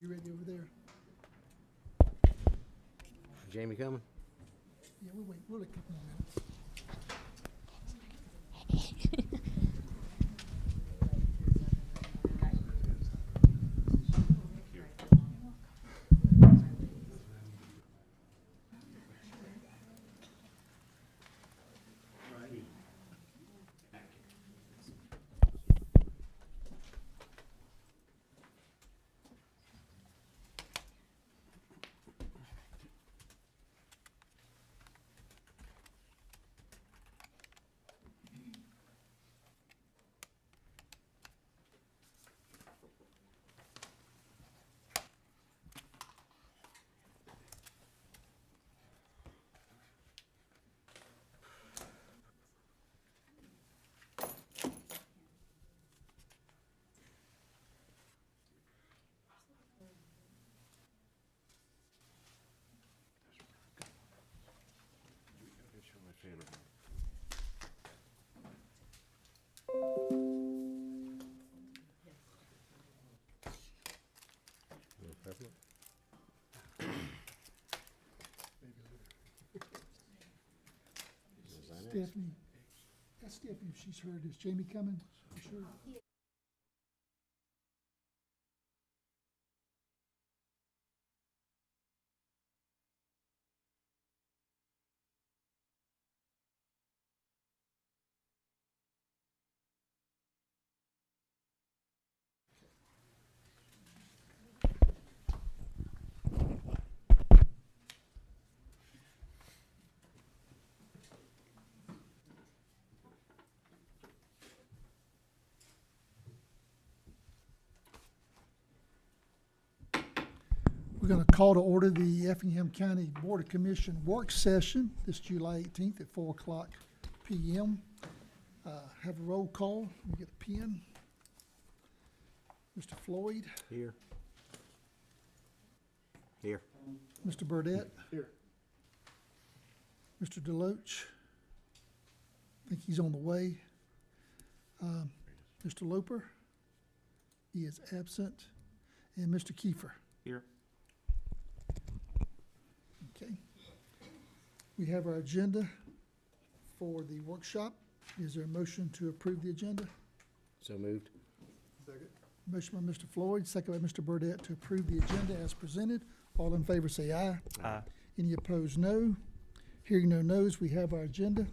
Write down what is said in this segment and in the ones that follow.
You ready over there? Jamie coming? Yeah, we'll wait. We'll wait a couple more minutes. Stephanie, ask Stephanie if she's heard. Is Jamie coming? You sure? We're going to call to order the Effingham County Board of Commission work session this July 18th at 4 o'clock p.m. Have a roll call. Let me get a pen. Mr. Floyd. Here. Here. Mr. Burdette. Here. Mr. Deloach. I think he's on the way. Mr. Loper. He is absent. And Mr. Kiefer. Here. Okay. We have our agenda for the workshop. Is there a motion to approve the agenda? So moved. Second. Motion by Mr. Floyd, second by Mr. Burdette to approve the agenda as presented. All in favor say aye. Aye. Any opposed, no. Hearing no no's, we have our agenda.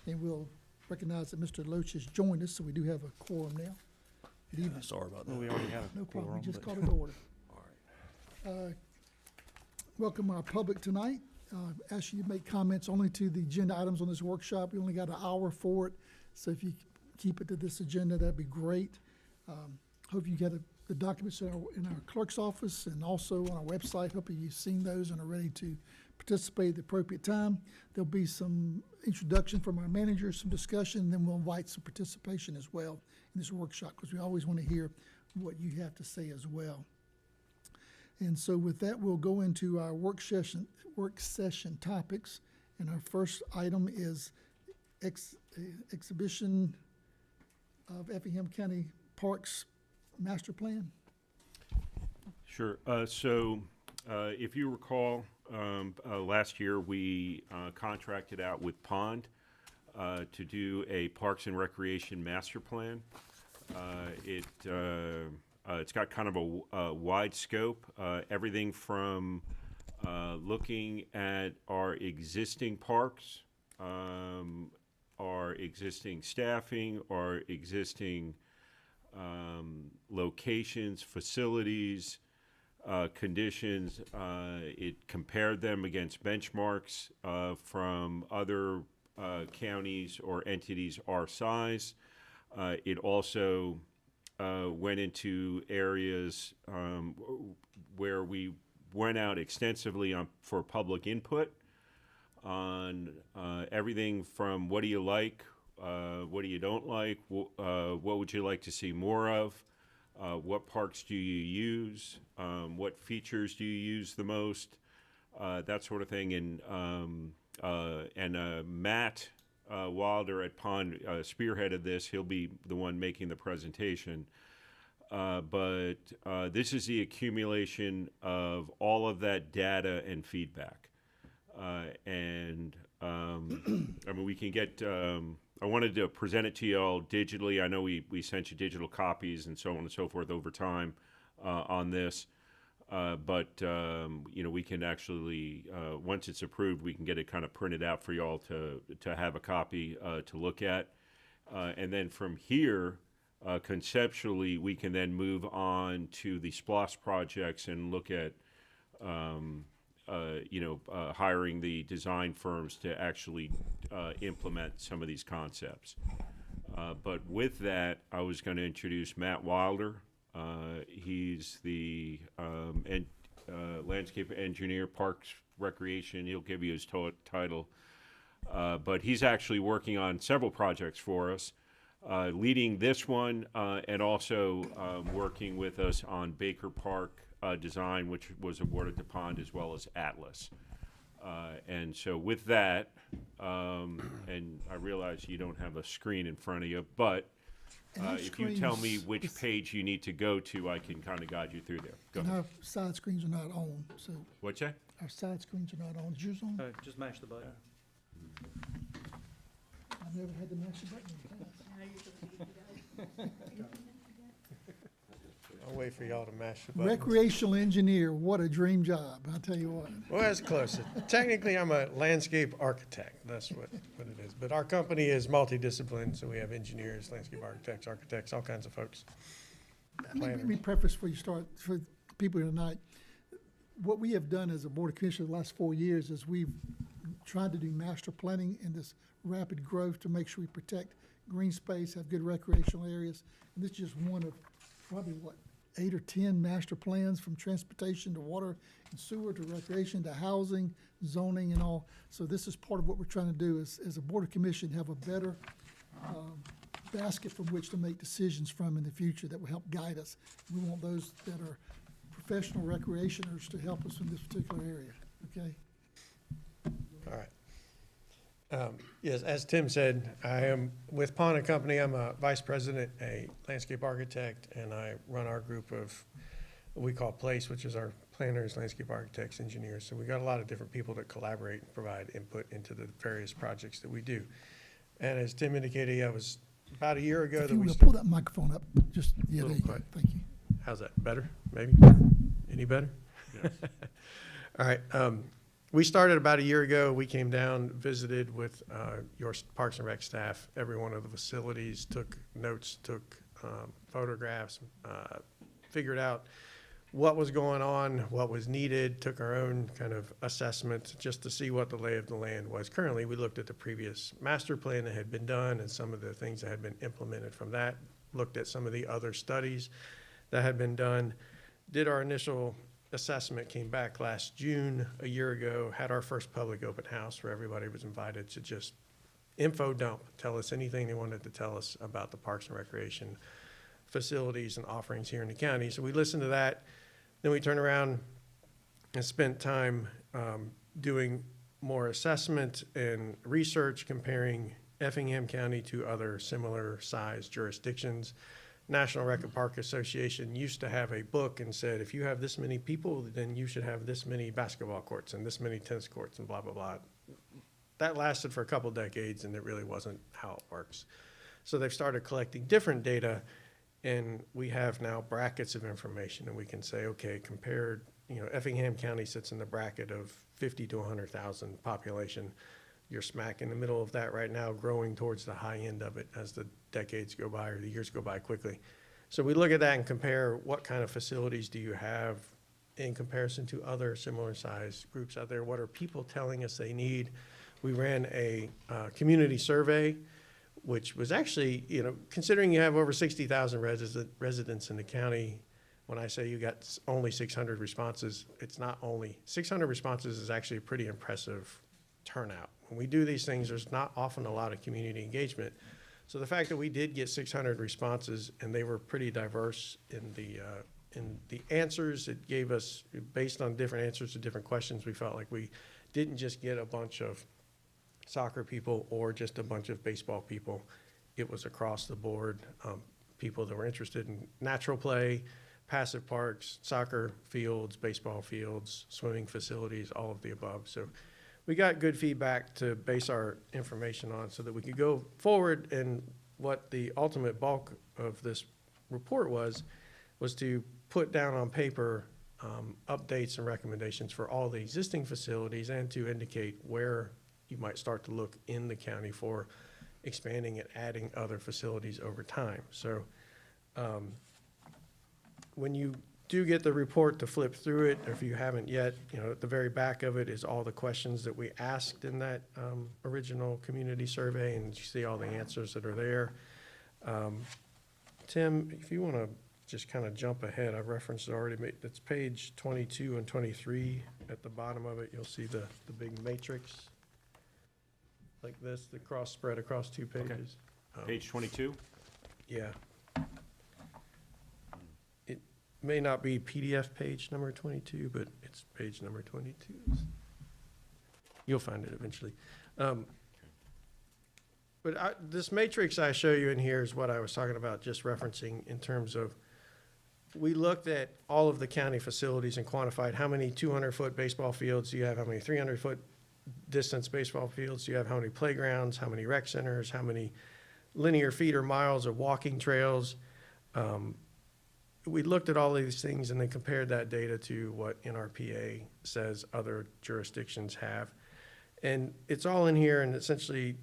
And we'll recognize that Mr. Loach has joined us, so we do have a quorum now. Good evening. Sorry about that. Well, we already had a No problem, we quorum, just but- called it to order. All right. Welcome our public tonight. Ask you to make comments only to the agenda items on this workshop. We only got an hour for it, so if you keep it to this agenda, that'd be great. Hope you got the documents in our clerk's office and also on our website. Hope you've seen those and are ready to participate at the appropriate time. There'll be some introduction from our manager, some discussion, and then we'll invite some participation as well in this workshop, because we always want to hear what you have to say as well. And so with that, we'll go into our work session topics. And our first item is exhibition of Effingham County Parks Master Plan. Sure. If you recall, last year we contracted out with Pond to do a Parks and Recreation Master Plan. It's got kind of a wide scope, everything from looking at our existing parks, our existing staffing, our existing locations, facilities, conditions. It compared them against benchmarks from other counties or entities our size. It also went into areas where we went out extensively for public input on everything from what do you like, what do you don't like, what would you like to see more of, what parks do you use, what features do you use the most, that sort of thing. And Matt Wilder at Pond spearheaded this. He'll be the one making the presentation. but this is the accumulation of all of that data and feedback. I mean, we can get, I wanted to present it to you all digitally. I know we sent you digital copies and so on and so forth over time on this. But you know, we can actually, once it's approved, we can get it kind of printed out for you all to have a copy to look at. And then from here, conceptually, we can then move on to the SPLOS projects and look at, hiring the design firms to actually implement some of these concepts. But with that, I was going to introduce Matt Wilder. He's the landscape engineer, Parks Recreation. He'll give you his title. But he's actually working on several projects for us, leading this one and also working with us on Baker Park design, which was awarded to Pond, as well as Atlas. And so with that, and I realize you don't have a screen in front of you, but if you tell me which page you need to go to, I can kind of guide you through there. Go And ahead. our side screens are not on, so What's that? our side screens are not on. Is yours on? Just mash the button. I've never had to mash the button in the past. I'll wait for y'all to mash the buttons. Recreational engineer, what a dream job, I'll tell you what. Well, that's close. Technically, I'm a landscape architect. That's what it is. But our company is multidisciplined, so we have engineers, landscape architects, all kinds of folks. Let me preface before you start, for people here tonight. What we have done as a Board of Commissioners the last 4 years is we've tried to do master planning in this rapid growth to make sure we protect green space, have good recreational areas. And this is just one of probably, 8 or 10 master plans, from transportation to water and sewer to recreation to housing, zoning and all. So this is part of what we're trying to do is, as a Board of Commission, have a better basket from which to make decisions from in the future that will help guide us. We want those that are professional recreationers to help us in this particular area, okay? All right. Yes, as Tim said, I am with Pond and Company. I'm a vice president, a landscape architect, and I run our group of what we call PLACE, which is our planners, landscape architects, engineers. So we got a lot of different people that collaborate and provide input into the various projects that we do. And as Tim indicated, I was about a year ago If that you we. will, pull that microphone up, just, yeah, there Little you go, quiet. thank you. How's that? Better? Maybe? Any better? Yes. All right. We started about a year ago. We came down, visited with your Parks and Rec staff, every one of the facilities, took notes, took photographs, figured out what was going on, what was needed, took our own kind of assessment just to see what the lay of the land was. Currently, we looked at the previous master plan that had been done and some of the things that had been implemented from that, looked at some of the other studies that had been done, did our initial assessment, came back last June, a year ago, had our first public open house where everybody was invited to just info dump, tell us anything they wanted to tell us about the Parks and Recreation facilities and offerings here in the county. So we listened to that. Then we turned around and spent time doing more assessment and research, comparing Effingham County to other similar size jurisdictions. National Rec and Park Association used to have a book and said, if you have this many people, then you should have this many basketball courts and this many tennis courts and blah, blah, blah. That lasted for a couple decades, and it really wasn't how it works. So they've started collecting different data, and we have now brackets of information, and we can say, okay, compared, Effingham County sits in the bracket of 50 to 100,000 population. You're smack in the middle of that right now, growing towards the high end of it as the decades go by or the years go by quickly. So we look at that and compare what kind of facilities do you have in comparison to other similar size groups out there. What are people telling us they need? We ran a community survey, which was actually, considering you have over 60,000 residents in the county, when I say you got only 600 responses, it's not only 600 responses is actually a pretty impressive turnout. When we do these things, there's not often a lot of community engagement. So the fact that we did get 600 responses and they were pretty diverse in the answers it gave us, based on different answers to different questions, we felt like we didn't just get a bunch of soccer people or just a bunch of baseball people. It was across the board. people that were interested in natural play, passive parks, soccer fields, baseball fields, swimming facilities, all of the above. So we got good feedback to base our information on so that we could go forward. And what the ultimate bulk of this report was to put down on paper updates and recommendations for all the existing facilities and to indicate where you might start to look in the county for expanding and adding other facilities over time. So when you do get the report to flip through it, if you haven't yet, at the very back of it is all the questions that we asked in that original community survey, and you see all the answers that are there. Tim, if you want to just kind of jump ahead, I've referenced it already. It's page 22 and 23. At the bottom of it, you'll see the big matrix like this, the spread across 2 pages. Page 22? Yeah. It may not be PDF page number 22, but it's page number 22. You'll find it eventually. But this matrix I show you in here is what I was talking about, just referencing in terms of, we looked at all of the county facilities and quantified how many 200-foot baseball fields do you have, how many 300-foot distance baseball fields do you have, how many playgrounds, how many rec centers, how many linear feet or miles of walking trails. We looked at all of these things and then compared that data to what NRPA says other jurisdictions have. And it's all in here, and essentially,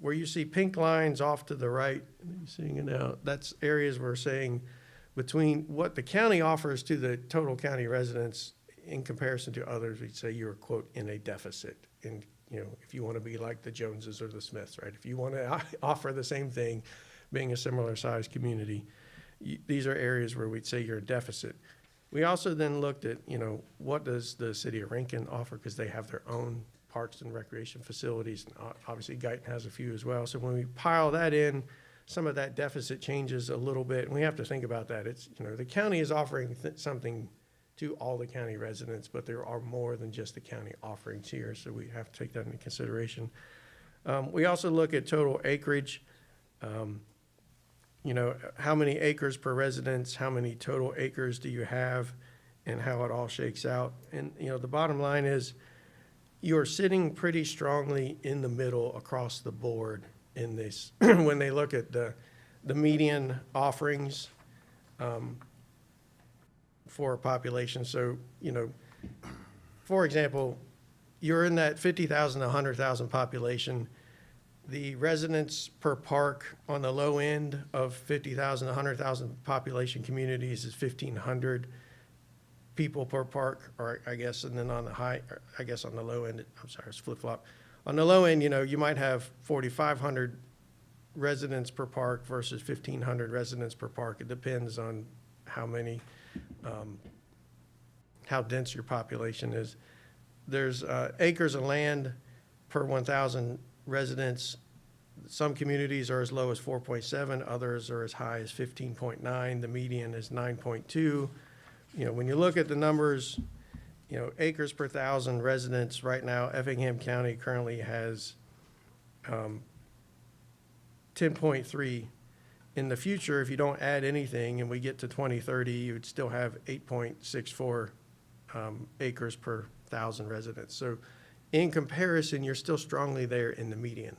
where you see pink lines off to the right, you're seeing it now, that's areas we're saying between what the county offers to the total county residents in comparison to others, we'd say you're, quote, in a deficit. And, if you want to be like the Joneses or the Smiths, right? If you want to offer the same thing, being a similar sized community, these are areas where we'd say you're a deficit. We also then looked at, what does the city of Rankin offer, because they have their own parks and recreation facilities. And obviously Guyton has a few as well. So when we pile that in, some of that deficit changes a little bit, and we have to think about that. It's, the county is offering something to all the county residents, but there are more than just the county offerings here, so we have to take that into consideration. We also look at total acreage. How many acres per residence, how many total acres do you have, and how it all shakes out. And, the bottom line is you're sitting pretty strongly in the middle across the board in this, when they look at the median offerings for a population. So, for example, you're in that 50,000 to 100,000 population. The residents per park on the low end of 50,000 to 100,000 population communities is 1,500 people per park, or I guess, and then on the high, I guess on the low end, I'm sorry, it's flip-flop. On the low end, you might have 4,500 residents per park versus 1,500 residents per park. It depends on how dense your population is. There's acres of land per 1,000 residents. Some communities are as low as 4.7, others are as high as 15.9. The median is 9.2. When you look at the numbers, acres per 1,000 residents right now, Effingham County currently has 10.3. In the future, if you don't add anything and we get to 2030, you would still have 8.64 acres per 1,000 residents. So in comparison, you're still strongly there in the median.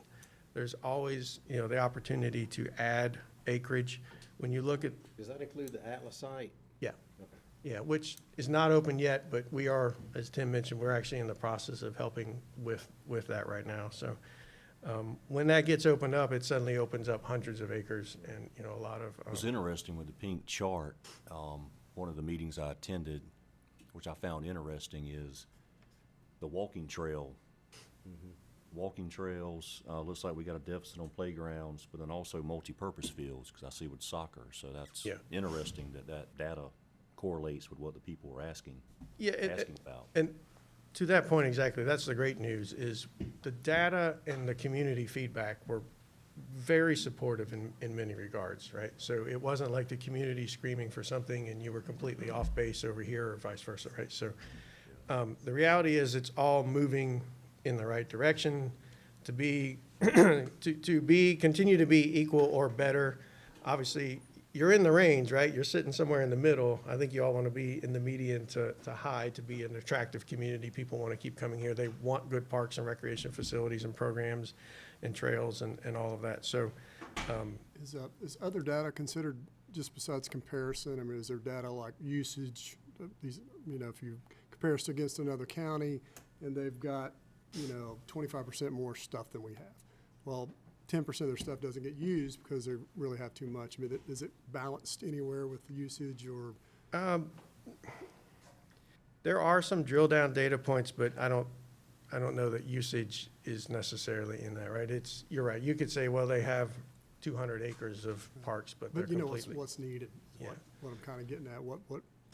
There's always, the opportunity to add acreage. When you look at, Does that include the Atlas site? yeah, which is not open yet, but we are, as Tim mentioned, we're actually in the process of helping with that right now. So when that gets opened up, it suddenly opens up hundreds of acres and, a lot of. It was interesting with the pink chart. One of the meetings I attended, which I found interesting, is the walking trail. Walking trails, looks like we got a deficit on playgrounds, but then also multi-purpose fields, because I see with soccer. So that's interesting that data correlates with what the people were asking about. And to that point exactly, that's the great news, is the data and the community feedback were very supportive in many regards, right? So it wasn't like the community screaming for something and you were completely off base over here or vice versa, right? So the reality is it's all moving in the right direction to be, continue to be equal or better. Obviously, you're in the range, right? You're sitting somewhere in the middle. I think you all want to be in the median to high to be an attractive community. People want to keep coming here. They want good parks and recreation facilities and programs and trails and all of that. So, Is other data considered just besides comparison? I mean, is there data like usage? These, you know, if you compare us against another county and they've got, 25% more stuff than we have. Well, 10% of their stuff doesn't get used because they really have too much. I mean, is it balanced anywhere with the usage or? there are some drill down data points, but I don't know that usage is necessarily in that, right? You're right. You could say, well, they have 200 acres of parks, but they're But you know completely. what's needed, Yeah. what I'm kind of getting at. What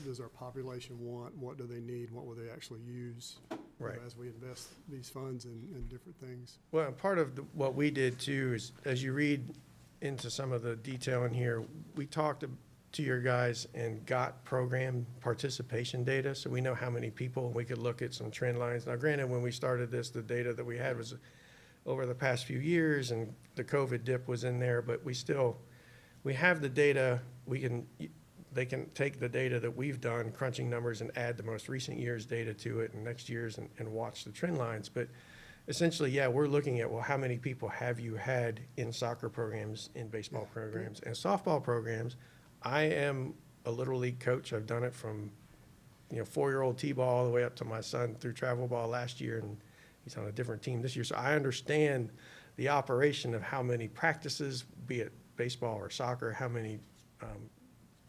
does our population want? What do they need? What will they actually use? Right. As we invest these funds in different things. Well, and part of what we did too is, as you read into some of the detail in here, we talked to your guys and got program participation data, so we know how many people. We could look at some trend lines. Now, granted, when we started this, the data that we had was over the past few years, and the COVID dip was in there, but we have the data. They can take the data that we've done, crunching numbers, and add the most recent year's data to it and next year's and watch the trend lines. But essentially, yeah, we're looking at, well, how many people have you had in soccer programs, in baseball programs, and softball programs? I am a Little League coach. I've done it from, 4-year-old T-ball all the way up to my son through travel ball last year, and he's on a different team this year. So I understand the operation of how many practices, be it baseball or soccer, how many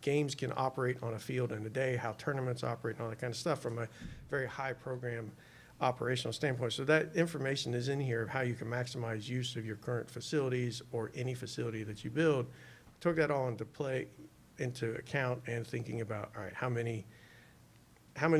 games can operate on a field in a day, how tournaments operate, and all that kind of stuff from a very high program operational standpoint. So that information is in here of how you can maximize use of your current facilities or any facility that you build. Took that all into account and thinking about, all right, how many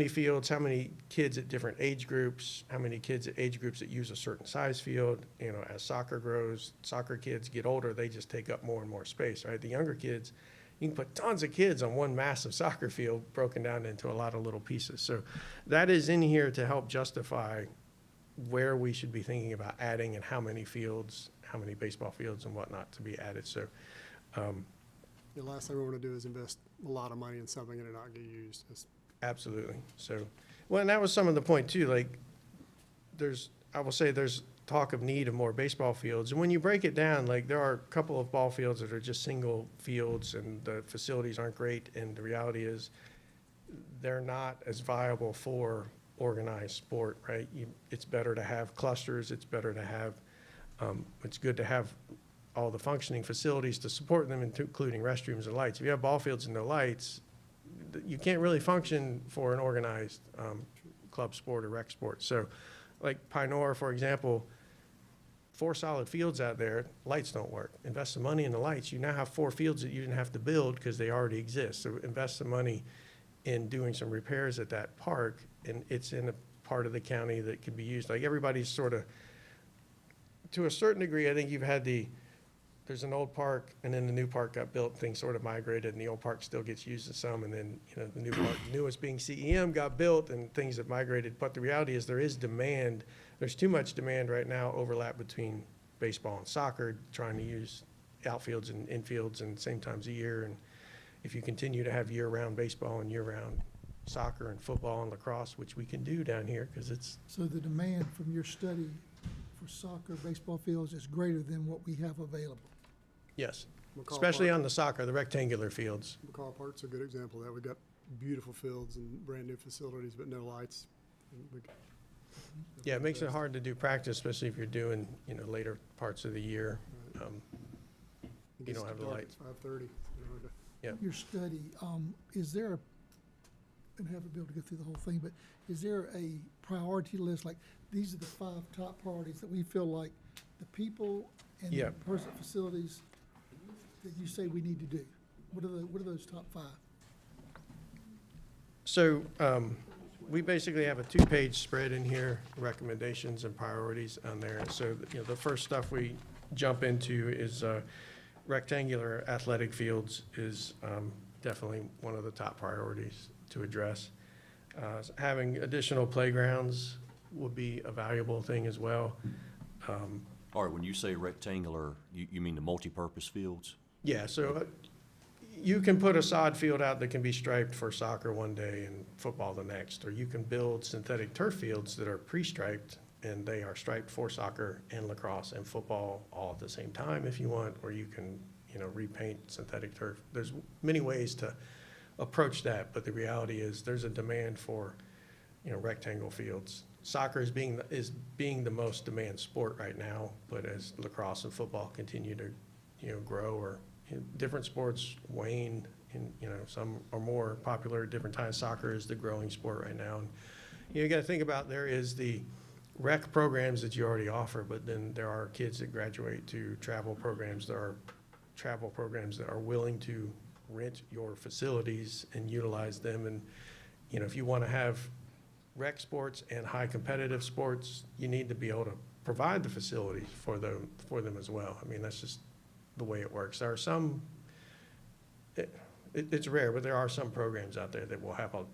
fields, how many kids at different age groups, how many kids at age groups that use a certain size field. As soccer grows, soccer kids get older, they just take up more and more space, right? The younger kids, you can put tons of kids on one massive soccer field broken down into a lot of little pieces. So that is in here to help justify where we should be thinking about adding and how many fields, how many baseball fields and whatnot to be added. So The last thing we want to do is invest a lot of money in something and it not get used. absolutely. So, well, and that was some of the point too. Like I will say there's talk of need of more baseball fields. And when you break it down, like there are a couple of ball fields that are just single fields and the facilities aren't great. And the reality is they're not as viable for organized sport, right? It's better to have clusters. It's better to have, it's good to have all the functioning facilities to support them, including restrooms and lights. If you have ball fields and no lights, you can't really function for an organized club sport or rec sport. So like Pinor, for example, 4 solid fields out there, lights don't work. Invest some money in the lights. You now have 4 fields that you didn't have to build because they already exist. So invest some money in doing some repairs at that park, and it's in a part of the county that can be used. Like everybody's sort of, to a certain degree, I think you've had there's an old park, and then the new park got built, things sort of migrated, and the old park still gets used in some, and then, the new park, newest being CEM, got built, and things have migrated. But the reality is there is demand. There's too much demand right now, overlap between baseball and soccer, trying to use outfields and infields and same times a year. And if you continue to have year-round baseball and year-round soccer and football and lacrosse, which we can do down here, because it's. So the demand from your study for soccer, baseball fields is greater than what we have available. Yes, McCall especially Park. on the soccer, the rectangular fields. McCall Park's a good example of that. We've got beautiful fields and brand new facilities, but no lights. Yeah, it makes it hard to do practice, especially if you're doing, later parts of the year. You don't have the lights. 5:30. Yeah. Your study, is there and haven't been able to go through the whole thing, but is there a priority list, like these are the 5 top priorities that we feel like the people and Yeah. the person facilities that you say we need to do? What are those top 5? So we basically have a 2-page spread in here, recommendations and priorities on there. So, the first stuff we jump into is rectangular athletic fields is definitely one of the top priorities to address. Having additional playgrounds would be a valuable thing as well. All right, when you say rectangular, you mean the multipurpose fields? Yeah, so you can put a sod field out that can be striped for soccer one day and football the next, or you can build synthetic turf fields that are pre-striped and they are striped for soccer and lacrosse and football all at the same time if you want, or you can, repaint synthetic turf. There's many ways to approach that, but the reality is there's a demand for, rectangle fields. Soccer is being the most demand sport right now, but as lacrosse and football continue to, grow, or different sports wane, and, some are more popular at different times. Soccer is the growing sport right now. And, you got to think about, there is the rec programs that you already offer, but then there are kids that graduate to travel programs. There are travel programs that are willing to rent your facilities and utilize them. And, if you want to have rec sports and high competitive sports, you need to be able to provide the facilities for them as well. I mean, that's just the way it works. There are some, it's rare, but there are some programs out there that will have a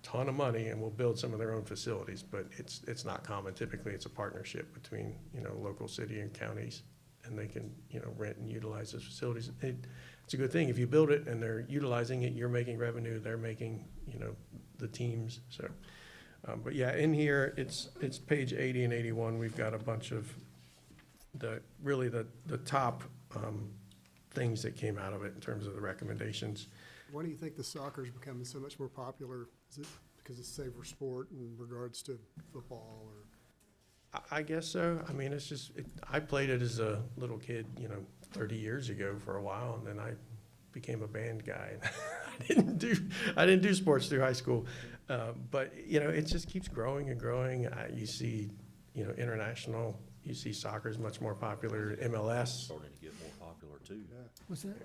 ton of money and will build some of their own facilities, but it's not common. Typically, it's a partnership between, local city and counties, and they can, rent and utilize those facilities. It's a good thing. If you build it and they're utilizing it, you're making revenue, they're making, the teams. So, but yeah, in here, it's page 80 and 81. We've got a bunch of the top things that came out of it in terms of the recommendations. Why do you think the soccer is becoming so much more popular? Is it because it's a safer sport in regards to football, or? I guess so. I mean, it's just, I played it as a little kid, 30 years ago for a while, and then I became a band guy. I didn't do sports through high school, but it just keeps growing and growing. You see, international. You see soccer is much more popular. MLS. Starting to get more popular too. What's that?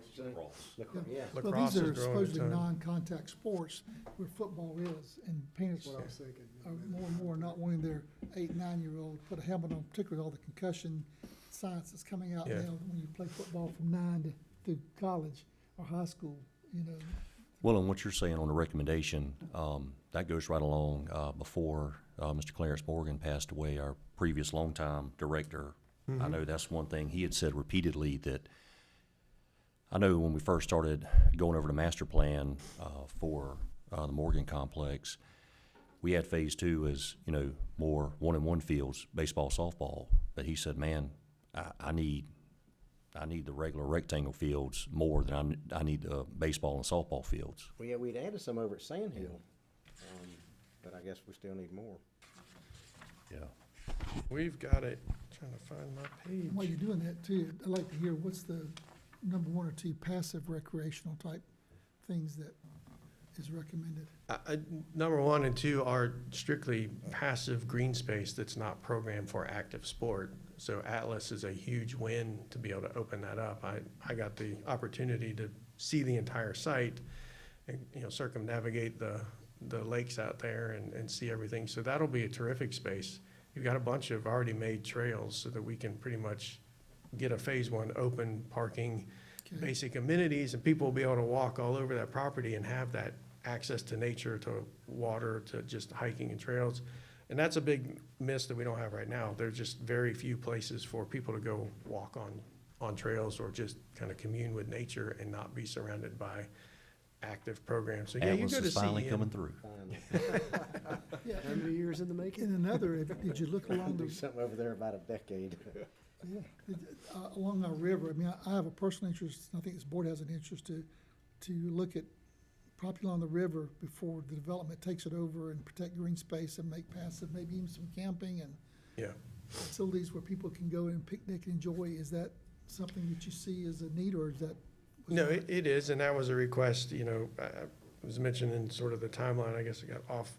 Lacrosse. Yeah. Well, Lacrosse these are is growing a supposedly ton. non-contact sports where football is, and parents That's what I was thinking. are more and more not wanting their 8, 9-year-old to put a helmet on, particularly with all the concussion science that's coming out Yeah. now when you play football from 9 to college or high school, Well, and what you're saying on the recommendation, that goes right along before Mr. Clarence Morgan passed away, our previous longtime director. I know that's one thing he had said repeatedly, that I know when we first started going over the master plan for the Morgan complex, we had phase 2 as, more 1-on-1 fields, baseball, softball. But he said, man, I need the regular rectangle fields more than I need the baseball and softball fields. Well, yeah, we'd added some over at Sand Hill, but I guess we still need more. Yeah. We've got it. Trying to find my page. while you're doing that too, I'd like to hear what's the number 1 or 2 passive recreational type things that is recommended. Number 1 and 2 are strictly passive green space that's not programmed for active sport. So Atlas is a huge win to be able to open that up. I got the opportunity to see the entire site and, circumnavigate the lakes out there and see everything. So that'll be a terrific space. You've got a bunch of already made trails so that we can pretty much get a phase 1 open parking, Okay. basic amenities, and people will be able to walk all over that property and have that access to nature, to water, to just hiking and trails. And that's a big miss that we don't have right now. There's just very few places for people to go walk on trails or just kind of commune with nature and not be surrounded by active programs. So yeah, you Atlas go to is finally CEM. coming through. Yeah, How many years in the making? and another, did you look along Do the, something over there about a decade. along our river? I mean, I have a personal interest, and I think this board has an interest to look at property along the river before the development takes it over, and protect green space and make passive, maybe even some camping and Yeah. facilities where people can go and picnic and enjoy. Is that something that you see as a need, or is that? No, it is, and that was a request, was mentioned in sort of the timeline. I guess I got off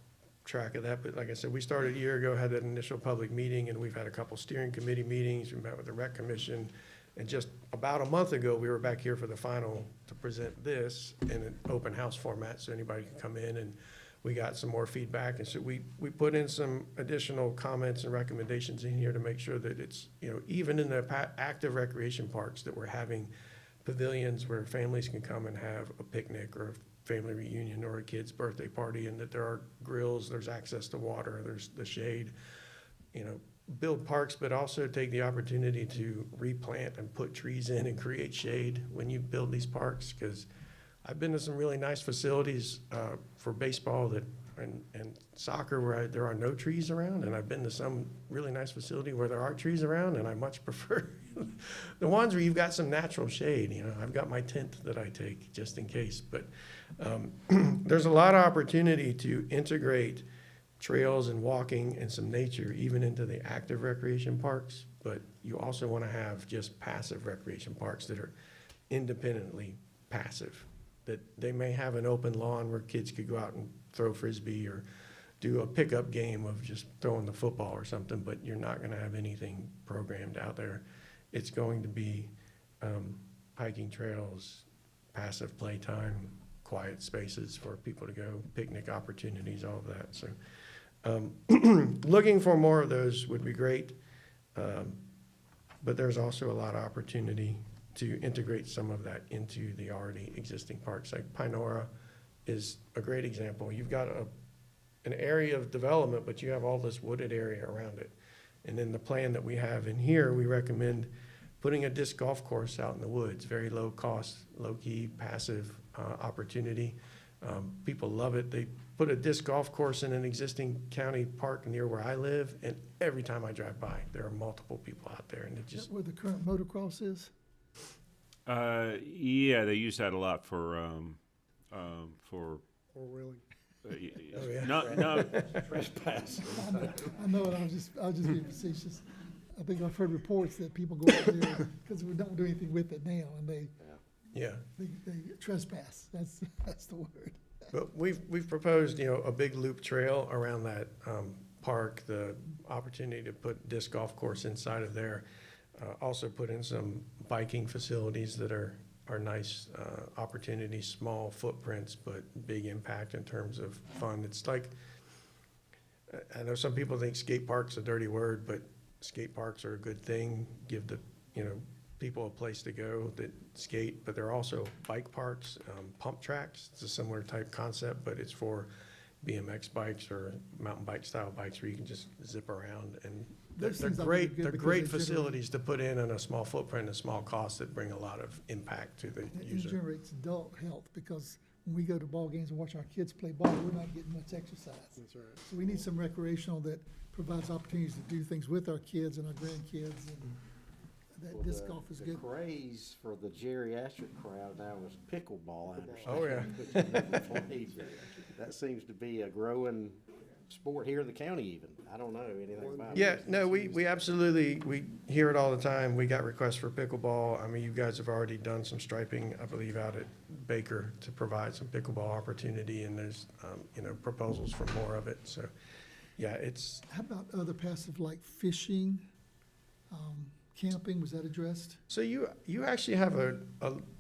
track of that, but like I said, we started a year ago, had that initial public meeting, and we've had a couple steering committee meetings. We met with the rec commission, and just about a month ago, we were back here for the final to present this in an open house format, so anybody can come in, and we got some more feedback, and so we put in some additional comments and recommendations in here to make sure that it's, even in the active recreation parks, that we're having pavilions where families can come and have a picnic or a family reunion or a kid's birthday party, and that there are grills, there's access to water, there's the shade. Build parks, but also take the opportunity to replant and put trees in and create shade when you build these parks, because I've been to some really nice facilities for baseball and soccer where there are no trees around, and I've been to some really nice facility where there are trees around, and I much prefer the ones where you've got some natural shade. You know, I've got my tent that I take just in case, but there's a lot of opportunity to integrate trails and walking and some nature even into the active recreation parks, but you also want to have just passive recreation parks that are independently passive, that they may have an open lawn where kids could go out and throw frisbee or do a pickup game of just throwing the football or something, but you're not going to have anything programmed out there. It's going to be hiking trails, passive playtime, quiet spaces for people to go, picnic opportunities, all of that. So looking for more of those would be great, but there's also a lot of opportunity to integrate some of that into the already existing parks. Like Pinora is a great example. You've got an area of development, but you have all this wooded area around it. And then the plan that we have in here, we recommend putting a disc golf course out in the woods, very low cost, low key, passive opportunity. People love it. They put a disc golf course in an existing county park near where I live, and every time I drive by, there are multiple people out there, and it Is just, that where the current motocross is? Yeah, they use that a lot for Or really? no, Trespass. I know it, I was just being facetious. I think I've heard reports that people go out there because we don't do anything with it now, and they yeah. trespass. That's the word. But we've proposed, you know, a big loop trail around that park, the opportunity to put disc golf course inside of there. Also put in some biking facilities that are nice opportunities, small footprints, but big impact in terms of fun. It's like, I know some people think skate park's a dirty word, but skate parks are a good thing. Give the, you know, people a place to go that skate, but they're also bike parks, pump tracks. It's a similar type concept, but it's for BMX bikes or mountain bike style bikes where you can just zip around, and they're Those things I think are great. good They're because great they generate- facilities to put in a small footprint and small cost that bring a lot of impact to the It user. generates adult health, because when we go to ball games and watch our kids play ball, we're not getting much exercise. That's right. So we need some recreational that provides opportunities to do things with our kids and our grandkids, and that Well, disc the- golf is the good. craze for the geriatric crowd now is pickleball, I understand. Oh, yeah. which is never played. That seems to be a growing sport here in the county even. I don't know anything about it. Yeah, no, we absolutely, we hear it all the time. We got requests for pickleball. I mean, you guys have already done some striping, I believe, out at Baker to provide some pickleball opportunity, and there's, you know, proposals for more of it. So, yeah, it's, How about other passive, like fishing, camping, was that addressed? so you actually have a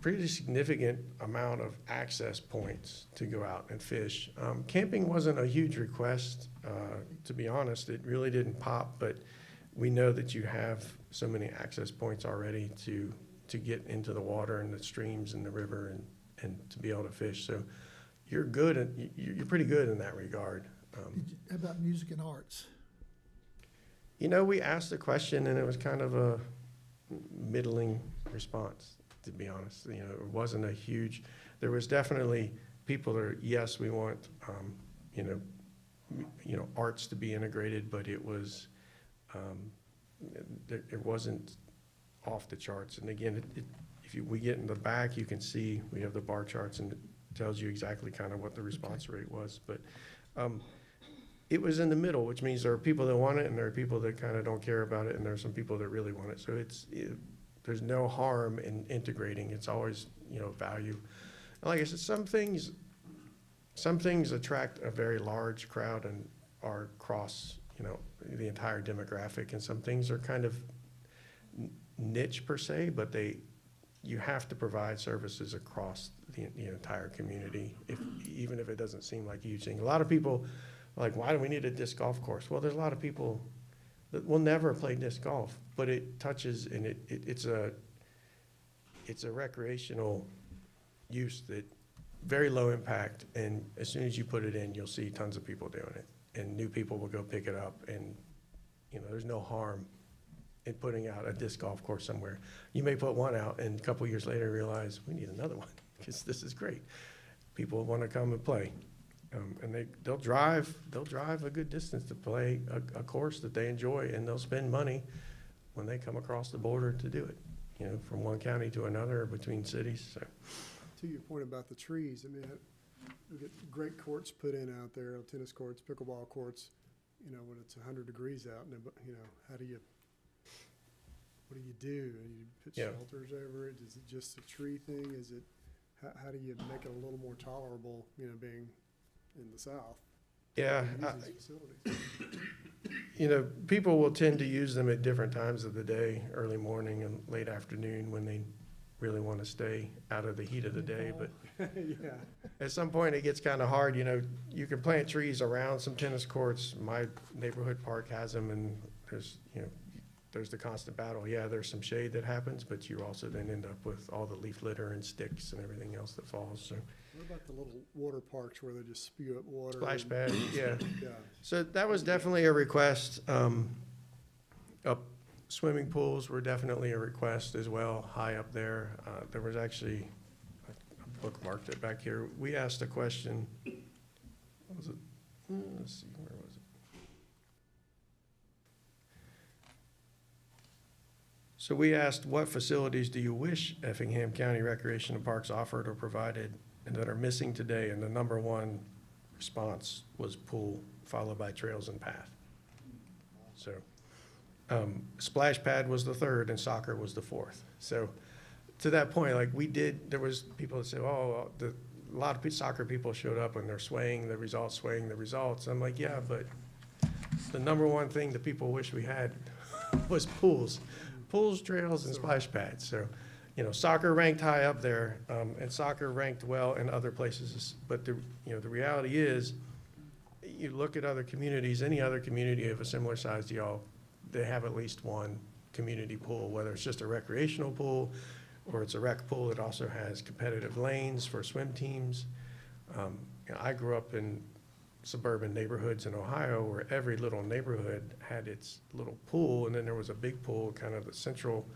pretty significant amount of access points to go out and fish. Camping wasn't a huge request, to be honest. It really didn't pop, but we know that you have so many access points already to get into the water and the streams and the river and to be able to fish. So you're good, and you're pretty good in that regard. How about music and arts? You know, we asked the question, and it was kind of a middling response, to be honest. You know, it wasn't a huge, there was definitely people that are, yes, we want, you know, arts to be integrated, but it was, it wasn't off the charts. And again, we get in the back, you can see, we have the bar charts, and it tells you exactly kind of what the response rate was. But it was in the middle, which means there are people that want it, and there are people that kind of don't care about it, and there are some people that really want it. So there's no harm in integrating. It's always, you know, value. And like I said, some things attract a very large crowd and are across, you know, the entire demographic, and some things are kind of niche per se, but you have to provide services across the entire community, even if it doesn't seem like a huge thing. A lot of people are like, why do we need a disc golf course? Well, there's a lot of people that will never play disc golf, but it touches, and it's a recreational use that very low impact, and as soon as you put it in, you'll see tons of people doing it, and new people will go pick it up, and you know, there's no harm in putting out a disc golf course somewhere. You may put one out, and a couple years later realize we need another one because this is great. People want to come and play. And they'll drive a good distance to play a course that they enjoy, and they'll spend money when they come across the border to do it, you know, from one county to another or between cities, so. To your point about the trees, I mean, we get great courts put in out there, tennis courts, pickleball courts, you know, when it's 100 degrees out, and, you know, what do you do? You put Yeah. shelters over it? Is it just a tree thing? Is it, how do you make it a little more tolerable, you know, being in the South? Yeah, Use these facilities. you know, people will tend to use them at different times of the day, early morning and late afternoon, when they really want to stay out of the heat of the day, but Yeah. at some point it gets kind of hard, you know, you can plant trees around some tennis courts. My neighborhood park has them, and there's, you know, there's the constant battle. Yeah, there's some shade that happens, but you also then end up with all the leaf litter and sticks and everything else that falls, so. What about the little water parks where they just spew up water? Splash and- pad, yeah. Yeah. So that was definitely a request. Swimming pools were definitely a request as well, high up there. There was actually, I bookmarked it back here. We asked a question. What was it? Let's see, where was it? So we asked, what facilities do you wish Effingham County Recreation and Parks offered or provided and that are missing today? And the number one response was pool, followed by trails and path. So, splash pad was the third and soccer was the fourth. So to that point, like there was people that said, oh, a lot of soccer people showed up and they're swaying the results. I'm like, yeah, but the number one thing that people wish we had was pools, trails, and splash pads. So, you know, soccer ranked high up there, and soccer ranked well in other places. But the reality is, you look at other communities, any other community of a similar size to y'all, they have at least one community pool, whether it's just a recreational pool or it's a rec pool that also has competitive lanes for swim teams. You know, I grew up in suburban neighborhoods in Ohio where every little neighborhood had its little pool, and then there was a big pool, kind of the central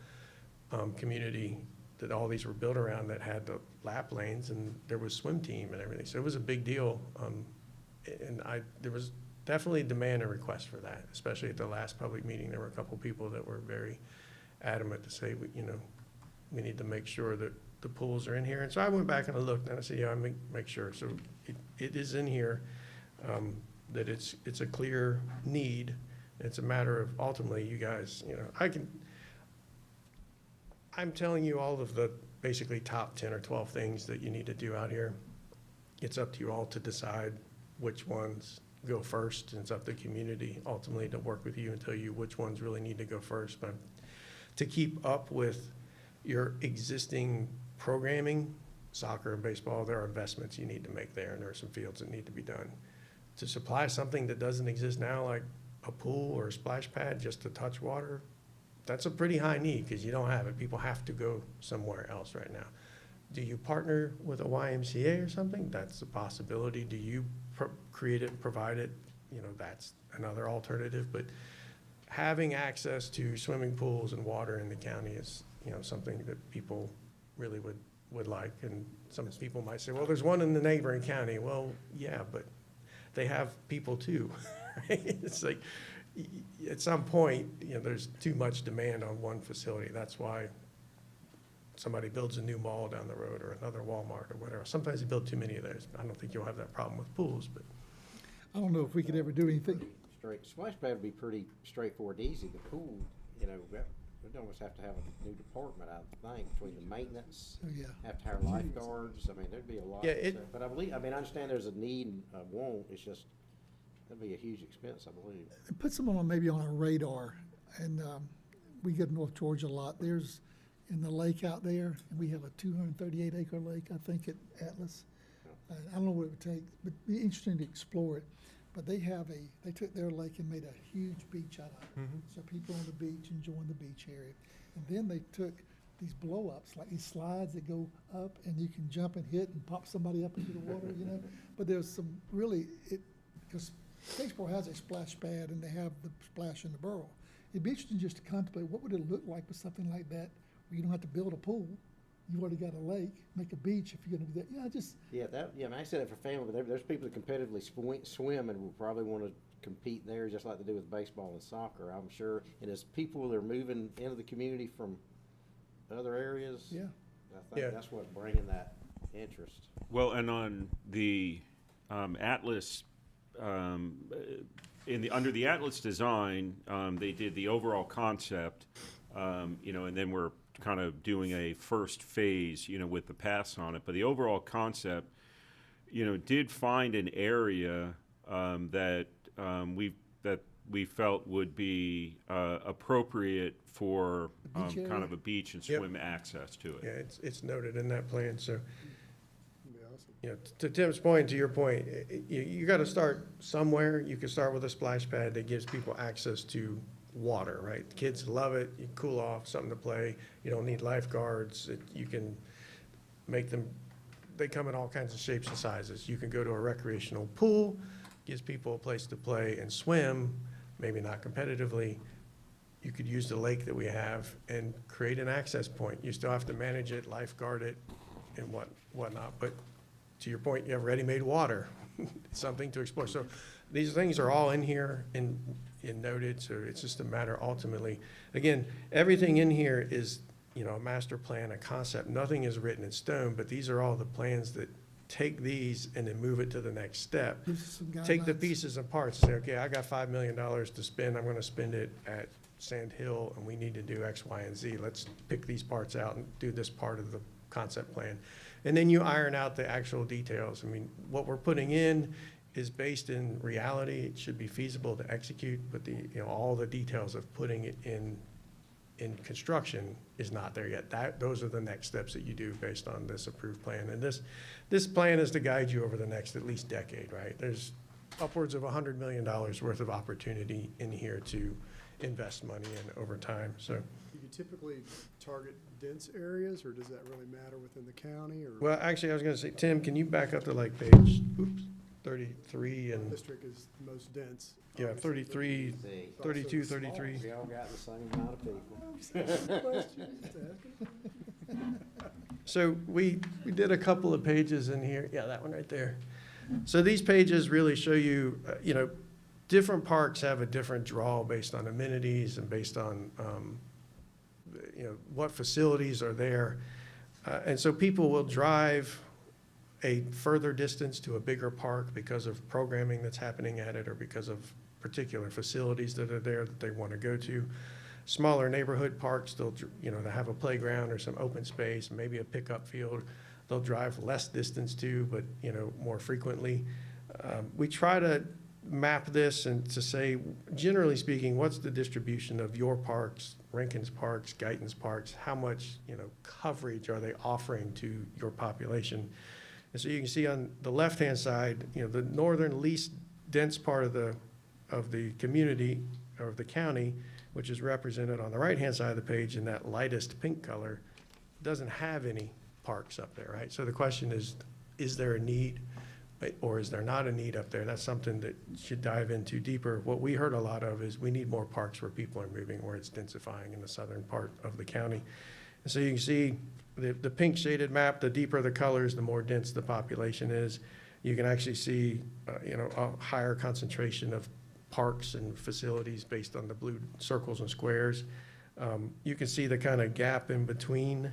community that all these were built around, that had the lap lanes, and there was swim team and everything. So it was a big deal. And there was definitely demand and request for that, especially at the last public meeting. There were a couple people that were very adamant to say, you know, we need to make sure that the pools are in here. And so I went back and I looked and I said, yeah, I make sure. So it is in here, that it's a clear need. It's a matter of ultimately you guys, you know, I'm telling you all of the basically top 10 or 12 things that you need to do out here. It's up to you all to decide which ones go first, and it's up to the community ultimately to work with you and tell you which ones really need to go first. But to keep up with your existing programming, soccer and baseball, there are investments you need to make there, and there are some fields that need to be done. To supply something that doesn't exist now, like a pool or a splash pad just to touch water, that's a pretty high need because you don't have it. People have to go somewhere else right now. Do you partner with a YMCA or something? That's a possibility. Do you create it, provide it? You know, that's another alternative. But having access to swimming pools and water in the county is, you know, something that people really would like. And some people might say, well, there's one in the neighboring county. Well, yeah, but they have people too. Right? It's like, at some point, you know, there's too much demand on one facility. That's why somebody builds a new mall down the road or another Walmart or whatever. Sometimes you build too many of those. I don't think you'll have that problem with pools, but. I don't know if we could ever do anything. Splash pad would be pretty straightforward, easy. The pool, you know, we'd almost have to have a new department, I think, between the maintenance. Oh, yeah. Have to hire lifeguards. I mean, there'd be a lot. Yeah, So, but I understand there's a need and a want. It's just, that'd be a huge expense, I believe. Put someone on, maybe on our radar, and we get North Georgia a lot. There's, in the lake out there, and we have a 238 acre lake, I think, at Atlas. I don't know what it would take, but it'd be interesting to explore it. But they took their lake and made a huge beach out of it. Mm-hmm. So people on the beach enjoying the beach area. And then they took these blow-ups, like these slides that go up and you can jump and hit and pop somebody up into the water, you know? But there's some really, because Statesboro has a splash pad and they have the splash in the borough. It'd be interesting just to contemplate what would it look like with something like that, where you don't have to build a pool, you already got a lake, make a beach if you're gonna do that, Yeah, I said it for family, but there's people that competitively swim and will probably wanna compete there, just like they do with baseball and soccer, I'm sure. And as people that are moving into the community from other areas. yeah. I Yeah. think that's what's bringing that interest. Well, and on the Atlas, under the Atlas design, they did the overall concept, and then we're kind of doing a first phase, with the pass on it. But the overall concept, did find an area that we felt would be appropriate for A beach kind area? of a beach and Yep. swim access to it. Yeah, it's noted in that plan, so. Be awesome. To Tim's point, to your point, you got to start somewhere. You can start with a splash pad that gives people access to water, right? Kids love it. You cool off, something to play. You don't need lifeguards. You can make them, they come in all kinds of shapes and sizes. You can go to a recreational pool, gives people a place to play and swim, maybe not competitively. You could use the lake that we have and create an access point. You still have to manage it, lifeguard it, and whatnot. But to your point, you have ready-made water, something to explore. So these things are all in here and noted, so it's just a matter ultimately. Again, everything in here is, a master plan, a concept. Nothing is written in stone, but these are all the plans that take these and then move it to the next step. Gives us some Take the guidelines. pieces and parts, say, okay, I got $5 million to spend, I'm gonna spend it at Sand Hill, and we need to do X, Y, and Z. Let's pick these parts out and do this part of the concept plan. And then you iron out the actual details. I mean, what we're putting in is based in reality. It should be feasible to execute, but all the details of putting it in construction is not there yet. Those are the next steps that you do based on this approved plan. And this plan is to guide you over the next at least decade, right? There's upwards of $100 million worth of opportunity in here to invest money in over time, so. Do you typically target dense areas, or does that really matter within the county, or Well, actually, I was gonna say, Tim, can you back up to like page, 33 and, district is the most dense? yeah, obviously, 33, but See, it's also 32, small. 33. we all got the same amount of people. So we did a couple of pages in here, yeah, that one right there. So these pages really show you, different parks have a different draw based on amenities and based on, what facilities are there. And so people will drive a further distance to a bigger park because of programming that's happening at it or because of particular facilities that are there that they want to go to. Smaller neighborhood parks, they'll have a playground or some open space, maybe a pickup field. They'll drive less distance to, but, more frequently. We try to map this and to say, generally speaking, what's the distribution of your parks, Rankin's parks, Guyton's parks? How much, coverage are they offering to your population? And so you can see on the left-hand side, the northern least dense part of the community or the county, which is represented on the right-hand side of the page in that lightest pink color, doesn't have any parks up there, right? So the question is there a need or is there not a need up there? That's something that should dive into deeper. What we heard a lot of is we need more parks where people are moving, where it's densifying in the southern part of the county. And so you can see the pink shaded map, the deeper the colors, the more dense the population is. You can actually see, a higher concentration of parks and facilities based on the blue circles and squares. You can see the kind of gap in between.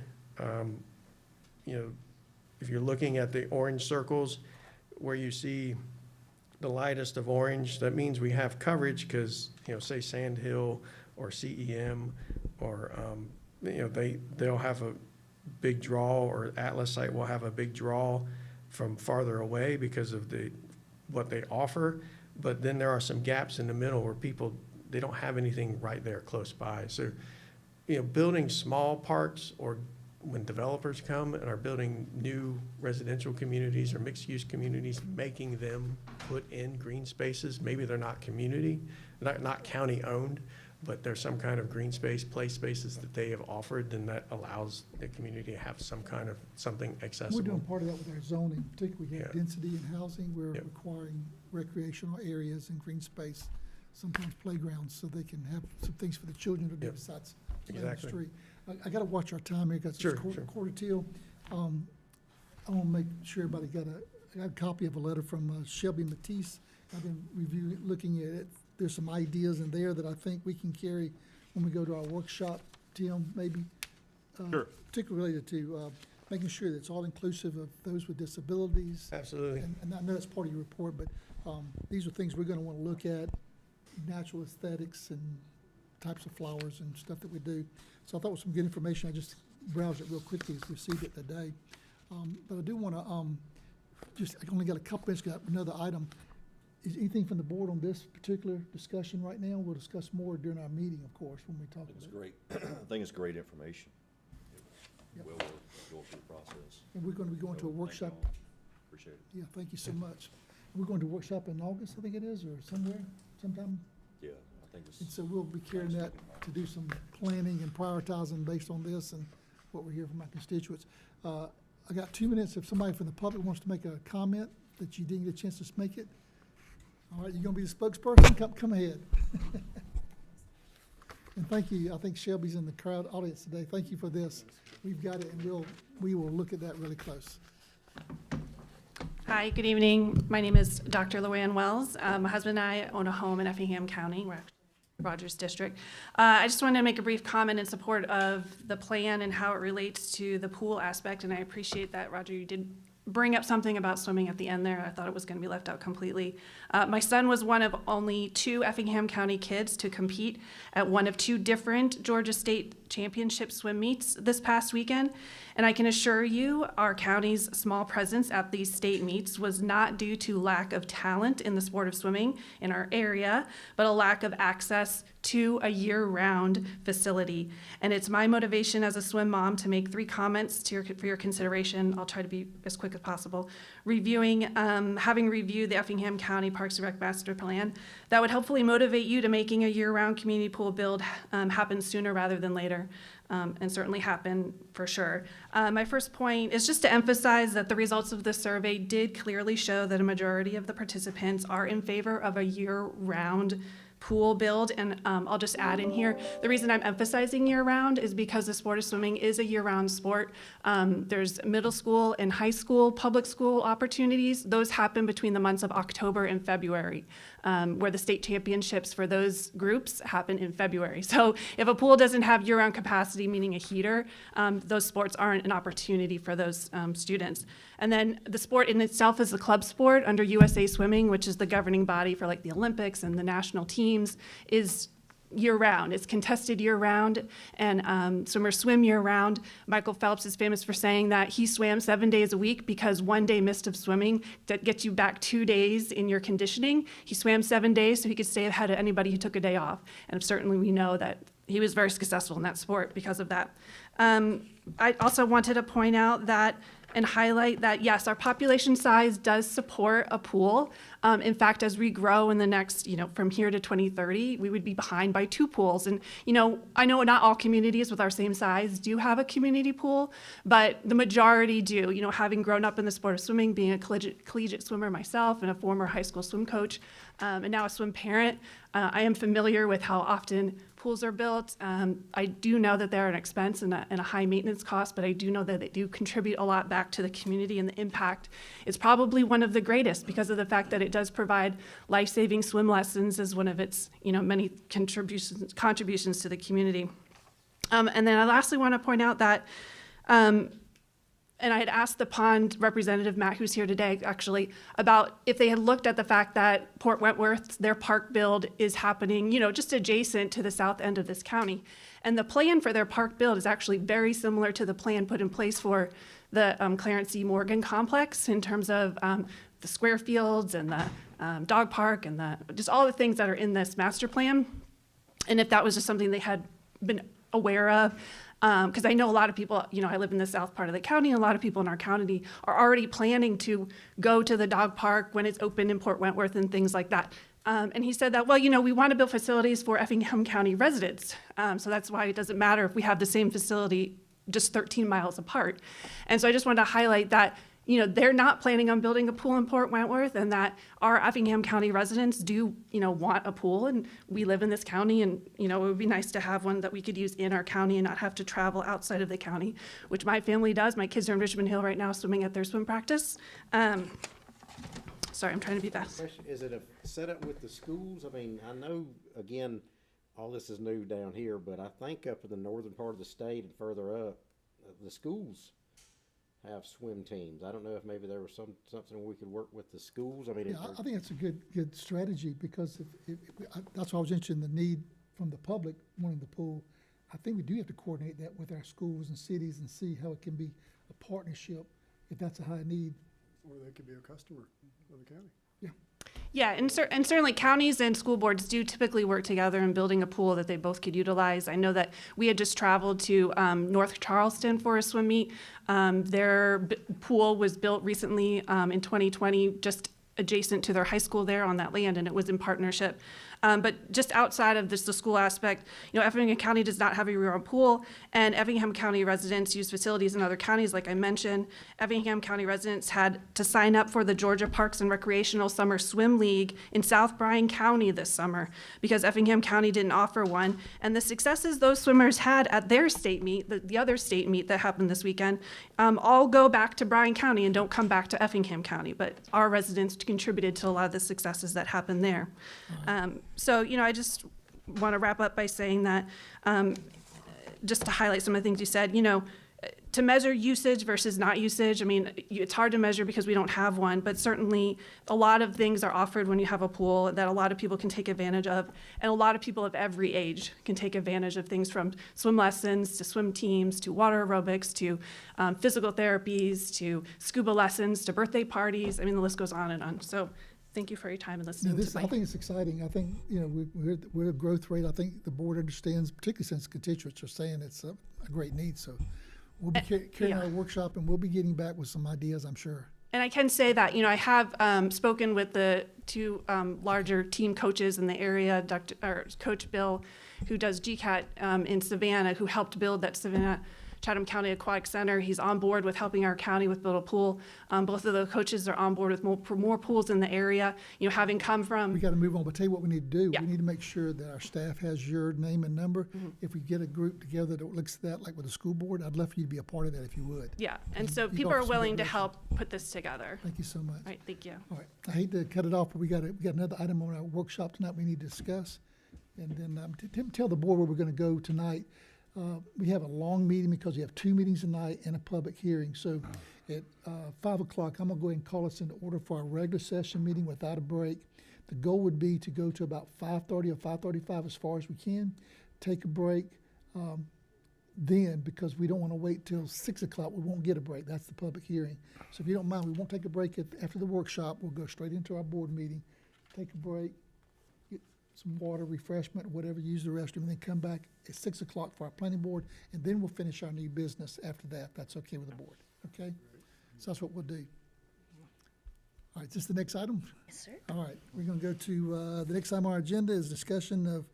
If you're looking at the orange circles, where you see the lightest of orange, that means we have coverage because, say Sand Hill or CEM or, they'll have a big draw, or Atlas site will have a big draw from farther away because of what they offer. But then there are some gaps in the middle where they don't have anything right there close by. So, building small parks, or when developers come and are building new residential communities or mixed-use communities, making them put in green spaces, maybe they're not not county-owned, but there's some kind of green space, play spaces that they have offered, then that allows the community to have some kind of something accessible. We're doing part of that with our zoning, particularly we have Yeah. density in housing, we're Yep. requiring recreational areas and green space. sometimes playgrounds, so they can have some things for the children to do Yep. besides playing on the Exactly. street. I gotta watch our time here, because Sure, it's sure. quarter till. I wanna make sure everybody I got a copy of a letter from Shelby Matisse. I've been looking at it. There's some ideas in there that I think we can carry when we go to our workshop, Tim, maybe. Sure. Particularly related to making sure that it's all inclusive of those with disabilities. Absolutely. And I know that's part of your report, but these are things we're gonna wanna look at, natural aesthetics and types of flowers and stuff that we do. So I thought it was some good information. I just browsed it real quickly, received it today. But I do wanna, I only got a couple minutes, got another item. Is anything from the board on this particular discussion right now? We'll discuss more during our meeting, of course, when we talk It's about it. great. I think it's great information. Yep. We'll go through the process. And we're gonna be going to a So, thank workshop. y'all. Appreciate it. Yeah, thank you so much. We're going to a workshop in August, I think it is, or sometime. Yeah, I think it's. And so we'll be carrying that to do some planning and prioritizing based on this and what we hear from our constituents. I got 2 minutes if somebody from the public wants to make a comment that you didn't get a chance to make it. All right, you gonna be the spokesperson? Come ahead. And thank you, I think Shelby's in the crowd audience today. Thank you for this. We've got it, and we will look at that really close. Hi, good evening. My name is Dr. Luann Wells. My husband and I own a home in Effingham County. We're actually in Rogers District. I just wanted to make a brief comment in support of the plan and how it relates to the pool aspect, and I appreciate that, Roger, you did bring up something about swimming at the end there. I thought it was going to be left out completely. My son was one of only 2 Effingham County kids to compete at one of 2 different Georgia State Championship swim meets this past weekend. And I can assure you, our county's small presence at these state meets was not due to lack of talent in the sport of swimming in our area, but a lack of access to a year-round facility. And it's my motivation as a swim mom to make 3 comments for your consideration. I'll try to be as quick as possible. Having reviewed the Effingham County Parks and Rec Master Plan, that would hopefully motivate you to making a year-round community pool build happen sooner rather than later. And certainly happen for sure. My first point is just to emphasize that the results of the survey did clearly show that a majority of the participants are in favor of a year-round pool build. And I'll just add in here, the reason I'm emphasizing year-round is because the sport of swimming is a year-round sport. There's middle school and high school, public school opportunities. Those happen between the months of October and February, where the state championships for those groups happen in February. So if a pool doesn't have year-round capacity, meaning a heater, those sports aren't an opportunity for those students. And then the sport in itself is a club sport under USA Swimming, which is the governing body for like the Olympics and the national teams, is year-round. It's contested year-round, and swimmers swim year-round. Michael Phelps is famous for saying that he swam 7 days a week because 1 day missed of swimming that gets you back 2 days in your conditioning. He swam 7 days so he could stay ahead of anybody who took a day off. And certainly we know that he was very successful in that sport because of that. I also wanted to point out that and highlight that, yes, our population size does support a pool. In fact, as we grow in the next, from here to 2030, we would be behind by 2 pools. And, I know not all communities with our same size do have a community pool, but the majority do. Having grown up in the sport of swimming, being a collegiate swimmer myself and a former high school swim coach, and now a swim parent, I am familiar with how often pools are built. I do know that they're an expense and a high maintenance cost, but I do know that they do contribute a lot back to the community, and the impact is probably one of the greatest because of the fact that it does provide life-saving swim lessons as one of its many contributions to the community. And then I lastly want to point out that and I had asked the pond representative, Matt, who's here today, actually, about if they had looked at the fact that Port Wentworth, their park build is happening, just adjacent to the south end of this county. And the plan for their park build is actually very similar to the plan put in place for the Clarence C. Morgan complex in terms of the square fields and the dog park and just all the things that are in this master plan. And if that was just something they had been aware of. Because I know a lot of people, I live in the south part of the county, and a lot of people in our county are already planning to go to the dog park when it's open in Port Wentworth and things like that. And he said that, well, we want to build facilities for Effingham County residents. So that's why it doesn't matter if we have the same facility just 13 miles apart. And so I just wanted to highlight that they're not planning on building a pool in Port Wentworth, and that our Effingham County residents do, want a pool, and we live in this county, and, it would be nice to have one that we could use in our county and not have to travel outside of the county, which my family does. My kids are in Richmond Hill right now swimming at their swim practice. Sorry, I'm trying to be fast. Question, is it a setup with the schools? I mean, I know, again, all this is new down here, but I think up in the northern part of the state and further up, the schools have swim teams. I don't know if maybe there was something we could work with the schools. I mean, Yeah, I think it's a good strategy, because that's why I was interested in the need from the public wanting the pool. I think we do have to coordinate that with our schools and cities and see how it can be a partnership if that's a high need. Or they could be a customer of the county. Yeah, and certainly counties and school boards do typically work together in building a pool that they both could utilize. I know that we had just traveled to North Charleston for a swim meet. Their pool was built recently in 2020, just adjacent to their high school there on that land, and it was in partnership. But just outside of the school aspect, Effingham County does not have a year-round pool, and Effingham County residents use facilities in other counties, like I mentioned. Effingham County residents had to sign up for the Georgia Parks and Recreational Summer Swim League in South Bryan County this summer, because Effingham County didn't offer one. And the successes those swimmers had at their state meet, the other state meet that happened this weekend, all go back to Bryan County and don't come back to Effingham County. But our residents contributed to a lot of the successes that happened there. So, I just want to wrap up by saying that, just to highlight some of the things you said, to measure usage versus not usage, I mean, it's hard to measure because we don't have one, but certainly a lot of things are offered when you have a pool that a lot of people can take advantage of, and a lot of people of every age can take advantage of things, from swim lessons to swim teams to water aerobics to physical therapies to scuba lessons to birthday parties. I mean, the list goes on and on. So thank you for your time and listening to I think it's exciting. I think, we're at a growth rate. I think the board understands, particularly since constituents are saying it's a great need. So we'll be carrying our workshop, and we'll be getting back with some ideas, I'm sure. And I can say that, I have spoken with the two larger team coaches in the area, Coach Bill, who does GCAT in Savannah, who helped build that Savannah Chatham County Aquatic Center. He's on board with helping our county with build a pool. Both of the coaches are on board with more pools in the area. Having come from. We got to move on, but tell you what we need to do. Yeah. We need to make sure that our staff has your name and number. If we get a group together that looks at that, like with the school board, I'd love for you to be a part of that if you would. Yeah, and so You people got are some willing to information. help put this together. Thank you so much. All right, thank you. All right, I hate to cut it off, but we got another item on our workshop tonight we need to discuss. And then tell the board where we're going to go tonight. We have a long meeting because we have 2 meetings tonight and a public hearing. So at 5 o'clock, I'm going to go ahead and call us into order for our regular session meeting without a break. The goal would be to go to about 5:30 or 5:35 as far as we can, take a break. Then, because we don't want to wait till 6 o'clock, we won't get a break. That's the public hearing. So if you don't mind, we won't take a break after the workshop. We'll go straight into our board meeting, take a break, get some water, refreshment, whatever, use the restroom, and then come back at 6 o'clock for our planning board, and then we'll finish our new business after that. That's okay with the board, okay? So that's what we'll do. All right, is this the next item? Yes, sir. All right, we're going to go to, the next item on our agenda is discussion of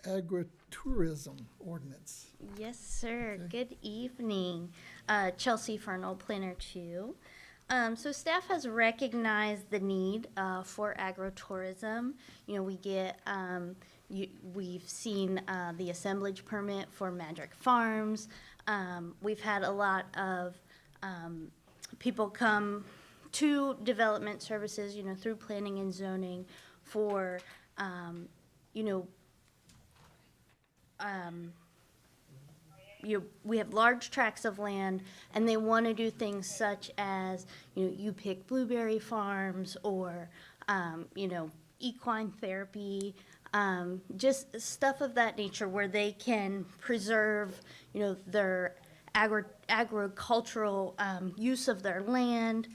agritourism ordinance. Yes, sir. Okay. Good evening. Chelsea Fernald, Planner 2. So staff has recognized the need for agritourism. We get, we've seen the assemblage permit for Magic Farms. We've had a lot of people come to development services, through planning and zoning for, we have large tracts of land, and they want to do things such as, you pick blueberry farms or, equine therapy, just stuff of that nature where they can preserve, their agricultural use of their land.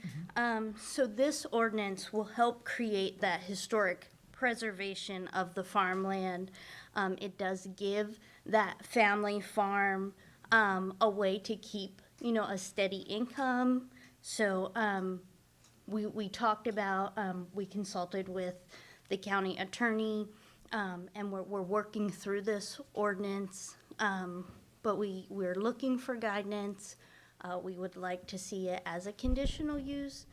So this ordinance will help create that historic preservation of the farmland. It does give that family farm a way to keep, a steady income. So we talked about, we consulted with the county attorney, and we're working through this ordinance. But we're looking for guidance We would like to see it as a conditional use,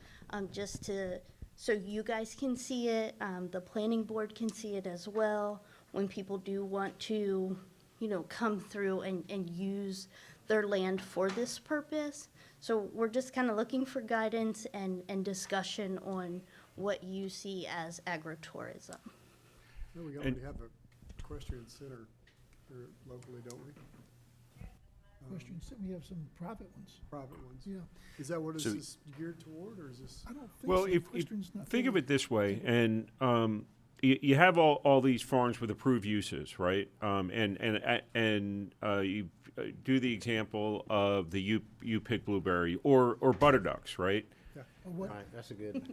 just to, so you guys can see it, the planning board can see it as well, when people do want to, you know, come through and use their land for this purpose. So we're just kind of looking for guidance and discussion on what you see as agritourism. No, we already have a equestrian center here locally, don't we? Questions, we have some private ones, Private ones. yeah. Is that what this So- is geared toward, or is this? I don't think Well, so. if Equestrian's not think of really- it this way, and you have all these farms with approved uses, right? And you do the example of the you pick blueberry or butterducks, right? Or All what, right, that's a good,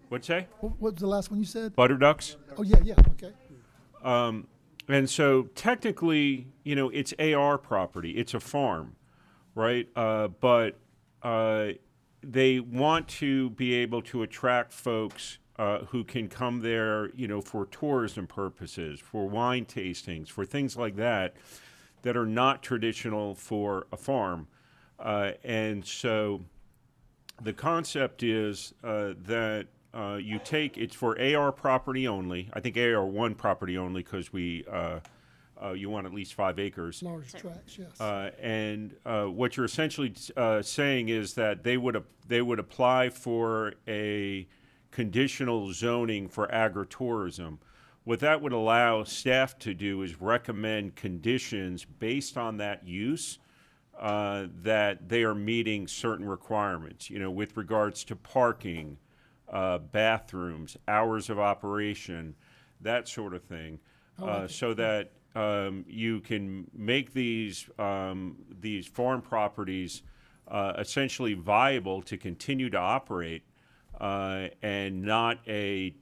What'd you say? what was the last one you said? Butterducks. Oh, yeah, okay. And so technically, you know, it's AR property. It's a farm, right? But they want to be able to attract folks who can come there, you know, for tourism purposes, for wine tastings, for things like that, that are not traditional for a farm. And so the concept is that you take, it's for AR property only. I think AR1 property only because you want at least 5 acres. Large tracts, yes. And what you're essentially saying is that they would apply for a conditional zoning for agritourism. What that would allow staff to do is recommend conditions based on that use that they are meeting certain requirements, you know, with regards to parking, bathrooms, hours of operation, that sort of thing, so that you can make these farm properties essentially viable to continue to operate and not a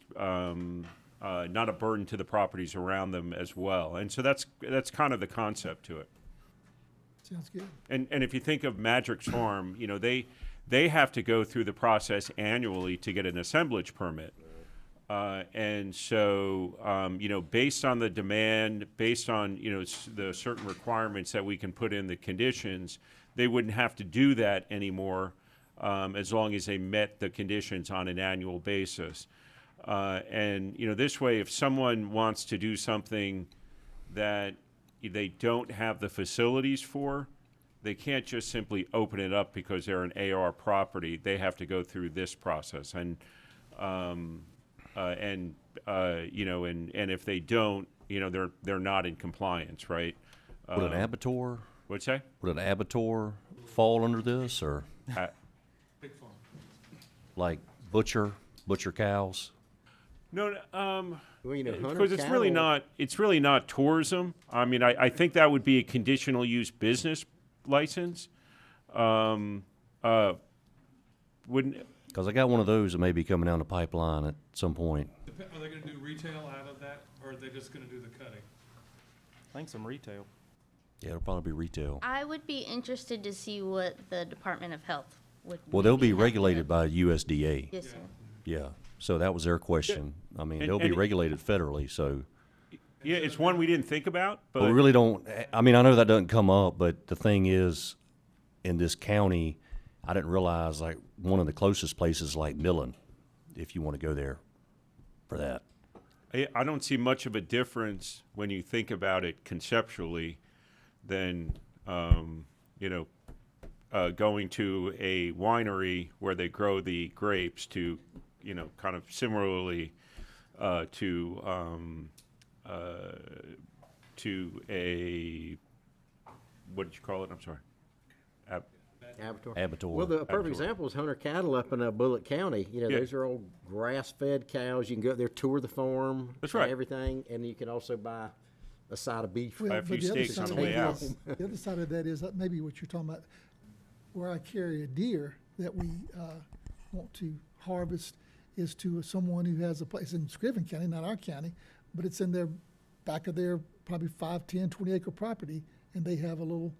burden to the properties around them as well. And so that's kind of the concept to it. Sounds good. And if you think of Madrick's Farm, you know, they have to go through the process annually to get an assemblage permit. And so, you know, based on the demand, based on, you know, the certain requirements that we can put in the conditions, they wouldn't have to do that anymore as long as they met the conditions on an annual basis. And, you know, this way, if someone wants to do something that they don't have the facilities for, they can't just simply open it up because they're an AR property. They have to go through this process. And you know, and if they don't, you know, they're not in compliance, right? Would an abattoir, What's that? would an abattoir fall under this, or like butcher cows? No, well, you know, hunter because it's really cattle- not tourism. I mean, I think that would be a conditional use business license. Wouldn't Because I got one of those that may be coming down the pipeline at some point. Are they gonna do retail out of that, or are they just gonna do the cutting? I think some retail. Yeah, it'll probably be retail. I would be interested to see what the Department of Health would. Well, they'll be maybe have regulated to- by USDA. Yes, sir. Yeah, so that was their question. I mean, And- they'll be and- regulated federally, so. yeah, it's one we didn't think about, But we but really don't, I mean, I know that doesn't come up, but the thing is, in this county, I didn't realize, like, one of the closest places like Millen, if you want to go there for that. I don't see much of a difference when you think about it conceptually than, you know, going to a winery where they grow the grapes to, you know, kind of similarly to a, what did you call it? I'm sorry. Abattoir. Abattoir. Well, the perfect Abattoir. example is hunter cattle up in Bullitt County. You know, Yeah. those are all grass-fed cows. You can go up there, tour the farm. That's and right. everything, and you can also buy a side of beef. Well, a few but the other steaks on side the of way that out. is- The other side of that is that maybe what you're talking about, where I carry a deer that we want to harvest is to someone who has a place in Scriven County, not our county, but it's in their back of their probably 5, 10, 20 acre property, and they have a little,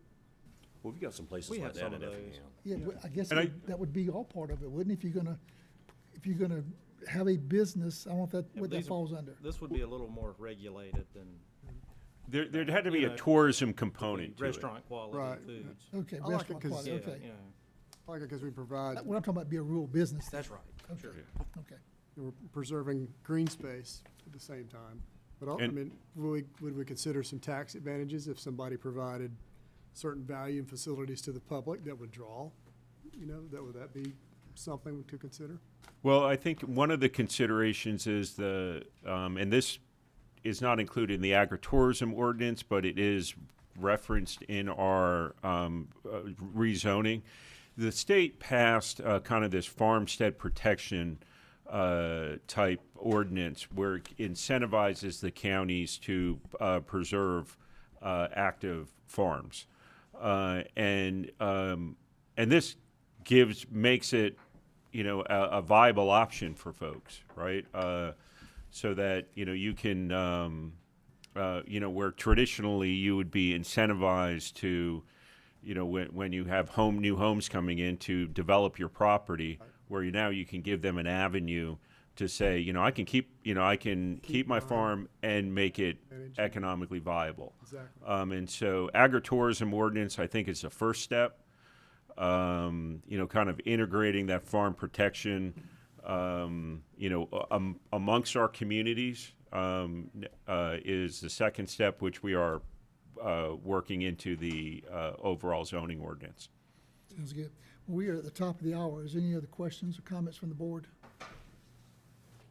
Well, we got some places We like have that some in of those. Effingham. yeah, but I guess And that would be all part of it, wouldn't it? If you're gonna have a business, I want that, Yeah, what that these are- falls under. This would be a little more regulated than There'd had to be You a know, tourism component to it. Restaurant quality Right. foods. Okay, I like it restaurant 'cause- quality, Yeah, okay. yeah, I like it because we provide, What I'm talking about be a rural business. that's right. Okay, Sure. okay. we're preserving green space at the same time. But I And- mean, would we consider some tax advantages if somebody provided certain value and facilities to the public that would draw? You know, would that be something to consider? Well, I think one of the considerations is and this is not included in the agritourism ordinance, but it is referenced in our rezoning. The state passed kind of this farmstead protection type ordinance where it incentivizes the counties to preserve active farms, and this makes it, you know, a viable option for folks, right? So that, you know, you can, you know, where traditionally you would be incentivized to, you know, when you have new homes coming in to develop your property, where now you can give them an avenue to say, you know, I can keep my farm and make it economically viable. Exactly. And so agritourism ordinance, I think, is the first step. You know, kind of integrating that farm protection, you know, amongst our communities is the second step, which we are working into the overall zoning ordinance. Sounds good. We are at the top of the hour. Is there any other questions or comments from the board? All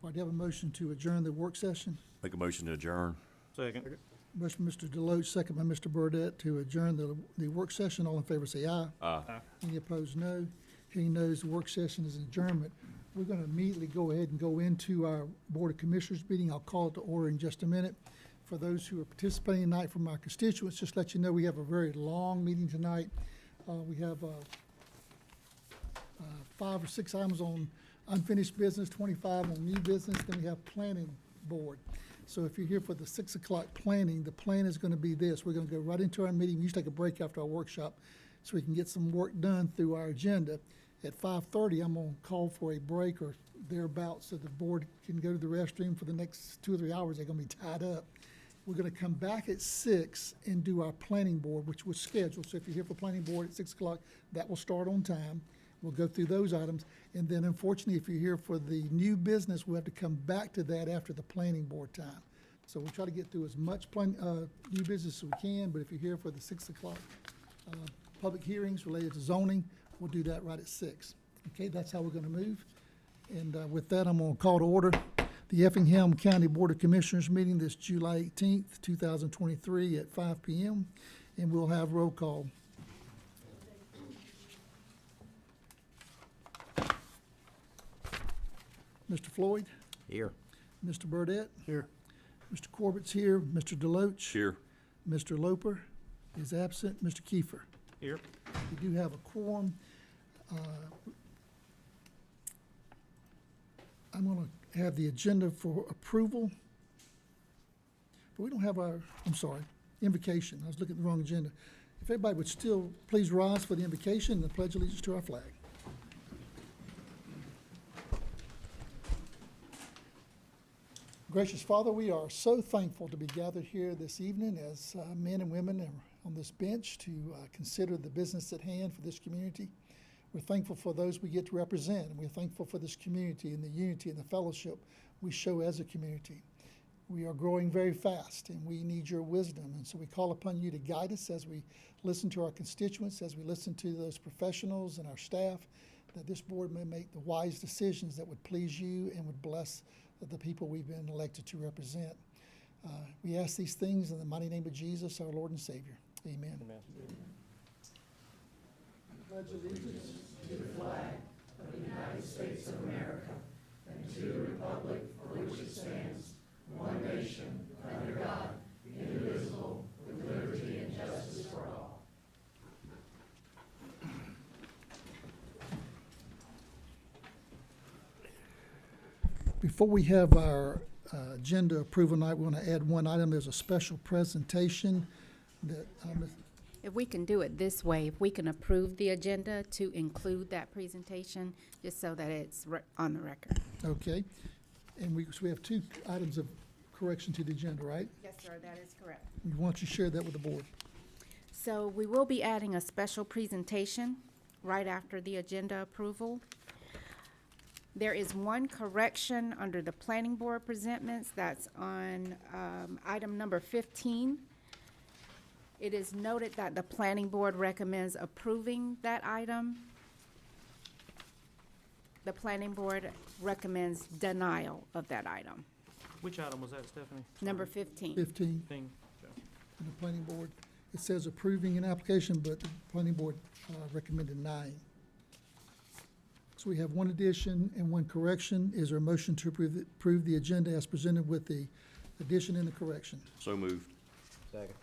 right, do you have a motion to adjourn the work session? Make a motion to adjourn. Second. Motion by Mr. Deloach, second by Mr. Burdette to adjourn the work session. All in favor say aye. Aye. Any opposed, no. Hearing no's, the work session is adjournment. We're going to immediately go ahead and go into our Board of Commissioners meeting. I'll call it to order in just a minute. For those who are participating tonight from our constituents, just let you know we have a very long meeting tonight. We have 5 or 6 items on unfinished business, 25 on new business, then we have planning board. So if you're here for the 6 o'clock planning, the plan is going to be this. We're going to go right into our meeting. We usually take a break after our workshop so we can get some work done through our agenda. At 5:30, I'm going to call for a break or thereabouts so the board can go to the restroom for the next 2 or 3 hours. They're going to be tied up. We're going to come back at 6 and do our planning board, which was scheduled. So if you're here for planning board at 6 o'clock, that will start on time. We'll go through those items. And then unfortunately, if you're here for the new business, we'll have to come back to that after the planning board time. So we'll try to get through as much new business as we can, but if you're here for the 6 o'clock public hearings related to zoning, we'll do that right at 6. Okay, that's how we're going to move. And with that, I'm going to call to order the Effingham County Board of Commissioners meeting this July 18th, 2023 at 5 p.m. And we'll have roll call. Mr. Floyd, Here. Mr. Burdette, Here. Mr. Corbett's here, Mr. Deloach. Here. Mr. Loper is absent, Mr. Kiefer. Here. We do have a quorum. I'm going to have the agenda for approval. But we don't have our, I'm sorry, invocation. I was looking at the wrong agenda. If everybody would still please rise for the invocation and the pledge allegiance to our flag. Gracious Father, we are so thankful to be gathered here this evening as men and women on this bench to consider the business at hand for this community. We're thankful for those we get to represent, and we're thankful for this community and the unity and the fellowship we show as a community. We are growing very fast, and we need your wisdom, and so we call upon you to guide us as we listen to our constituents, as we listen to those professionals and our staff, that this board may make the wise decisions that would please you and would bless the people we've been elected to represent. We ask these things in the mighty name of Jesus, our Lord and Savior. Amen. Amen. Pledge allegiance to the flag of the United States of America and to the republic for which it stands, one nation, under God, indivisible, with liberty and justice for all. Before we have our agenda approval night, we want to add one item. There's a special presentation that If we can do it this way, if we can approve the agenda to include that presentation, just so that it's on the record. okay. And so we have 2 items of correction to the agenda, right? Yes, sir, that is correct. Why don't you share that with the board? So we will be adding a special presentation right after the agenda approval. There is one correction under the planning board presentments, that's on item number 15. It is noted that the planning board recommends approving that item. The planning board recommends denial of that item. Which item was that, Stephanie? Number 15. 15, Thing. in the planning board. It says approving an application, but the planning board recommended 9. So we have one addition and one correction. Is there a motion to approve the agenda as presented with the addition and the correction? So moved. Second.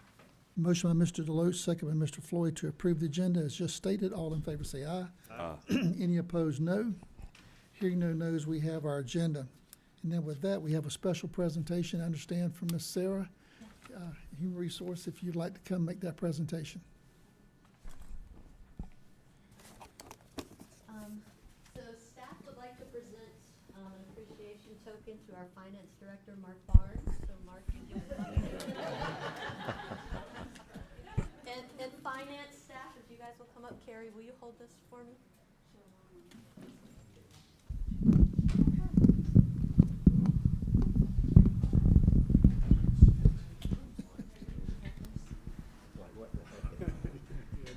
Motion by Mr. Deloach, second by Mr. Floyd to approve the agenda as just stated. All in favor say aye. Aye. Any opposed, no. Hearing no nos, we have our agenda. And then with that, we have a special presentation, I understand, from Ms. Sarah, Human Resource, if you'd like to come make that presentation. So staff would like to present an appreciation token to our finance director, Mark Barnes. So Mark, you give and finance staff, if you guys will come up. Carrie, will you hold this for me?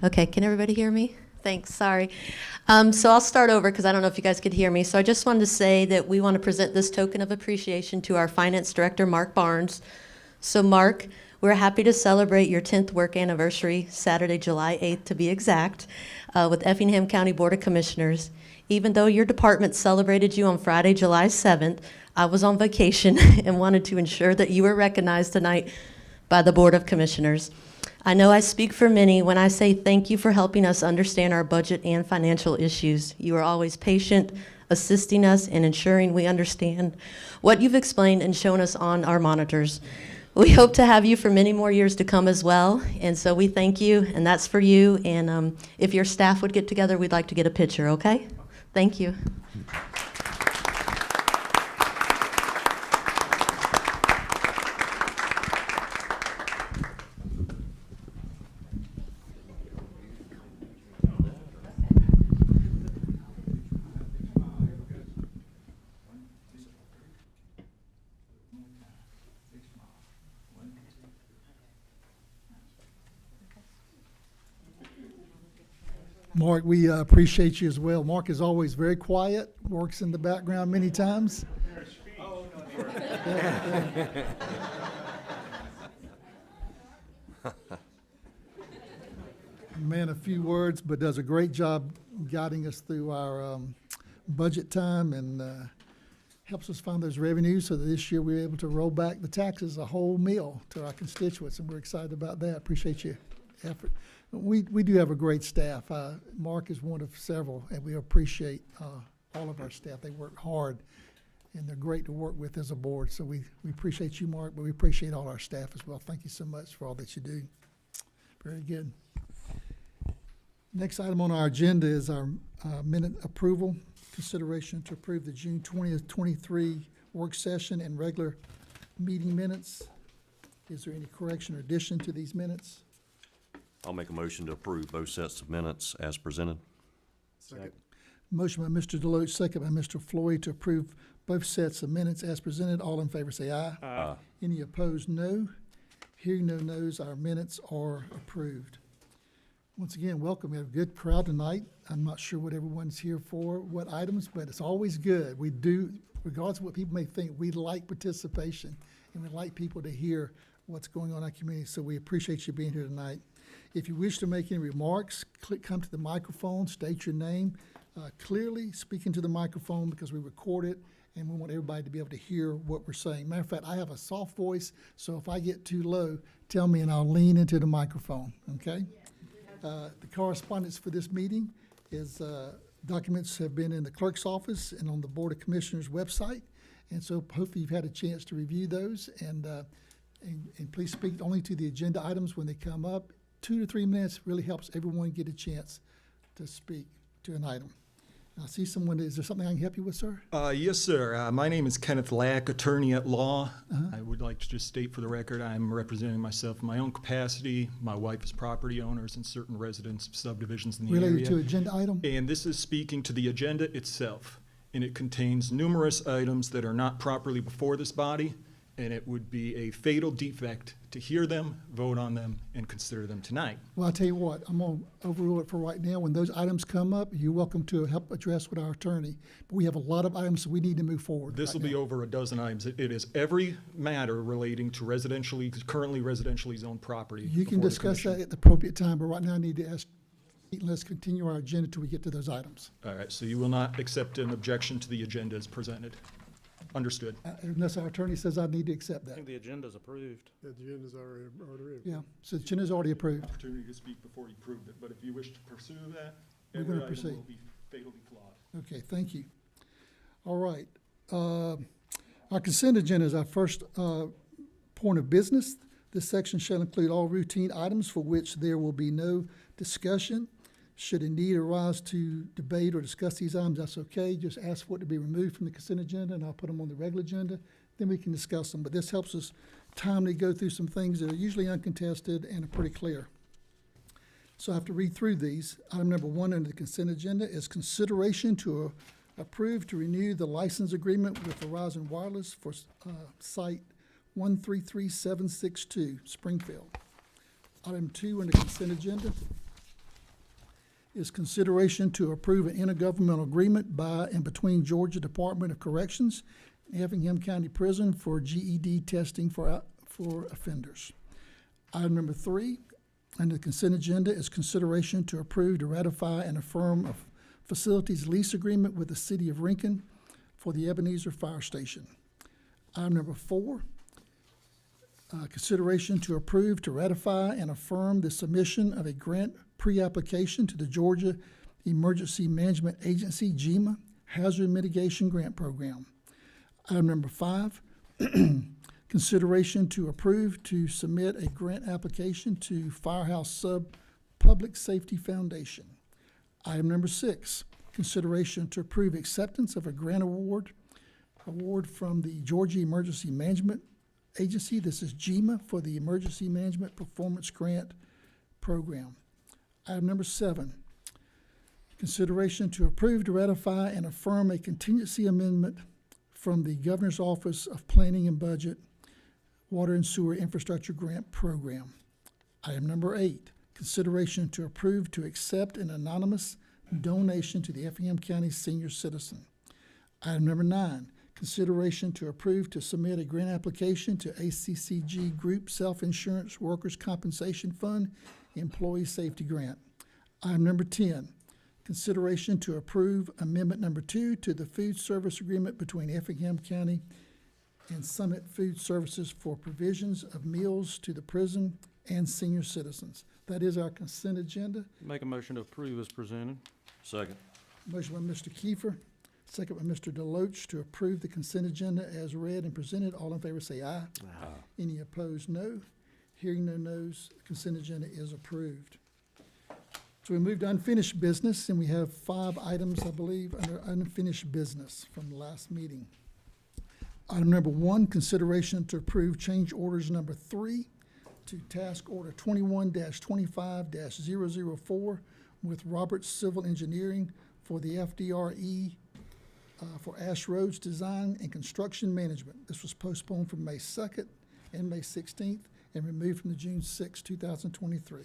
Okay, can everybody hear me? Thanks, sorry. So I'll start over because I don't know if you guys could hear me. So I just wanted to say that we want to present this token of appreciation to our finance director, Mark Barnes. So Mark, we're happy to celebrate your 10th work anniversary, Saturday, July 8th to be exact, with Effingham County Board of Commissioners. Even though your department celebrated you on Friday, July 7th, I was on vacation and wanted to ensure that you were recognized tonight by the Board of Commissioners. I know I speak for many when I say thank you for helping us understand our budget and financial issues. You are always patient, assisting us and ensuring we understand what you've explained and shown us on our monitors. We hope to have you for many more years to come as well, and so we thank you, and that's for you. And if your staff would get together, we'd like to get a picture, okay? Thank you. Mark, we appreciate you as well. Mark is always very quiet, works in the background many times. Man, a few words, but does a great job guiding us through our budget time and helps us find those revenues so that this year we're able to roll back the taxes a whole meal to our constituents, and we're excited about that. Appreciate your effort. We do have a great staff. Mark is one of several, and we appreciate all of our staff. They work hard, and they're great to work with as a board. So we appreciate you, Mark, but we appreciate all our staff as well. Thank you so much for all that you do. Very good. Next item on our agenda is our minute approval. Consideration to approve the June 20th, 23 work session and regular meeting minutes. Is there any correction or addition to these minutes? I'll make a motion to approve both sets of minutes as presented. Second. Motion by Mr. Deloach, second by Mr. Floyd to approve both sets of minutes as presented. All in favor say aye. Aye. Any opposed, no. Hearing no nos, our minutes are approved. Once again, welcome. We have a good crowd tonight. I'm not sure what everyone's here for, what items, but it's always good. We do, regardless of what people may think, we like participation, and we like people to hear what's going on in our community, so we appreciate you being here tonight. If you wish to make any remarks, come to the microphone, state your name clearly, speak into the microphone because we record it, and we want everybody to be able to hear what we're saying. Matter of fact, I have a soft voice, so if I get too low, tell me and I'll lean into the microphone, okay? The correspondence for this meeting is documents have been in the clerk's office and on the Board of Commissioners website, and so hopefully you've had a chance to review those, and please speak only to the agenda items when they come up. 2 to 3 minutes really helps everyone get a chance to speak to an item. I see someone, is there something I can help you with, sir? Yes, sir. My name is Kenneth Lack, attorney at law. I would like to just state for the record, I'm representing myself in my own capacity. My wife is property owners and certain residents of subdivisions in the area. Related to agenda item? And this is speaking to the agenda itself. And it contains numerous items that are not properly before this body. And it would be a fatal defect to hear them, vote on them, and consider them tonight. Well, I'll tell you what, I'm gonna overrule it for right now. When those items come up, you're welcome to help address with our attorney. But we have a lot of items, so we need to move forward. This will right be now. over a dozen items. It is every matter relating to currently residentially zoned property. You can before the discuss commission. that at the appropriate time, but right now I need to ask, let's continue our agenda till we get to those items. All right, so you will not accept an objection to the agenda as presented. Understood. Unless our attorney says I need to accept I that. think the agenda's approved. The agenda's already. Yeah, so the agenda's already approved. Opportunity to speak before you proved it, but if you wish to pursue that, We're every gonna item proceed. will be fatally flawed. Okay, thank you. All right. Our consent agenda is our first point of business. This section shall include all routine items for which there will be no discussion. Should a need arise to debate or discuss these items, that's okay. Just ask for it to be removed from the consent agenda, and I'll put them on the regular agenda. Then we can discuss them. But this helps us timely go through some things that are usually uncontested and are pretty clear. So I have to read through these. Item number 1 under the consent agenda is consideration to approve to renew the license agreement with Verizon Wireless for site 133762, Springfield. Item 2 under consent agenda is consideration to approve an intergovernmental agreement by and between Georgia Department of Corrections and Effingham County Prison for GED testing for offenders. Item number 3 under the consent agenda is consideration to approve to ratify and affirm a facilities lease agreement with the City of Rincon for the Ebenezer Fire Station. Item number 4, consideration to approve to ratify and affirm the submission of a grant pre-application to the Georgia Emergency Management Agency, GEMA, Hazard Mitigation Grant Program. Item number 5, consideration to approve to submit a grant application to Firehouse Sub Public Safety Foundation. Item number 6, consideration to approve acceptance of a grant award from the Georgia Emergency Management Agency, this is GEMA, for the Emergency Management Performance Grant Program. Item number 7, consideration to approve to ratify and affirm a contingency amendment from the Governor's Office of Planning and Budget Water and Sewer Infrastructure Grant Program. Item number 8, consideration to approve to accept an anonymous donation to the Effingham County Senior Citizen. Item number 9, consideration to approve to submit a grant application to ACCG Group Self-Insurance Workers' Compensation Fund Employee Safety Grant. Item number 10, consideration to approve amendment number 2 to the food service agreement between Effingham County and Summit Food Services for provisions of meals to the prison and senior citizens. That is our consent agenda. Make a motion to approve as presented. Second. Motion by Mr. Kiefer, second by Mr. Deloach to approve the consent agenda as read and presented. All in favor say aye. Aye. Any opposed, no. Hearing no nos, the consent agenda is approved. So we move to unfinished business, and we have 5 items, I believe, under unfinished business from the last meeting. Item number 1, consideration to approve change orders number 3 to task order 21-25-004 with Roberts Civil Engineering for the FDRE for Ash Roads Design and Construction Management. This was postponed from May 2nd and May 16th and removed from the June 6, 2023.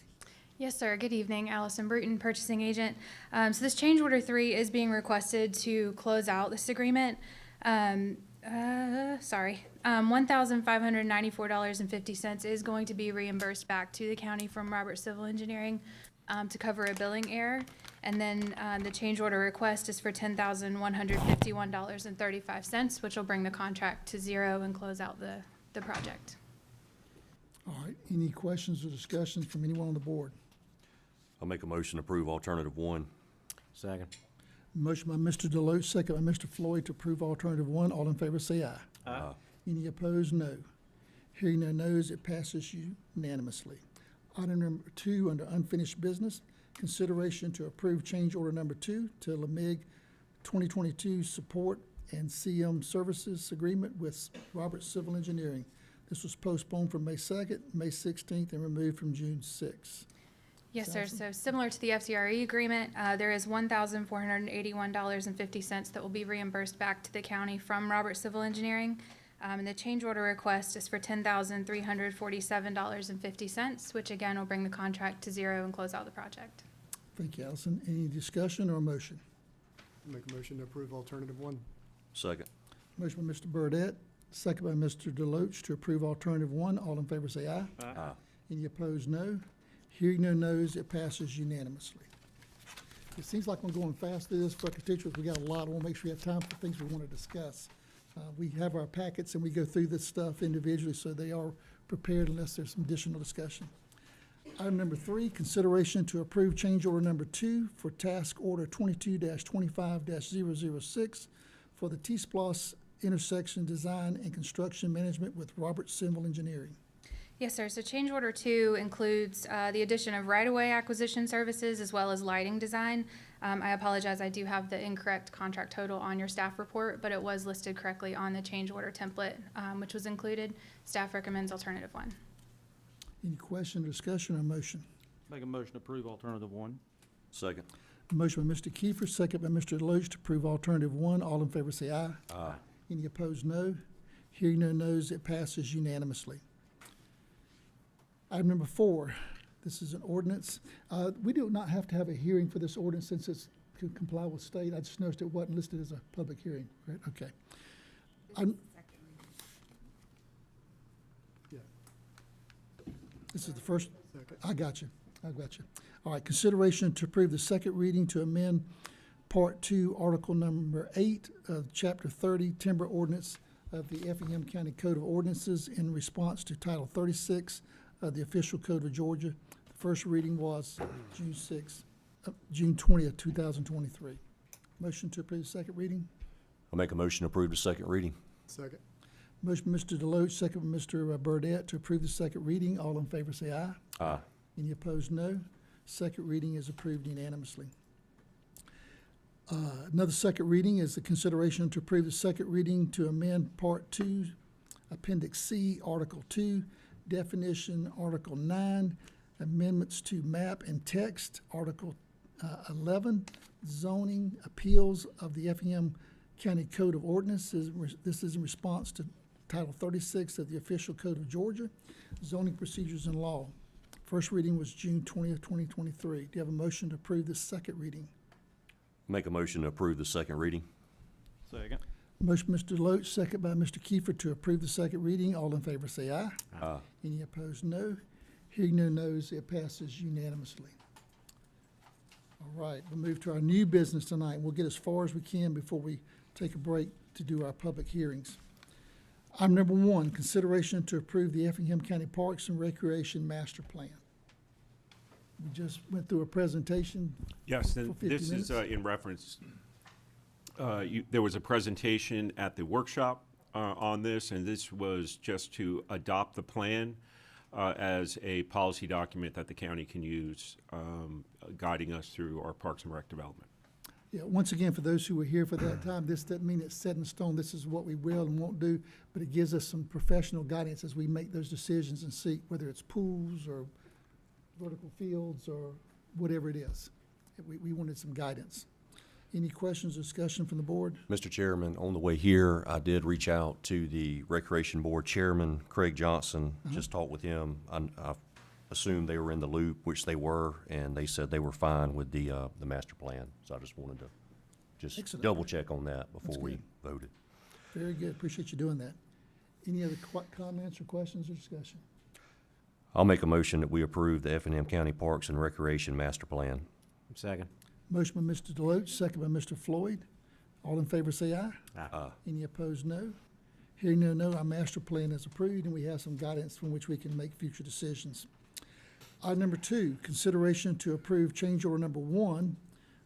Yes, sir. Good evening. Allison Bruton, purchasing agent. So this change order 3 is being requested to close out this agreement. $1,594.50 is going to be reimbursed back to the county from Robert Civil Engineering to cover a billing error. And then the change order request is for $10,151.35, which will bring the contract to 0 and close out the project. All right, any questions or discussions from anyone on the board? I'll make a motion to approve alternative 1. Second. Motion by Mr. Deloach, second by Mr. Floyd to approve alternative 1. All in favor say aye. Aye. Any opposed, no. Hearing no nos, it passes unanimously. Item number 2 under unfinished business, consideration to approve change order number 2 to LeMig 2022 support and CM services agreement with Roberts Civil Engineering. This was postponed from May 2nd, May 16th, and removed from June 6th. Yes, sir. So similar to the FCRE agreement, there is $1,481.50 that will be reimbursed back to the county from Robert Civil Engineering. And the change order request is for $10,347.50, which again will bring the contract to zero and close out the project. Thank you, Allison. Any discussion or motion? Make a motion to approve alternative one. Second. Motion by Mr. Burdette, second by Mr. Deloach to approve alternative one. All in favor say aye. Aye. Any opposed, no. Hearing no nos, it passes unanimously. It seems like we're going fast through this for our constituents. We got a lot. I want to make sure we have time for things we want to discuss. We have our packets and we go through this stuff individually, so they are prepared unless there's some additional discussion. Item number 3, consideration to approve change order number 2 for task order 22-25-006 for the T-Splosh intersection design and construction management with Roberts Civil Engineering. Yes, sir. So change order 2 includes the addition of right-of-way acquisition services as well as lighting design. I apologize, I do have the incorrect contract total on your staff report, but it was listed correctly on the change order template, which was included. Staff recommends alternative 1. Any question, discussion, or motion? Make a motion to approve alternative 1. Second. Motion by Mr. Kiefer, second by Mr. Deloach to approve alternative 1. All in favor say aye. Aye. Any opposed, no. Hearing no nos, it passes unanimously. Item number 4, this is an ordinance. We do not have to have a hearing for this ordinance since it's to comply with state. I just noticed it wasn't listed as a public hearing, right? Okay. Yeah. This is the first, Second. I got you. All right, consideration to approve the second reading to amend Part 2, Article number 8 of Chapter 30, Timber Ordinance of the Effingham County Code of Ordinances in response to Title 36 of the Official Code of Georgia. The first reading was June 20th, 2023. Motion to approve the second reading. I'll make a motion to approve the second reading. Second. Motion by Mr. Deloach, second by Mr. Burdette to approve the second reading. All in favor say aye. Aye. Any opposed, no. Second reading is approved unanimously. Another second reading is the consideration to approve the second reading to amend Part 2, Appendix C, Article 2, Definition, Article 9, Amendments to Map and Text, Article 11, Zoning Appeals of the Effingham County Code of Ordinances. This is in response to Title 36 of the Official Code of Georgia, Zoning Procedures and Law. First reading was June 20th, 2023. Do you have a motion to approve this second reading? Make a motion to approve the second reading. Second. Motion by Mr. Deloach, second by Mr. Kiefer to approve the second reading. All in favor say aye. Aye. Any opposed, no. Hearing no nos, it passes unanimously. All right, we'll move to our new business tonight. We'll get as far as we can before we take a break to do our public hearings. Item number 1, consideration to approve the Effingham County Parks and Recreation Master Plan. We just went through a presentation. Yes, For and 50 this is minutes. in reference, there was a presentation at the workshop on this, and this was just to adopt the plan as a policy document that the county can use, guiding us through our Parks and Rec development. Yeah, once again, for those who were here for that time, this doesn't mean it's set in stone. This is what we will and won't do, but it gives us some professional guidance as we make those decisions and see whether it's pools or vertical fields or whatever it is. We wanted some guidance. Any questions or discussion from the board? Mr. Chairman, on the way here, I did reach out to the Recreation Board Chairman, Craig Johnson, just talked with him. I assumed they were in the loop, which they were, and they said they were fine with the master plan. So I just wanted to just Excellent. double check on that before we good. voted. Very good. Appreciate you doing that. Any other comments or questions or discussion? I'll make a motion that we approve the Effingham County Parks and Recreation Master Plan. Second. Motion by Mr. Deloach, second by Mr. Floyd. All in favor say aye. Aye. Any opposed, no. Hearing no, our master plan is approved, and we have some guidance from which we can make future decisions. Item number 2, consideration to approve change order number 1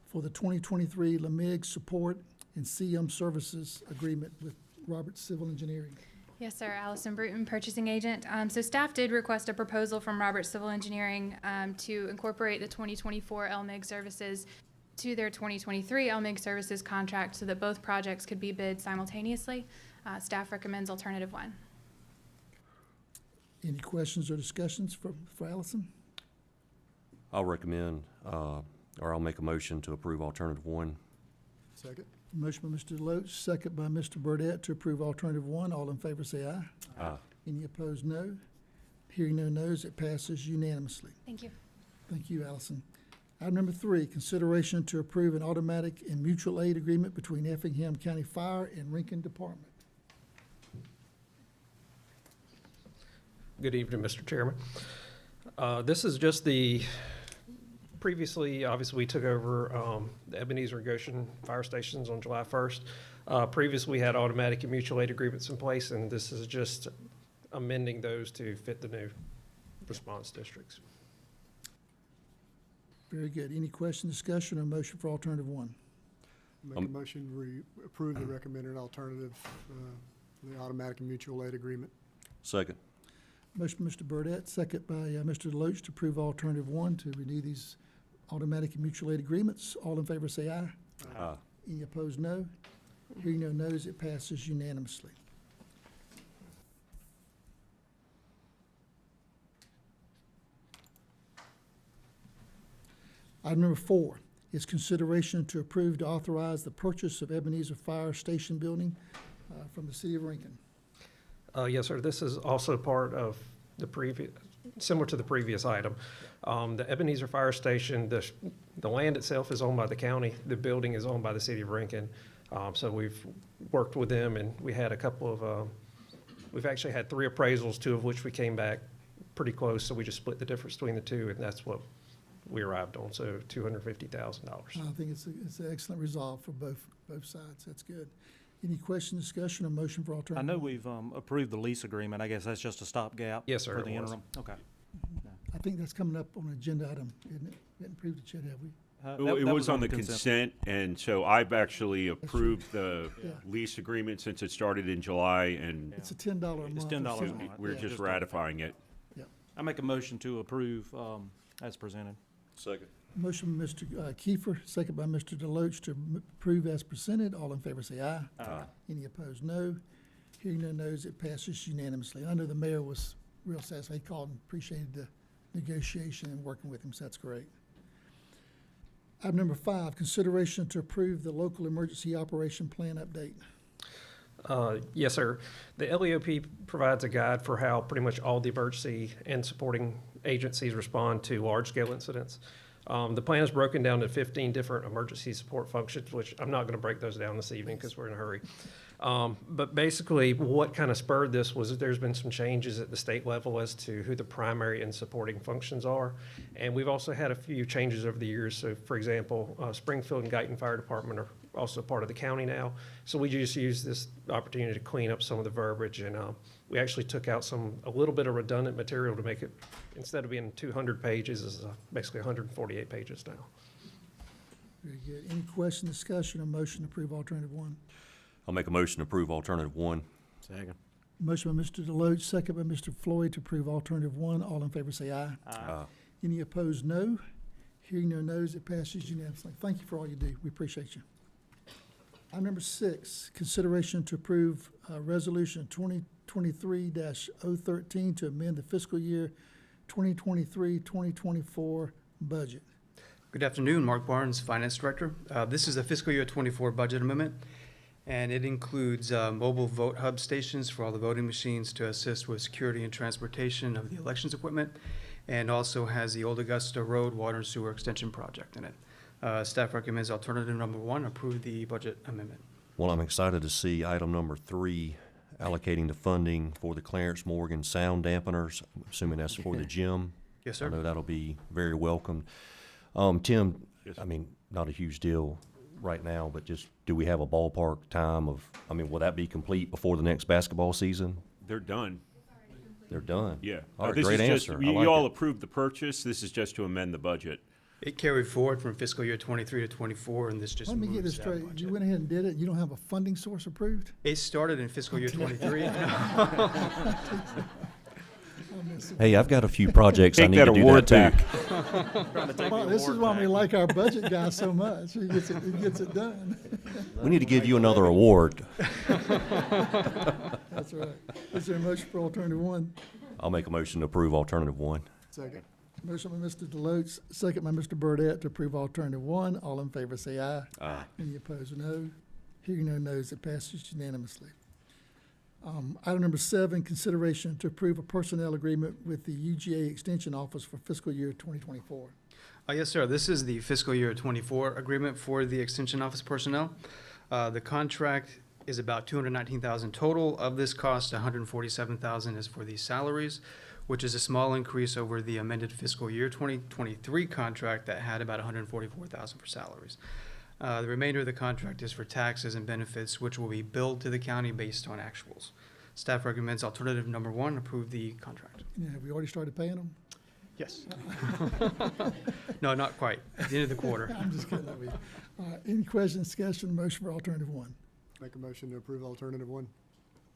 for the 2023 LMIG Support and CM Services Agreement with Roberts Civil Engineering. Yes, sir. Allison Bruton, purchasing agent. So staff did request a proposal from Robert Civil Engineering to incorporate the 2024 LMIG services to their 2023 LMIG services contract so that both projects could be bid simultaneously. Staff recommends alternative 1. Any questions or discussions for Allison? I'll recommend, or I'll make a motion to approve alternative 1. Second? Motion by Mr. Deloach, second by Mr. Burdette to approve alternative 1. All in favor say aye. Aye. Any opposed, no. Hearing no nos, it passes unanimously. Thank you. Thank you, Allison. Item number 3, consideration to approve an automatic and mutual aid agreement between Effingham County Fire and Rankin Department. Good evening, Mr. Chairman. This is just the, previously, obviously, we took over the Ebenezer and Goshen fire stations on July 1st. Previously, we had automatic and mutual aid agreements in place, and this is just amending those to fit the new response districts. Very good. Any question, discussion, or motion for alternative 1? Make a motion, we approve the recommended alternative, the automatic and mutual aid agreement. Second. Motion by Mr. Burdette, second by Mr. Deloach to approve alternative 1 to renew these automatic and mutual aid agreements. All in favor say aye. Aye. Any opposed, no. Hearing no nos, it passes unanimously. Item number 4 is consideration to approve to authorize the purchase of Ebenezer Fire Station Building from the City of Rankin. Yes, sir. This is also part of the previous, similar to the previous item. The Ebenezer Fire Station, the land itself is owned by the county. The building is owned by the City of Rankin. So we've worked with them, and we had a couple of, we've actually had 3 appraisals, 2 of which we came back pretty close. So we just split the difference between the 2, and that's what we arrived on. So $250,000. I think it's an excellent resolve for both sides. That's good. Any question, discussion, or motion for I alternative? know we've approved the lease agreement. I guess that's just a stopgap. Yes, sir, For the it was. interim. Okay. I think that's coming up on an agenda item, isn't it? We haven't approved it yet, have we? Well, it was on the consent, and so I've actually approved the Yeah. lease agreement since it started in July, and It's a $10 a month. It's or $10 a something. month. we're Yeah. just ratifying it. I make a motion to approve as presented. Second. Motion by Mr. Kiefer, second by Mr. Deloach to approve as presented. All in favor say aye. Aye. Any opposed, no. Hearing no nos, it passes unanimously. I know the mayor was real satisfied. He called and appreciated the negotiation and working with him, so that's great. Item number 5, consideration to approve the local emergency operation plan update. Yes, sir. The LEOP provides a guide for how pretty much all the emergency and supporting agencies respond to large-scale incidents. The plan is broken down to 15 different emergency support functions, which I'm not going to break those down this evening because we're in a hurry. But basically, what kind of spurred this was that there's been some changes at the state level as to who the primary and supporting functions are. And we've also had a few changes over the years. So, for example, Springfield and Guyton Fire Department are also part of the county now. So we just used this opportunity to clean up some of the verbiage, and we actually took out a little bit of redundant material to make it, instead of being 200 pages, it's basically 148 pages now. Very good. Any question, discussion, or motion to approve alternative 1? I'll make a motion to approve alternative 1. Second. Motion by Mr. Deloach, second by Mr. Floyd to approve alternative 1. All in favor say aye. Aye. Any opposed, no. Hearing no nos, it passes unanimously. Thank you for all you do. We appreciate you. Item number 6, consideration to approve Resolution 2023-013 to amend the fiscal year 2023-2024 budget. Good afternoon, Mark Barnes, Finance Director. This is a fiscal year 24 budget amendment, and it includes mobile vote hub stations for all the voting machines to assist with security and transportation of the elections equipment, and also has the Old Augusta Road Water and Sewer Extension Project in it. Staff recommends alternative number 1, approve the budget amendment. Well, I'm excited to see item number 3, allocating the funding for the Clarence Morgan sound dampeners. I'm assuming that's for the gym. Yes, sir. I know that'll be very welcomed. Tim, I mean, not a huge deal right now, but just, do we have a ballpark time of, I mean, will that be complete before the next basketball season? They're done. They're done? Yeah. All right, This great is just- answer. I You like all it. approved the purchase. This is just to amend the budget. It carried forward from fiscal year 23 to 24, and this just Let me get this moves that straight. budget. You went ahead and did it. You don't have a funding source approved? It started in fiscal year 23. I'm Hey, I've got a few projects I Take need that to do award that too. back. Well, this is why we like our budget guy so much. He gets it done. We need to give you another award. That's right. Is there a motion for alternative one? I'll make a motion to approve alternative one. Second. Motion by Mr. Deloach, second by Mr. Burdette to approve alternative one. All in favor say aye. Aye. Any opposed, no. Hearing no nos, it passes unanimously. Item number 7, consideration to approve a personnel agreement with the UGA Extension Office for fiscal year 2024. Yes, sir. This is the fiscal year 24 agreement for the Extension Office personnel. The contract is about $219,000 total. Of this cost, $147,000 is for these salaries, which is a small increase over the amended fiscal year 2023 contract that had about $144,000 for salaries. The remainder of the contract is for taxes and benefits, which will be billed to the county based on actuals. Staff recommends alternative number 1, approve the contract. Yeah, have we already started paying them? Yes. No, not quite. At the end of the quarter. I'm just kidding. Any questions, discussion, motion for alternative one? Make a motion to approve alternative 1.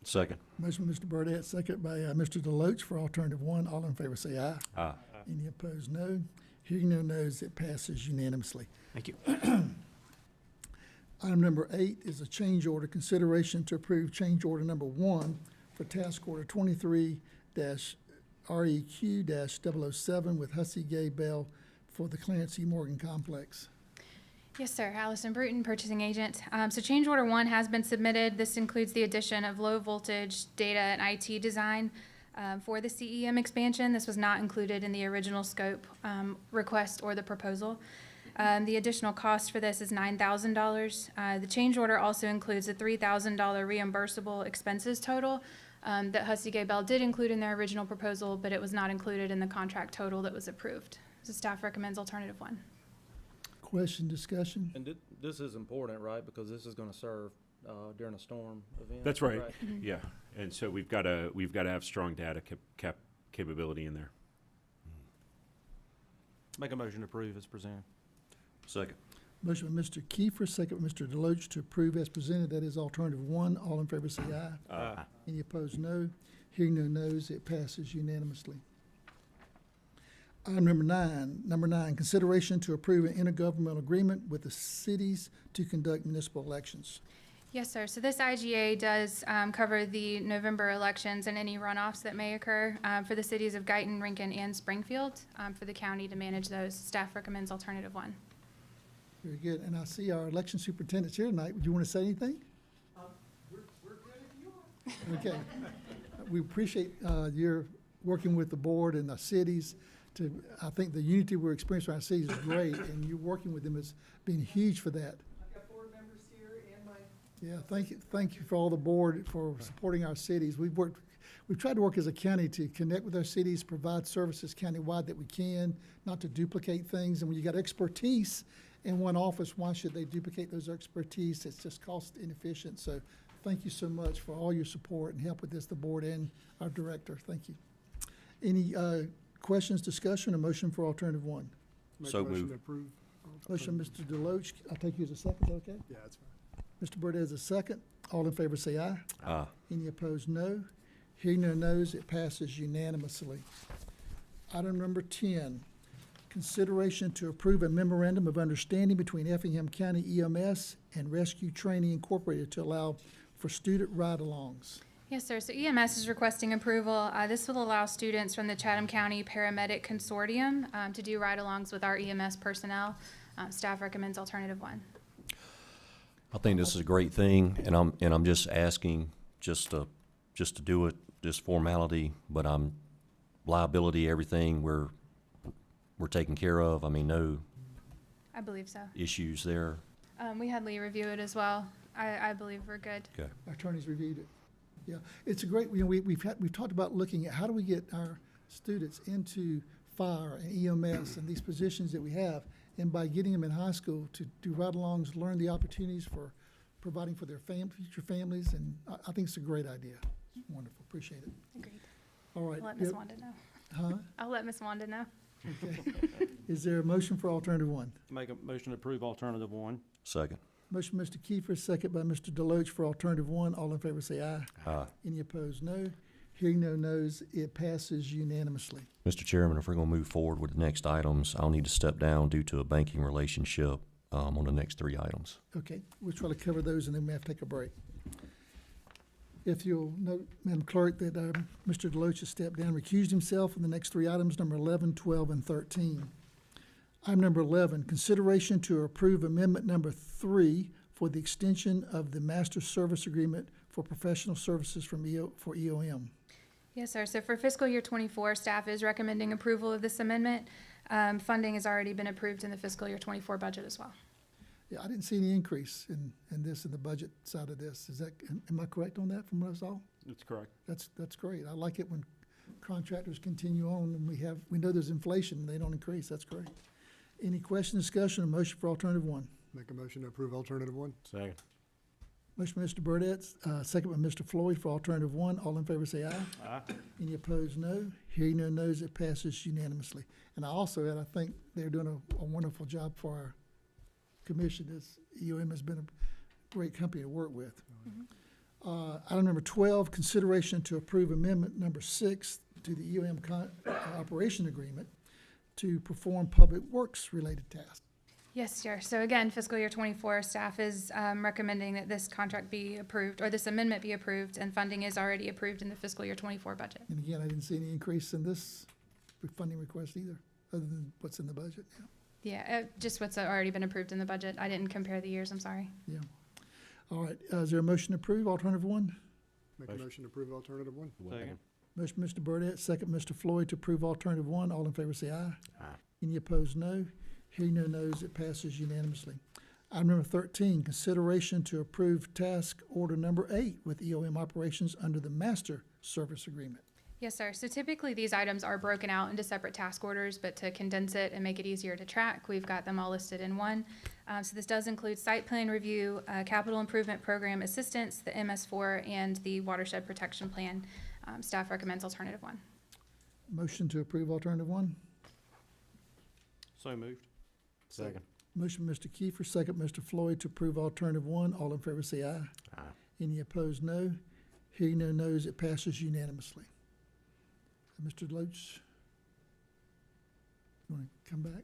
Second. Motion by Mr. Burdette, second by Mr. Deloach for alternative one. All in favor say aye. Aye. Any opposed, no. Hearing no nos, it passes unanimously. Thank you. Item number 8 is a change order, consideration to approve change order number 1 for task order 23-REQ-007 with Hussey Gay Bell for the Clarence E. Morgan Complex. Yes, sir. Allison Bruton, purchasing agent. So change order 1 has been submitted. This includes the addition of low voltage data and IT design for the CEM expansion. This was not included in the original scope request or the proposal. The additional cost for this is $9,000. The change order also includes a $3,000 reimbursable expenses total that Hussey Gay Bell did include in their original proposal, but it was not included in the contract total that was approved. So staff recommends alternative 1. Question, discussion? And this is important, right? Because this is gonna serve during a storm event. That's right. Mhm. Yeah. And so we've got to have strong data capability in there. Make a motion to approve as presented. Second. Motion by Mr. Kiefer, second by Mr. Deloach to approve as presented. That is alternative 1. All in favor say aye. Aye. Any opposed, no. Hearing no nos, it passes unanimously. Item number 9, consideration to approve an intergovernmental agreement with the cities to conduct municipal elections. Yes, sir. So this IGA does cover the November elections and any runoffs that may occur for the cities of Guyton, Rincon, and Springfield for the county to manage those. Staff recommends alternative 1. Very good. And I see our election superintendent's here tonight. Would you want to say anything? We're good if you are. Okay. We appreciate your working with the board and the cities I think the unity we're experiencing in our cities is great, and you working with them has been huge for that. I've got board members here and my. Yeah, thank you for all the board for supporting our cities. We've tried to work as a county to connect with our cities, provide services countywide that we can, not to duplicate things. And when you got expertise in one office, why should they duplicate those expertise? It's just cost inefficient. So thank you so much for all your support and help with this, the board and our director. Thank you. Any questions, discussion, or motion for alternative 1? Make So a motion moved. to approve. Motion, Mr. Deloach. I'll take you as a second. Is that okay? Yeah, that's fine. Mr. Burdette is a second. All in favor say aye. Aye. Any opposed, no. Hearing no nos, it passes unanimously. Item number 10, consideration to approve a memorandum of understanding between Effingham County EMS and Rescue Training Incorporated to allow for student ride-alongs. Yes, sir. So EMS is requesting approval. This will allow students from the Chatham County Paramedic Consortium to do ride-alongs with our EMS personnel. Staff recommends alternative 1. I think this is a great thing, and I'm just asking just to do it, just formality, but liability, everything we're taken care of. I mean, no I believe so. issues there. We had Lee review it as well. I believe we're good. Okay. Our attorneys reviewed it. Yeah, it's a great, we've talked about looking at how do we get our students into fire and EMS and these positions that we have. And by getting them in high school to do ride-alongs, learn the opportunities for providing for their future families, and I think it's a great idea. It's wonderful, appreciate it. Agreed. All right. I'll let Ms. Wanda know. Huh? I'll let Ms. Wanda know. Okay. Is there a motion for alternative 1? Make a motion to approve alternative 1. Second. Motion, Mr. Kiefer, second by Mr. Deloach for alternative 1. All in favor say aye. Aye. Any opposed, no. Hearing no nos, it passes unanimously. Mr. Chairman, if we're gonna move forward with the next items, I'll need to step down due to a banking relationship, on the next 3 items. Okay, we'll try to cover those and then we have to take a break. If you'll note, Madam Clerk, that Mr. Deloach has stepped down, recused himself in the next 3 items, number 11, 12, and 13. Item number 11, consideration to approve amendment number 3 for the extension of the master service agreement for professional services from for EOM. Yes, sir. So for fiscal year '24, staff is recommending approval of this amendment. Funding has already been approved in the fiscal year '24 budget as well. Yeah, I didn't see any increase in this, in the budget side of this. Is that, am I correct on that from what I saw? That's correct. That's great. I like it when contractors continue on and we know there's inflation and they don't increase. That's great. Any question, discussion, or motion for alternative 1? Make a motion to approve alternative 1. Second. Motion by Mr. Burdette, second by Mr. Floyd for alternative 1. All in favor say aye. Aye. Any opposed, no. Hearing no nos, it passes unanimously. And I also add, I think they're doing a wonderful job for our commission. This EOM has been a great company to work with. Item number 12, consideration to approve amendment number 6 to the EOM operation agreement to perform public works related tasks. Yes, sir. So again, fiscal year '24, staff is recommending that this contract be approved, or this amendment be approved, and funding is already approved in the fiscal year '24 budget. And again, I didn't see any increase in this funding request either, other than what's in the budget. Yeah, just what's already been approved in the budget. I didn't compare the years, I'm sorry. Yeah. All right, is there a motion to approve alternative 1? Make a motion to approve alternative 1. Second. Motion by Mr. Burdette, second Mr. Floyd to approve alternative 1. All in favor say aye. Aye. Any opposed, no. Hearing no nos, it passes unanimously. Item number 13, consideration to approve task order number 8 with EOM operations under the master service agreement. Yes, sir. So typically, these items are broken out into separate task orders, but to condense it and make it easier to track, we've got them all listed in one. So this does include site plan review, capital improvement program assistance, the MS4, and the watershed protection plan. Staff recommends alternative 1. Motion to approve alternative 1. So moved. Second. Motion by Mr. Kiefer, second Mr. Floyd to approve alternative 1. All in favor say aye. Aye. Any opposed, no. Hearing no nos, it passes unanimously. Mr. Deloach, you want to come back?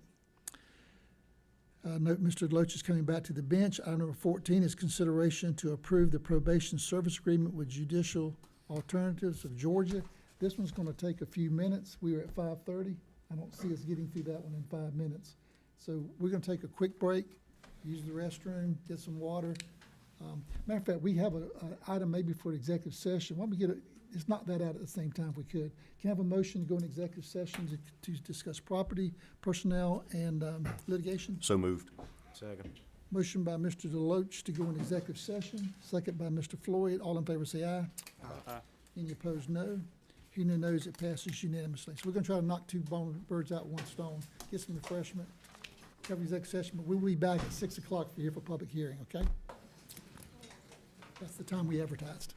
Note Mr. Deloach is coming back to the bench. Item number 14 is consideration to approve the probation service agreement with Judicial Alternatives of Georgia. This one's going to take a few minutes. We were at 5:30. I don't see us getting through that one in 5 minutes. So we're going to take a quick break, use the restroom, get some water. Matter of fact, we have an item maybe for an executive session. Why don't we get it's not that out at the same time if we could. Can I have a motion to go in executive session to discuss property, personnel, and litigation? So moved. Second. Motion by Mr. Deloach to go in executive session, second by Mr. Floyd. All in favor say aye. Aye. Any opposed, no. Hearing no nos, it passes unanimously. So we're gonna try to knock 2 birds out with 1 stone, get some refreshment, cover executive session, but we'll be back at 6 o'clock for here for public hearing, okay? That's the time we advertised.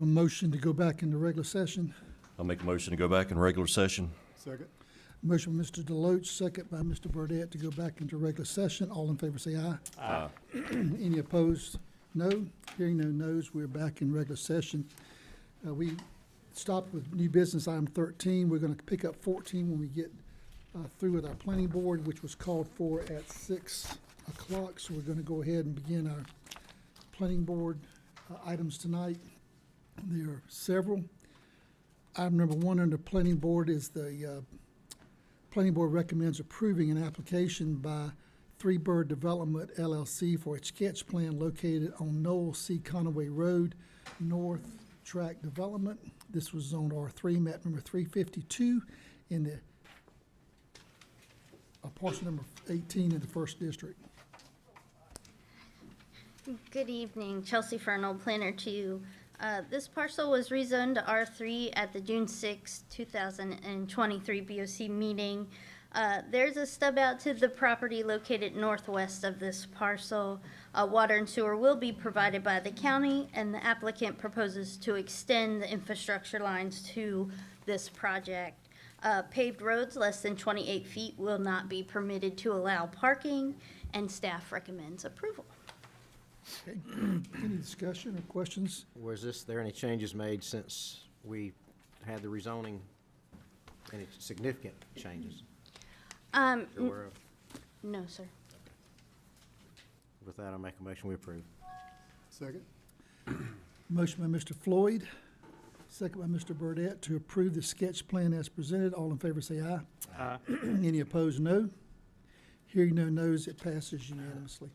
A motion to go back into regular session. I'll make a motion to go back in regular session. Second. Motion by Mr. Deloach, second by Mr. Burdette to go back into regular session. All in favor say aye. Aye. Any opposed? No. Hearing no no's, we're back in regular session. We stopped with new business item 13. We're going to pick up 14 when we get through with our planning board, which was called for at 6 o'clock. So we're going to go ahead and begin our planning board items tonight. There are several. Item number 1 under planning board is the planning board recommends approving an application by Three Bird Development LLC for a sketch plan located on Noel C. Conaway Road, North Track Development. This was zoned R3, map number 352 in the parcel number 18 in the 1st district. Good evening, Chelsea Fernald, Planner 2. This parcel was rezoned to R3 at the June 6, 2023 BOC meeting. There's a stub out to the property located northwest of this parcel. Water and sewer will be provided by the county, and the applicant proposes to extend the infrastructure lines to this project. Paved roads less than 28 feet will not be permitted to allow parking, and staff recommends approval. Okay. Any discussion or questions? Was there any changes made since we had the rezoning? Any significant changes? You're aware of? No, sir. With that, I'll make a motion we approve. Second. Motion by Mr. Floyd, second by Mr. Burdette to approve the sketch plan as presented. All in favor say aye. Aye. Any opposed, no. Hearing no no's, it passes unanimously.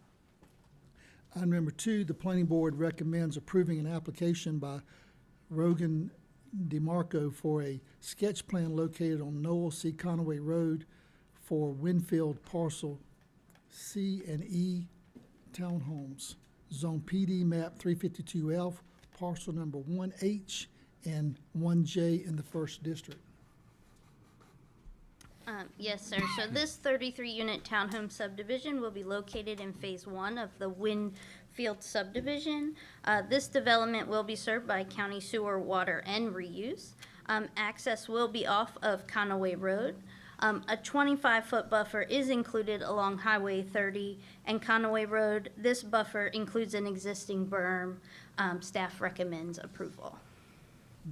Item number 2, the planning board recommends approving an application by Rogan DeMarco for a sketch plan located on Noel C. Conaway Road for Winfield parcel C and E townhomes, zone PD map 352F, parcel number 1H and 1J in the 1st district. Yes, sir. So this 33-unit townhome subdivision will be located in Phase 1 of the Winfield subdivision. This development will be served by county sewer, water, and reuse. Access will be off of Conaway Road. A 25-foot buffer is included along Highway 30 and Conaway Road. This buffer includes an existing berm. Staff recommends approval.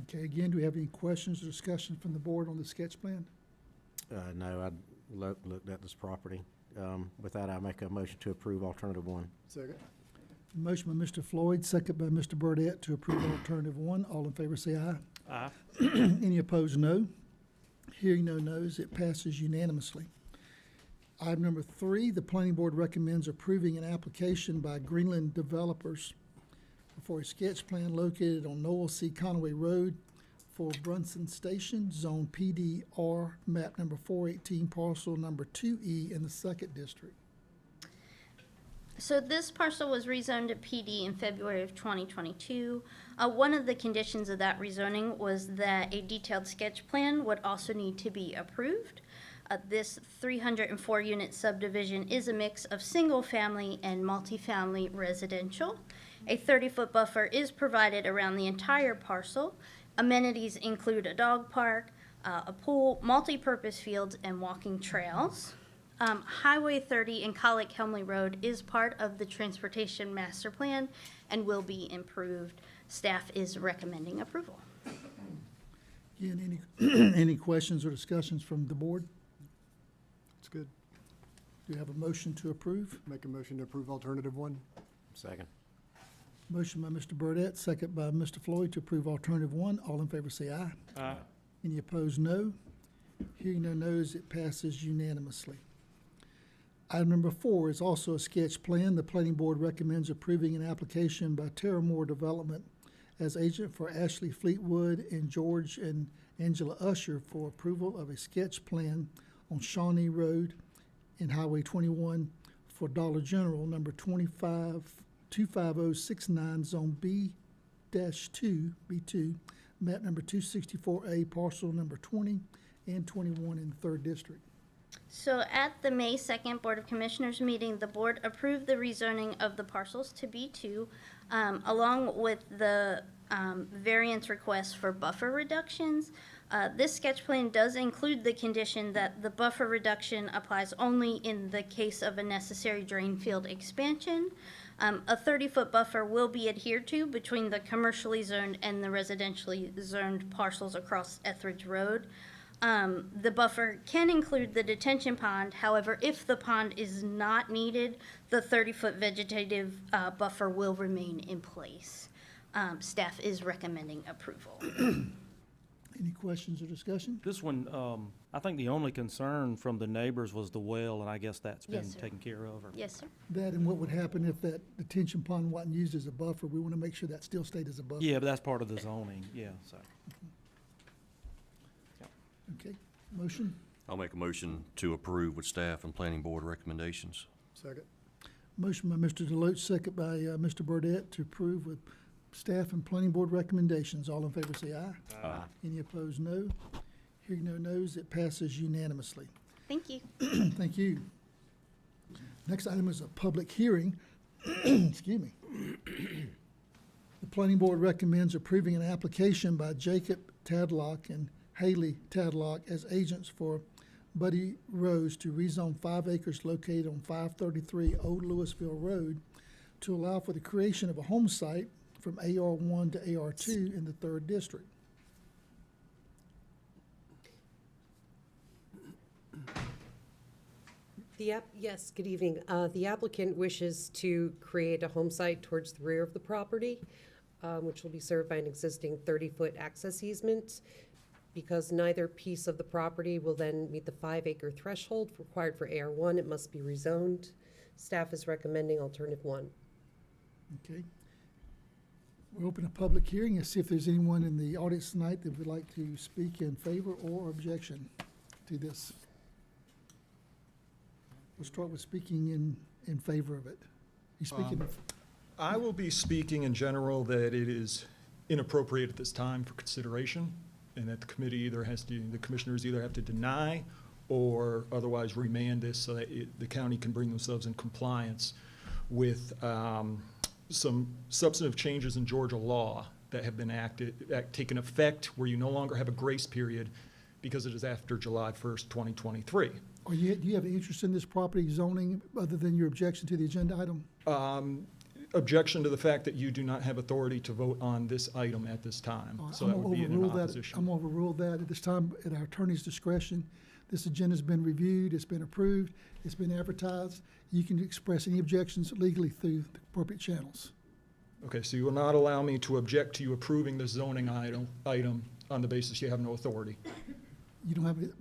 Okay, again, do we have any questions or discussion from the board on the sketch plan? No, I looked at this property. With that, I make a motion to approve alternative 1. Second. Motion by Mr. Floyd, second by Mr. Burdette to approve alternative 1. All in favor say aye. Aye. Any opposed, no. Hearing no no's, it passes unanimously. Item number 3, the planning board recommends approving an application by Greenland Developers for a sketch plan located on Noel C. Conaway Road for Brunson Station, zone PDR, map number 418, parcel number 2E in the 2nd district. So this parcel was rezoned to PD in February of 2022. One of the conditions of that rezoning was that a detailed sketch plan would also need to be approved. This 304-unit subdivision is a mix of single-family and multifamily residential. A 30-foot buffer is provided around the entire parcel. Amenities include a dog park, a pool, multi-purpose fields, and walking trails. Highway 30 and Colic-Helmley Road is part of the Transportation Master Plan and will be improved. Staff is recommending approval. Again, any questions or discussions from the board? It's good. Do you have a motion to approve? Make a motion to approve alternative 1. Second. Motion by Mr. Burdette, second by Mr. Floyd to approve alternative 1. All in favor say aye. Aye. Any opposed, no. Hearing no no's, it passes unanimously. Item number 4 is also a sketch plan. The planning board recommends approving an application by Terramore Development as agent for Ashley Fleetwood and George and Angela Usher for approval of a sketch plan on Shawnee Road and Highway 21 for Dollar General, number 25069, zone B-2, B2, map number 264A, parcel number 20 and 21 in the 3rd district. So at the May 2nd Board of Commissioners meeting, the board approved the rezoning of the parcels to B2, along with the variance requests for buffer reductions. This sketch plan does include the condition that the buffer reduction applies only in the case of a necessary drain field expansion. A 30-foot buffer will be adhered to between the commercially zoned and the residentially zoned parcels across Etheridge Road. The buffer can include the detention pond. However, if the pond is not needed, the 30-foot vegetative buffer will remain in place. Staff is recommending approval. Any questions or discussion? This one, I think the only concern from the neighbors was the well, and I guess that's been Yes, sir. taken care of. Or Yes, sir. That and what would happen if that detention pond wasn't used as a buffer? We want to make sure that still stayed as a buffer. Yeah, but that's part of the zoning, yeah, so. Okay, motion? I'll make a motion to approve with staff and planning board recommendations. Second. Motion by Mr. Deloach, second by Mr. Burdette to approve with staff and planning board recommendations. All in favor say aye. Aye. Any opposed, no. Hearing no nos, it passes unanimously. Thank you. Thank you. Next item is a public hearing. Excuse me. The planning board recommends approving an application by Jacob Tadlock and Haley Tadlock as agents for Buddy Rose to rezone 5 acres located on 533 Old Louisville Road to allow for the creation of a home site from AR1 to AR2 in the 3rd District. Yes, good evening. The applicant wishes to create a home site towards the rear of the property, which will be served by an existing 30-foot access easement. Because neither piece of the property will then meet the 5-acre threshold required for AR1, it must be rezoned. Staff is recommending alternative 1. Okay. We'll open a public hearing and see if there's anyone in the audience tonight that would like to speak in favor or objection to this. We'll start with speaking in favor of it. You speaking? I will be speaking in general that it is inappropriate at this time for consideration, and that the committee either has to, the commissioners either have to deny or otherwise remand this so that the county can bring themselves in compliance with some substantive changes in Georgia law that have been taken effect where you no longer have a grace period because it is after July 1st, 2023. Do you have an interest in this property zoning other than your objection to the agenda item? Objection to the fact that you do not have authority to vote on this item at this time. So that would be in opposition. I'm going to overrule that at this time at our attorney's discretion. This agenda's been reviewed, it's been approved, it's been advertised. You can express any objections legally through the appropriate channels. Okay, so you will not allow me to object to you approving the zoning item on the basis you have no authority? You don't have it,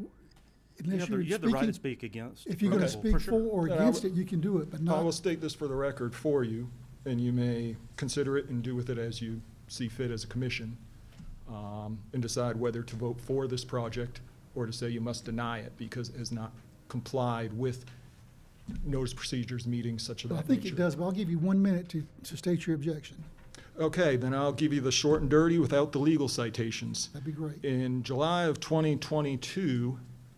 unless You have the right to speak against. If you're going to speak sure. for or against it, you can do it, but I not. will state this for the record for you, and you may consider it and do with it as you see fit as a commission, and decide whether to vote for this project or to say you must deny it because it has not complied with notice procedures, meetings such of that I think nature. it does, but I'll give you 1 minute to state your objection. Okay, then I'll give you the short and dirty without the legal citations. That'd be great. In July of 2022,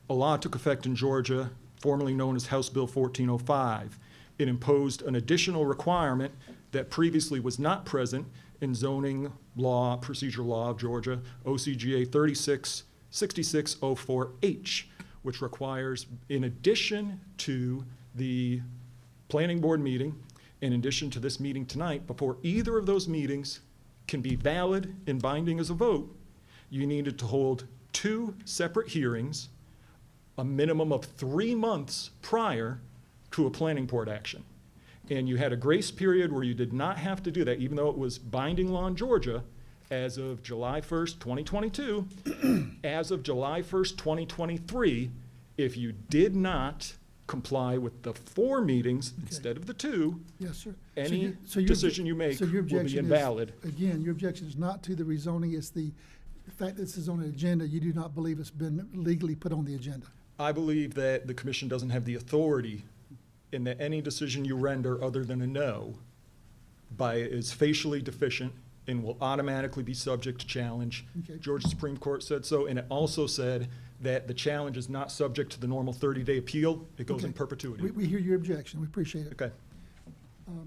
a law took effect in Georgia, formerly known as House Bill 1405. It imposed an additional requirement that previously was not present in zoning law, procedure law of Georgia, OCGA 366604H, which requires, in addition to the planning board meeting, in addition to this meeting tonight, before either of those meetings can be valid and binding as a vote, you needed to hold 2 separate hearings, a minimum of 3 months prior to a planning board action. And you had a grace period where you did not have to do that, even though it was binding law in Georgia as of July 1st, 2022. As of July 1st, 2023, if you did not comply with the 4 meetings instead of the 2, Yes, sir. any So your decision you make so your will be objection is- invalid. Again, your objection is not to the rezoning, it's the fact that this is on an agenda, you do not believe it's been legally put on the agenda. I believe that the commission doesn't have the authority in that any decision you render other than a no is facially deficient and will automatically be subject to challenge. Okay. Georgia Supreme Court said so, and it also said that the challenge is not subject to the normal 30-day appeal. It goes in Okay. perpetuity. We hear your objection, we appreciate it. Okay.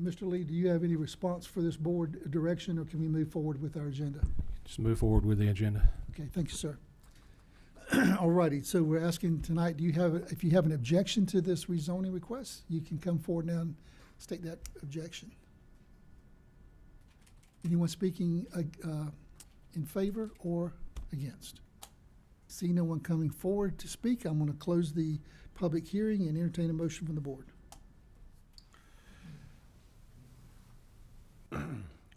Mr. Lee, do you have any response for this board direction, or can we move forward with our agenda? Just move forward with the agenda. Okay, thank you, sir. All righty, so we're asking tonight, if you have an objection to this rezoning request, you can come forward now and state that objection. Anyone speaking in favor or against? See no one coming forward to speak, I'm going to close the public hearing and entertain a motion from the board.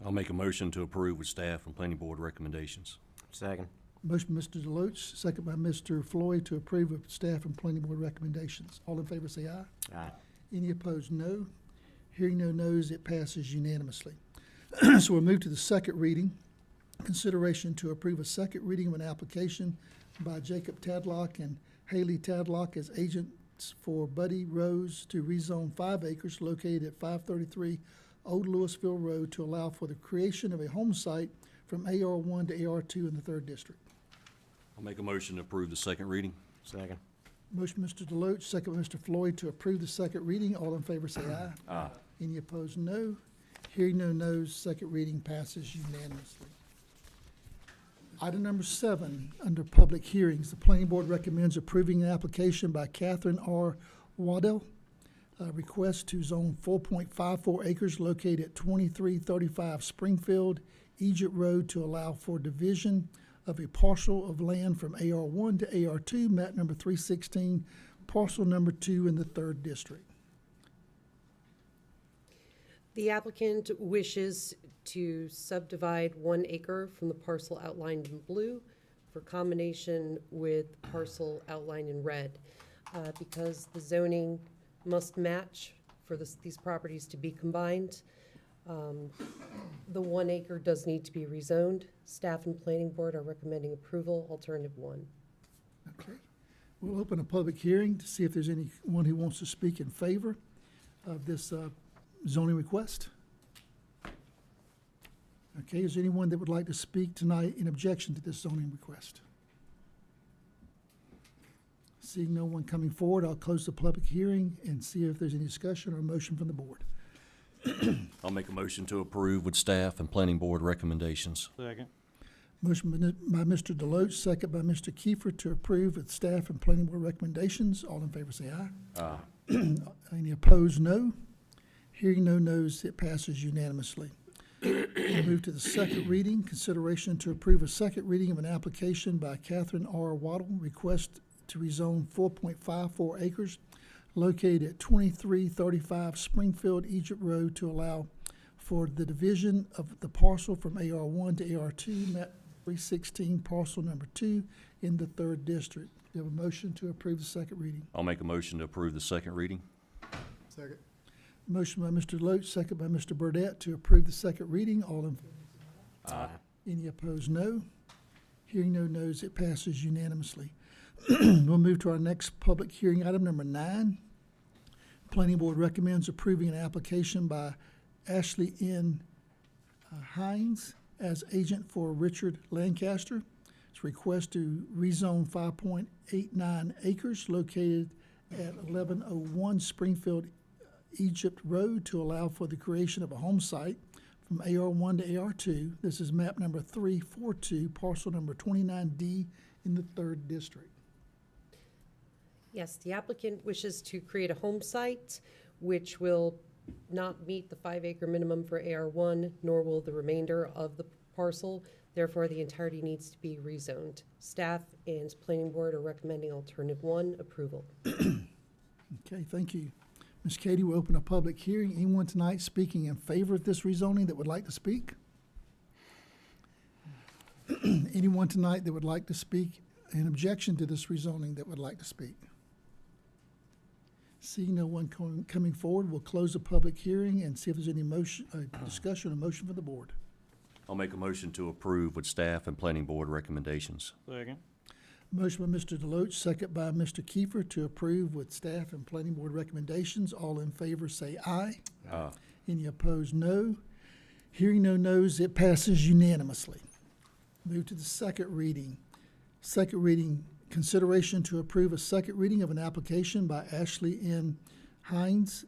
I'll make a motion to approve with staff and planning board recommendations. Second. Motion by Mr. Deloach, second by Mr. Floyd to approve of staff and planning board recommendations. All in favor say aye. Aye. Any opposed, no. Hearing no nos, it passes unanimously. So we'll move to the second reading. Consideration to approve a second reading of an application by Jacob Tadlock and Haley Tadlock as agents for Buddy Rose to rezone 5 acres located at 533 Old Louisville Road to allow for the creation of a home site from AR1 to AR2 in the 3rd District. I'll make a motion to approve the second reading. Second. Motion, Mr. Deloach, second by Mr. Floyd to approve the second reading. All in favor say aye. Aye. Any opposed, no. Hearing no nos, second reading passes unanimously. Item number 7, under public hearings, the planning board recommends approving an application by Catherine R. Waddell, request to zone 4.54 acres located at 2335 Springfield, Egypt Road to allow for division of a parcel of land from AR1 to AR2, map number 316, parcel number 2 in the 3rd District. The applicant wishes to subdivide 1 acre from the parcel outlined in blue for combination with parcel outlined in red. Because the zoning must match for these properties to be combined, the 1 acre does need to be rezoned. Staff and planning board are recommending approval, alternative 1. Okay. We'll open a public hearing to see if there's anyone who wants to speak in favor of this zoning request. Okay, is there anyone that would like to speak tonight in objection to this zoning request? Seeing no one coming forward, I'll close the public hearing and see if there's any discussion or motion from the board. I'll make a motion to approve with staff and planning board recommendations. Second. Motion by Mr. Deloach, second by Mr. Kiefer to approve with staff and planning board recommendations. All in favor say aye. Aye. Any opposed, no. Hearing no nos, it passes unanimously. We'll move to the second reading. Consideration to approve a second reading of an application by Catherine R. Waddle, request to rezone 4.54 acres located at 2335 Springfield, Egypt Road to allow for the division of the parcel from AR1 to AR2, map 316, parcel number 2 in the 3rd District. Do you have a motion to approve the second reading? I'll make a motion to approve the second reading. Second. Motion by Mr. Loach, second by Mr. Burdette to approve the second reading. All in favor? Aye. Any opposed, no. Hearing no nos, it passes unanimously. We'll move to our next public hearing, item number 9. Planning Board recommends approving an application by Ashley N. Hines as agent for Richard Lancaster. It's a request to rezone 5.89 acres located at 1101 Springfield, Egypt Road to allow for the creation of a home site from AR1 to AR2. This is map number 342, parcel number 29D in the 3rd District. Yes, the applicant wishes to create a home site which will not meet the 5 acre minimum for AR1, nor will the remainder of the parcel. Therefore, the entirety needs to be rezoned. Staff and planning board are recommending alternative 1, approval. Okay, thank you. Ms. Katie, we'll open a public hearing. Anyone tonight speaking in favor of this rezoning that would like to speak? Anyone tonight that would like to speak in objection to this rezoning that would like to speak? Seeing no one coming forward, we'll close the public hearing and see if there's any motion, discussion or motion for the board. I'll make a motion to approve with staff and planning board recommendations. Second. Motion by Mr. Deloach, second by Mr. Kiefer to approve with staff and planning board recommendations. All in favor say aye. Aye. Any opposed, no. Hearing no nos, it passes unanimously. Move to the second reading. Second reading, consideration to approve a second reading of an application by Ashley N. Hines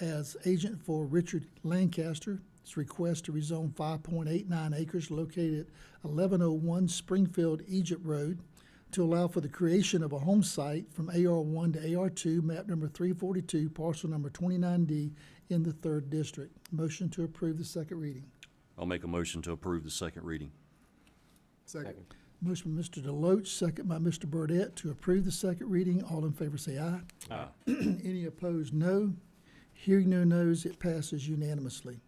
as agent for Richard Lancaster's request to rezone 5.89 acres located at 1101 Springfield Egypt Road to allow for the creation of a home site from AR1 to AR2, map number 342, parcel number 29D in the 3rd District. Motion to approve the second reading. I'll make a motion to approve the second reading. Second. Motion by Mr. Deloach, second by Mr. Burdette to approve the second reading. All in favor say aye. Aye. Any opposed, no. Hearing no nos, it passes unanimously.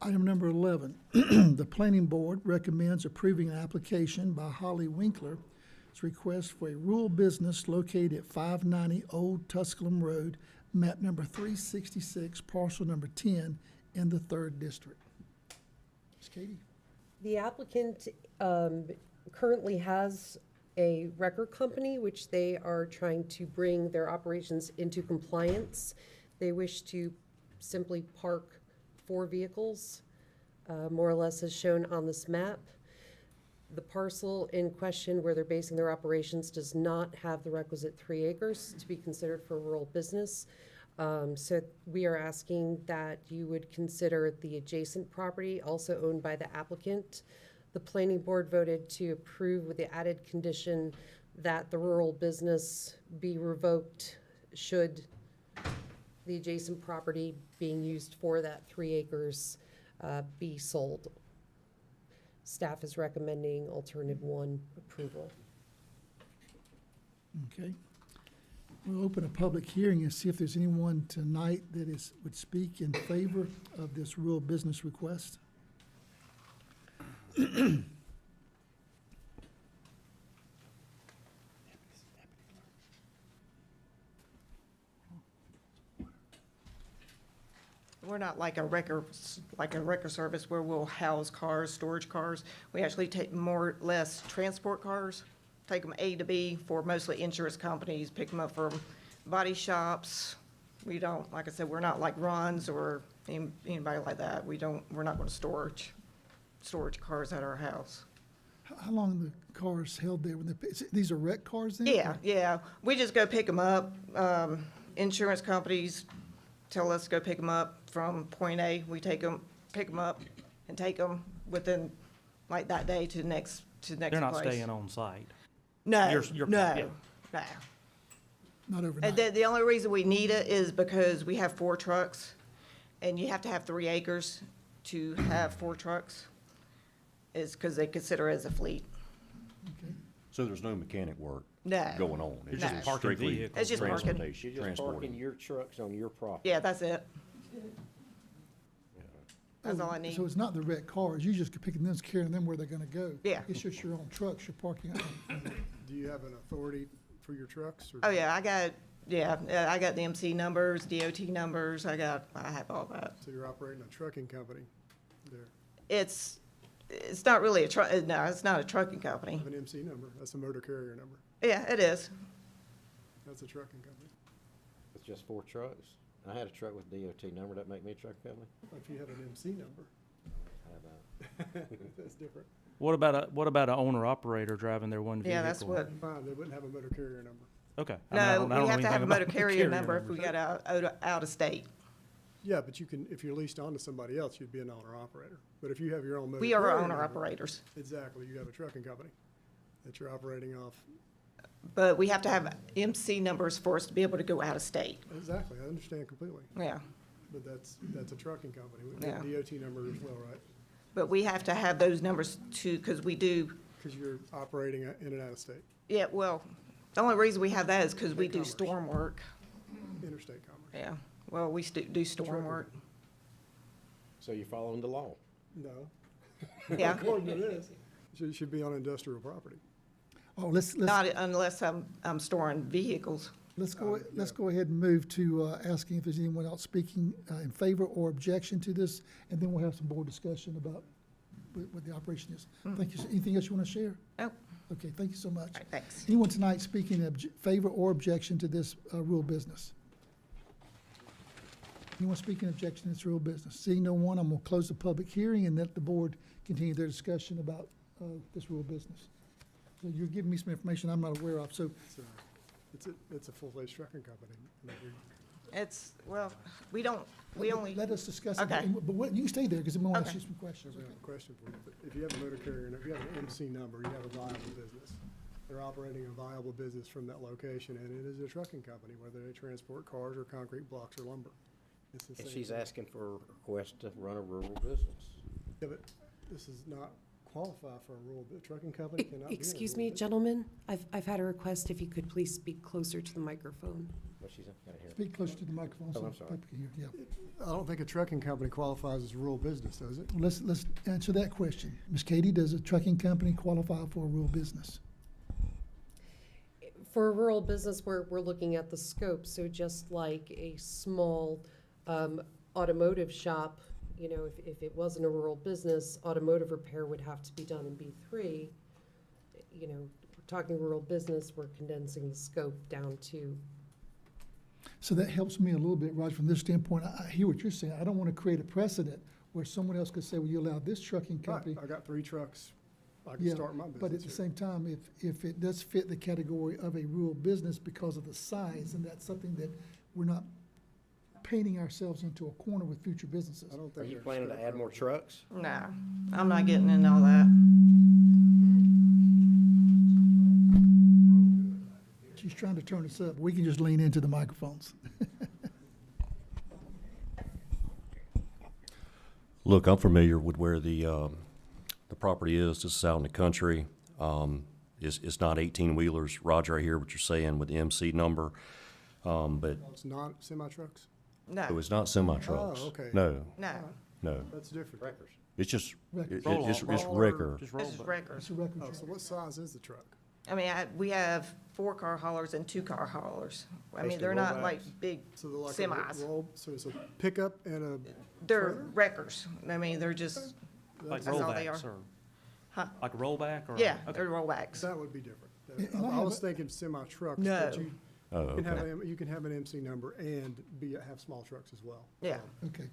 Item number 11, the Planning Board recommends approving an application by Holly Winkler's request for a rural business located at 590 Old Tusculum Road, map number 366, parcel number 10 in the 3rd District. Ms. Katie? The applicant currently has a record company, which they are trying to bring their operations into compliance. They wish to simply park 4 vehicles, more or less as shown on this map. The parcel in question where they're basing their operations does not have the requisite 3 acres to be considered for rural business. So we are asking that you would consider the adjacent property also owned by the applicant. The planning board voted to approve with the added condition that the rural business be revoked should the adjacent property being used for that 3 acres be sold. Staff is recommending alternative 1 approval. Okay. We'll open a public hearing and see if there's anyone tonight that would speak in favor of this rural business request. We're not like a wrecker service where we'll house cars, storage cars. We actually take more or less transport cars, take them A to B for mostly insurance companies, pick them up from body shops. We don't, like I said, we're not like Ron's or anybody like that. We're not going to storage cars at our house. How long are the cars held there? These are wrecked cars then? Yeah. We just go pick them up. Insurance companies tell us to go pick them up from point A. We pick them up and take them within like that day to the next place. They're not staying on site. No, You're- no. Not overnight? The only reason we need it is because we have 4 trucks, and you have to have 3 acres to have 4 trucks. Is because they consider it as a fleet. So there's no mechanic work No. going on? It's No. just Parking strictly vehicles. It's just parking. transportation, You're just parking transporting. your trucks on your property. Yeah, that's it. That's all I need. So it's not the wrecked cars, you just picking them, carrying them where they're gonna go? Yeah. It's just your own trucks you're parking on. Do you have an authority for your trucks? Or Oh, yeah, I got the MC numbers, DOT numbers, I have all that. So you're operating a trucking company there? It's not really no, it's not a trucking company. Have an MC number, that's a motor carrier number. Yeah, it is. That's a trucking company. With just 4 trucks. I had a truck with DOT number. That make me a truck company? If you had an MC number, How about? that's different. What about an owner operator driving their one vehicle? Yeah, that's what. Fine, they wouldn't have a motor carrier number. Okay. No, we have to anything have a about motor carrier number if numbers. we got out of state. Yeah, but you can, if you're leased on to somebody else, you'd be an owner operator. But if you have your own motor We are carrier owner number- operators. Exactly, you have a trucking company that you're operating off. But we have to have MC numbers for us to be able to go out of state. Exactly, I understand completely. Yeah. But that's a trucking company. We Yeah. have a DOT number as well, right? But we have to have those numbers too, because we do, Because you're operating in and out of state, yeah, well, the only reason we have that is because we do Commerce. storm work. interstate commerce. Yeah, well, we do storm work. So you're following the law? No. Yeah. According to this, it should be on industrial property. Oh, let's Not unless I'm storing vehicles. Let's go ahead and move to asking if there's anyone else speaking in favor or objection to this, and then we'll have some board discussion about what the operation is. Thank you. Anything else you want to share? No. Okay, thank you so much. All right, thanks. Anyone tonight speaking in favor or objection to this rural business? Anyone speaking in objection to this rural business? Seeing no one, I'm going to close the public hearing and let the board continue their discussion about this rural business. So you're giving me some information I'm not aware of, so It's a full-fledged trucking company. It's, well, we don't, we only. Let us discuss it, Okay. but what, you can stay there, because I'm gonna ask Okay. you some questions. I have a question for you. But if you have a motor carrier, and if you have an MC number, you have a viable business. They're operating a viable business from that location, and it is a trucking company, whether they transport cars or concrete blocks or lumber. It's the And same she's thing. asking for a request to run a rural business. Yeah, but this is not qualify for a rural, trucking company cannot be in a Excuse rural me, business. gentlemen, I've had a request if you could please speak closer to the microphone. What she's, gotta hear. Speak closer to the microphone, Oh, so I'm sorry. people can hear, yeah. I don't think a trucking company qualifies as rural business, does it? Let's answer that question. Ms. Katie, does a trucking company qualify for a rural business? For a rural business, we're looking at the scope, so just like a small automotive shop, you know, if it wasn't a rural business, automotive repair would have to be done in B3. You know, we're talking rural business, we're condensing the scope down to. So that helps me a little bit, Roger, from this standpoint. I hear what you're saying. I don't want to create a precedent where someone else could say, well, you allow this trucking company. I got 3 trucks, I can Yeah, start my business. but at the here. same time, if it does fit the category of a rural business because of the size, and that's something that we're not painting ourselves into a corner with future businesses. I don't Are think you they're planning to scope add more coverage. trucks? No, I'm not getting into all that. She's trying to turn us up. We can just lean into the microphones. Look, I'm familiar with where the property is. This is out in the country. It's not 18-wheelers. Roger, I hear what you're saying with the MC number. But It's not semi-trucks? No, it was not semi-trucks. Oh, okay. No, no, no. That's different. Wreckers. It's just, Wreckers. it's Roll-off. wrecker. Just this roll is back. records. It's a record Oh, truck. so what size is the truck? I mean, we have 4-car haulers and 2-car haulers. I mean, Basically they're not rollbacks. like big So they're like semis. so it's a pickup and a. They're trailer? wreckers. I mean, they're just, Like That's all they rollbacks are. or, Huh? like a rollback or? yeah, Okay. they're rollbacks. That would be different. And I I was have thinking semi-trucks, No. but you Oh, can have, okay. you can have an MC number and have small trucks as well. Yeah, Okay.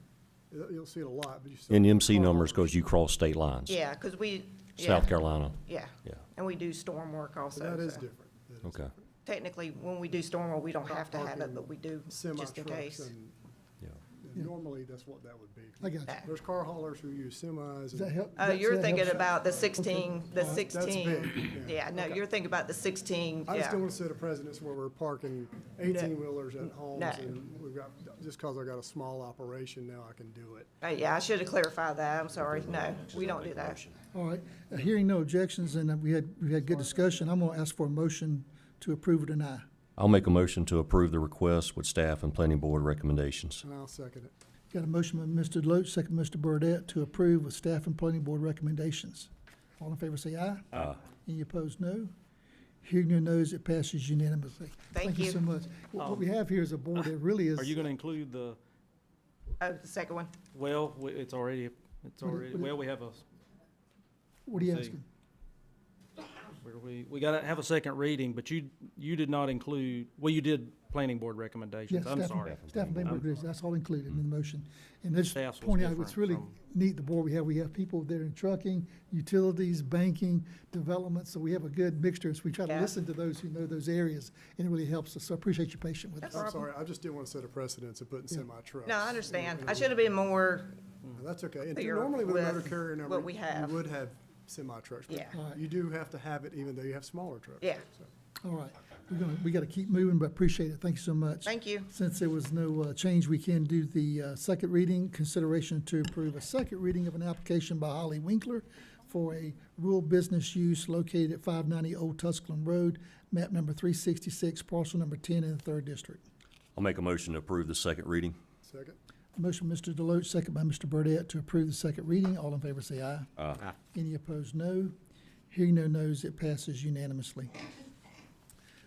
You'll see it a lot, but you still. And MC car numbers haulers. because you cross state lines. yeah, because we, yeah, South Carolina. yeah. Yeah. And we do storm work also. So that is so. different. That is Okay. different. Technically, when we do storm work, we don't have to have it, Parking but we do just in Semi-trucks case. and Yeah. Yeah. normally that's what that would be. I got you. There's car haulers who use semis. Does that and- help? Oh, That- you're that thinking helps? about the 16, the That's 16. big, Yeah, no, Okay. you're thinking about the 16, I just yeah. don't want to set a precedence where we're parking 18-wheelers at homes No. and we've got, just because I got a small operation, now I can do it. Yeah, I should have clarified that. I'm sorry. No, we don't do that. All right. Hearing no objections, and we had good discussion, I'm gonna ask for a motion to approve or deny. I'll make a motion to approve the request with staff and planning board recommendations. And I'll second it. Got a motion by Mr. Deloach, second by Mr. Burdette, to approve with staff and planning board recommendations. All in favor say aye. Aye. Any opposed, no. Hearing no nos, it passes unanimously. Thank you you. so much. What we have here is a board that really is. Are you gonna include the, Oh, the second one? well, it's already, what- well, we have a, What are you let's see. asking? we gotta have a second reading, but you did not include, well, you did planning board recommendations. Yes, I'm staff- sorry. Staff and planning board agrees. That's all included in the motion. And just Staff's was point out, different it's really from- neat, the board we have people there in trucking, utilities, banking, development, so we have a good mixture. So we try to Yeah. listen to those who know those areas, and it really helps us. So I appreciate your patience with us. I'm sorry, I just didn't want to set a precedence of putting semi-trucks. No, I understand. And I should have been more, That's okay. And clear normally with a motor with carrier number, what we have. you would have semi-trucks. but Yeah. All right. You do have to have it even though you have smaller trucks. Yeah. So. All right, we gotta keep moving, but appreciate it. Thank you so much. thank you. Since there was no change, we can do the second reading, consideration to approve a second reading of an application by Holly Winkler for a rural business use located at 590 Old Tusculum Road, map number 366, parcel number 10 in the 3rd District. I'll make a motion to approve the second reading. Second? Motion by Mr. Deloach, second by Mr. Burdette to approve the second reading. All in favor say aye. Aye. Any opposed, no. Hearing no nos, it passes unanimously.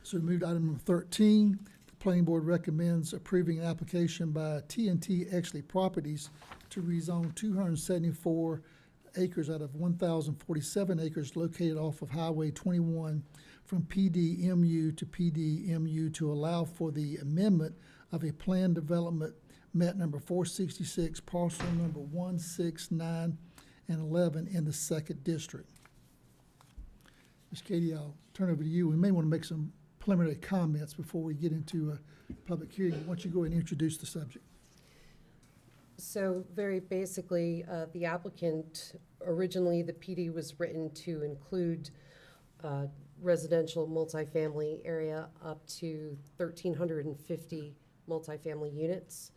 So we move to item number 13. The planning board recommends approving an application by T&T Exley Properties to rezone 274 acres out of 1,047 acres located off of Highway 21 from PDMU to PDMU to allow for the amendment of a planned development map number 466, parcel number 1, 6, 9, and 11 in the 2nd District. Ms. Katie, I'll turn over to you. We may want to make some preliminary comments before we get into a public hearing. Why don't you go ahead and introduce the subject? So very basically, the applicant, originally the PD was written to include residential multifamily area up to 1,350 multifamily units.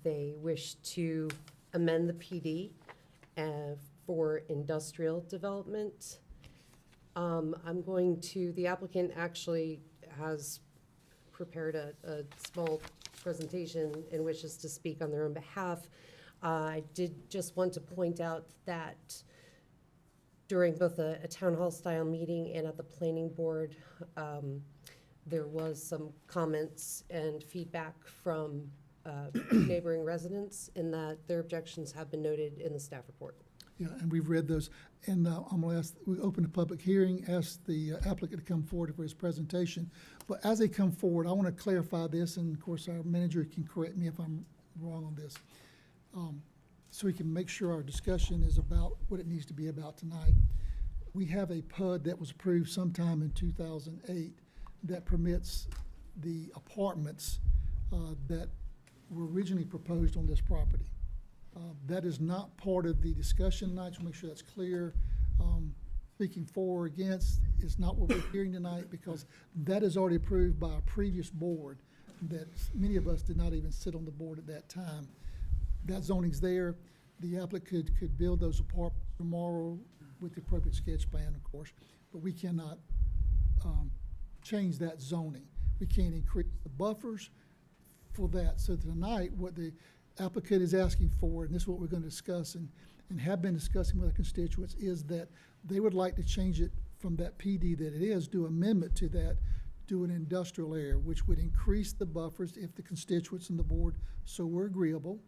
They wish to amend the PD for industrial development. The applicant actually has prepared a small presentation and wishes to speak on their own behalf. I did just want to point out that during both a town hall style meeting and at the planning board, there was some comments and feedback from neighboring residents in that their objections have been noted in the staff report. Yeah, and we've read those. And I'm going to ask, we open a public hearing, ask the applicant to come forward for his presentation. But as they come forward, I want to clarify this, and of course, our manager can correct me if I'm wrong on this. So we can make sure our discussion is about what it needs to be about tonight. We have a PUD that was approved sometime in 2008 that permits the apartments that were originally proposed on this property. That is not part of the discussion tonight, so make sure that's clear. Speaking for or against is not what we're hearing tonight, because that is already approved by a previous board that many of us did not even sit on the board at that time. That zoning's there. The applicant could build those apartments tomorrow with the appropriate sketch plan, of course, but we cannot change that zoning. We can't increase the buffers for that. So tonight, what the applicant is asking for, and this is what we're going to discuss and have been discussing with our constituents, is that they would like to change it from that PD that it is, do amendment to that, do an industrial area, which would increase the buffers if the constituents and the board so were agreeable.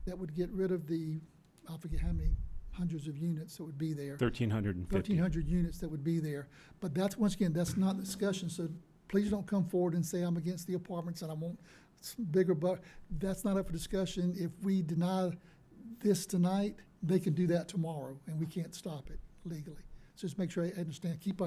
That would get rid of the, I forget how many hundreds of units that would be there. 1,350. 1,300 units that would be there. But that's, once again, that's not discussion, so please don't come forward and say I'm against the apartments and I want bigger, but that's not up for discussion. If we deny this tonight, they can do that tomorrow, and we can't stop it legally. So just make sure I understand, keep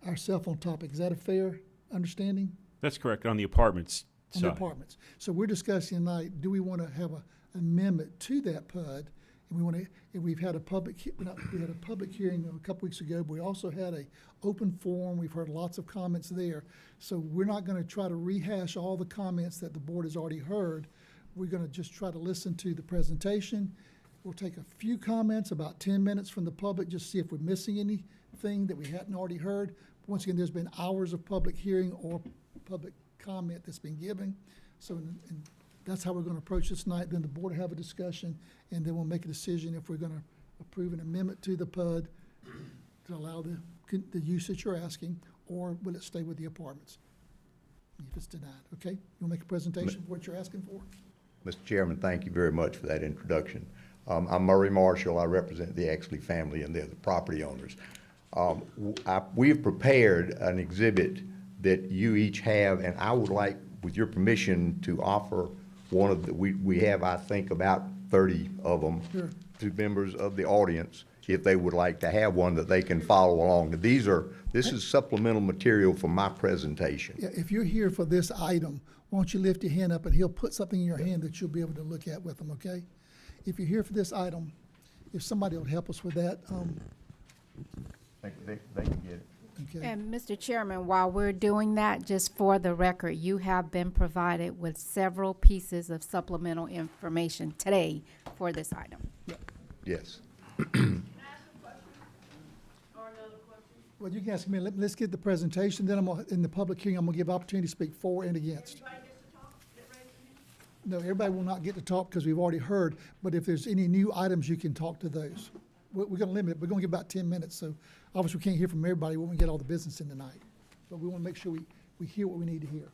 ourselves on topic. Is that a fair understanding? That's correct, on the apartments On side. the apartments. So we're discussing tonight, do we want to have an amendment to that PUD? And we've had a public, we had a public hearing a couple weeks ago, but we also had a open forum. We've heard lots of comments there. So we're not going to try to rehash all the comments that the board has already heard. We're going to just try to listen to the presentation. We'll take a few comments, about 10 minutes from the public, just see if we're missing anything that we hadn't already heard. Once again, there's been hours of public hearing or public comment that's been given. So and that's how we're going to approach this tonight. Then the board will have a discussion, and then we'll make a decision if we're going to approve an amendment to the PUD to allow the use that you're asking, or will it stay with the apartments if it's denied. Okay? You'll make a presentation of what you're asking for? Mr. Chairman, thank you very much for that introduction. I'm Murray Marshall. I represent the Exley family, and they're the property owners. We've prepared an exhibit that you each have, and I would like, with your permission, to offer one of the, we have, I think, about 30 of them Sure. to members of the audience, if they would like to have one that they can follow along. This is supplemental material for my presentation. Yeah, if you're here for this item, why don't you lift your hand up, and he'll put something in your hand that you'll be able to look at with him, okay? If you're here for this item, if somebody will help us with that, They can get it. okay? And Mr. Chairman, while we're doing that, just for the record, you have been provided with several pieces of supplemental information today for this item. Yes. Well, you can ask me, let's get the presentation, then in the public hearing, I'm gonna give opportunity to speak for and against. No, everybody will not get to talk because we've already heard, but if there's any new items, you can talk to those. We're gonna limit it, we're gonna give about 10 minutes, so obviously we can't hear from everybody when we get all the business in tonight. But we wanna make sure we hear what we need to hear.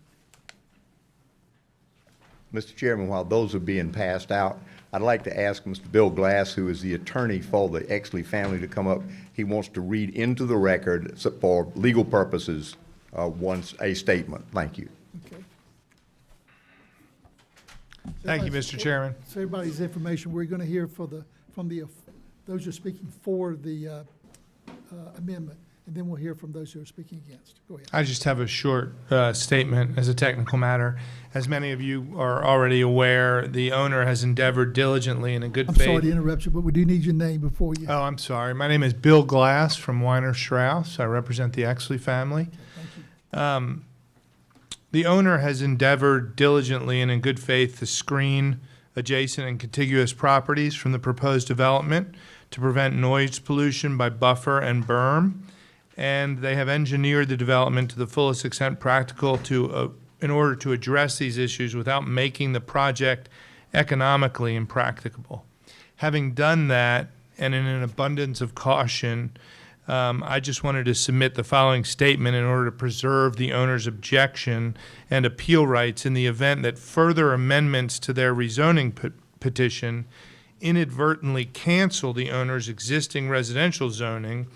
Mr. Chairman, while those are being passed out, I'd like to ask Mr. Bill Glass, who is the attorney for the Exley family, to come up. He wants to read into the record, for legal purposes, a statement. Thank you. Okay. Thank you, Mr. Chairman. So everybody's information, we're gonna hear from those who are speaking for the amendment. and then we'll hear from those who are speaking against. Go ahead. I just have a short statement as a technical matter. As many of you are already aware, the owner has endeavored diligently and in good I'm faith. sorry to interrupt you, but we do need your name before you. Oh, I'm sorry. My name is Bill Glass from Weiner Strauss. I represent the Exley family. The owner has endeavored diligently and in good faith to screen adjacent and contiguous properties from the proposed development to prevent noise pollution by buffer and berm. And they have engineered the development to the fullest extent practical in order to address these issues without making the project economically impracticable. Having done that, and in an abundance of caution, I just wanted to submit the following statement in order to preserve the owner's objection and appeal rights in the event that further amendments to their rezoning petition inadvertently cancel the owner's existing residential zoning,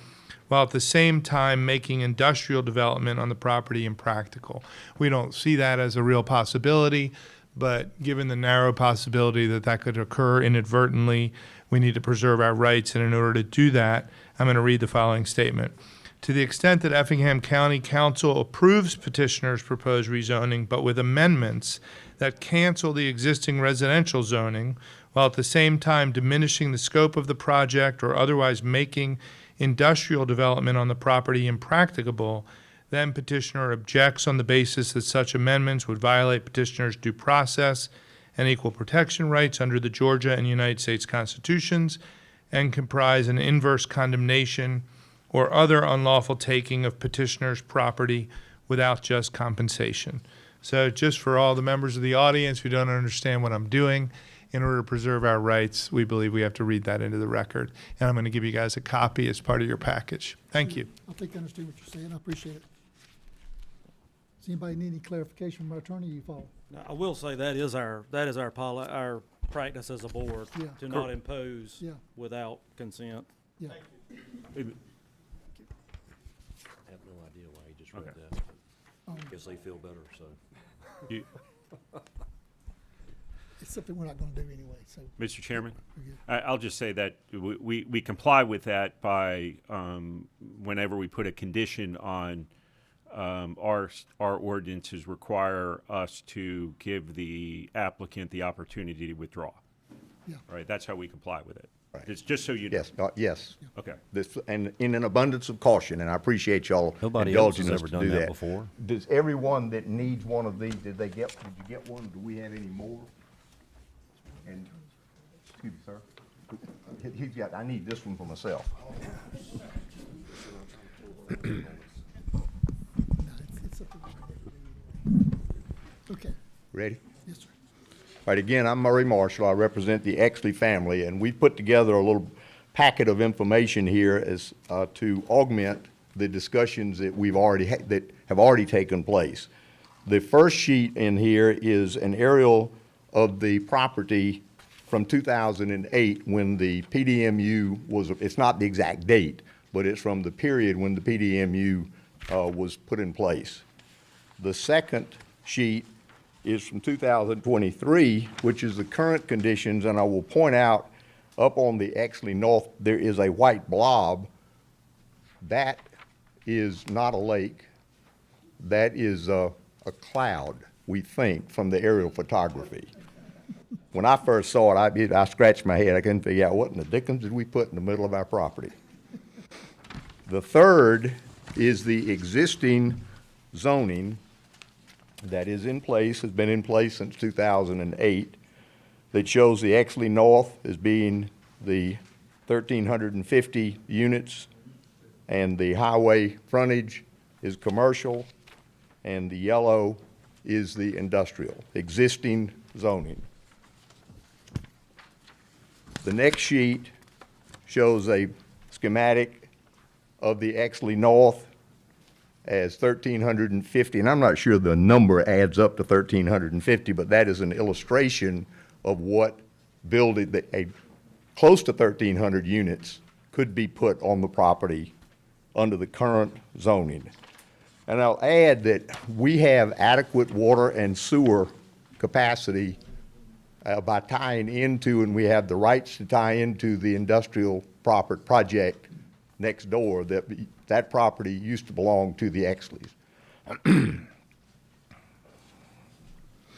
while at the same time making industrial development on the property impractical. We don't see that as a real possibility, but given the narrow possibility that that could occur inadvertently, we need to preserve our rights, and in order to do that, I'm going to read the following statement. To the extent that Effingham County Council approves petitioner's proposed rezoning, but with amendments that cancel the existing residential zoning, while at the same time diminishing the scope of the project or otherwise making industrial development on the property impracticable, then petitioner objects on the basis that such amendments would violate petitioner's due process and equal protection rights under the Georgia and United States Constitutions and comprise an inverse condemnation or other unlawful taking of petitioner's property without just compensation. So just for all the members of the audience who don't understand what I'm doing, in order to preserve our rights, we believe we have to read that into the record. And I'm going to give you guys a copy as part of your package. Thank you. I think I understand what you're saying. I appreciate it. Does anybody need any clarification from our attorney? You follow? Now, I will say that is our our practice as a board Yeah. to not impose Yeah. without consent. Yeah. I have no idea why he just read that. Guess they feel better, so. You- It's something we're not going to do anyway, so. Mr. Chairman, We're good. I'll just say that we comply with that by whenever we put a condition on our ordinances require us to give the applicant the opportunity to withdraw. Yeah. Right, that's how we comply with it. Right. It's just so you know. Yes, yes. Okay. This, and in an abundance of caution, and I appreciate y'all Nobody else has indulging us ever to done do that that. before. Does everyone that needs one of these, did you get one? Do we have any more? And, excuse me, sir. He's got, I need this one for myself. Okay. Ready? Yes, sir. All right, again, I'm Murray Marshall. I represent the Exley family, and we put together a little packet of information here as to augment the discussions that we've already that have already taken place. The first sheet in here is an aerial of the property from 2008 when the PDMU was. It's not the exact date, but it's from the period when the PDMU was put in place. The second sheet is from 2023, which is the current conditions, and I will point out up on the Exley North, there is a white blob. That is not a lake. That is a cloud, we think, from the aerial photography. When I first saw it, I scratched my head. I couldn't figure out what in the dickens did we put in the middle of our property. The third is the existing zoning that is in place, has been in place since 2008, that shows the Exley North as being the 1,350 units, and the highway frontage is commercial, and the yellow is the industrial, existing zoning. The next sheet shows a schematic of the Exley North as 1,350, and I'm not sure the number adds up to 1,350, but that is an illustration of what building, close to 1,300 units could be put on the property under the current zoning. And I'll add that we have adequate water and sewer capacity by tying into, and we have the rights to tie into the industrial project next door that that property used to belong to the Exleys.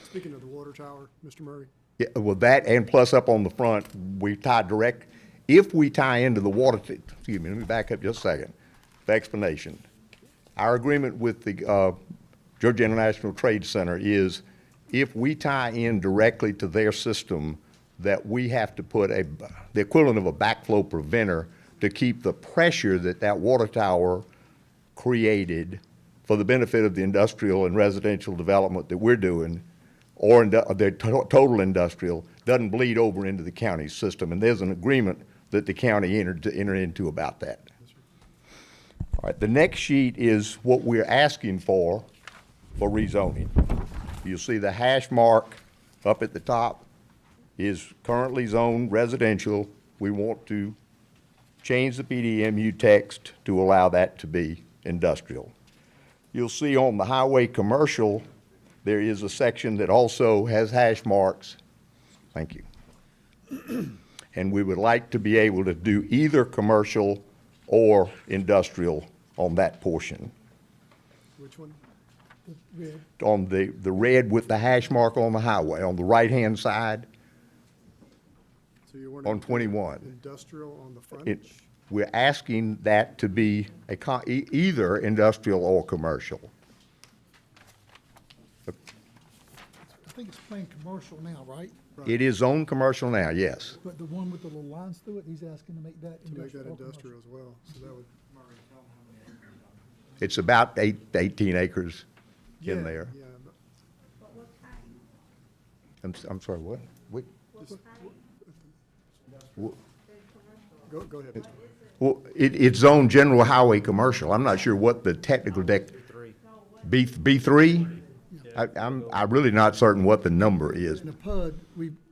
Speaking of the water tower, Mr. Murray, Yeah, well, that, and plus up on the front, we tie direct, if we tie into the water, excuse me, let me back up just a second, for explanation. Our agreement with the Georgia International Trade Center is if we tie in directly to their system, that we have to put the equivalent of a backflow preventer to keep the pressure that that water tower created for the benefit of the industrial and residential development that we're doing, or the total industrial, doesn't bleed over into the county system. And there's an agreement that the county entered into about that. All right, the next sheet is what we're asking for rezoning. You'll see the hash mark up at the top is currently zoned residential. We want to change the PDMU text to allow that to be industrial. You'll see on the highway commercial, there is a section that also has hash marks. Thank you. And we would like to be able to do either commercial or industrial on that portion. which one? The red. On the red with the hash mark on the highway, on the right-hand side, So you want to on do 21. Industrial on the frontage? We're asking that to be either industrial or commercial. I think it's plain commercial now, right? It is zoned commercial now, yes. But the one with the little lines through it, he's asking to make that To make that industrial. or commercial. industrial as well, so that would. It's about 18 acres Yeah, in there. Yeah, I'm sorry, what? just- Go ahead. Well, it's zoned general highway commercial. I'm not sure what the technical B3? I'm really not certain what the number is. In the PUD,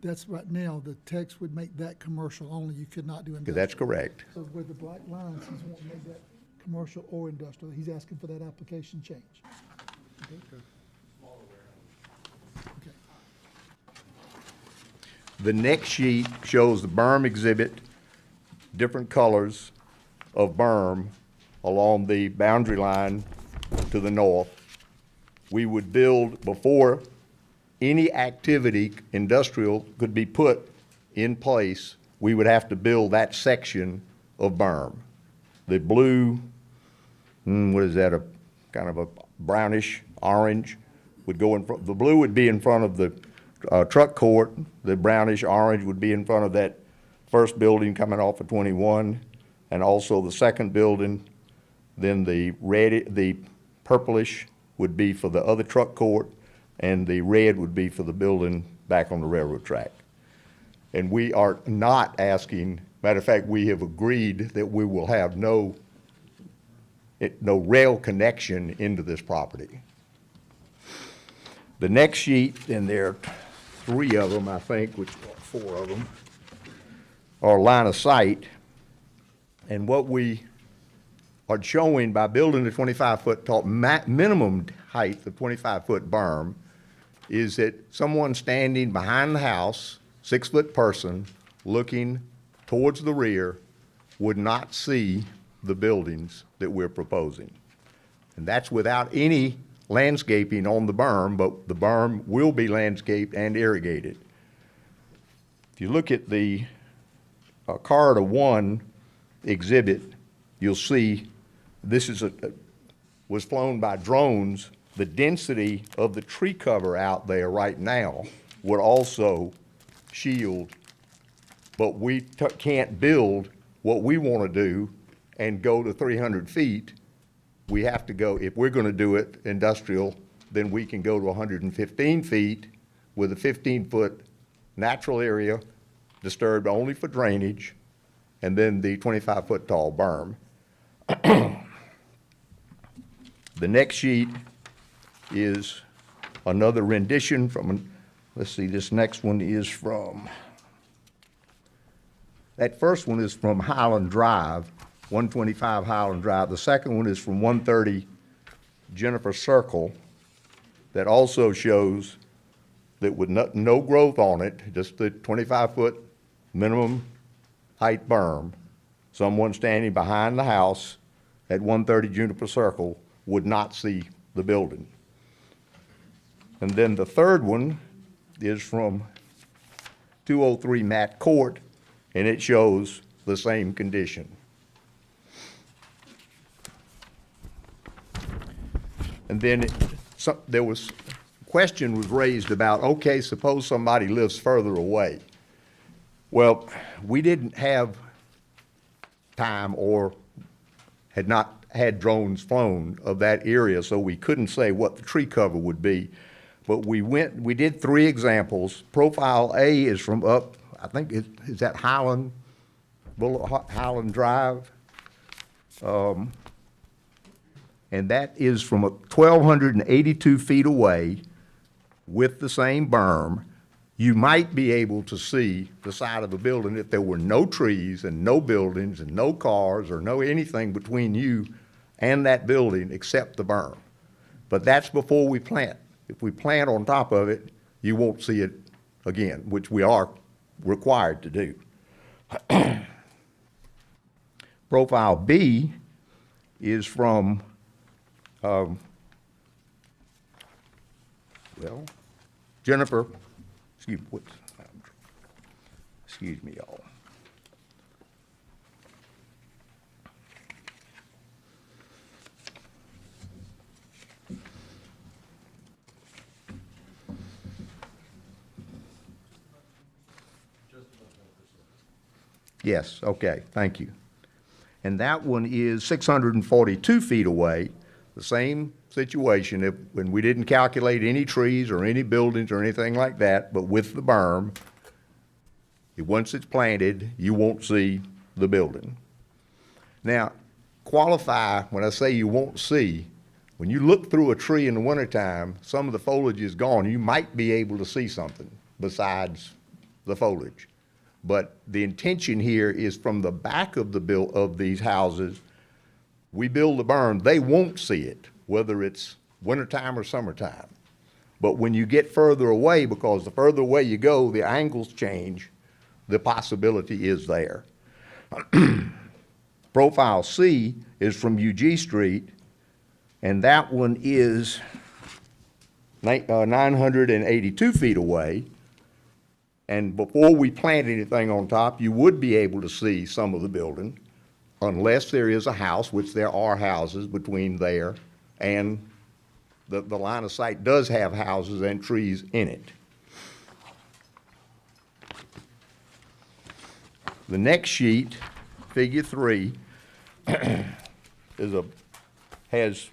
that's right now, the text would make that commercial only, you could not do industrial. That's correct. So with the black lines, he's wanting to make that commercial or industrial, he's asking for that application change. Okay. The next sheet shows the berm exhibit, different colors of berm along the boundary line to the north. We would build, before any activity industrial could be put in place, we would have to build that section of berm. The blue, what is that, a kind of a brownish orange would go in front, the blue would be in front of the truck court, the brownish orange would be in front of that first building coming off of 21, and also the second building. Then the red, the purplish would be for the other truck court, and the red would be for the building back on the railroad track. And we are not asking, matter of fact, we have agreed that we will have no rail connection into this property. The next sheet, and there are 3 of them, I think, which are 4 of them, are line of sight. And what we are showing by building the 25-foot tall, minimum height of 25-foot berm, is that someone standing behind the house, 6-foot person, looking towards the rear, would not see the buildings that we're proposing. And that's without any landscaping on the berm, but the berm will be landscaped and irrigated. If you look at the Corridor 1 exhibit, you'll see this is was flown by drones. The density of the tree cover out there right now would also shield, but we can't build what we want to do and go to 300 feet. We have to go, if we're going to do it industrial, then we can go to 115 feet with a 15-foot natural area disturbed only for drainage, and then the 25-foot tall berm. The next sheet is another rendition from, let's see, this next one is from, that first one is from Highland Drive, 125 Highland Drive. The second one is from 130 Jennifer Circle, that also shows that with no growth on it, just the 25-foot minimum height berm, someone standing behind the house at 130 Juniper Circle would not see the building. And then the third one is from 203 Matt Court, and it shows the same condition. And then there was, question was raised about, okay, suppose somebody lives further away. Well, we didn't have time or had not had drones flown of that area, so we couldn't say what the tree cover would be. But we did 3 examples. Profile A is from up, I think, is that Highland Drive? And that is from 1,282 feet away with the same berm. You might be able to see the side of the building if there were no trees and no buildings and no cars or no anything between you and that building except the berm. But that's before we plant. If we plant on top of it, you won't see it again, which we are required to do. Profile B is from, well, Jennifer, excuse me, y'all. Yes, okay, thank you. And that one is 642 feet away, the same situation when we didn't calculate any trees or any buildings or anything like that, but with the berm, once it's planted, you won't see the building. Now, qualify, when I say you won't see, when you look through a tree in the wintertime, some of the foliage is gone. You might be able to see something besides the foliage. But the intention here is from the back of these houses, we build the berm, they won't see it, whether it's wintertime or summertime. But when you get further away, because the further away you go, the angles change, the possibility is there. Profile C is from UG Street, and that one is 982 feet away. And before we plant anything on top, you would be able to see some of the building, unless there is a house, which there are houses between there and the line of sight does have houses and trees in it. The next sheet, figure 3, has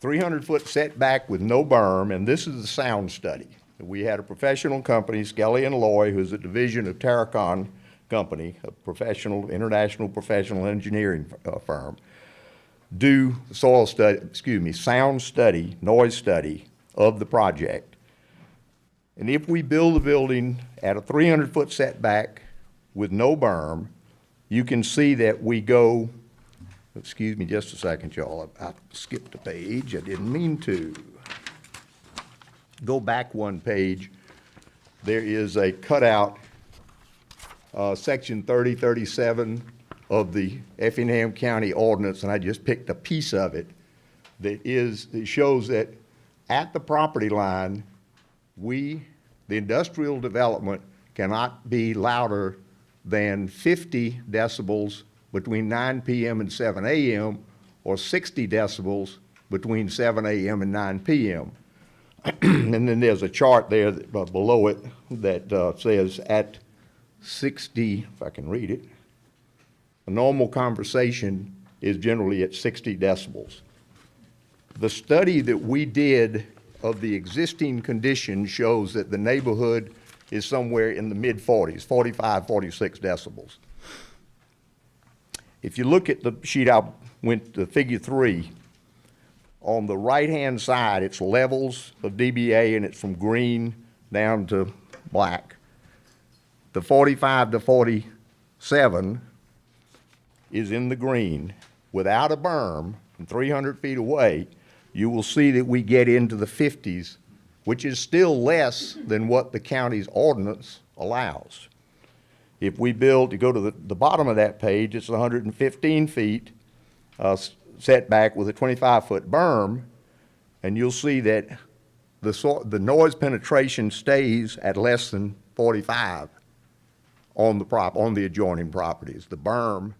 300-foot setback with no berm, and this is the sound study. We had a professional company, Skelly and Loy, who's a division of Terracon Company, a international professional engineering firm, do sound study, noise study of the project. And if we build a building at a 300-foot setback with no berm, you can see that we go, excuse me just a second, y'all, I skipped a page, I didn't mean to. Go back one page, there is a cutout, section 3037 of the Effingham County ordinance, and I just picked a piece of it it shows that at the property line, the industrial development cannot be louder than 50 decibels between 9 p.m. and 7 a.m. or 60 decibels between 7 a.m. and 9 p.m. And then there's a chart there below it that says at 60, if I can read it, a normal conversation is generally at 60 decibels. The study that we did of the existing conditions shows that the neighborhood is somewhere in the mid-40s, 45, 46 decibels. If you look at the sheet I went to figure 3, on the right-hand side, it's levels of dBA, and it's from green down to black. The 45 to 47 is in the green. Without a berm, from 300 feet away, you will see that we get into the 50s, which is still less than what the county's ordinance allows. If we build, to go to the bottom of that page, it's 115 feet, setback with a 25-foot berm, and you'll see that the noise penetration stays at less than 45 on the adjoining properties. The berm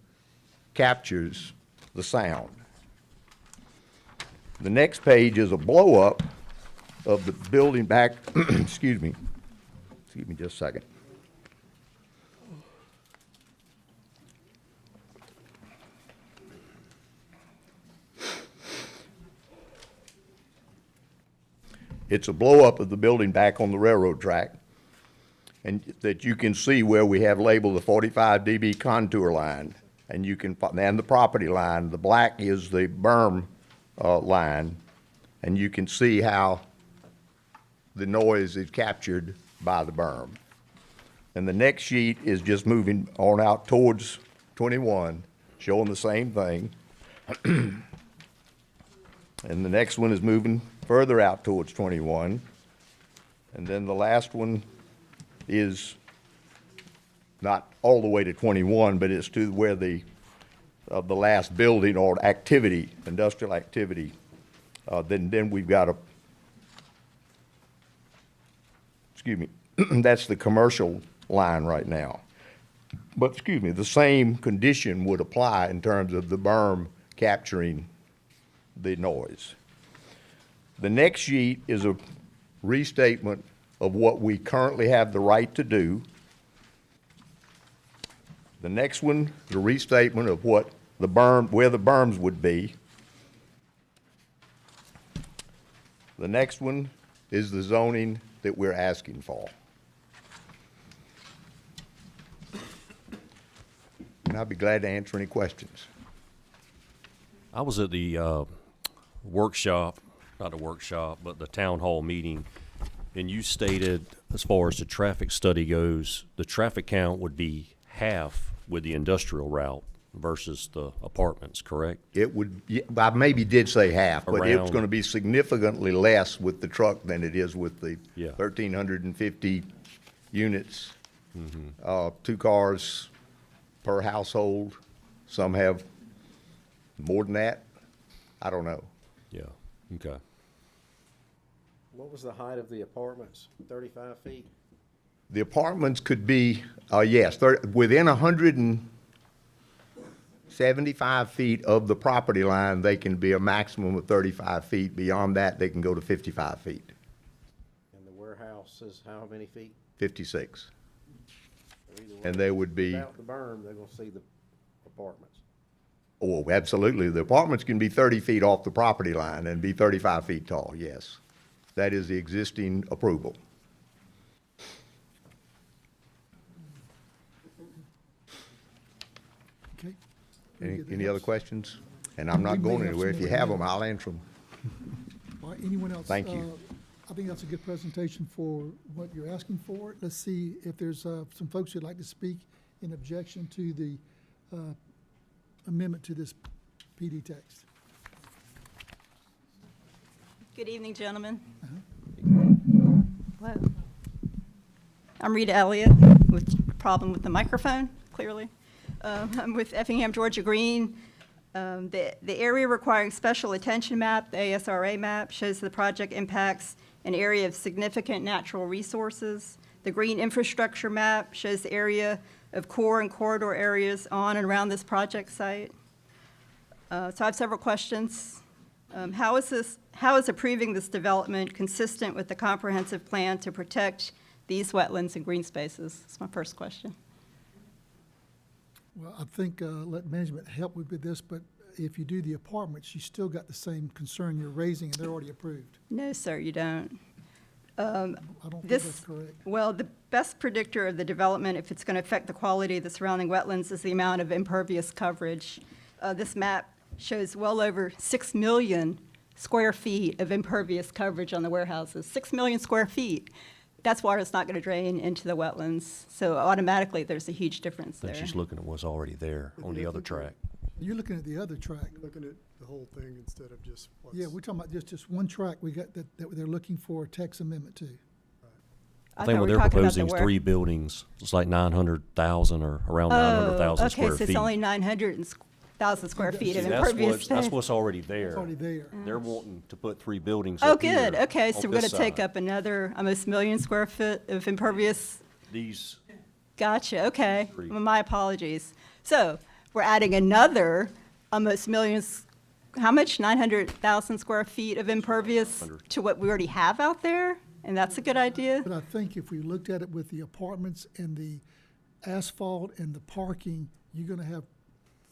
captures the sound. The next page is a blow-up of the building back, excuse me just a second. It's a blow-up of the building back on the railroad track, and that you can see where we have labeled the 45 dB contour line, and the property line. The black is the berm line, and you can see how the noise is captured by the berm. And the next sheet is just moving on out towards 21, showing the same thing. And the next one is moving further out towards 21. And then the last one is not all the way to 21, but it's to where the last building or activity, industrial activity. Then we've got that's the commercial line right now. But, the same condition would apply in terms of the berm capturing the noise. The next sheet is a restatement of what we currently have the right to do. The next one, the restatement of what where the berms would be. The next one is the zoning that we're asking for. And I'll be glad to answer any questions. I was at the workshop, not a workshop, but the town hall meeting, and you stated, as far as the traffic study goes, the traffic count would be half with the industrial route versus the apartments, correct? It would, I maybe did say half, but it's going to be significantly less with the truck than it is with the 1,350 units, 2 cars per household. Some have more than that. I don't know. Yeah, okay. What was the height of the apartments? 35 feet? The apartments could be, yes, within 175 feet of the property line, they can be a maximum of 35 feet. Beyond that, they can go to 55 feet. And the warehouse is how many feet? 56. And they would be. Without the berm, they're going to see the apartments. Oh, absolutely. The apartments can be 30 feet off the property line and be 35 feet tall, yes. That is the existing approval. Okay. Any other questions? And I'm not going anywhere. If you have them, I'll answer them. All right, anyone else? Thank you. I think that's a good presentation for what you're asking for. Let's see if there's some folks who'd like to speak in objection to the amendment to this PD text. Good evening, gentlemen. Hello. I'm Rita Elliott with a problem with the microphone, clearly. I'm with Effingham, Georgia Green. The area requiring special attention map, the ASRA map, shows the project impacts an area of significant natural resources. The green infrastructure map shows the area of core and corridor areas on and around this project site. So I have several questions. How is approving this development consistent with the comprehensive plan to protect these wetlands and green spaces? That's my first question. Well, I think let management help with this, but if you do the apartments, you still got the same concern you're raising, and they're already approved. No, sir, you don't. I don't think that's correct. Well, the best predictor of the development, if it's going to affect the quality of the surrounding wetlands, is the amount of impervious coverage. This map shows well over 6 million square feet of impervious coverage on the warehouses. 6 million square feet. That's water that's not going to drain into the wetlands. So automatically, there's a huge difference I there. think she's looking at what's already there on the other track. You're looking at the other track. You're looking at the whole thing instead of just what's. Yeah, we're talking about just one track we got that they're looking for a text amendment to. I think what they're proposing is 3 buildings. It's like 900,000 or around 900,000 square feet. Okay, so it's only 900,000 900,000 square feet of See, impervious space. that's what's already there. It's already there. They're wanting to put 3 buildings Oh, up here good, okay, so on we're gonna this take side. up another almost million square foot of impervious. These, Gotcha, okay, Three. well, my apologies. So, we're adding another almost millions, how much, 900,000 square feet of impervious to what we already have out there? And that's a good idea? But I think if we looked at it with the apartments and the asphalt and the parking, you're gonna have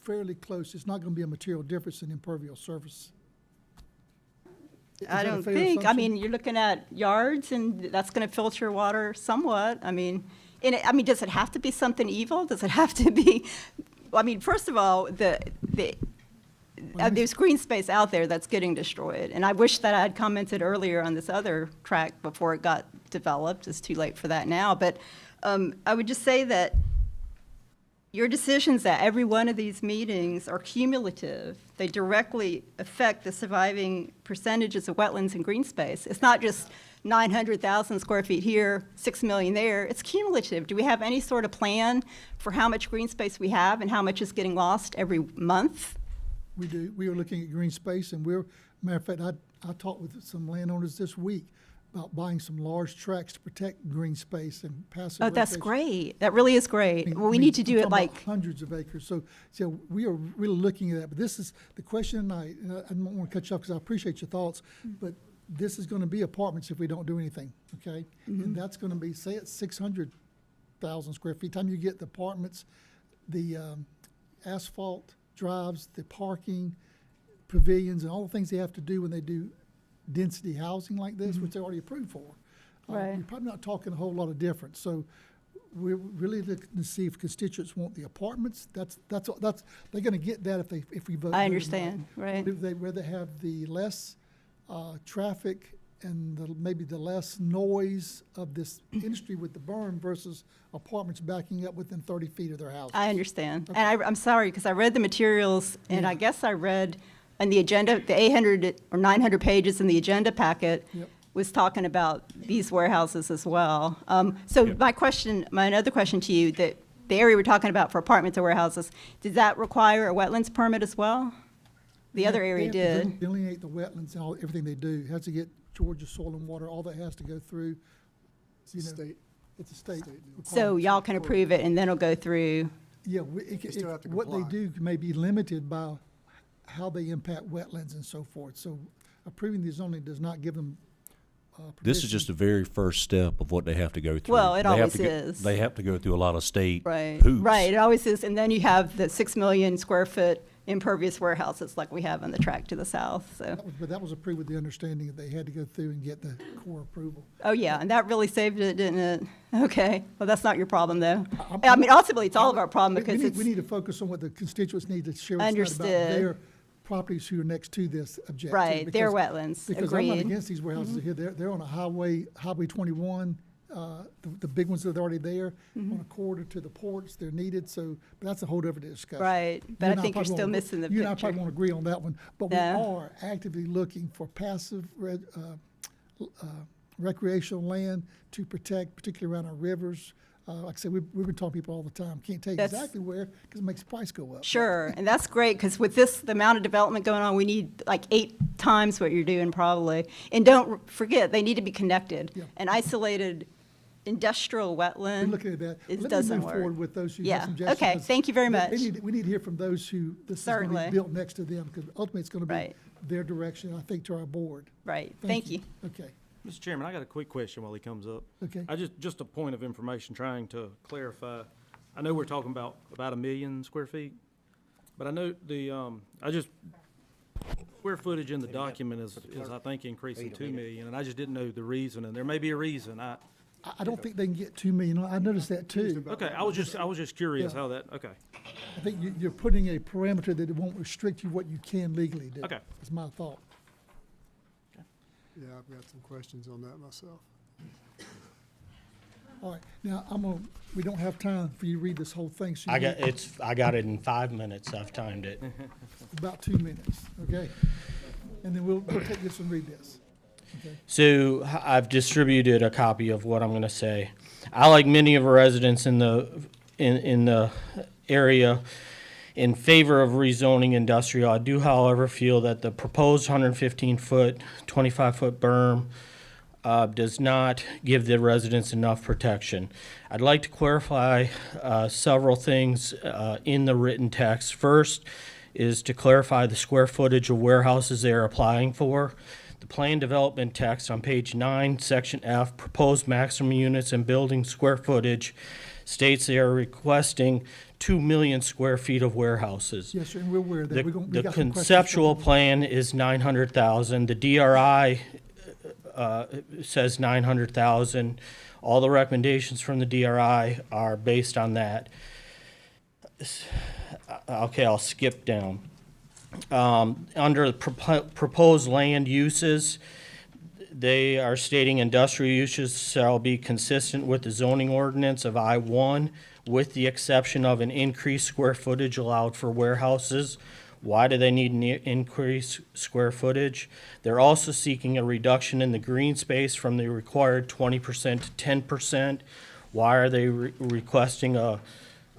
fairly close, it's not gonna be a material difference in impervious surface. Is I that a don't fair think, I assumption? mean, you're looking at yards, and that's gonna filter water somewhat, I mean, does it have to be something evil? Does it have to be, I mean, first of all, there's green space out there that's getting destroyed, and I wish that I had commented earlier on this other track before it got developed. It's too late for that now, but I would just say that your decisions at every one of these meetings are cumulative. They directly affect the surviving percentages of wetlands and green space. It's not just 900,000 square feet here, 6 million there. It's cumulative. Do we have any sort of plan for how much green space we have and how much is getting lost every month? We do. We are looking at green space, and matter of fact, I talked with some landowners this week about buying some large tracts to protect green space and passive. Oh, that's recreation. great. That really is great. Well, we need to do I'm it talking about like, hundreds of acres. So we are really looking at that. But this is the question tonight, and I don't want to cut you off because I appreciate your thoughts, but this is going to be apartments if we don't do anything, okay? And that's going to be, say it's 600,000 square feet. Time you get the apartments, the asphalt drives, the parking, pavilions, and all the things they have to do when they do density housing like this, which they're already approved for. Right. You're probably not talking a whole lot of difference. So we're really looking to see if constituents want the apartments. That's they're going to get that if we vote. I understand, right. If they rather have the less traffic and maybe the less noise of this industry with the berm versus apartments backing up within 30 feet of their house. I understand. Okay. And I'm sorry, because I read the materials, and Yeah. I guess I read on the agenda, the 800 or 900 pages in the agenda packet Yep. was talking about these warehouses as well. So my other question to you, the area we're talking about for apartments or warehouses, does that require a wetlands permit as well? The other area They have to did. delineate the wetlands and everything they do. It has to get Georgia Soil and Water, all that has to go through, you know. State. It's a state So requirement. y'all can approve it, and then it'll go through. Yeah, still have to what they comply. do may be limited by how they impact wetlands and so forth. So approving the zoning does not give them this is permission. just the very first step of what they have to go through. Well, it They have always to go- is. They have to go through a lot of state Right, hoops. right, it always is, and then you have the 6 million square foot impervious warehouses like we have on the track to the south, so. But that was approved with the understanding that they had to go through and get the core approval. Oh, yeah, and that really saved it, didn't it? Okay, well, that's not your problem, though. I'm- I mean, ultimately, it's all of our problem We because need- it's, We need to focus on what the constituents need to share with us about Understood. their properties who are next to this objective. right, their because- wetlands, Because I'm not agreed. against these warehouses here. They're on a Highway 21, the big ones that are already there, on a corridor to the ports, they're needed, so, but that's a whole different discussion. Right, but You I and think you're probably still won't- missing the You and I picture. probably won't agree on that one, but we No. are actively looking for passive recreational land to protect, particularly around our rivers. Like I said, we've been talking to people all the time. Can't tell you That's- exactly where, because it makes the price go up. Sure, and that's great, because with the amount of development going on, we need like 8 times what you're doing probably. And don't forget, they need to be connected. Yeah. An isolated industrial We're wetland, looking at that. it Let me doesn't move work. forward with those who Yeah, have suggestions. okay, thank you very much. We need to hear from those who, this is going to Certainly. be built next to them, because ultimately it's going to be Right. their direction, I think, to our board. Right, thank you. Okay, Mr. Chairman, I got a quick question while he comes up. okay. Just a point of information, trying to clarify. I know we're talking about 1 million square feet, but I know square footage in the document is I think increasing 2 million, and I just didn't know the reason, and there may be a reason. I don't think they can get 2 million. I noticed that too. Okay, I was just curious Yeah. how that, okay. I think you're putting a parameter that it won't restrict you what you can legally do. Okay. That's my thought. Yeah, I've got some questions on that myself. All right, now, we don't have time for you to read this whole thing. So you I got it in 5 minutes. I've timed it. About 2 minutes, okay? And then we'll take this and read this. Okay. So I've distributed a copy of what I'm going to say. I, like many of our residents in the area, in favor of rezoning industrial. I do, however, feel that the proposed 115-foot, 25-foot berm does not give the residents enough protection. I'd like to clarify several things in the written text. First is to clarify the square footage of warehouses they are applying for. The plan development text on page 9, section F, proposed maximum units and building square footage, states they are requesting 2 million square feet of warehouses. Yes, sir, and we're aware of that. We The got some questions conceptual from- plan is 900,000. The DRI says 900,000. All the recommendations from the DRI are based on that. Okay, I'll skip down. Under the proposed land uses, they are stating industrial uses shall be consistent with the zoning ordinance of I-1, with the exception of an increased square footage allowed for warehouses. Why do they need an increased square footage? They're also seeking a reduction in the green space from the required 20% to 10%. Why are they requesting a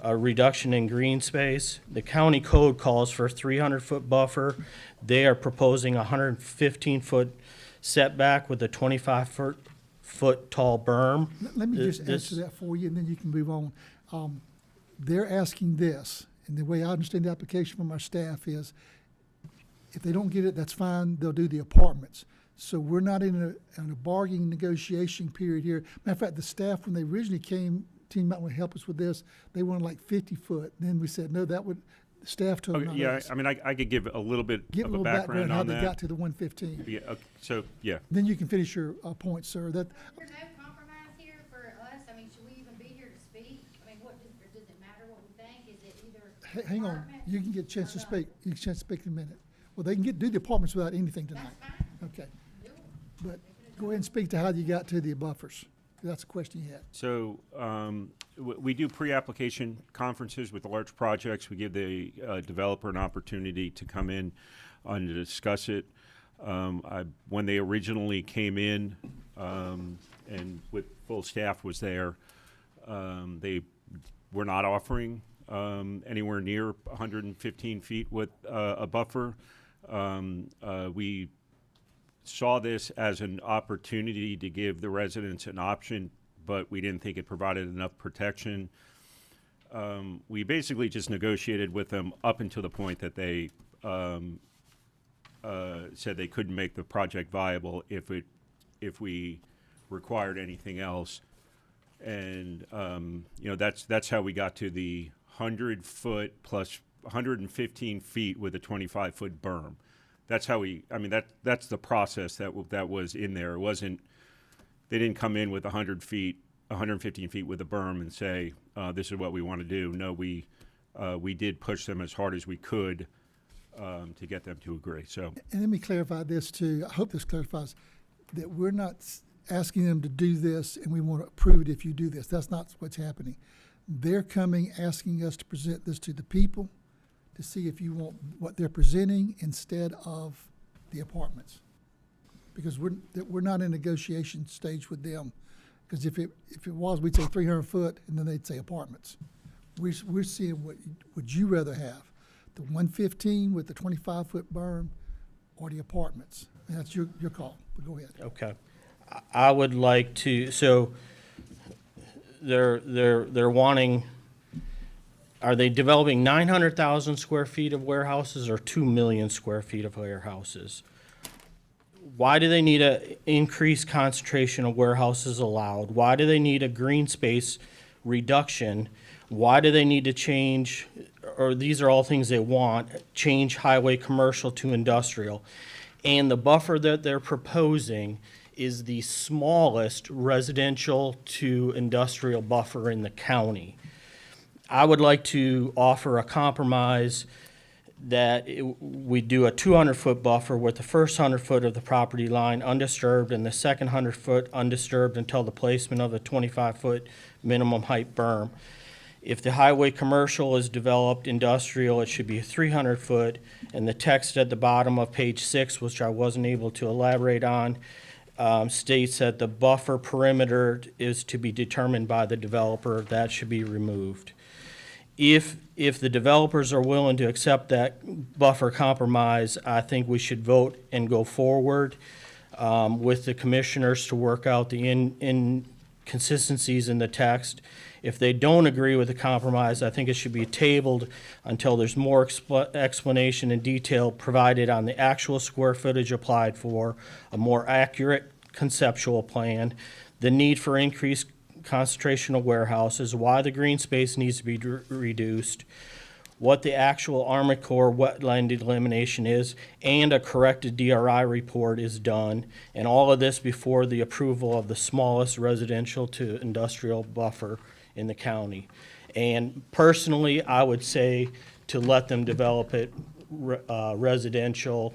reduction in green space? The county code calls for a 300-foot buffer. They are proposing a 115-foot setback with a 25-foot tall berm. Let me just answer that for you, and then you can move on. They're asking this, and the way I understand the application from our staff is, if they don't get it, that's fine, they'll do the apartments. So we're not in a bargaining negotiation period here. Matter of fact, the staff, when they originally came, team might want to help us with this, they wanted like 50 foot. Then we said, no, that would, staff told them. Okay, yeah, I mean, I could give a little bit Give a of a little background how on they that. got to the 115. Yeah, okay, so, yeah. Then you can finish your point, sir. That, There's no compromise here for us? I mean, should we even be here to speak? I mean, does it matter what we think? Is it either? hang on, you can get a chance to speak. You get a chance to speak in a minute. Well, they can do the apartments without anything tonight. Okay. But go ahead and speak to how you got to the buffers. That's a question you had. So we do pre-application conferences with large projects. We give the developer an opportunity to come in and to discuss it. When they originally came in and with full staff was there, they were not offering anywhere near 115 feet with a buffer. We saw this as an opportunity to give the residents an option, but we didn't think it provided enough protection. We basically just negotiated with them up until the point that they said they couldn't make the project viable if we required anything else. And you know, that's how we got to the 100-foot plus 115 feet with a 25-foot berm. That's how I mean, that's the process that was in there. It wasn't, they didn't come in with 100 feet, 115 feet with a berm and say, this is what we want to do. No, we did push them as hard as we could to get them to agree. So, And let me clarify this too. I hope this clarifies that we're not asking them to do this and we want to approve it if you do this. That's not what's happening. They're coming, asking us to present this to the people to see if you want what they're presenting instead of the apartments. Because we're not in negotiation stage with them. Because if it was, we'd say 300 foot and then they'd say apartments. We're seeing what would you rather have, the 115 with the 25-foot berm or the apartments? And that's your call, but go ahead. Okay. I would like to, so they're wanting, are they developing 900,000 square feet of warehouses or 2 million square feet of warehouses? Why do they need a increased concentration of warehouses allowed? Why do they need a green space reduction? Why do they need to change, or these are all things they want, change highway commercial to industrial? And the buffer that they're proposing is the smallest residential to industrial buffer in the county. I would like to offer a compromise that we do a 200-foot buffer with the first 100 foot of the property line undisturbed and the second 100 foot undisturbed until the placement of a 25-foot minimum height berm. If the highway commercial is developed industrial, it should be 300 foot, and the text at the bottom of page 6, which I wasn't able to elaborate on, states that the buffer perimeter is to be determined by the developer. That should be removed. if the developers are willing to accept that buffer compromise, I think we should vote and go forward with the commissioners to work out the inconsistencies in the text. If they don't agree with the compromise, I think it should be tabled until there's more explanation and detail provided on the actual square footage applied for, a more accurate conceptual plan, the need for increased concentration of warehouses, why the green space needs to be reduced, what the actual Army Corps wetland elimination is, and a corrected DRI report is done, and all of this before the approval of the smallest residential to industrial buffer in the county. And personally, I would say to let them develop it residential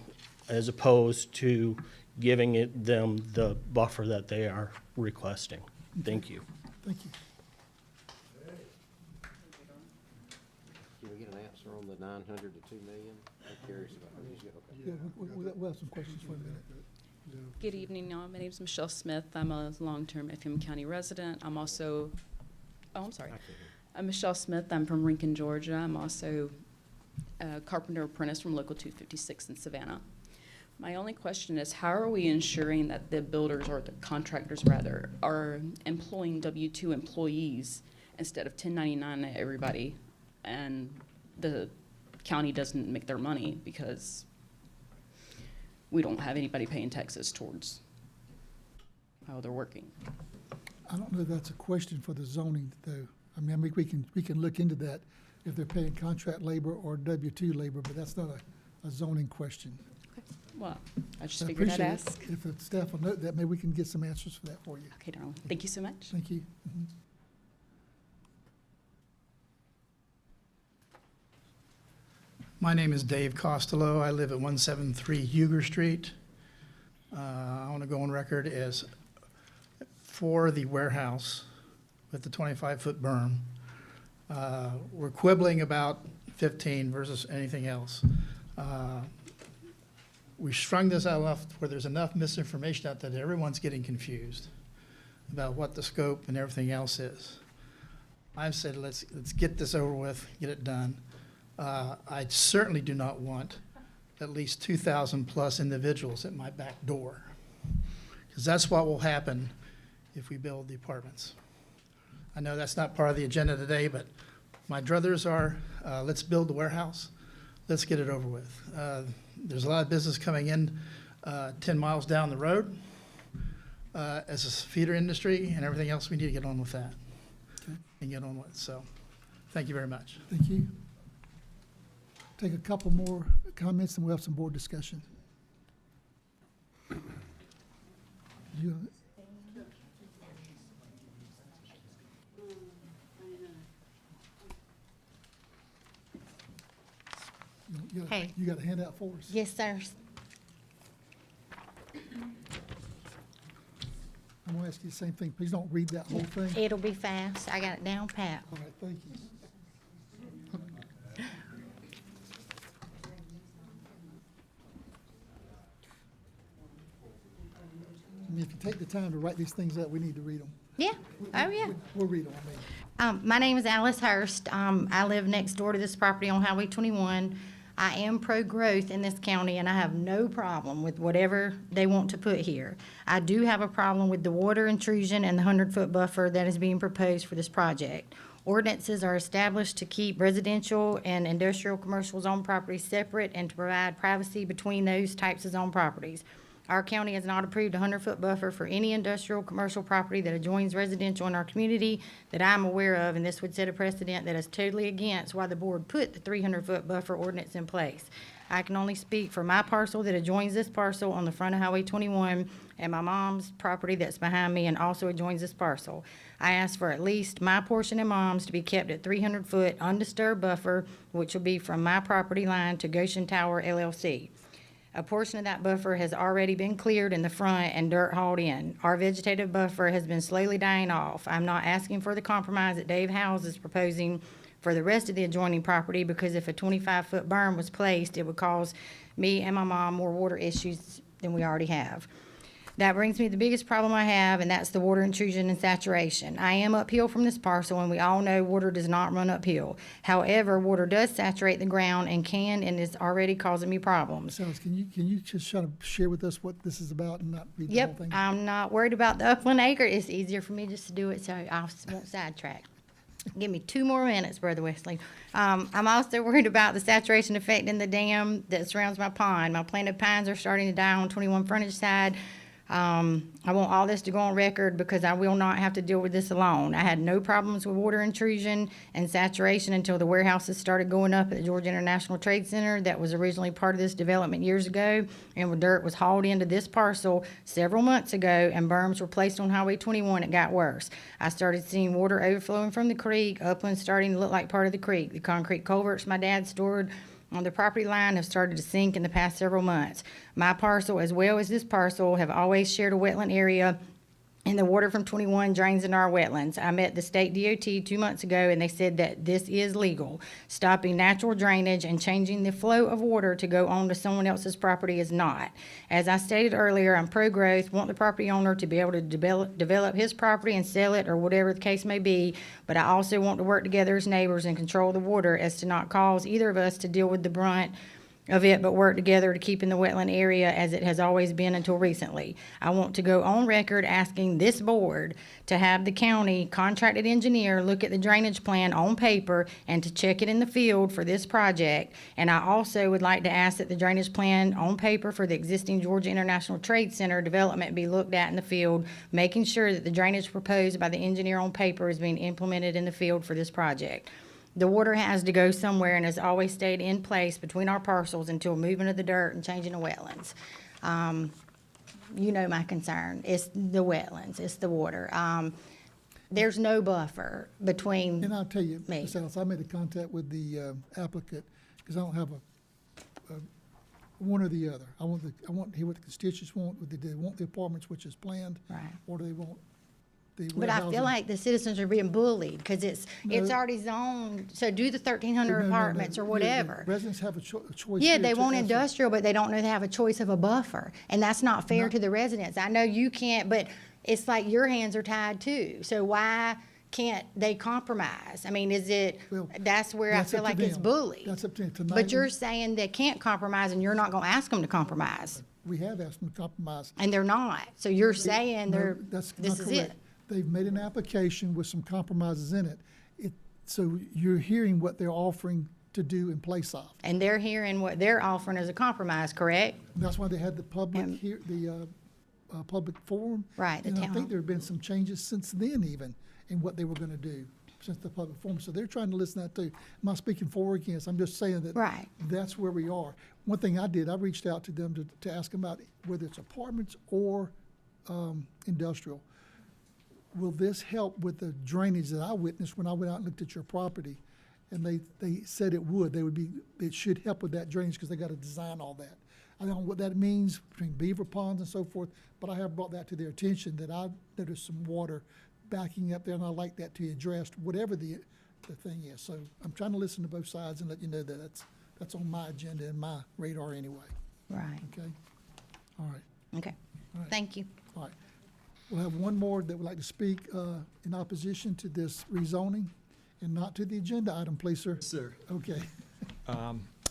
as opposed to giving them the buffer that they are requesting. Thank you. Thank you. Can we get an answer on the 900 to 2 million? I'm curious about that. Okay. Yeah, we'll have some questions for a minute. Good evening. My name is Michelle Smith. I'm a long-term Effingham County resident. I'm also, I'm sorry. I'm Michelle Smith. I'm from Rincon, Georgia. I'm also a carpenter apprentice from Local 256 in Savannah. My only question is, how are we ensuring that the builders, or the contractors rather, are employing W-2 employees instead of 1099 to everybody, and the county doesn't make their money because we don't have anybody paying taxes towards how they're working? I don't know if that's a question for the zoning, though. I mean, we can look into that if they're paying contract labor or W-2 labor, but that's not a zoning question. Well, I just figured I'd appreciate ask. it. If the staff will note that, maybe we can get some answers for that for you. Okay, darling. Thank you so much. Thank you. Mhm. My name is Dave Costello. I live at 173 Huger Street. I want to go on record as for the warehouse with the 25-foot berm. We're quibbling about 15 versus anything else. We strung this out enough where there's enough misinformation out there that everyone's getting confused about what the scope and everything else is. I've said, let's get this over with, get it done. I certainly do not want at least 2,000 plus individuals at my back door, because that's what will happen if we build the apartments. I know that's not part of the agenda today, but my druthers are, let's build the warehouse. Let's get it over with. There's a lot of business coming in 10 miles down the road as a feeder industry and everything else. We need to get on with that and get on with it. So thank you very much. Thank you. Take a couple more comments and we'll have some board discussion. Hey. You got a handout for us? Yes, sir. I'm gonna ask you the same thing. Please don't read that whole thing. It'll be fast. I got it down pat. All right, thank you. I mean, if you take the time to write these things out, we need to read them. Yeah. Oh, yeah. We'll read them, I mean. My name is Alice Hurst. I live next door to this property on Highway 21. I am pro-growth in this county, and I have no problem with whatever they want to put here. I do have a problem with the water intrusion and the 100-foot buffer that is being proposed for this project. Ordinances are established to keep residential and industrial commercial zone properties separate and to provide privacy between those types of zone properties. Our county has not approved a 100-foot buffer for any industrial commercial property that adjoins residential in our community that I'm aware of, and this would set a precedent that is totally against why the board put the 300-foot buffer ordinance in place. I can only speak for my parcel that adjoins this parcel on the front of Highway 21 and my mom's property that's behind me and also adjoins this parcel. I asked for at least my portion and mom's to be kept at 300-foot undisturbed buffer, which will be from my property line to Goshen Tower LLC. A portion of that buffer has already been cleared in the front and dirt hauled in. Our vegetative buffer has been slowly dying off. I'm not asking for the compromise that Dave Howes is proposing for the rest of the adjoining property, because if a 25-foot berm was placed, it would cause me and my mom more water issues than we already have. That brings me to the biggest problem I have, and that's the water intrusion and saturation. I am uphill from this parcel, and we all know water does not run uphill. However, water does saturate the ground and is already causing me problems. So can you just try to share with us what this is about and not read the whole Yep, thing? I'm not worried about the upland acre. It's easier for me just to do it, so I won't sidetrack. Give me 2 more minutes, Brother Wesley. I'm also worried about the saturation affecting the dam that surrounds my pond. My planted pines are starting to die on 21 frontage side. I want all this to go on record because I will not have to deal with this alone. I had no problems with water intrusion and saturation until the warehouses started going up at the Georgia International Trade Center that was originally part of this development years ago, and when dirt was hauled into this parcel several months ago and berms were placed on Highway 21, it got worse. I started seeing water overflowing from the creek, upland starting to look like part of the creek. The concrete culverts my dad stored on the property line have started to sink in the past several months. My parcel, as well as this parcel, have always shared a wetland area, and the water from 21 drains into our wetlands. I met the state DOT 2 months ago, and they said that this is legal. Stopping natural drainage and changing the flow of water to go on to someone else's property is not. As I stated earlier, I'm pro-growth, want the property owner to be able to develop his property and sell it or whatever the case may be, but I also want to work together as neighbors and control the water as to not cause either of us to deal with the brunt of it, but work together to keep in the wetland area as it has always been until recently. I want to go on record asking this board to have the county contracted engineer look at the drainage plan on paper and to check it in the field for this project. And I also would like to ask that the drainage plan on paper for the existing Georgia International Trade Center development be looked at in the field, making sure that the drainage proposed by the engineer on paper is being implemented in the field for this project. The water has to go somewhere and has always stayed in place between our parcels until moving of the dirt and changing the wetlands. You know my concern. It's the wetlands. It's the water. There's no buffer between And I'll tell you, me. Ms. Ellis, I made a contact with the applicant because I don't have a one or the other. I want to hear what the constituents want. Do they want the apartments, which is planned? Right. Or do they want the But I warehousing? feel like the citizens are being bullied because it's already zoned. So do the 1,300 No. apartments or Yeah, whatever. the residents have a choice. Yeah, here they to want ask them. industrial, but they don't know they have a choice of a buffer, and that's not fair to the residents. I know you can't, but it's like your hands are tied too. So why can't they compromise? I mean, that's where I That's feel up to like it's them. bullied. That's up to them. Tonight, But you're saying they can't compromise, and you're not gonna ask them to compromise, we have asked them to compromise. and they're not. So you're saying No, they're, that's this not is it. correct. They've made an application with some compromises in it. So you're hearing what they're offering to do in place of. And they're hearing what they're offering as a compromise, correct? That's why they had the public public forum. Right, the And I town think hall. there have been some changes since then even in what they were gonna do since the public forum. So they're trying to listen to that too. I'm not speaking for or against. I'm just saying that Right. that's where we are. One thing I did, I reached out to them to ask them about whether it's apartments or industrial. Will this help with the drainage that I witnessed when I went out and looked at your property? And they said it would. It should help with that drainage because they got to design all that. I don't know what that means between beaver ponds and so forth, but I have brought that to their attention that I noticed some water backing up there, and I like that to be addressed, whatever the thing is. So I'm trying to listen to both sides and let you know that that's on my agenda and my radar anyway. Right. Okay? All right. Okay. All right. Thank you. All right. We'll have one more that would like to speak in opposition to this rezoning and not to the agenda item, please, sir. Sir. Okay.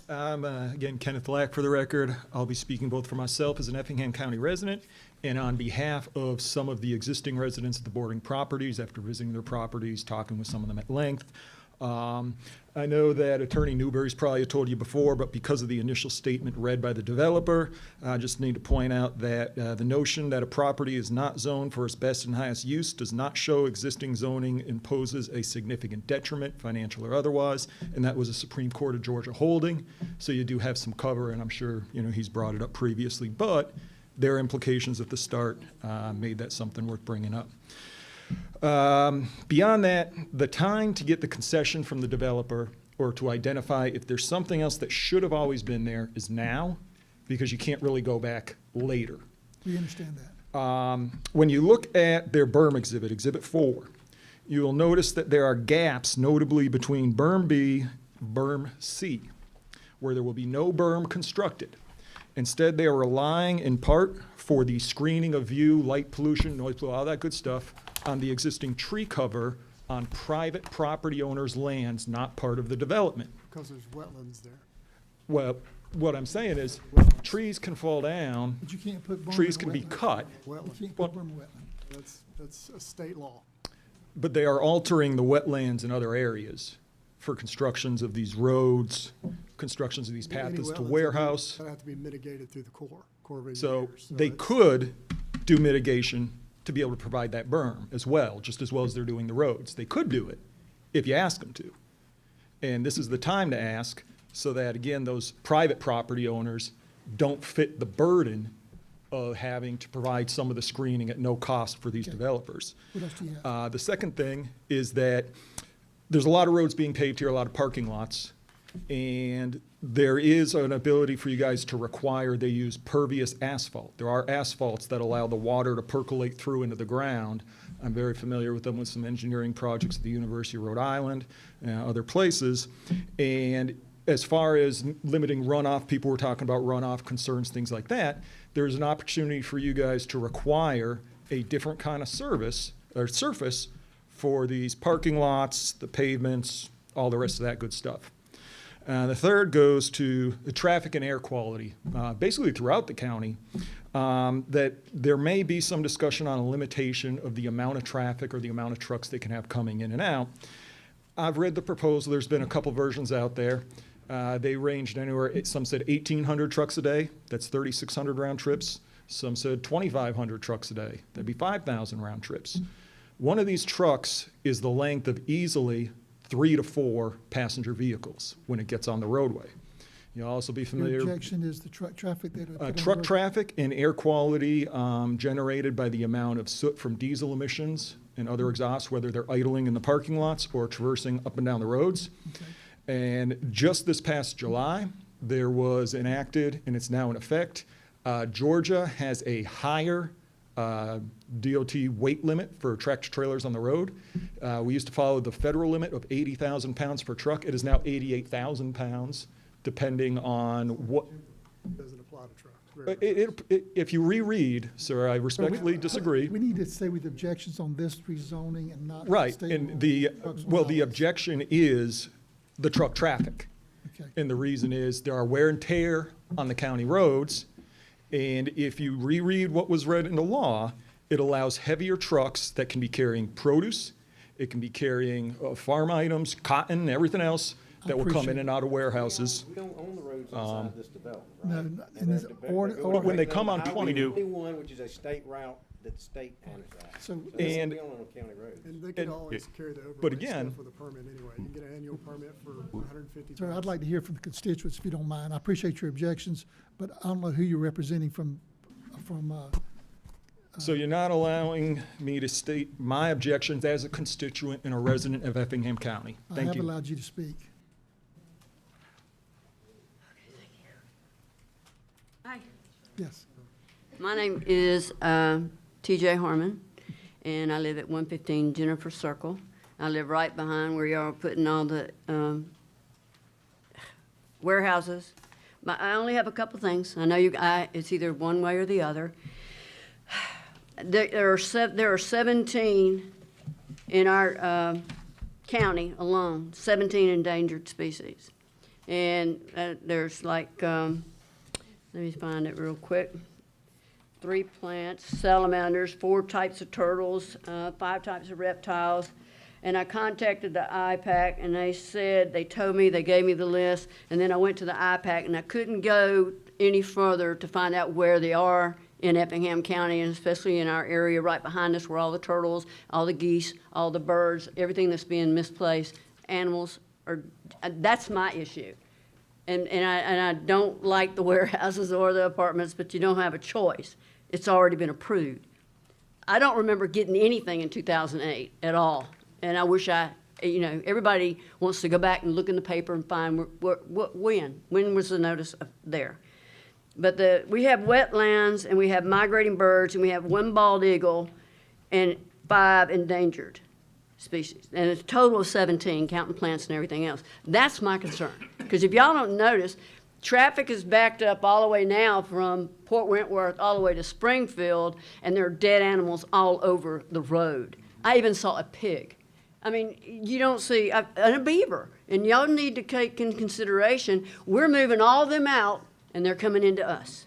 I'm, again, Kenneth Lack for the record. I'll be speaking both for myself as an Effingham County resident and on behalf of some of the existing residents of the bordering properties after visiting their properties, talking with some of them at length. I know that Attorney Newberry's probably told you before, but because of the initial statement read by the developer, I just need to point out that the notion that a property is not zoned for its best and highest use does not show existing zoning imposes a significant detriment, financial or otherwise, and that was a Supreme Court of Georgia holding. So you do have some cover, and I'm sure he's brought it up previously, but their implications at the start made that something worth bringing up. Beyond that, the time to get the concession from the developer or to identify if there's something else that should have always been there is now, because you can't really go back later. We understand that. When you look at their berm exhibit, Exhibit 4, you will notice that there are gaps, notably between berm B, berm C, where there will be no berm constructed. Instead, they are relying in part for the screening of view, light pollution, noise pollution, all that good stuff, on the existing tree cover on private property owners' lands, not part of the development. Because there's wetlands there. Well, what I'm saying is, trees can fall down, But you can't put berm trees in a can be wetland. cut, You Wetland. can't put berm in a wetland. That's a state law. but they are altering the wetlands in other areas for constructions of these roads, constructions of these Any paths to wetlands warehouse. That have to be mitigated through the Corps of So Engineers. they it's- could do mitigation to be able to provide that berm as well, just as well as they're doing the roads. They could do it if you ask them to. And this is the time to ask, so that, again, those private property owners don't fit the burden of having to provide some of the screening at no cost for these developers. What else do you have? The second thing is that there's a lot of roads being paved here, a lot of parking lots, and there is an ability for you guys to require they use pervious asphalt. There are asphalts that allow the water to percolate through into the ground. I'm very familiar with them with some engineering projects at the University of Rhode Island and other places. And as far as limiting runoff, people were talking about runoff concerns, things like that. There's an opportunity for you guys to require a different kind of service or surface for these parking lots, the pavements, all the rest of that good stuff. The third goes to the traffic and air quality, basically throughout the county, that there may be some discussion on a limitation of the amount of traffic or the amount of trucks they can have coming in and out. I've read the proposal. There's been a couple versions out there. They ranged anywhere, some said 1,800 trucks a day. That's 3,600 round trips. Some said 2,500 trucks a day. That'd be 5,000 round trips. One of these trucks is the length of easily 3 to 4 passenger vehicles when it gets on the roadway. You'll also be familiar. Your objection is the truck traffic that. are put on the Truck road? traffic and air quality generated by the amount of soot from diesel emissions and other exhausts, whether they're idling in the parking lots or traversing up and down the roads. And just this past July, there was enacted, and it's now in effect, Georgia has a higher DOT weight limit for tractor trailers on the road. We used to follow the federal limit of 80,000 pounds per truck. It is now 88,000 pounds, depending on what. Doesn't apply to trucks. If you reread, sir, I respectfully disagree. We need to stay with objections on this rezoning and not. Right, state and law. the, Trucks well, without- the objection is the truck traffic. Okay. And the reason is there are wear and tear on the county roads. And if you reread what was read into law, it allows heavier trucks that can be carrying produce, it can be carrying farm items, cotton, everything else that will come in appreciate and out of warehouses. We don't own the roads inside this development, right? No, And in this they're- or- they're- or- When they come on Highway 22. 21, which is a state route that the state owns that. So- this And- will be on a county road. And they can And- always carry the but overlay again- stuff with a permit anyway. You can get an annual permit for 150. Sir, I'd like to hear from the constituents, if you don't mind. I appreciate your objections, but I don't know who you're representing from, So you're not allowing me to state my objections as a constituent and a resident of Effingham County. I Thank have you. allowed you to speak. Hi, Yes. my name is TJ Harmon, and I live at 115 Jennifer Circle. I live right behind where y'all are putting all the warehouses. I only have a couple things. I know it's either one way or the other. There are 17 in our county alone, 17 endangered species. And there's like, let me find it real quick. 3 plants, salamanders, 4 types of turtles, 5 types of reptiles. And I contacted the IPAC, and they told me, they gave me the list, and then I went to the IPAC, and I couldn't go any further to find out where they are in Effingham County, and especially in our area right behind us where all the turtles, all the geese, all the birds, everything that's being misplaced, animals, that's my issue. And I don't like the warehouses or the apartments, but you don't have a choice. It's already been approved. I don't remember getting anything in 2008 at all. And I wish everybody wants to go back and look in the paper and find when was the notice there. But we have wetlands, and we have migrating birds, and we have 1 bald eagle and 5 endangered species. And it's a total of 17, counting plants and everything else. That's my concern. Because if y'all don't notice, Traffic is backed up all the way now from Port Wentworth all the way to Springfield, and there are dead animals all over the road. I even saw a pig. I mean, you don't see, and a beaver. And y'all need to take in consideration, we're moving all of them out, and they're coming into us.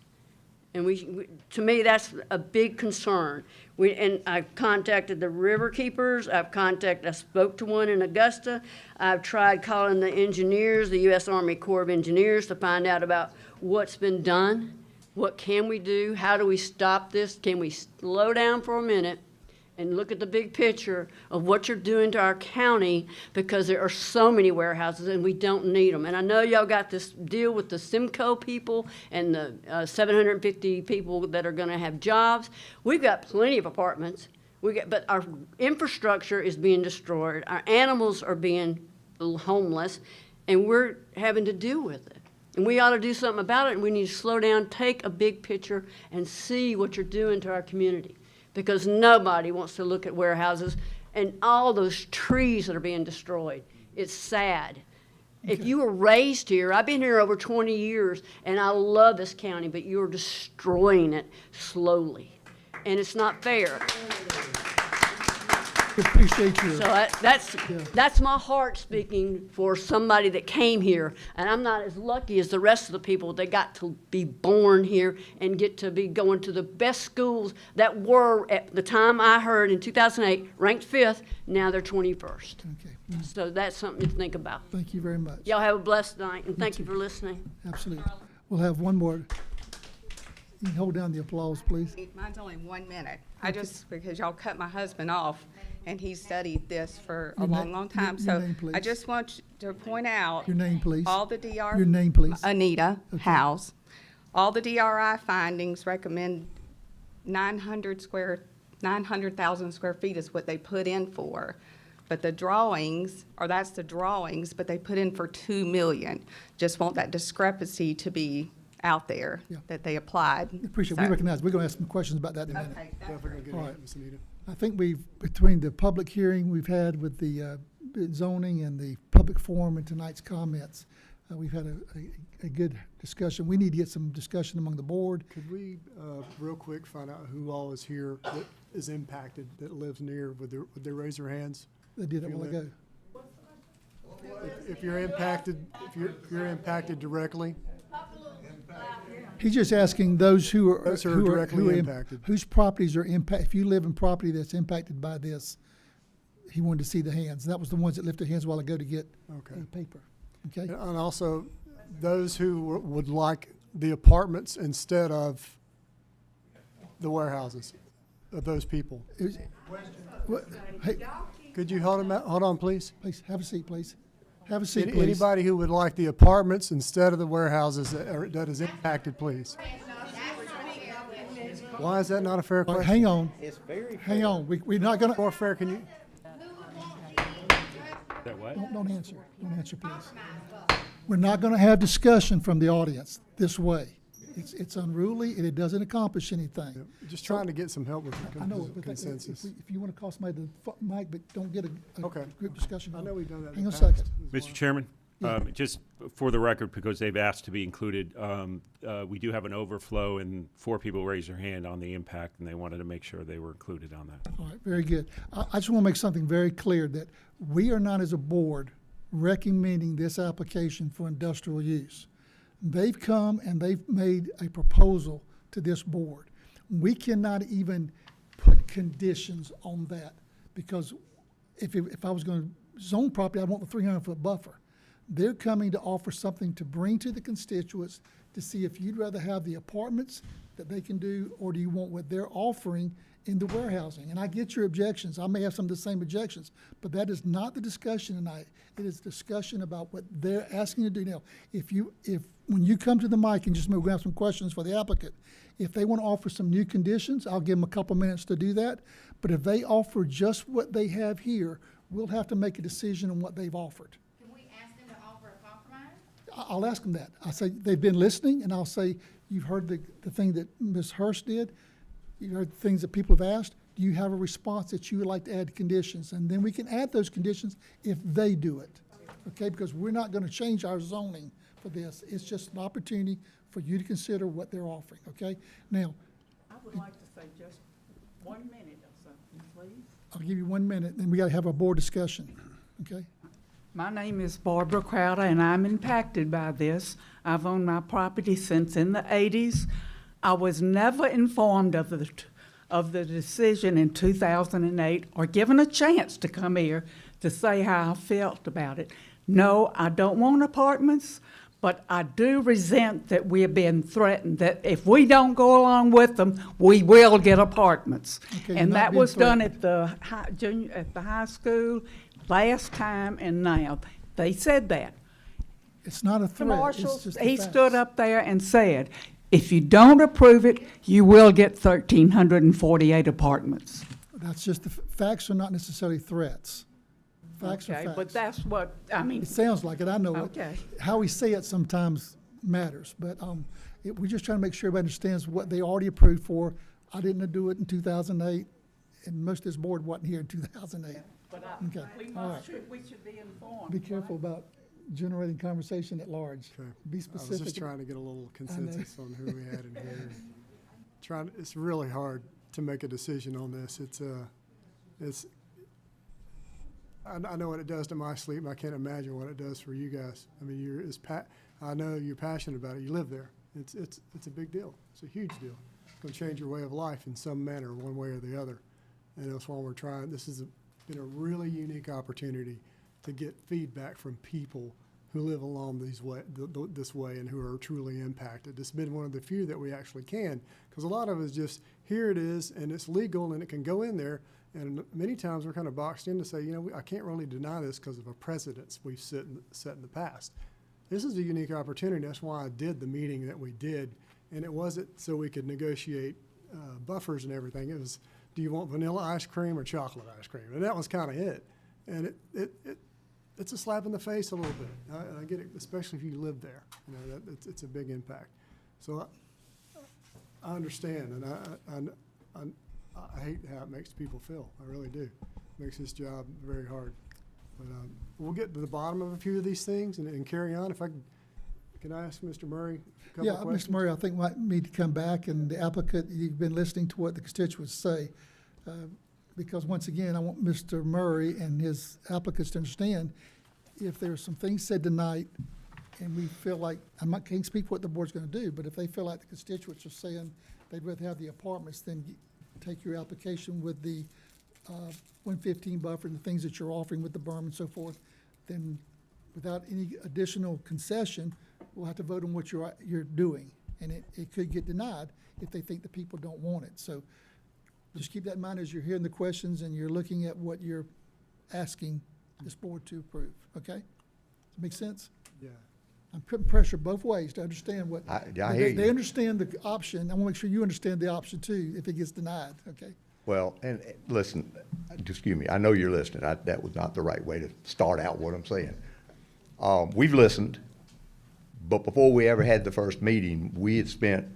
And to me, that's a big concern. And I've contacted the river keepers. I spoke to one in Augusta. I've tried calling the engineers, the U.S. Army Corps of Engineers, to find out about what's been done. What can we do? How do we stop this? Can we slow down for a minute and look at the big picture of what you're doing to our county, because there are so many warehouses and we don't need them. And I know y'all got this deal with the Simcoe people and the 750 people that are gonna have jobs. We've got plenty of apartments, but our infrastructure is being destroyed. Our animals are being homeless, and we're having to deal with it. And we ought to do something about it, and we need to slow down, take a big picture, and see what you're doing to our community. Because nobody wants to look at warehouses and all those trees that are being destroyed. It's sad. Okay. If you were raised here, I've been here over 20 years, and I love this county, but you're destroying it slowly. And it's not fair. Appreciate you. So that's my heart speaking for somebody that came here, and I'm not as lucky as the rest of the people that got to be born here and get to be going to the best schools that were, at the time I heard in 2008, ranked 5th. Now they're 21st. Okay. So that's something to think about. Thank you very much. Y'all have a blessed night, and thank you for listening. Absolutely. We'll have one more. You can hold down the applause, please. Mine's only 1 minute. Because y'all cut my husband off, and he studied this for a long time. Your name, please. I just want to point out. Your name, please. All the DR. Your name, please. Anita House. All the DRI findings recommend 900,000 square feet is what they put in for. But the drawings, that's the drawings, but they put in for 2 million. Just want that discrepancy to be out there, that they applied. Appreciate it. We recognize. We're going to ask some questions about that in a minute. Okay, Definitely get All it, right. Ms. Anita. I think between the public hearing we've had with the zoning and the public forum and tonight's comments, we've had a good discussion. We need to get some discussion among the board. Could we, real quick, find out who all is here that is impacted, that lives near? Would they raise their hands? They did it a while ago. If you're impacted, if you're impacted directly. He's just asking those who are directly impacted. Whose properties are impacted. If you live in property that's impacted by this, he wanted to see the hands. That was the ones that lifted hands a while ago to get a paper. Okay. And also, those who would like the apartments instead of the warehouses, of those people. Hey, could you hold on, please? Please have a seat, please. Have a seat, please. Anybody who would like the apartments instead of the warehouses that is impacted, please. Why is that not a fair question? Hang on. It's very fair. Hang on. We're not going to. More fair, can you? That what? Don't answer. Don't answer, please. We're not going to have discussion from the audience this way. It's unruly and it doesn't accomplish anything. Just trying to get some help with the I know, but consensus. if you want to call somebody the mic, but don't get a group discussion. I know we've done that. Hang on a second. Mr. Chairman, just for the record, because they've asked to be included, we do have an overflow, and 4 people raised their hand on the impact, and they wanted to make sure they were included on that. All right, very good. I just want to make something very clear that we are not, as a board, recommending this application for industrial use. They've come and they've made a proposal to this board. We cannot even put conditions on that, because if I was going to zone property, I want the 300-foot buffer. They're coming to offer something to bring to the constituents to see if you'd rather have the apartments that they can do, or do you want what they're offering in the warehousing. And I get your objections. I may have some of the same objections, but that is not the discussion tonight. It is discussion about what they're asking you to do. Now, when you come to the mic and just we're gonna have some questions for the applicant, if they want to offer some new conditions, I'll give them a couple minutes to do that. But if they offer just what they have here, we'll have to make a decision on what they've offered. Can we ask them to offer a compromise? I'll ask them that. I'll say, they've been listening, and I'll say, you've heard the thing that Ms. Hurst did. You heard things that people have asked. Do you have a response that you would like to add conditions? And then we can add those conditions if they do it, okay? Because we're not going to change our zoning for this. It's just an opportunity for you to consider what they're offering, okay? Now, I would like to say just 1 minute of something, please. I'll give you 1 minute, then we gotta have a board discussion, okay? My name is Barbara Crowder, and I'm impacted by this. I've owned my property since in the 80s. I was never informed of the decision in 2008 or given a chance to come here to say how I felt about it. No, I don't want apartments, but I do resent that we are being threatened, that if we don't go along with them, we will get apartments. Okay, you're And not that being was done threatened. at the high school last time and now. They said that. It's not a The threat, marshal, it's just the he facts. stood up there and said, if you don't approve it, you will get 1,348 apartments. That's just, the facts are not necessarily threats. Facts are Okay, facts. but that's what, I mean, It sounds like it, I know it. Okay. How we say it sometimes matters, but we're just trying to make sure everybody understands what they already approved for. I didn't do it in 2008, and most of this board wasn't here in 2008. but Okay, all right. we should be informed. Be careful about generating conversation at large. Okay. Be I specific. was just trying to get a little consensus on who we had in here. It's really hard to make a decision on this. I know what it does to my sleep. I can't imagine what it does for you guys. I mean, I know you're passionate about it. You live there. It's a big deal. It's a huge deal. It's going to change your way of life in some manner, one way or the other. And that's why we're trying. This has been a really unique opportunity to get feedback from people who live along this way and who are truly impacted. It's been one of the few that we actually can, because a lot of it is just, here it is, and it's legal, and it can go in there. And many times we're kind of boxed in to say, I can't really deny this because of a precedence we've set in the past. This is a unique opportunity. That's why I did the meeting that we did. And it wasn't so we could negotiate buffers and everything. It was, do you want vanilla ice cream or chocolate ice cream? And that was kind of it. And it's a slap in the face a little bit. I get it, especially if you live there. It's a big impact. So I understand, and I hate how it makes people feel. I really do. It makes this job very hard. But we'll get to the bottom of a few of these things and carry on. Can I ask Mr. Murray a couple of questions? Mr. Murray, I think might need to come back, and the applicant, you've been listening to what the constituents say. Because once again, I want Mr. Murray and his applicants to understand, if there's some things said tonight, and we feel like, can't speak for what the board's gonna do, but if they feel like the constituents are saying they'd rather have the apartments, then take your application with the 115 buffer and the things that you're offering with the berm and so forth, then without any additional concession, we'll have to vote on what you're doing. And it could get denied if they think the people don't want it. So just keep that in mind as you're hearing the questions and you're looking at what you're asking this board to approve, okay? Does that make sense? Yeah. I'm putting pressure both ways to understand what. I hear They you. understand the option. I want to make sure you understand the option too, if it gets denied, okay? Well, and listen, excuse me, I know you're listening. That was not the right way to start out what I'm saying. We've listened, but before we ever had the first meeting, we had spent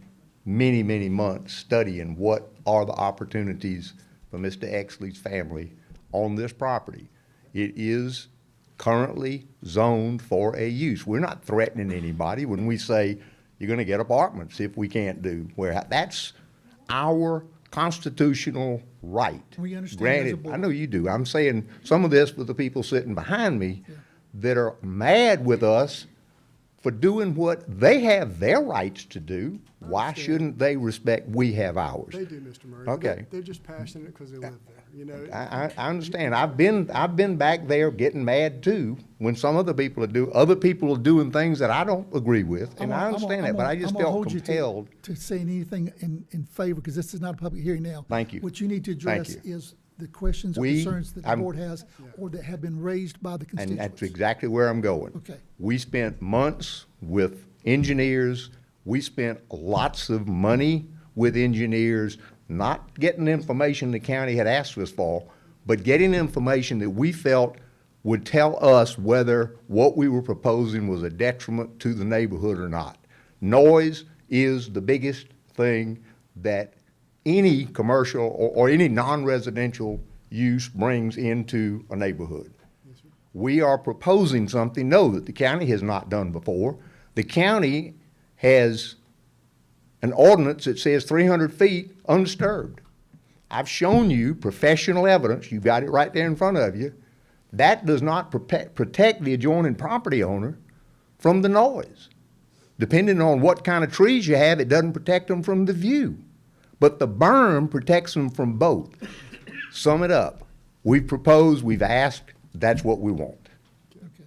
many, many months studying what are the opportunities for Mr. Exley's family on this property. It is currently zoned for a use. We're not threatening anybody when we say you're gonna get apartments if we can't do where, that's our constitutional right. We understand as a Granted, board. I know you do. I'm saying some of this for the people sitting behind me that are mad with us for doing what they have their rights to do. Why shouldn't they respect we have ours? They do, Mr. Murray. Okay. They're just passionate because they live there, I understand. I've been back there getting mad too when some other people other people are doing things that I don't agree with, and I understand that, but I just felt compelled. To saying anything in favor, because this is not a public hearing now. Thank you. What you need to Thank address you. is the questions or concerns that the board has or that have been raised by the And constituents. that's exactly where I'm going. Okay. We spent months with engineers. We spent lots of money with engineers, not getting information the county had asked us for, but getting information that we felt would tell us whether what we were proposing was a detriment to the neighborhood or not. Noise is the biggest thing that any commercial or any non-residential use brings into a neighborhood. We are proposing something, that the county has not done before, The county has an ordinance that says 300 feet undisturbed. I've shown you professional evidence, you've got it right there in front of you. That does not protect the adjoining property owner from the noise. Depending on what kind of trees you have, it doesn't protect them from the view. But the berm protects them from both. Sum it up. We've proposed, we've asked, that's what we want. Okay.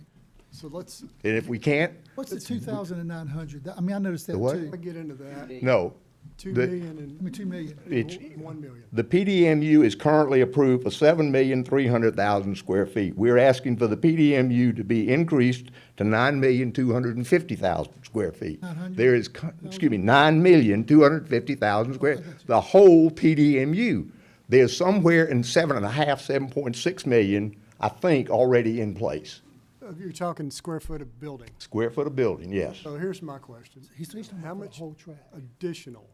So let's, And if we can't, What's the 2,900? I mean, I noticed that The what? too. I get into that. no. 2 The- million I mean, 2 million. It's, 1 million. the PDMU is currently approved for 7,300,000 square feet. We're asking for the PDMU to be increased to 9,250,000 square feet. 900? There is, excuse me, 9,250,000 square, the whole PDMU. There's somewhere in 7.6 million, I think, already in place. You're talking square foot of building. Square foot of building, yes. So here's my question. He's talking How about the much whole tract. additional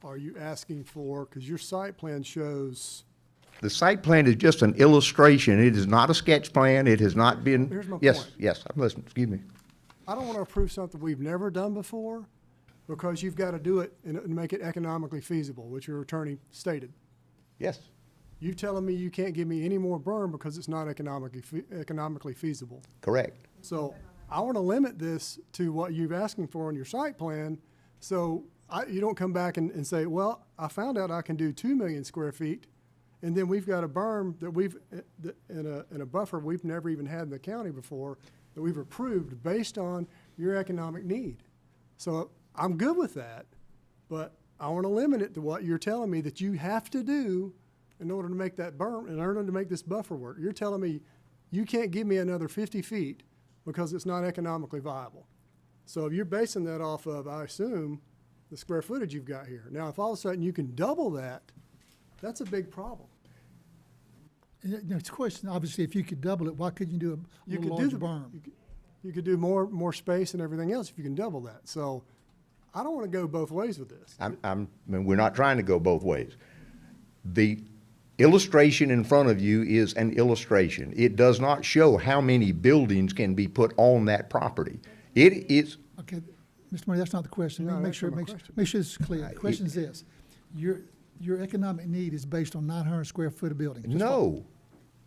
are you asking for? Because your site plan shows, The site plan is just an illustration. It is not a sketch plan. It has not been. Here's my Yes, point. yes, I'm listening, excuse me. I don't want to approve something we've never done before because you've got to do it and make it economically feasible, which your attorney stated. Yes. You telling me you can't give me any more berm because it's not economically feasible. Correct. So I want to limit this to what you're asking for on your site plan, so you don't come back and say, well, I found out I can do 2 million square feet, and then we've got a berm that we've, in a buffer we've never even had in the county before, that we've approved based on your economic need. So I'm good with that, but I want to limit it to what you're telling me that you have to do in order to make that berm, in order to make this buffer work. You're telling me you can't give me another 50 feet because it's not economically viable. So if you're basing that off of, I assume, the square footage you've got here. Now, if all of a sudden you can double that, that's a big problem. Next question, obviously, if you could double it, why couldn't you do a You little could do larger the, berm? you could do more space and everything else if you can double that. So I don't want to go both ways with this. I mean, we're not trying to go both ways. The illustration in front of you is an illustration. It does not show how many buildings can be put on that property. It is, Okay, Mr. Murray, that's not the question. No, Make that's sure, not my make question. sure this is clear. The question is this: your economic need is based on 900 square foot of building. Just no.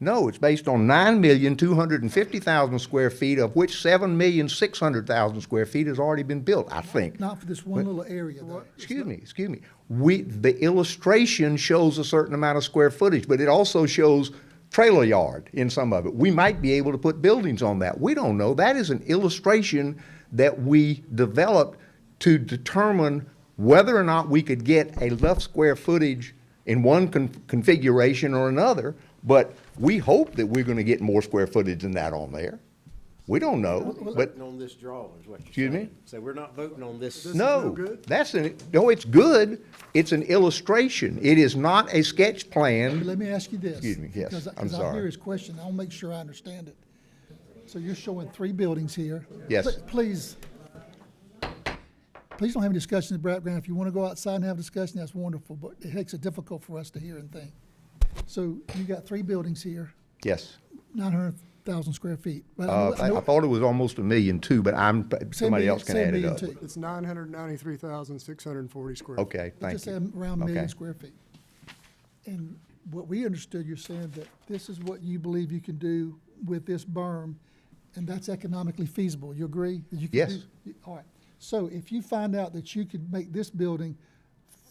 No, it's based on 9,250,000 square feet, of which 7,600,000 square feet has already been built, I think. Not for this one little area, though. Excuse me. The illustration shows a certain amount of square footage, but it also shows trailer yard in some of it. We might be able to put buildings on that. We don't know. That is an illustration that we developed to determine whether or not we could get enough square footage in one configuration or another, but we hope that we're gonna get more square footage than that on there. We don't know, but, Voting on this drawing is what you're excuse me? saying. So we're not voting on this. No, no, it's good. It's an illustration. It is not a sketch But plan. let me ask you this. Excuse me, yes, because I'm I hear sorry. his question. I'll make sure I understand it. So you're showing 3 buildings here. Yes. Please don't have a discussion in the background. If you want to go outside and have a discussion, that's wonderful, but it makes it difficult for us to hear and think. So you got 3 buildings here, Yes. 900,000 square feet. But I know- I thought it was almost 1.2 million, but somebody else can say add it 1.2 up. million. It's 993,640 square feet. Okay, Let's just thank say you. around a million Okay. square feet. And what we understood, you're saying that this is what you believe you can do with this berm, and that's economically feasible. You agree? That you can Yes. All right. So if you find out that you could make this building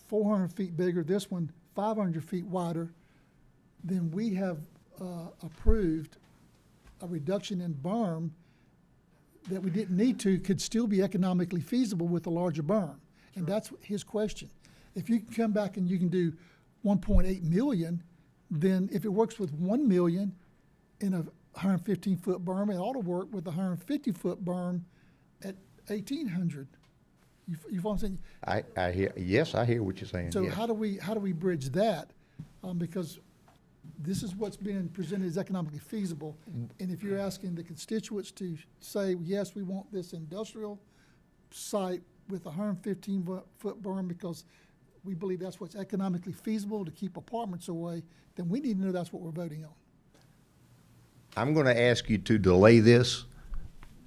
400 feet bigger, this one 500 feet wider, then we have approved a reduction in berm that we didn't need to, could still be economically feasible with a larger berm. And that's his question. If you can come back and you can do 1.8 million, then if it works with 1 million in a 115-foot berm, it ought to work with a 150-foot berm at 1,800. You follow what I'm saying? I hear, yes, I hear what you're saying, So yes. how do we bridge that? Because this is what's being presented as economically feasible. And if you're asking the constituents to say, yes, we want this industrial site with a 115-foot berm because we believe that's what's economically feasible to keep apartments away, then we need to know that's what we're voting on. I'm gonna ask you to delay this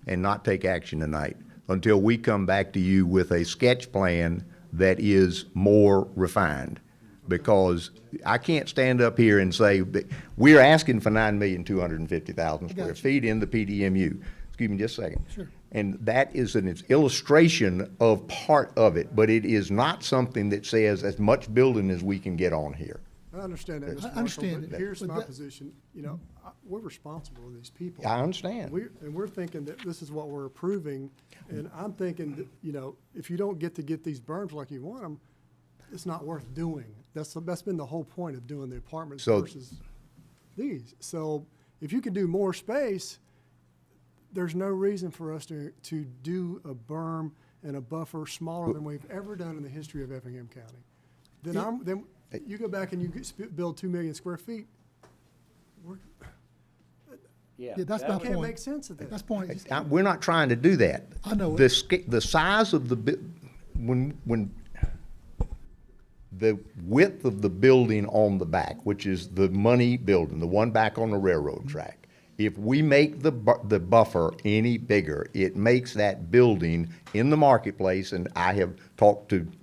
and not take action tonight until we come back to you with a sketch plan that is more refined. Because I can't stand up here and say, that we're asking for 9,250,000 square feet in the PDMU. Excuse me just a second. Sure. And that is an illustration of part of it, but it is not something that says as much building as we can get on here. I understand that, I Mr. Marshall, understand but it, here's but my that- position, we're responsible to these people. I understand. And we're thinking that this is what we're approving, and I'm thinking that, if you don't get these berms like you want them, it's not worth doing. That's been the whole point of doing the apartments So- versus these. So if you could do more space, there's no reason for us to do a berm and a buffer smaller than we've ever done in the history of Effingham County. Then you go back and you build 2 million square feet. Yeah, Yeah, that's that my would- Can't point. make sense of that. That's point. We're not trying to do that. I know it. The size of when the width of the building on the back, which is the money building, the one back on the railroad track, if we make the buffer any bigger, it makes that building in the marketplace, and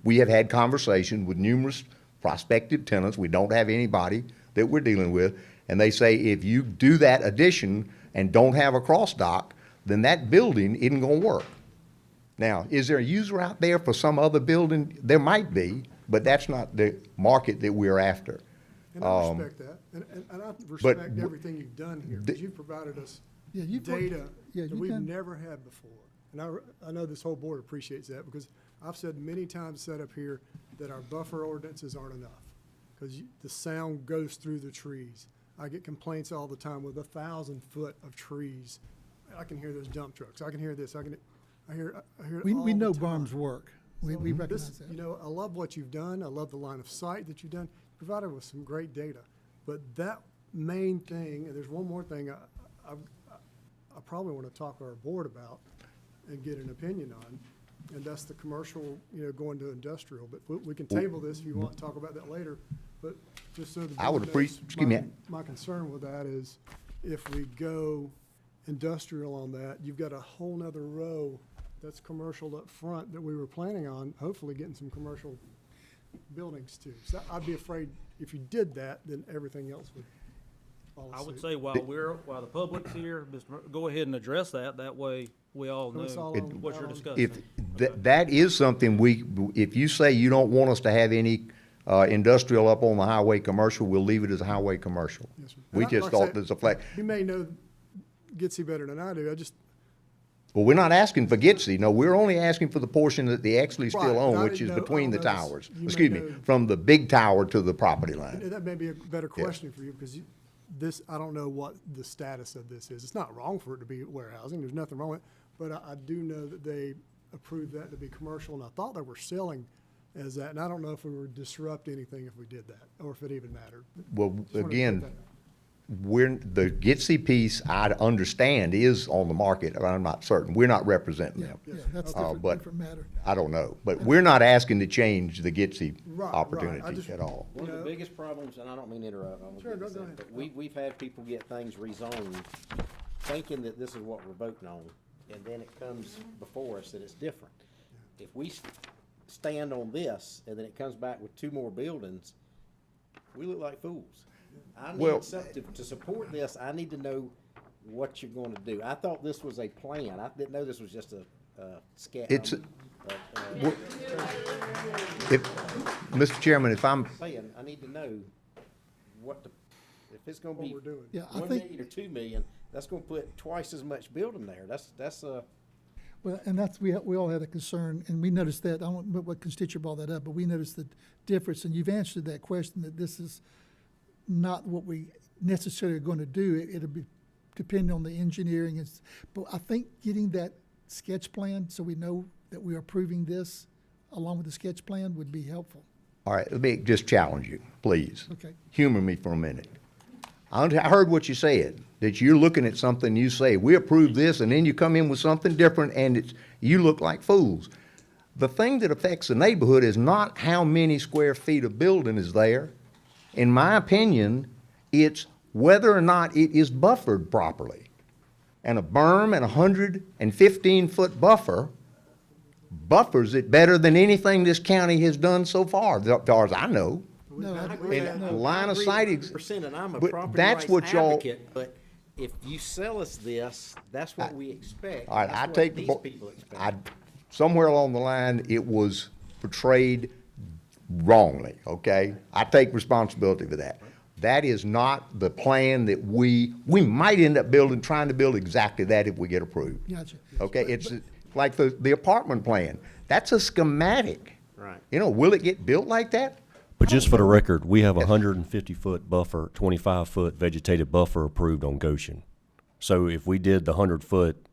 we have had conversation with numerous prospective tenants. We don't have anybody that we're dealing with, and they say if you do that addition and don't have a cross dock, then that building isn't gonna work. Now, is there a user out there for some other building? There might be, but that's not the market that we're after. And I respect that, and I respect everything you've done here, because you've provided us Yeah, you've data yeah, that you've we've done- never had before. And I know this whole board appreciates that, because I've said many times set up here that our buffer ordinances aren't enough, because the sound goes through the trees. I get complaints all the time with 1,000 foot of trees. I can hear those dump trucks, I can hear this, I hear it We all know the time. berms work. We So recognize that. I love what you've done. I love the line of sight that you've done. Provided with some great data. But that main thing, and there's one more thing I probably want to talk to our board about and get an opinion on, and that's the commercial, going to industrial. But we can table this if you want to talk about that later. But just so the I would board appreciate- knows, excuse me. my concern with that is if we go industrial on that, you've got a whole nother row that's commercial up front that we were planning on, hopefully getting some commercial buildings too. So I'd be afraid if you did that, then everything else would follow I would suit. say while the public's here, go ahead and address that. That way we all So it's know all what you're on- discussing. If that is something if you say you don't want us to have any industrial up on the highway commercial, we'll leave it as a highway commercial. Yes, sir. We And just like I thought said, there's a flag. You may know Gitsy better than I do. Well, we're not asking for Gitsy. No, we're only asking for the portion that they actually Right, still and own, I which is didn't know- between I the don't know this. towers. You may Excuse me, know- from the big tower to the property line. That may be a better question for you, because I don't know what the status of this is. It's not wrong for it to be warehousing, there's nothing wrong with it, but I do know that they approved that to be commercial, and I thought they were selling as that, and I don't know if we would disrupt anything if we did that, or if it even mattered. Well, Just wanted to again, put that- the Gitsy piece, I understand, is on the market, but I'm not certain. We're not representing them. Yeah, that's But different matter. I don't know. But we're not asking to change the Gitsy Right, opportunity at all. One of the biggest problems, and I don't mean to interrupt, I'm Sure, gonna go get this in, ahead. but we've had people get things rezoned thinking that this is what we're voting on, and then it comes before us that it's different. If we stand on this, and then it comes back with 2 more buildings, we look like fools. I Well- need something, to support this, I need to know what you're gonna do. I thought this was a plan, I didn't know this was just a scat. It's Mr. Chairman, if I'm, Saying, I need to know if it's gonna be we're doing. Yeah, I 1 think- million or 2 million, that's gonna put twice as much building there. That's Well, and we all had a concern, and we noticed that, I don't know what constituent brought that up, but we noticed the difference, and you've answered that question, that this is not what we necessarily are going to do. It'll be depending on the engineering, but I think getting that sketch plan, so we know that we are approving this along with the sketch plan, would be helpful. all right, let me just challenge you, please. Okay. Humor me for a minute. I heard what you said, that you're looking at something, you say, we approve this, and then you come in with something different, and you look like fools. The thing that affects the neighborhood is not how many square feet of building is there. In my opinion, it's whether or not it is buffered properly. And a berm and 115-foot buffer buffers it better than anything this county has done so far, as far as I know. No, I I- agree with And that. line of I agree sight 100%, and I'm a but property that's rights what y'all- advocate, but if you sell us this, that's what we expect. All right, That's I what take these the, people expect. somewhere along the line, it was portrayed wrongly, okay? I take responsibility for that. That is not the plan that we might end up trying to build exactly that if we get approved. Gotcha. Okay, it's like the apartment plan. That's a schematic. Right. You know, will it get built like that? But just for the record, we have a 150-foot buffer, 25-foot vegetative buffer approved on Goshen. So if we did the 100-foot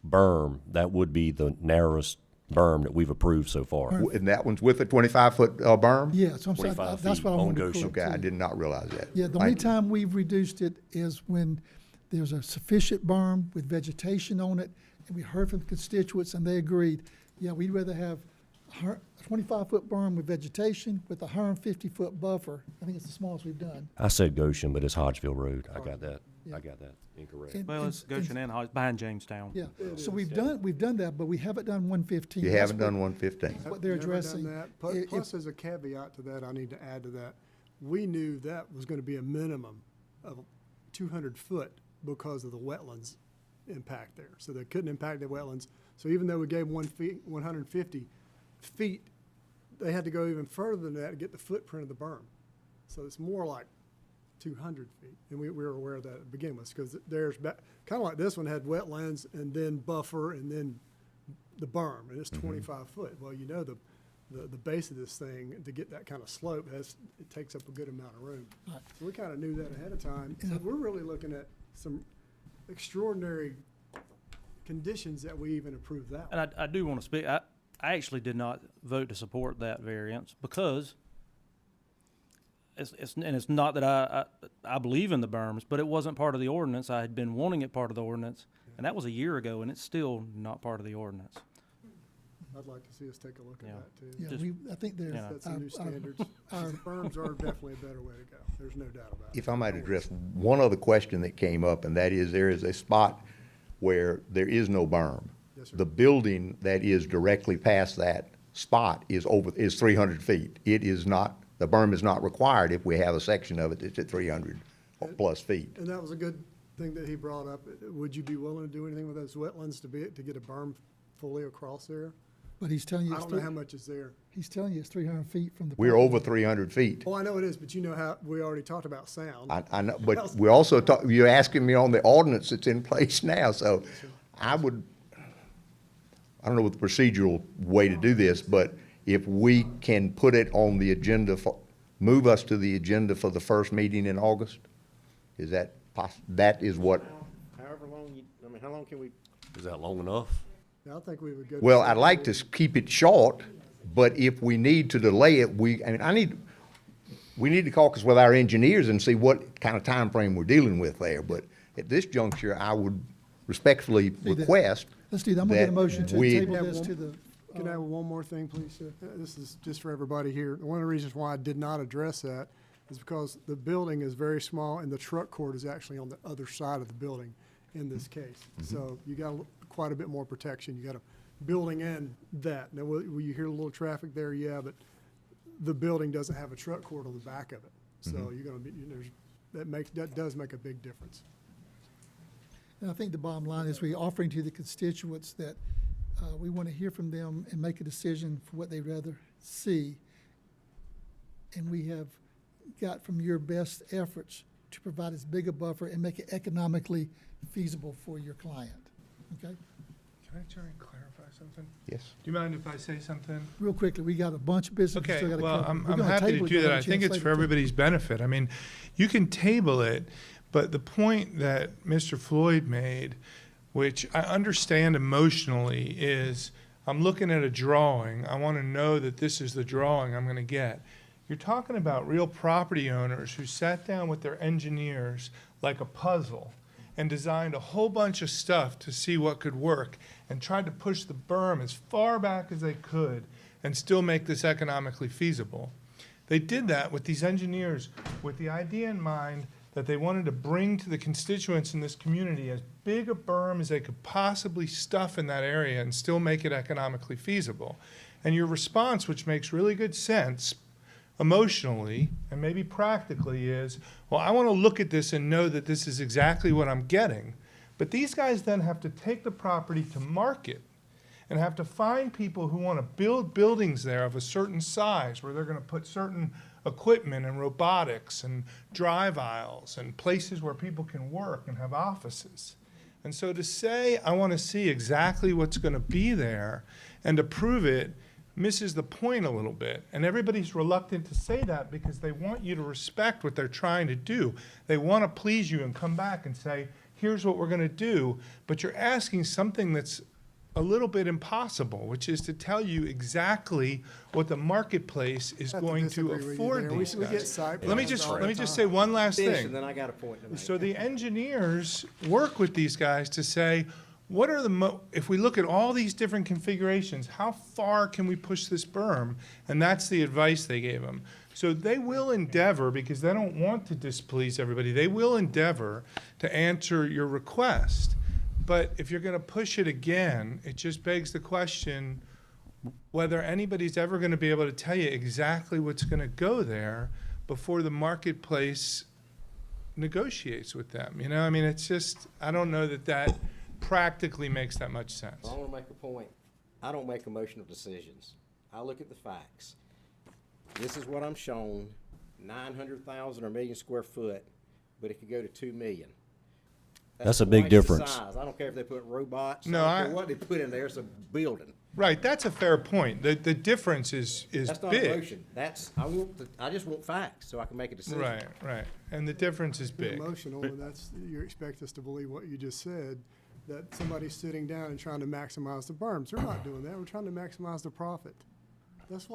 berm, that would be the narrowest berm that we've approved so far. And that one's with a 25-foot berm? Yeah, so I'm saying, 25 that's feet what I on wanted to Goshen. correct. Okay, I too. did not realize that. Yeah, the only time we've reduced it is when there's a sufficient berm with vegetation on it, and we heard from constituents, and they agreed, yeah, we'd rather have a 25-foot berm with vegetation with a 150-foot buffer. I think it's the smallest we've done. I said Goshen, but it's Hodgeville Road. I got that incorrect. And- Well, and- it's Goshen and Hodge, behind Jamestown. Yeah, so we've done that, but we haven't done 115. You That's haven't what- done 115. What they're Never done addressing. that. If- Plus, there's a caveat to that I need to add to that. We knew that was gonna be a minimum of 200 foot because of the wetlands impact there. So they couldn't impact the wetlands. So even though we gave 150 feet, they had to go even further than that to get the footprint of the berm. So it's more like 200 feet. And we were aware of that to begin with, because there's, kind of like this one had wetlands and then buffer and then the berm, and it's 25 foot. Well, you know, the base of this thing, to get that kind of slope, it takes up a good amount of room. Right. So we kind of knew that ahead of time. So we're really looking at some extraordinary conditions that we even approved that one. And I do want to speak, I actually did not vote to support that variance because it's not that I believe in the berms, but it wasn't part of the ordinance. I had been wanting it part of the ordinance, and that was a year ago, and it's still not part of the ordinance. I'd like to see us take a look at Yeah. that too. Yeah, Just- I think there's. Yeah. Set some new standards. The berms are definitely a better way to go. There's no doubt about it. If I might address one other question that came up, and that is there is a spot where there is no berm. Yes, sir. The building that is directly past that spot is 300 feet. It is not, the berm is not required if we have a section of it that's at 300 plus feet. And that was a good thing that he brought up. Would you be willing to do anything with those wetlands to get a berm fully across there? But he's telling you. I it's don't know three- how much is there. He's telling you it's 300 feet from the. We're property. over 300 feet. Oh, I know it is, but you know how, we already talked about sound. I know, but we're also you're asking me on the ordinance that's in place now, so I don't know what the procedural way to do this, but if we can put it on the agenda move us to the agenda for the first meeting in August? Is that that is what? However long how long can we? Is that long enough? Yeah, I think we would go. Well, I'd like to keep it short, but if we need to delay it, we need to caucus with our engineers and see what kind of time frame we're dealing with there. But at this juncture, I would respectfully request. Let's do that. I'm gonna get a motion to we- table this to the. Can I have one more thing, please? This is just for everybody here. One of the reasons why I did not address that is because the building is very small and the truck court is actually on the other side of the building in this case. So you got quite a bit more protection. You got a building and that. Now, will you hear a little traffic there? Yeah, but the building doesn't have a truck court on the back of it. So you're gonna be, that does make a big difference. And I think the bottom line is we're offering to the constituents that we want to hear from them and make a decision for what they'd rather see. And we have got from your best efforts to provide as big a buffer and make it economically feasible for your client. Okay? Can I try and clarify something? Yes. Do you mind if I say something? Real quickly, we got a bunch of business we Okay, still got to well, cover. I'm We're gonna happy to table it, do you'll that. have a I think chance it's later for to- everybody's benefit. I mean, you can table it, but the point that Mr. Floyd made, which I understand emotionally, is I'm looking at a drawing. I want to know that this is the drawing I'm going to get. You're talking about real property owners who sat down with their engineers like a puzzle and designed a whole bunch of stuff to see what could work and tried to push the berm as far back as they could and still make this economically feasible. They did that with these engineers with the idea in mind that they wanted to bring to the constituents in this community as big a berm as they could possibly stuff in that area and still make it economically feasible. And your response, which makes really good sense emotionally and maybe practically, is, well, I want to look at this and know that this is exactly what I'm getting. But these guys then have to take the property to market and have to find people who want to build buildings there of a certain size where they're going to put certain equipment and robotics and drive aisles and places where people can work and have offices. And so to say, I want to see exactly what's going to be there and to prove it misses the point a little bit. And everybody's reluctant to say that because they want you to respect what they're trying to do. They want to please you and come back and say, here's what we're going to do. But you're asking something that's a little bit impossible, which is to tell you exactly what the marketplace is going to afford these guys. Let me just say one last thing. And then I got a point to make. So the engineers work with these guys to say, what are if we look at all these different configurations, how far can we push this berm? And that's the advice they gave them. So they will endeavor, because they don't want to displease everybody, they will endeavor to answer your request. But if you're going to push it again, it just begs the question whether anybody's ever going to be able to tell you exactly what's going to go there before the marketplace negotiates with them. You know, I mean, it's just, I don't know that that practically makes that much sense. Well, I want to make a point. I don't make emotional decisions. I look at the facts. This is what I'm shown, 900,000 or 1 million square foot, but it could go to 2 million. That's a big twice the difference. size. I don't care if they put robots. No, I don't care what they put in there. It's a building. Right, that's a fair point. The difference is That's not big. emotion. I just want facts so I can make a decision. Right. And the difference is big. Emotional, and that's, you expect us to believe what you just said, that somebody's sitting down and trying to maximize the berms. They're not doing that. We're trying to maximize the profit. That's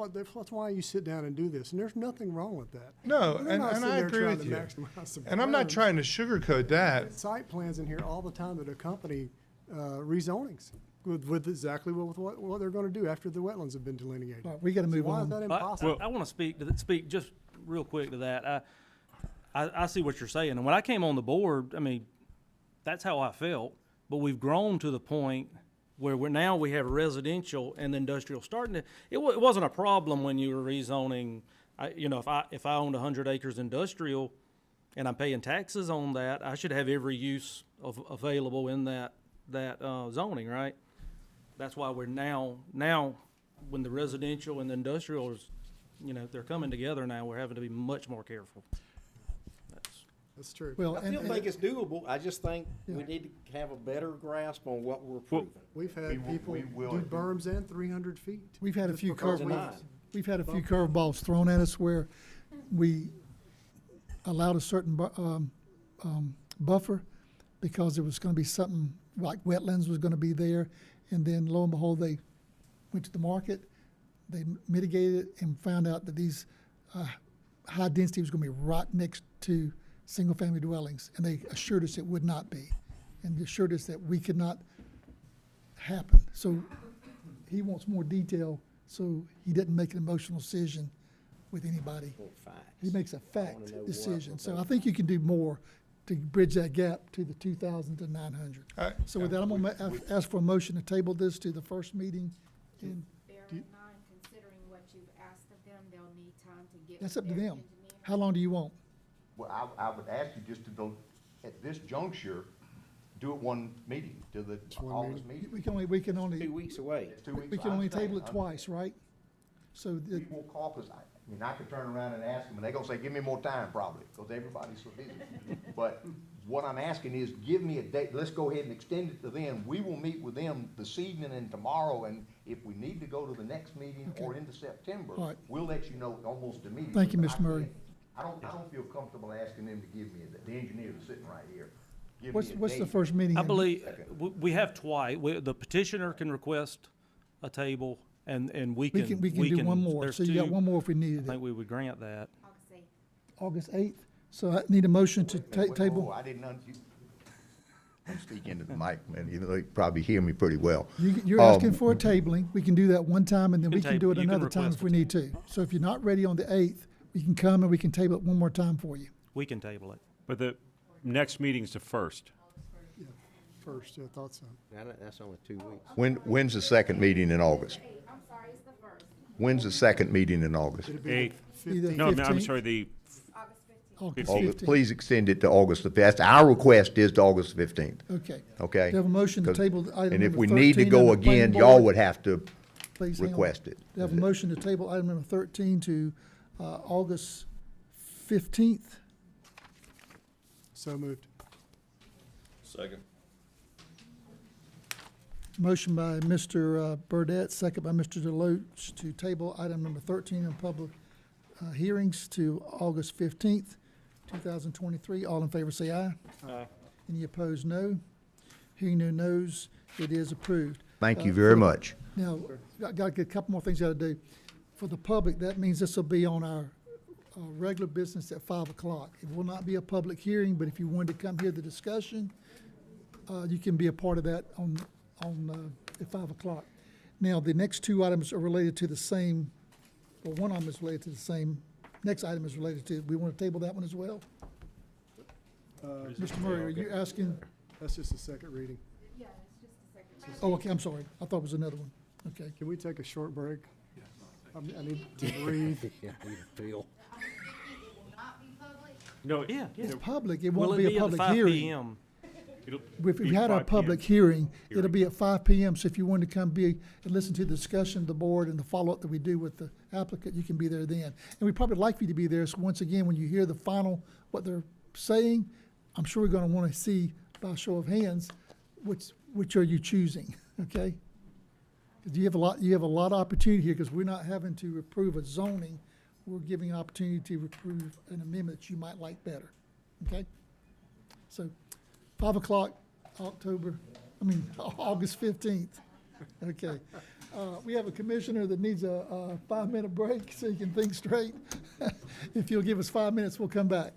why you sit down and do this, and there's nothing wrong with that. No, They're and not sitting I there agree trying with to you. maximize the And I'm not berms. trying to sugarcoat that. Site plans in here all the time that accompany rezonings with exactly what they're going to do after the wetlands have been delineated. All right, we gotta move Why is on. that impossible? I want to speak just real quick to that. I see what you're saying, and when I came on the board, I mean, that's how I felt. But we've grown to the point where we have residential and industrial starting to. It wasn't a problem when you were rezoning. If I owned 100 acres industrial, and I'm paying taxes on that, I should have every use available in that zoning, right? That's why we're now when the residential and the industrial is, they're coming together now. We're having to be much more careful. That's true. Well, I still think it's doable. I just think we need to have a better grasp on what we're proving. We've had people do berms in 300 feet. We've had a just few because we've had a few curveballs thrown at us where we allowed a certain buffer because there was going to be something like wetlands was going to be there, and then lo and behold, they went to the market, they mitigated it and found out that these high density was going to be right next to single-family dwellings, and they assured us it would not be, and assured us that we could not happen. So he wants more detail, so he didn't make an emotional decision with anybody. He makes a fact decision. So I think you can do more to bridge that gap to the 2,000 to 900. So with that, I'm gonna ask for a motion to table this to the first meeting in. Bear in mind, considering what you've asked of them, they'll need time to get. That's with up to their them. engineer. How long do you want? Well, I would ask you just to go, at this juncture, do it one meeting, to the August meeting. We can only. 2 weeks away. 2 weeks. We can only table it twice, right? So We will call, because I could turn around and ask them, and they're gonna say, give me more time probably, because everybody's so busy. But what I'm asking is, give me a date, let's go ahead and extend it to them. We will meet with them this evening and tomorrow, and if we need to go to the next meeting or into September, All right. we'll let you know almost immediately. Thank you, But Ms. I can't- Murray. I don't feel comfortable asking them to give me, the engineer that's sitting right here, give me What's a the date. first meeting? I believe we have twice. The petitioner can request a table, and we can. We can do one more. There's So you got two. one more if we I needed it. think we would grant that. August 8th. So I need a motion to table. I didn't, I'm speaking into the mic, man, even though you can probably hear me pretty well. You're asking for a tabling. We can do that one time, and then You we can can do it table- you can another time request if we need to. So if you're not ready on the 8th, we can come and we can table it one more time for you. We can table it. But the next meeting's the first. Yeah, first, yeah, I thought so. That's only 2 weeks. When's the second meeting in August? When's the second meeting in August? It'd be Eighth. Either No, I'm 15th, sorry, the August 15th. 15th. Please extend it to August the 15th. Our request is to August 15th, Okay. okay? Do you have a motion to 'Cause- table item And if number we need to 13 go on the planning again, y'all board? would have to Please hang on. request it. Do you have a motion to table item number 13 to August 15th? So moved. Second. Motion by Mr. Burdette, second by Mr. Deloach to table item number 13 on public hearings to August 15th, 2023. All in favor say aye. Aye. Any opposed, no. Hearing no nos, it is approved. Thank you very much. Now, I got a couple more things I gotta do. For the public, that means this will be on our regular business at 5 o'clock. It will not be a public hearing, but if you wanted to come hear the discussion, you can be a part of that at 5 o'clock. Now, the next two items are related to the same, well, one of them is related to the same, next item is related to, we want to table that one as well? Mr. Murray, are you asking, That's just the second reading. oh, okay, I'm sorry. I thought it was another one. Okay. Can we take a short break? I need to breathe. Yeah, we feel. No, Yeah, yeah. It's public. It Will won't it be a at public 5 hearing. PM? it'll If be we had our 5 p.m. public hearing, it'll be at 5 PM. So if you wanted to come be and listen to the discussion of the board and the follow-up that we do with the applicant, you can be there then. And we'd probably like for you to be there. So once again, when you hear the final, what they're saying, I'm sure we're gonna wanna see by a show of hands, which are you choosing, okay? 'Cause you have a lot of opportunity here, because we're not having to approve a zoning. We're giving an opportunity to approve an amendment that you might like better, okay? So, 5 o'clock, August 15th, okay. We have a commissioner that needs a 5-minute break so he can think straight. If you'll give us 5 minutes, we'll come back.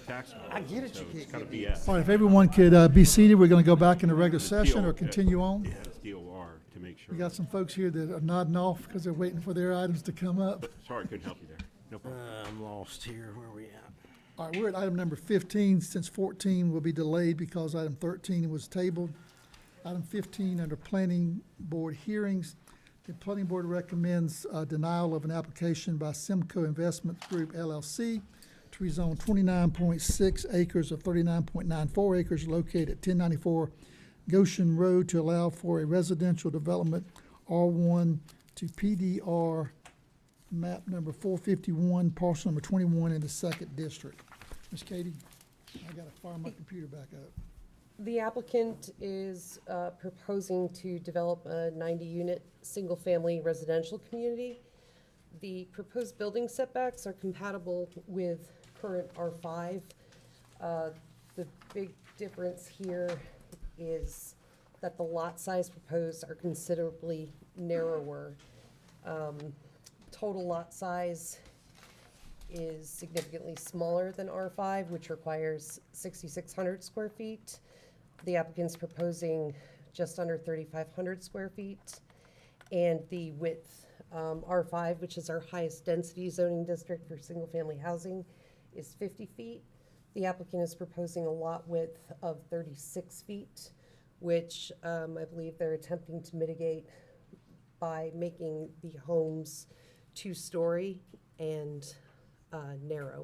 tax. I get it, So you it's can't kind of get BS. All right, if everyone could be seated, we're going to go back into regular session or continue on. Yeah, it's DOR to make sure. We got some folks here that are nodding off because they're waiting for their items to come up. Sorry, I couldn't help you there. No problem. I'm lost here. Where are we at? All right, we're at item number 15, since 14 will be delayed because item 13 was tabled. Item 15, under Planning Board hearings, the Planning Board recommends denial of an application by Simcoe Investment Group LLC to rezone 29.6 acres of 39.94 acres located at 1094 Goshen Road to allow for a residential development R1 to PDR map number 451, parcel number 21 in the 2nd District. Ms. Katie, I gotta fire my computer back up. The applicant is proposing to develop a 90-unit, single-family residential community. The proposed building setbacks are compatible with current R5. The big difference here is that the lot size proposed are considerably narrower. Total lot size is significantly smaller than R5, which requires 6,600 square feet. The applicant's proposing just under 3,500 square feet. And the width, R5, which is our highest density zoning district for single-family housing, is 50 feet. The applicant is proposing a lot width of 36 feet, which I believe they're attempting to mitigate by making the homes two-story and narrow.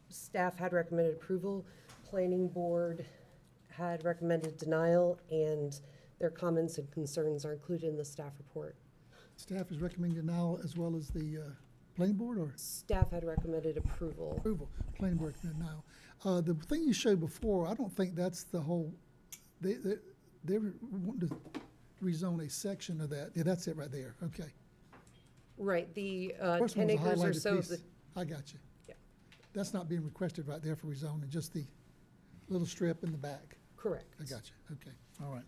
Staff had recommended approval. Planning Board had recommended denial, and their comments and concerns are included in the staff report. Staff is recommending denial as well as the Planning Board, or? Staff had recommended approval. Approval, Planning Board denial. The thing you showed before, I don't think that's the whole, they're wanting to rezone a section of that. Yeah, that's it right there, okay. Right, the First 10 one was a acres or highlighted so. piece. I got you. Yeah. That's not being requested right there for rezoning, just the little strip in the back. Correct. I got you, okay, all right.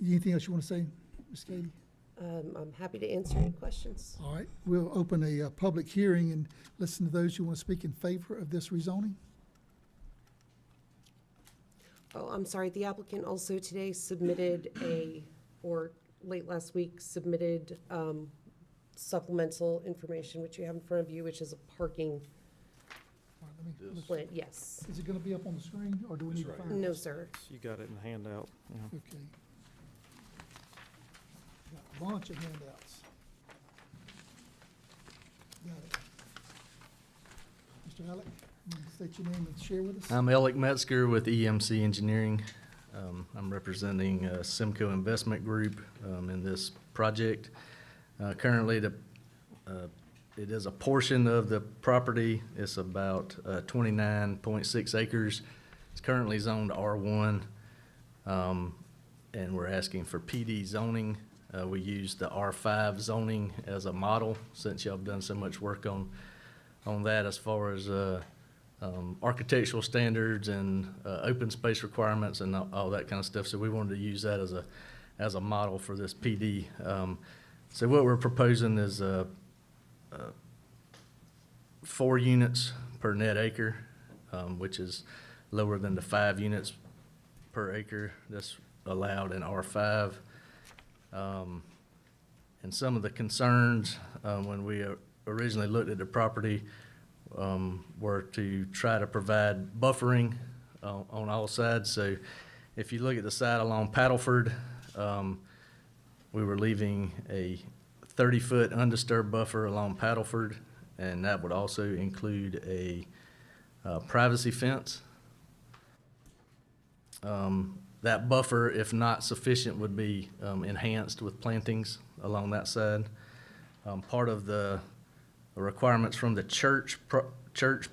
Anything else you want to say, Ms. Katie? I'm happy to answer any questions. All right, we'll open a public hearing and listen to those who want to speak in favor of this rezoning. Oh, I'm sorry, the applicant also today submitted or late last week, submitted supplemental information, which you have in front of you, which is a parking All right, let me, plan, yes. is it going to be up on the screen, or do we need to find it? No, sir. You got it in the handout. Yeah. Okay. Got a bunch of handouts. Got it. Mr. Alec, you want to state your name and share with us? I'm Alec Metzger with EMC Engineering. I'm representing Simcoe Investment Group in this project. Currently, it is a portion of the property. It's about 29.6 acres. It's currently zoned R1, and we're asking for PD zoning. We use the R5 zoning as a model, since y'all have done so much work on that as far as architectural standards and open space requirements and all that kind of stuff. So we wanted to use that as a model for this PD. So what we're proposing is 4 units per net acre, which is lower than the 5 units per acre that's allowed in R5. And some of the concerns when we originally looked at the property were to try to provide buffering on all sides. So if you look at the side along Paddleford, we were leaving a 30-foot undisturbed buffer along Paddleford, and that would also include a privacy fence. That buffer, if not sufficient, would be enhanced with plantings along that side. Part of the requirements from the church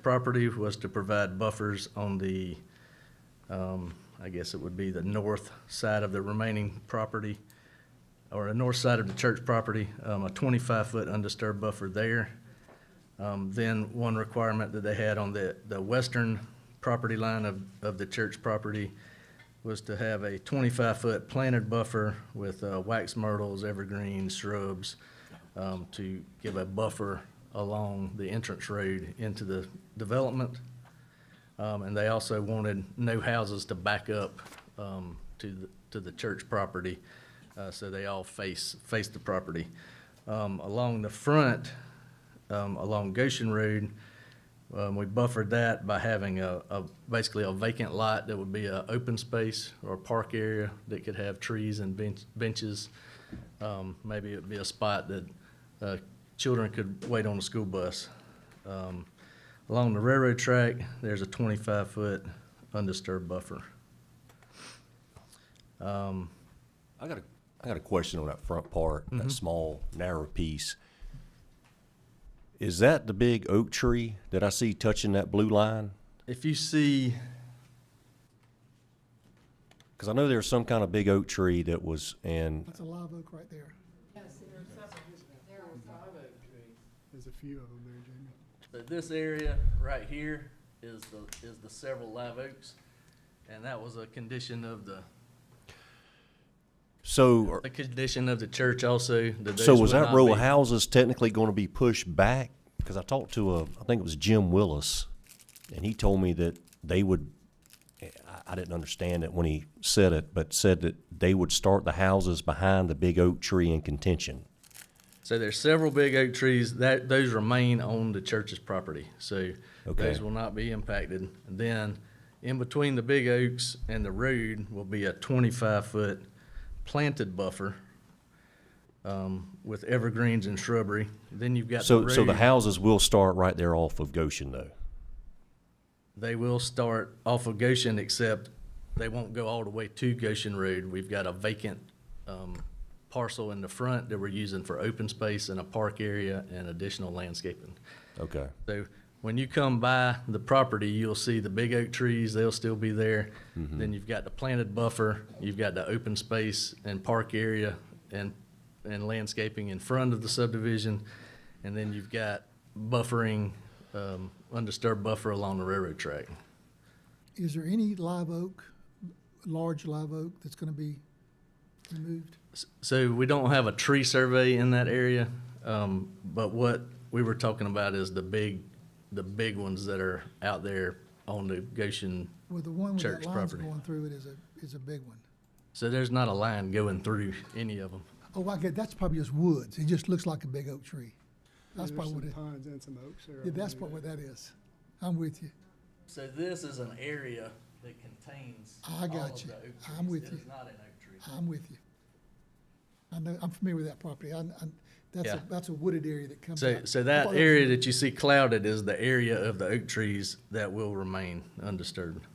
property was to provide buffers on the, I guess it would be the north side of the remaining property, or the north side of the church property, a 25-foot undisturbed buffer there. Then one requirement that they had on the western property line of the church property was to have a 25-foot planted buffer with wax myrtles, evergreens, shrubs, to give a buffer along the entrance road into the development. And they also wanted no houses to back up to the church property, so they all face the property. Along the front, along Goshen Road, we buffered that by having basically a vacant lot that would be an open space or a park area that could have trees and benches. Maybe it'd be a spot that children could wait on the school bus. Along the railroad track, there's a 25-foot undisturbed buffer. I got a question on that front part, that small, narrow piece. Is that the big oak tree that I see touching that blue line? If you see, Because I know there's some kind of big oak tree that was, and That's a live oak right there. There's a few of them there, Jamie. so this area right here is the several live oaks, and that was a condition of the condition of the church also. That so those was would that not row be- of houses technically going to be pushed back? Because I talked to I think it was Jim Willis, and he told me that they would, I didn't understand it when he said it, but said that they would start the houses behind the big oak tree in contention. So there's several big oak trees that those remain on the church's property, so those will not be impacted. And then in between the big oaks and the road will be a 25-foot planted buffer with evergreens and shrubbery. Then you've got So the road. the houses will start right there off of Goshen though. They will start off of Goshen, except they won't go all the way to Goshen Road. We've got a vacant parcel in the front that we're using for open space and a park area and additional landscaping. Okay. So when you come by the property, you'll see the big oak trees, they'll still be there. Then you've got the planted buffer, you've got the open space and park area and landscaping in front of the subdivision. And then you've got buffering, undisturbed buffer along the railroad track. Is there any live oak, large live oak that's gonna be removed? So we don't have a tree survey in that area, but what we were talking about is the big ones that are out there on the Goshen Well, the one with church that line's property. going through it is a big one. So there's not a line going through any of them. Oh, I get, that's probably just woods. It just looks like a big oak tree. That's There's probably what some it, pines and some oaks there. yeah, that's probably what that is. I'm with you. So this is an area that contains I got you. I'm with you. not an oak tree. I'm with you. I know, I'm familiar with that property. Yeah. That's a wooded area that comes So, out. so that area that you see clouded is the area of the oak trees that will remain undisturbed.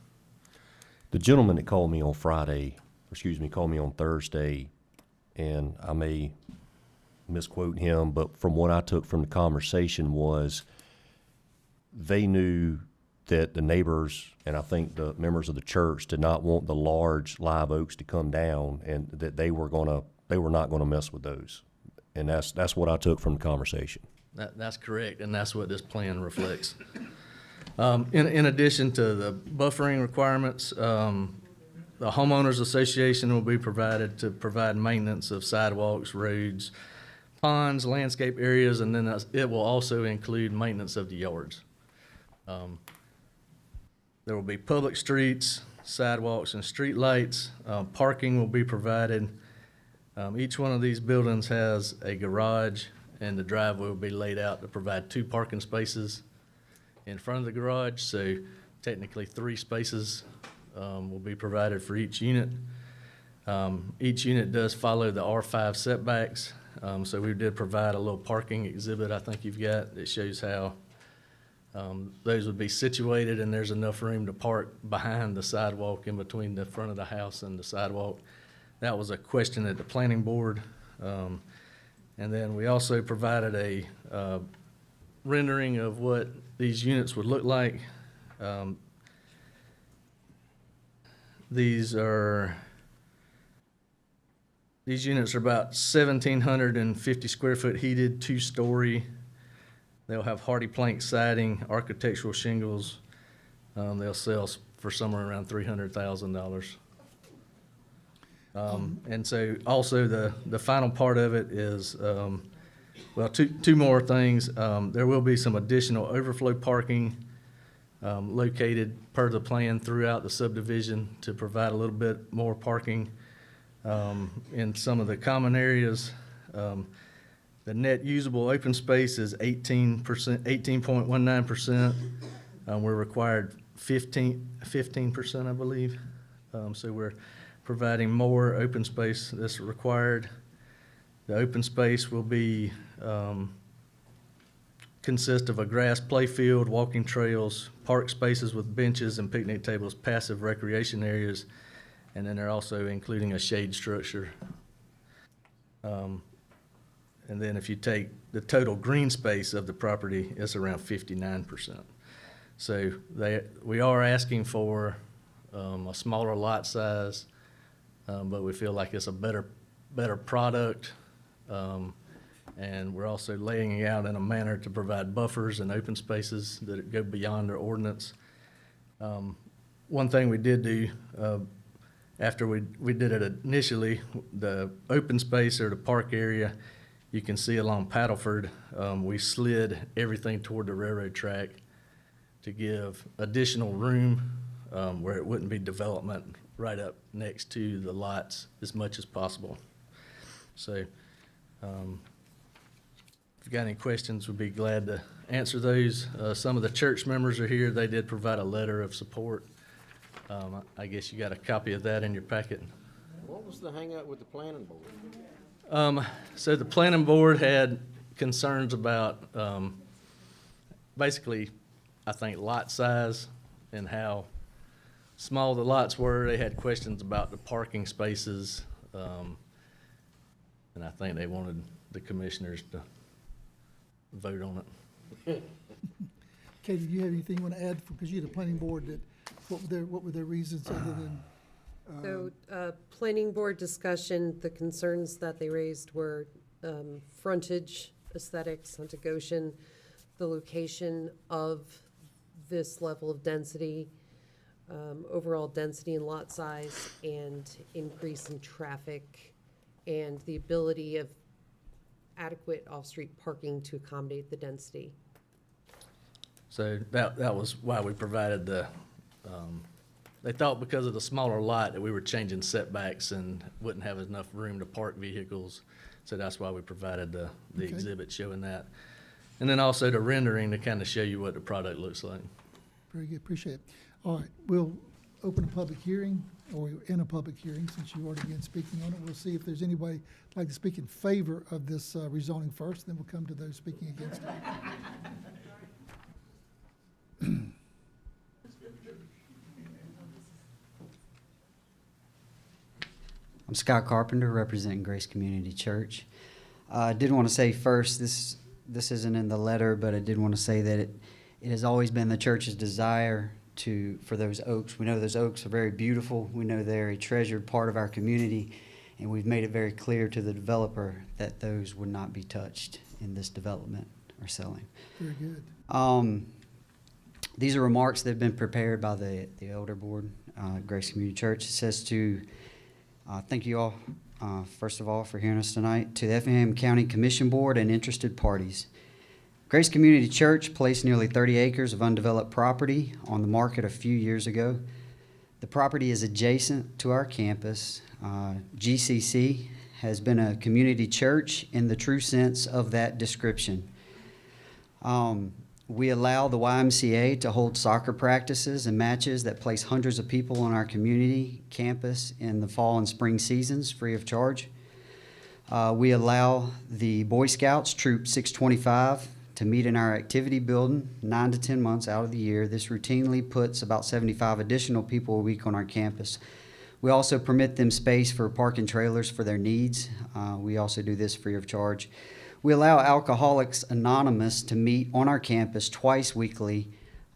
The gentleman that called me on called me on Thursday, and I may misquote him, but from what I took from the conversation was they knew that the neighbors and I think the members of the church did not want the large live oaks to come down, and that they were not gonna mess with those. And that's what I took from the conversation. That's correct, and that's what this plan reflects. In addition to the buffering requirements, the homeowners association will be provided to provide maintenance of sidewalks, roads, ponds, landscape areas, and then it will also include maintenance of the yards. There will be public streets, sidewalks, and street lights. Parking will be provided. Each one of these buildings has a garage, and the driveway will be laid out to provide 2 parking spaces in front of the garage, so technically 3 spaces will be provided for each unit. Each unit does follow the R5 setbacks, so we did provide a little parking exhibit I think you've got that shows how those would be situated, and there's enough room to park behind the sidewalk in between the front of the house and the sidewalk. That was a question at the planning board. And then we also provided a rendering of what these units would look like. These units are about 1,750 square foot heated, 2-story. They'll have hardy plank siding, architectural shingles. They'll sell for somewhere around $300,000. And so also the final part of it is Well, two more things. There will be some additional overflow parking located per the plan throughout the subdivision to provide a little bit more parking in some of the common areas. The net usable open space is 18%, 18.19%. We're required 15%, I believe. So we're providing more open space that's required. The open space will be consist of a grass playfield, walking trails, park spaces with benches and picnic tables, passive recreation areas, and then they're also including a shade structure. And then if you take the total green space of the property, it's around 59%. So we are asking for a smaller lot size, but we feel like it's a better product. And we're also laying it out in a manner to provide buffers and open spaces that go beyond our ordinance. One thing we did do after we did it initially, the open space or the park area, you can see along Paddleford, we slid everything toward the railroad track to give additional room where it wouldn't be development right up next to the lots as much as possible. So if you've got any questions, we'd be glad to answer those. Some of the church members are here. They did provide a letter of support. I guess you got a copy of that in your packet. What was the hang-up with the planning board? So the planning board had concerns about basically, I think, lot size and how small the lots were. They had questions about the parking spaces. And I think they wanted the commissioners to vote on it. Katie, do you have anything you want to add? Because you're the planning board, that what were their reasons other than? So, planning board discussion, the concerns that they raised were frontage, aesthetics, Hunter Goshen, the location of this level of density, overall density and lot size, and increase in traffic, and the ability of adequate off-street parking to accommodate the density. So that was why we provided the, they thought because of the smaller lot that we were changing setbacks and wouldn't have enough room to park vehicles. So that's why we provided the Okay. exhibit showing that. And then also the rendering to kind of show you what the product looks like. Very good, appreciate it. All right, we'll open a public hearing, or in a public hearing, since you've already been speaking on it. We'll see if there's anybody who'd like to speak in favor of this rezoning first, then we'll come to those speaking against it. I'm Scott Carpenter, representing Grace Community Church. I did want to say first, this isn't in the letter, but I did want to say that it has always been the church's desire for those oaks. We know those oaks are very beautiful. We know they're a treasured part of our community, and we've made it very clear to the developer that those would not be touched in this development or selling. Very good. These are remarks that have been prepared by the Elder Board, Grace Community Church. It says to thank you all, first of all, for hearing us tonight. To the Effingham County Commission Board and interested parties. Grace Community Church placed nearly 30 acres of undeveloped property on the market a few years ago. The property is adjacent to our campus. GCC has been a community church in the true sense of that description. We allow the YMCA to hold soccer practices and matches that place hundreds of people on our community campus in the fall and spring seasons free of charge. We allow the Boy Scouts Troop 625 to meet in our activity building 9 to 10 months out of the year. This routinely puts about 75 additional people a week on our campus. We also permit them space for parking trailers for their needs. We also do this free of charge. We allow Alcoholics Anonymous to meet on our campus twice weekly,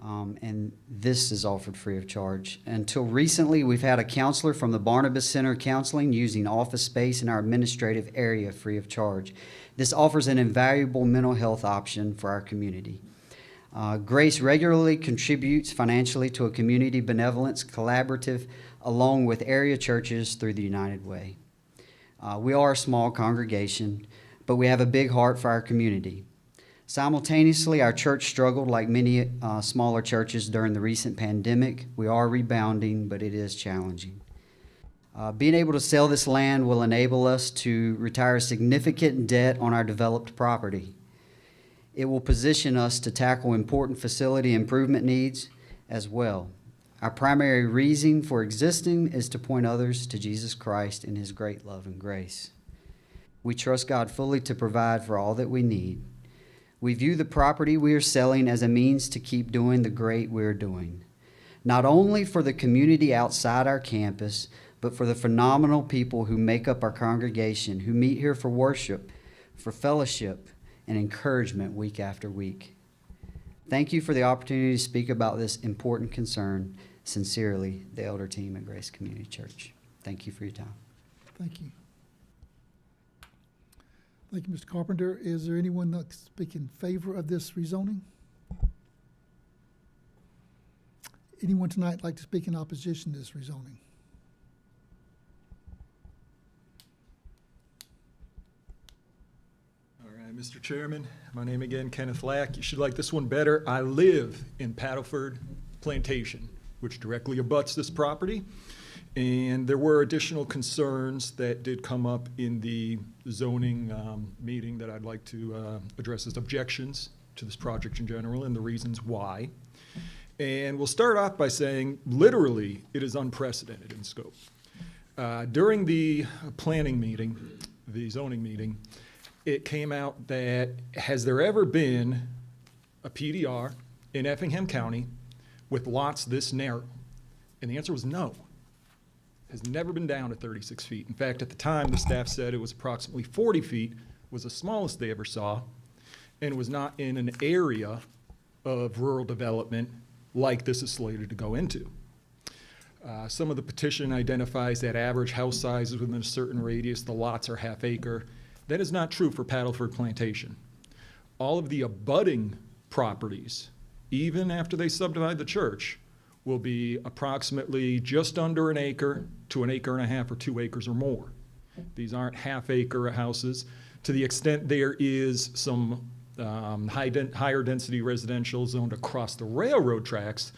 and this is offered free of charge. Until recently, we've had a counselor from the Barnabas Center Counseling using office space in our administrative area free of charge. This offers an invaluable mental health option for our community. Grace regularly contributes financially to a community benevolence collaborative along with area churches through the United Way. We are a small congregation, but we have a big heart for our community. Simultaneously, our church struggled like many smaller churches during the recent pandemic. We are rebounding, but it is challenging. Being able to sell this land will enable us to retire significant debt on our developed property. It will position us to tackle important facility improvement needs as well. Our primary reason for existing is to point others to Jesus Christ and his great love and grace. We trust God fully to provide for all that we need. We view the property we are selling as a means to keep doing the great we're doing, not only for the community outside our campus, but for the phenomenal people who make up our congregation, who meet here for worship, for fellowship, and encouragement week after week. Thank you for the opportunity to speak about this important concern. Sincerely, the elder team at Grace Community Church. Thank you for your time. Thank you. Thank you, Mr. Carpenter. Is there anyone that speak in favor of this rezoning? Anyone tonight like to speak in opposition to this rezoning? All right, Mr. Chairman, my name again, Kenneth Lack. You should like this one better. I live in Paddleford Plantation, which directly abuts this property. And there were additional concerns that did come up in the zoning meeting that I'd like to address as objections to this project in general and the reasons why. And we'll start off by saying, literally, it is unprecedented in scope. During the planning meeting, the zoning meeting, it came out that has there ever been a PDR in Effingham County with lots this narrow? And the answer was no. Has never been down to 36 feet. In fact, at the time, the staff said it was approximately 40 feet, was the smallest they ever saw, and was not in an area of rural development like this is slated to go into. Some of the petition identifies that average house sizes within a certain radius, the lots are half acre. That is not true for Paddleford Plantation. All of the abutting properties, even after they subdivide the church, will be approximately just under an acre to an acre and a half or 2 acres or more. These aren't half acre houses. To the extent there is some higher density residential zoned across the railroad tracks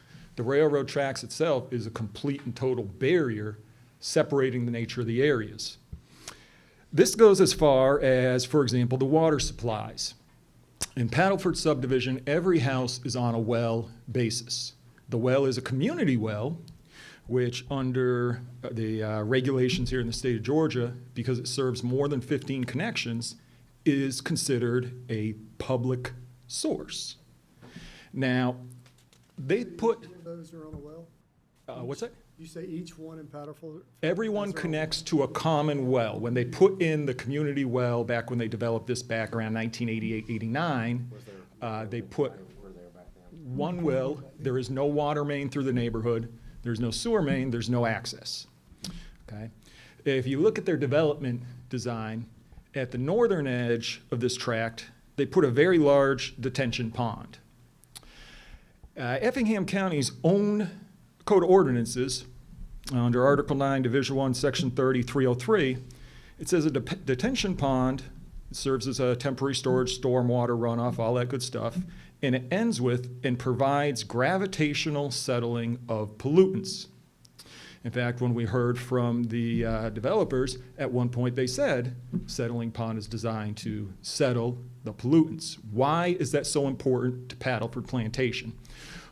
itself is a complete and total barrier separating the nature of the areas. This goes as far as, for example, the water supplies. In Paddleford subdivision, every house is on a well basis. The well is a community well, which under the regulations here in the state of Georgia, because it serves more than 15 connections, is considered a public source. Now, they put... Those are on a well? What's that? You say each one in Paddleford? Everyone connects to a common well. When they put in the community well, back when they developed this back around 1988, 89, they put one well. There is no water main through the neighborhood. There's no sewer main. There's no access. Okay. If you look at their development design, at the northern edge of this tract, they put a very large detention pond. Effingham County's own code of ordinances, under Article 9, Division 1, Section 30-303, it says a detention pond serves as a temporary storage, stormwater runoff, all that good stuff, and it ends with and provides gravitational settling of pollutants. In fact, when we heard from the developers, at one point they said settling pond is designed to settle the pollutants. Why is that so important to Paddleford Plantation?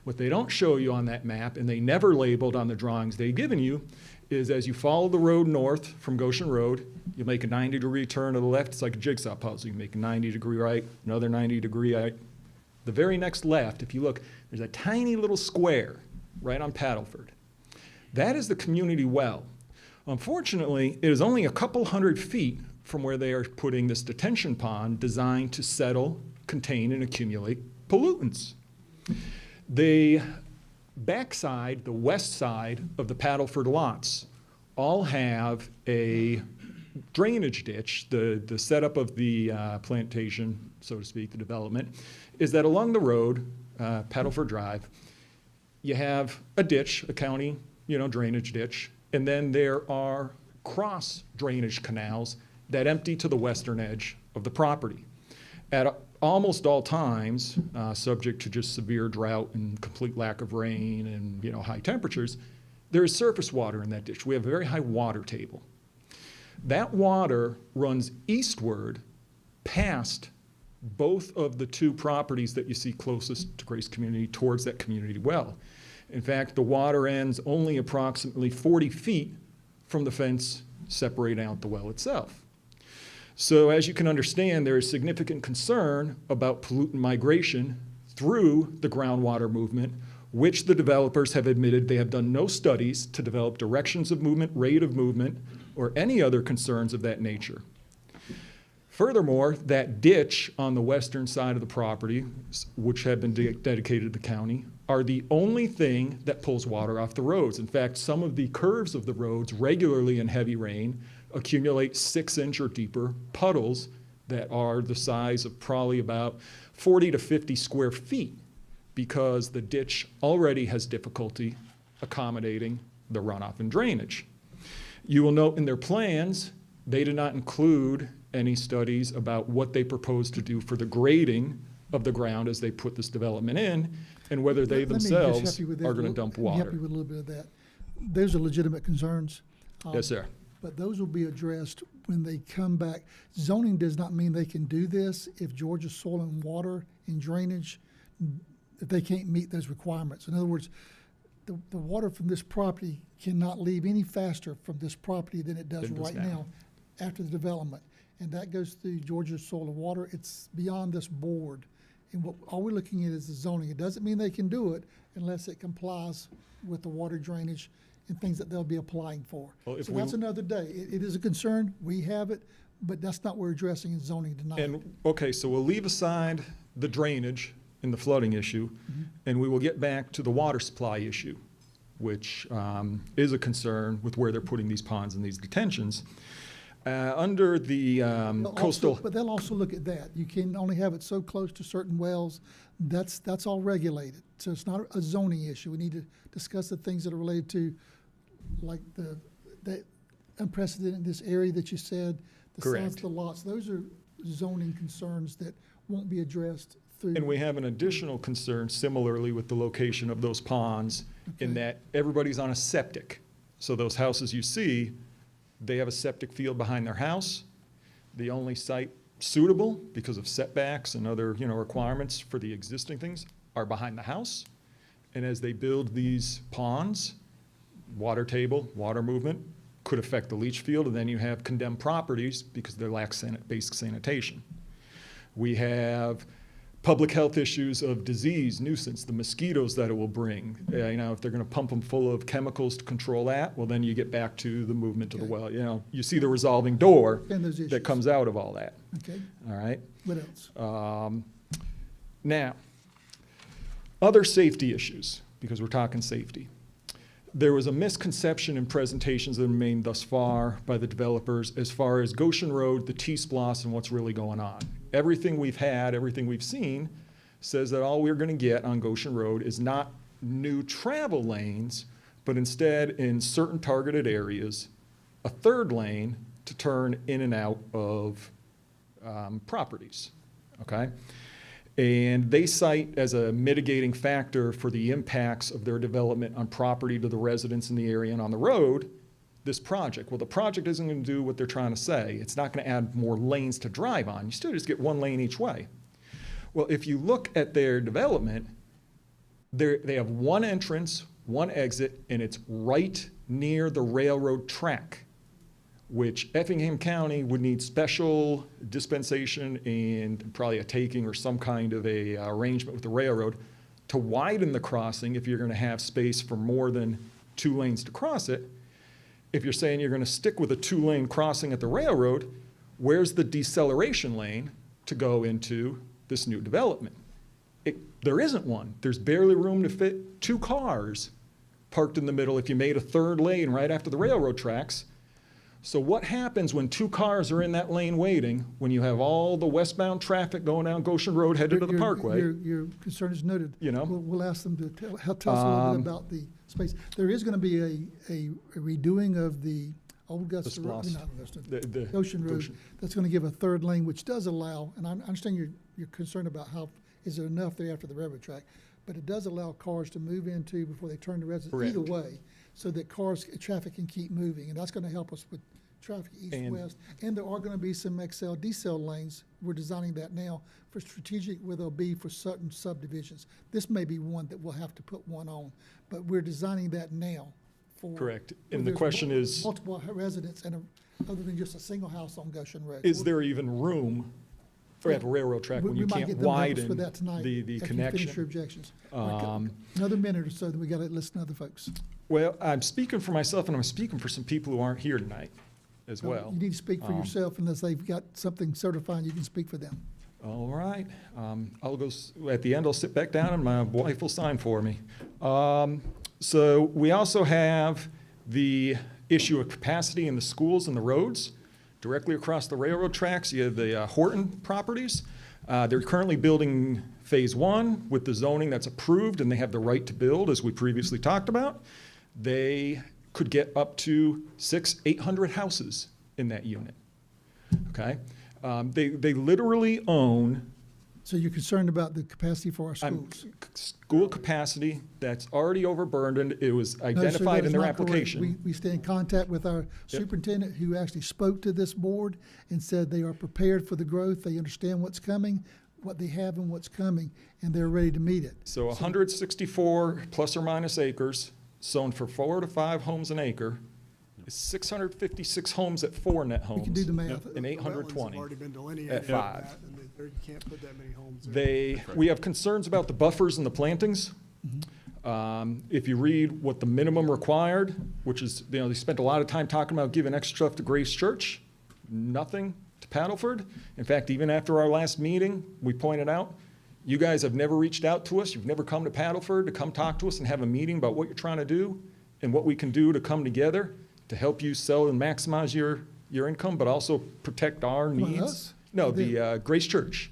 What they don't show you on that map, and they never labeled on the drawings they've given you, is as you follow the road north from Goshen Road, you make a 90-degree turn to the left. It's like a jigsaw puzzle. You make a 90-degree right, another 90-degree right. The very next left, if you look, there's a tiny little square right on Paddleford. That is the community well. Unfortunately, it is only a couple hundred feet from where they are putting this detention pond designed to settle, contain, and accumulate pollutants. The backside, the west side of the Paddleford lots all have a drainage ditch. The setup of the plantation, so to speak, the development, is that along the road, Paddleford Drive, you have a ditch, a county, drainage ditch, and then there are cross drainage canals that empty to the western edge of the property. At almost all times, subject to just severe drought and complete lack of rain and, you know, high temperatures, there is surface water in that ditch. We have a very high water table. That water runs eastward past both of the two properties that you see closest to Grace Community towards that community well. In fact, the water ends only approximately 40 feet from the fence separating out the well itself. So as you can understand, there is significant concern about pollutant migration through the groundwater movement, which the developers have admitted they have done no studies to develop directions of movement, rate of movement, or any other concerns of that nature. Furthermore, that ditch on the western side of the property, which had been dedicated to the county, are the only thing that pulls water off the roads. In fact, some of the curves of the roads regularly in heavy rain accumulate 6-inch or deeper puddles that are the size of probably about 40 to 50 square feet, because the ditch already has difficulty accommodating the runoff and drainage. You will note in their plans, they did not include any studies about what they propose to do for the grading of the ground as they put this development in, and whether they themselves are going to dump water. Help you with a little bit of that. Those are legitimate concerns. Yes, sir. But those will be addressed when they come back. Zoning does not mean they can do this if Georgia Soil and Water and Drainage, if they can't meet those requirements. In other words, the water from this property cannot leave any faster from this property than it does right now after the development. And that goes through Georgia Soil and Water. It's beyond this board. And what all we're looking at is the zoning. It doesn't mean they can do it unless it complies with the water drainage and things that they'll be applying for. Well, So that's another day. It is a concern. We have it, but that's not what we're addressing in zoning tonight. And, okay, so we'll leave aside the drainage and the flooding issue, and we will get back to the water supply issue, which is a concern with where they're putting these ponds and these detentions. Under the coastal. But they'll also look at that. You can only have it so close to certain wells. That's all regulated. So it's not a zoning issue. We need to discuss the things that are related to, like the unprecedented, this area that you said, the size of the lots. Those are zoning concerns that won't be addressed through. And we have an additional concern similarly with the location of those ponds, in that everybody's on a septic. So those houses you see, they have a septic field behind their house. The only site suitable because of setbacks and other, requirements for the existing things are behind the house. And as they build these ponds, water table, water movement could affect the leach field, and then you have condemned properties because they lack basic sanitation. We have public health issues of disease, nuisance, the mosquitoes that it will bring. If they're going to pump them full of chemicals to control that, well, then you get back to the movement of the well. You see the resolving door that comes out of all that. Okay. All right. What else? Now, other safety issues, because we're talking safety. There was a misconception in presentations that have been made thus far by the developers as far as Goshen Road, the T-Splosh, and what's really going on. Everything we've had, everything we've seen says that all we're going to get on Goshen Road is not new travel lanes, but instead in certain targeted areas, a third lane to turn in and out of properties, okay? And they cite as a mitigating factor for the impacts of their development on property to the residents in the area and on the road, this project. Well, the project isn't going to do what they're trying to say. It's not going to add more lanes to drive on. You still just get one lane each way. Well, if you look at their development, they have one entrance, one exit, and it's right near the railroad track, which Effingham County would need special dispensation and probably a taking or some kind of a arrangement with the railroad to widen the crossing if you're going to have space for more than 2 lanes to cross it. If you're saying you're going to stick with a 2-lane crossing at the railroad, where's the deceleration lane to go into this new development? There isn't one. There's barely room to fit 2 cars parked in the middle if you made a 3rd lane right after the railroad tracks. So what happens when 2 cars are in that lane waiting, when you have all the westbound traffic going down Goshen Road headed to the Parkway? Your concern is noted. We'll ask them to tell us a little bit about the space. There is going to be a redoing of the Old Augusta Road, Splost. not Augusta, The Ocean Road, Goshen. that's gonna give a third lane, which does allow, and I understand you're concerned about how, is there enough there after the railroad track? But it does allow cars to move into before they turn to residence, either Correct. way, so that traffic can keep moving, and that's gonna help us with traffic east-west. And there are gonna be some XL, decel lanes, we're designing that now for strategic, where they'll be for certain subdivisions. This may be one that we'll have to put one on, but we're designing that now for. Correct. where And the there's question is, multiple residents and other than just a single house on Goshen Road. is there even room for at the railroad track when We you might can't get them to help us widen with that tonight the after you finish connection? your objections. Another minute or so, then we gotta listen to other folks. Well, I'm speaking for myself, and I'm speaking for some people who aren't here tonight as So well. You need to speak for Um, yourself unless they've got something certifying, you can speak for them. All right. I'll go, at the end, I'll sit back down and my wife will sign for me. So we also have the issue of capacity in the schools and the roads. Directly across the railroad tracks, you have the Horton properties. They're currently building phase one with the zoning that's approved, and they have the right to build, as we previously talked about. They could get up to 800 houses in that unit. Okay? They literally own So you're concerned about the capacity for our schools? school capacity that's already overburdened. It was No, sir, identified that in is their not correct. application. We stay in contact with our superintendent, who actually spoke to this board and said they are prepared for the growth, they understand what's coming, what they have and what's coming, and they're ready to meet it. So 164 plus or minus acres, zoned for 4 to 5 homes an acre, is 656 homes at 4 net homes. We can do the math. And The wetlands 820 have already been delineated at for 5. that, and you can't put that many homes there. We have concerns about the buffers and the plantings. If you read what the minimum required, which is, they spent a lot of time talking about giving extra stuff to Grace Church, nothing to Paddleford. In fact, even after our last meeting, we pointed out, you guys have never reached out to us, you've never come to Paddleford to come talk to us and have a meeting about what you're trying to do and what we can do to come together to help you sell and maximize your income, but also protect our Come on, needs. us? No, Them. the Grace Church.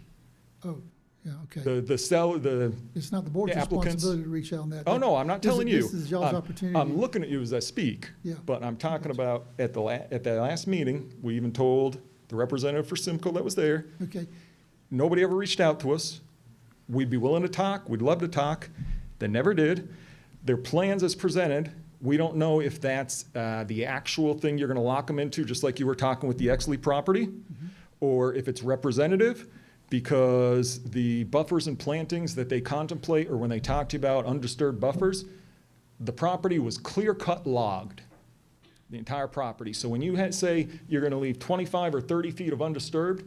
Oh, yeah, okay. It's not the board's applicants. responsibility to reach out on that. Oh, no, I'm not This is- telling you. This is y'all's opportunity. I'm looking at you as I speak. Yeah. But I'm talking about at the last meeting, we even told the representative for Simcoe that was there, Okay, nobody ever reached out to us. We'd be willing to talk, we'd love to talk. They never did. Their plans as presented, we don't know if that's the actual thing you're gonna lock them into, just like you were talking with the Exley property, or if it's representative, because the buffers and plantings that they contemplate, or when they talk to you about undisturbed buffers, the property was clear-cut logged, the entire property. So when you say you're gonna leave 25 or 30 feet of undisturbed,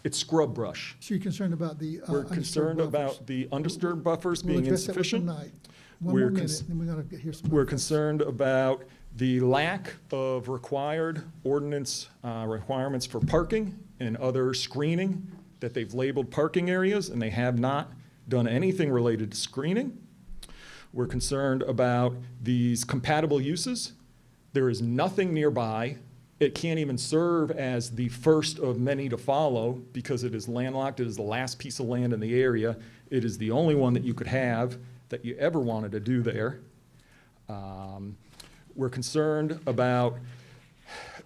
it's scrub brush. so you're concerned about the We're concerned about the undisturbed buffers We'll being address that with them insufficient. tonight. One We're more cons- minute, then we're gonna hear some. We're concerned about the lack of required ordinance requirements for parking and other screening, that they've labeled parking areas, and they have not done anything related to screening. We're concerned about these compatible uses. There is nothing nearby. It can't even serve as the first of many to follow because it is landlocked. It is the last piece of land in the area. It is the only one that you could have that you ever wanted to do there. We're concerned about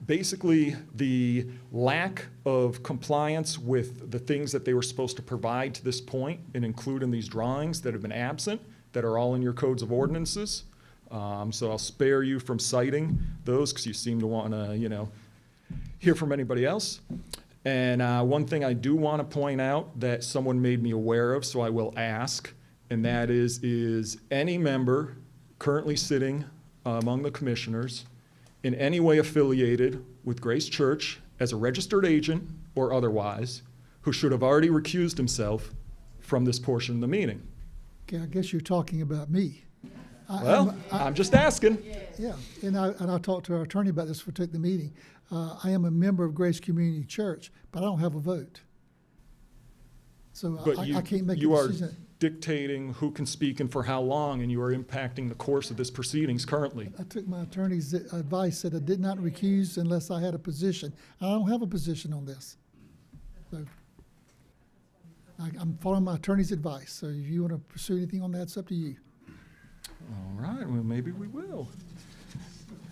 basically the lack of compliance with the things that they were supposed to provide to this point and include in these drawings that have been absent, that are all in your codes of ordinances. So I'll spare you from citing those because you seem to want to, hear from anybody else. And one thing I do want to point out that someone made me aware of, so I will ask, and that is any member currently sitting among the commissioners in any way affiliated with Grace Church as a registered agent or otherwise, who should have already recused himself from this portion of the meeting? Okay, I guess you're talking about me. I'm just asking. Yeah, and I talked to our attorney about this before we took the meeting. I am a member of Grace Community Church, but I don't have a vote. So But I can't make a you are decision. dictating who can speak and for how long, and you are impacting the course of this proceedings currently. I took my attorney's advice, said I did not recuse unless I had a position. I don't have a position on this. So I'm following my attorney's advice. So if you want to pursue anything on that, it's up to you. All right, well, maybe we will.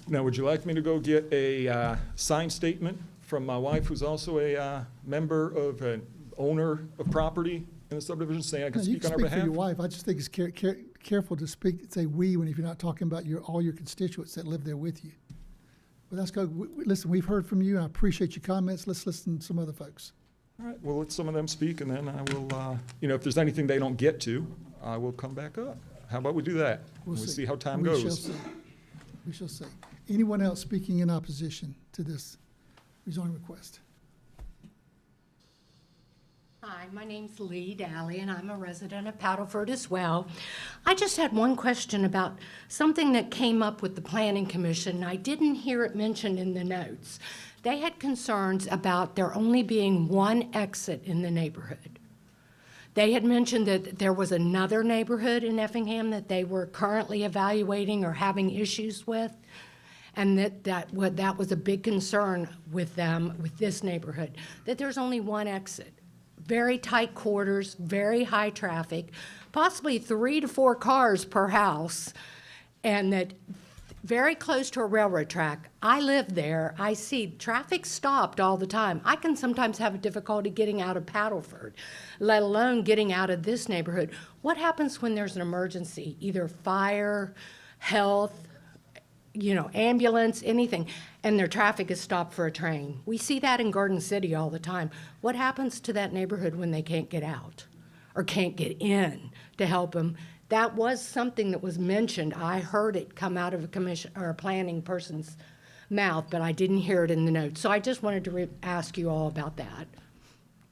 Now, would you like me to go get a signed statement from my wife, who's also a member of, an owner of property in the subdivision, saying I can No, you speak on her speak for behalf? your wife. I just think it's careful to say "we" when if you're not talking about all your constituents that live there with you. But that's good. Listen, we've heard from you. I appreciate your comments. Let's listen to some other folks. All right, well, let some of them speak, and then I will, if there's anything they don't get to, I will come back up. How about we do that? We'll see how time We shall goes. see. We shall see. Anyone else speaking in opposition to this rezoning request? Hi, my name's Lee Daly, and I'm a resident of Paddleford as well. I just had one question about something that came up with the Planning Commission, and I didn't hear it mentioned in the notes. They had concerns about there only being one exit in the neighborhood. They had mentioned that there was another neighborhood in Effingham that they were currently evaluating or having issues with, and that was a big concern with them, with this neighborhood, that there's only one exit. Very tight quarters, very high traffic, possibly 3 to 4 cars per house, and that very close to a railroad track. I live there. I see traffic stopped all the time. I can sometimes have a difficulty getting out of Paddleford, let alone getting out of this neighborhood. What happens when there's an emergency, either fire, health, ambulance, anything, and their traffic is stopped for a train? We see that in Garden City all the time. What happens to that neighborhood when they can't get out or can't get in to help them? That was something that was mentioned. I heard it come out of a commission or a planning person's mouth, but I didn't hear it in the notes. So I just wanted to ask you all about that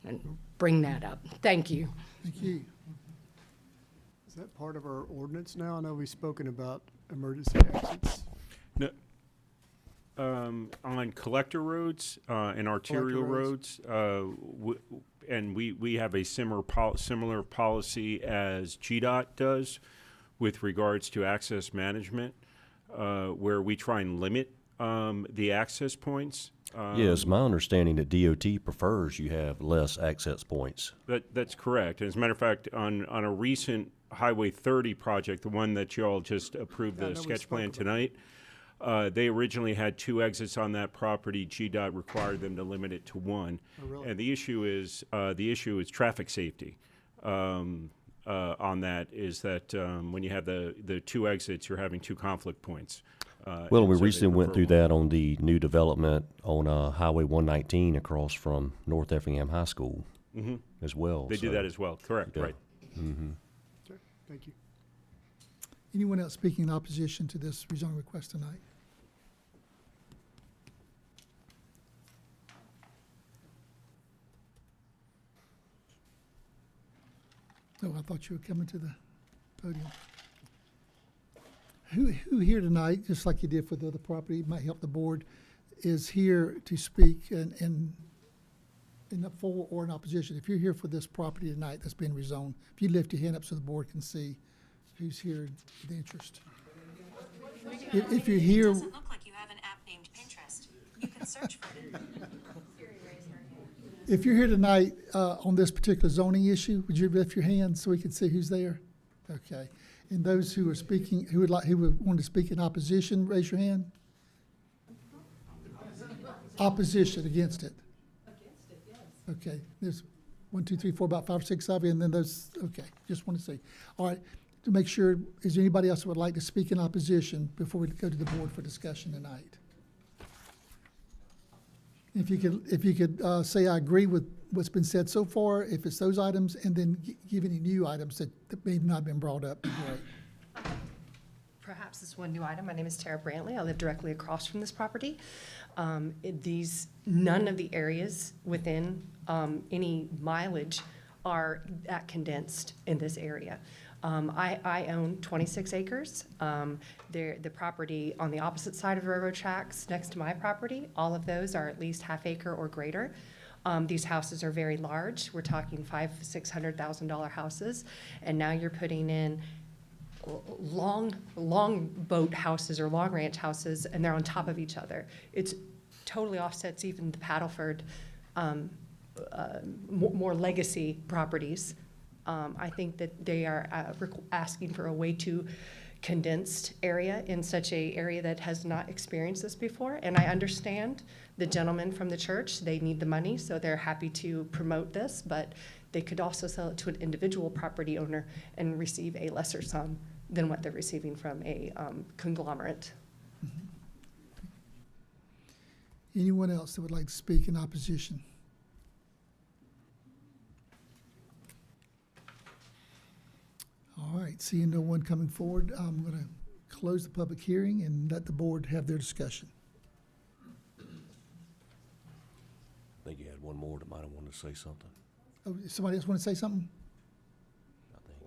and bring that up. Thank you. Thank you. Is that part of our ordinance now? I know we've spoken about emergency exits. No, on collector roads and arterial roads, and we have a similar policy as GDOT does with regards to access management, where we try and limit the access points. Yes, my understanding that DOT prefers you have less access points. That's correct. As a matter of fact, on a recent Highway 30 project, the one that you all just approved the sketch plan tonight, they originally had 2 exits on that property. GDOT required them to limit it to 1. Oh, really? And the issue is traffic safety. On that is that when you have the 2 exits, you're having 2 conflict points. Well, we so they recently went prefer through one. that on the new development on Highway 119 across from North Effingham High School as well. They do that as well. Correct. Yeah. Right. Okay, thank you. Anyone else speaking in opposition to this rezoning request tonight? Oh, I thought you were coming to the podium. Who here tonight, just like you did for the other property, might help the board, is here to speak in the for or in opposition? If you're here for this property tonight that's being rezoned, if you lift your hand up so the board can see who's here with interest. If you're here. It doesn't look like you have an app named Pinterest. You can search for it. If you're here tonight on this particular zoning issue, would you lift your hand so we can see who's there? Okay. And those who are speaking, who would want to speak in opposition, raise your hand. Opposition, against it. Against it, yes. Okay. There's 1, 2, 3, 4, about 5 or 6 of you, and then those. Okay. Just want to see. All right. To make sure, is there anybody else who would like to speak in opposition before we go to the board for discussion tonight? If you could say I agree with what's been said so far, if it's those items, and then give any new items that may not have been brought up, great. Perhaps this one new item. My name is Tara Brantley. I live directly across from this property. None of the areas within any mileage are that condensed in this area. I own 26 acres. The property on the opposite side of the railroad tracks next to my property, all of those are at least half acre or greater. These houses are very large. We're talking $500,000-$600,000 houses. And now you're putting in long boat houses or long ranch houses, and they're on top of each other. It's totally offsets even the Paddleford more legacy properties. I think that they are asking for a way to condensed area in such a area that has not experienced this before. And I understand the gentleman from the church, they need the money, so they're happy to promote this, but they could also sell it to an individual property owner and receive a lesser sum than what they're receiving from a conglomerate. Anyone else that would like to speak in opposition? All right, seeing no one coming forward, I'm going to close the public hearing and let the board have their discussion. I think you had one more that might have wanted to say something. Oh, somebody else want to say something?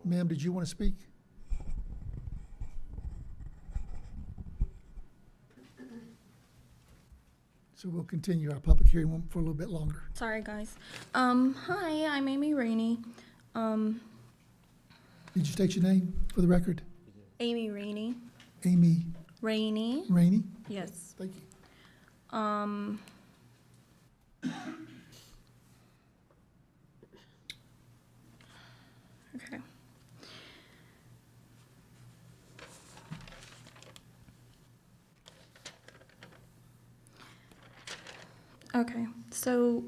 Ma'am, did you want to speak? So we'll continue our public hearing for a little bit longer. Sorry, guys. Hi, I'm Amy Rainey. Did you state your name for the record? Amy Rainey. Amy Rainey. Rainey? Yes. Thank you. Okay. Okay, so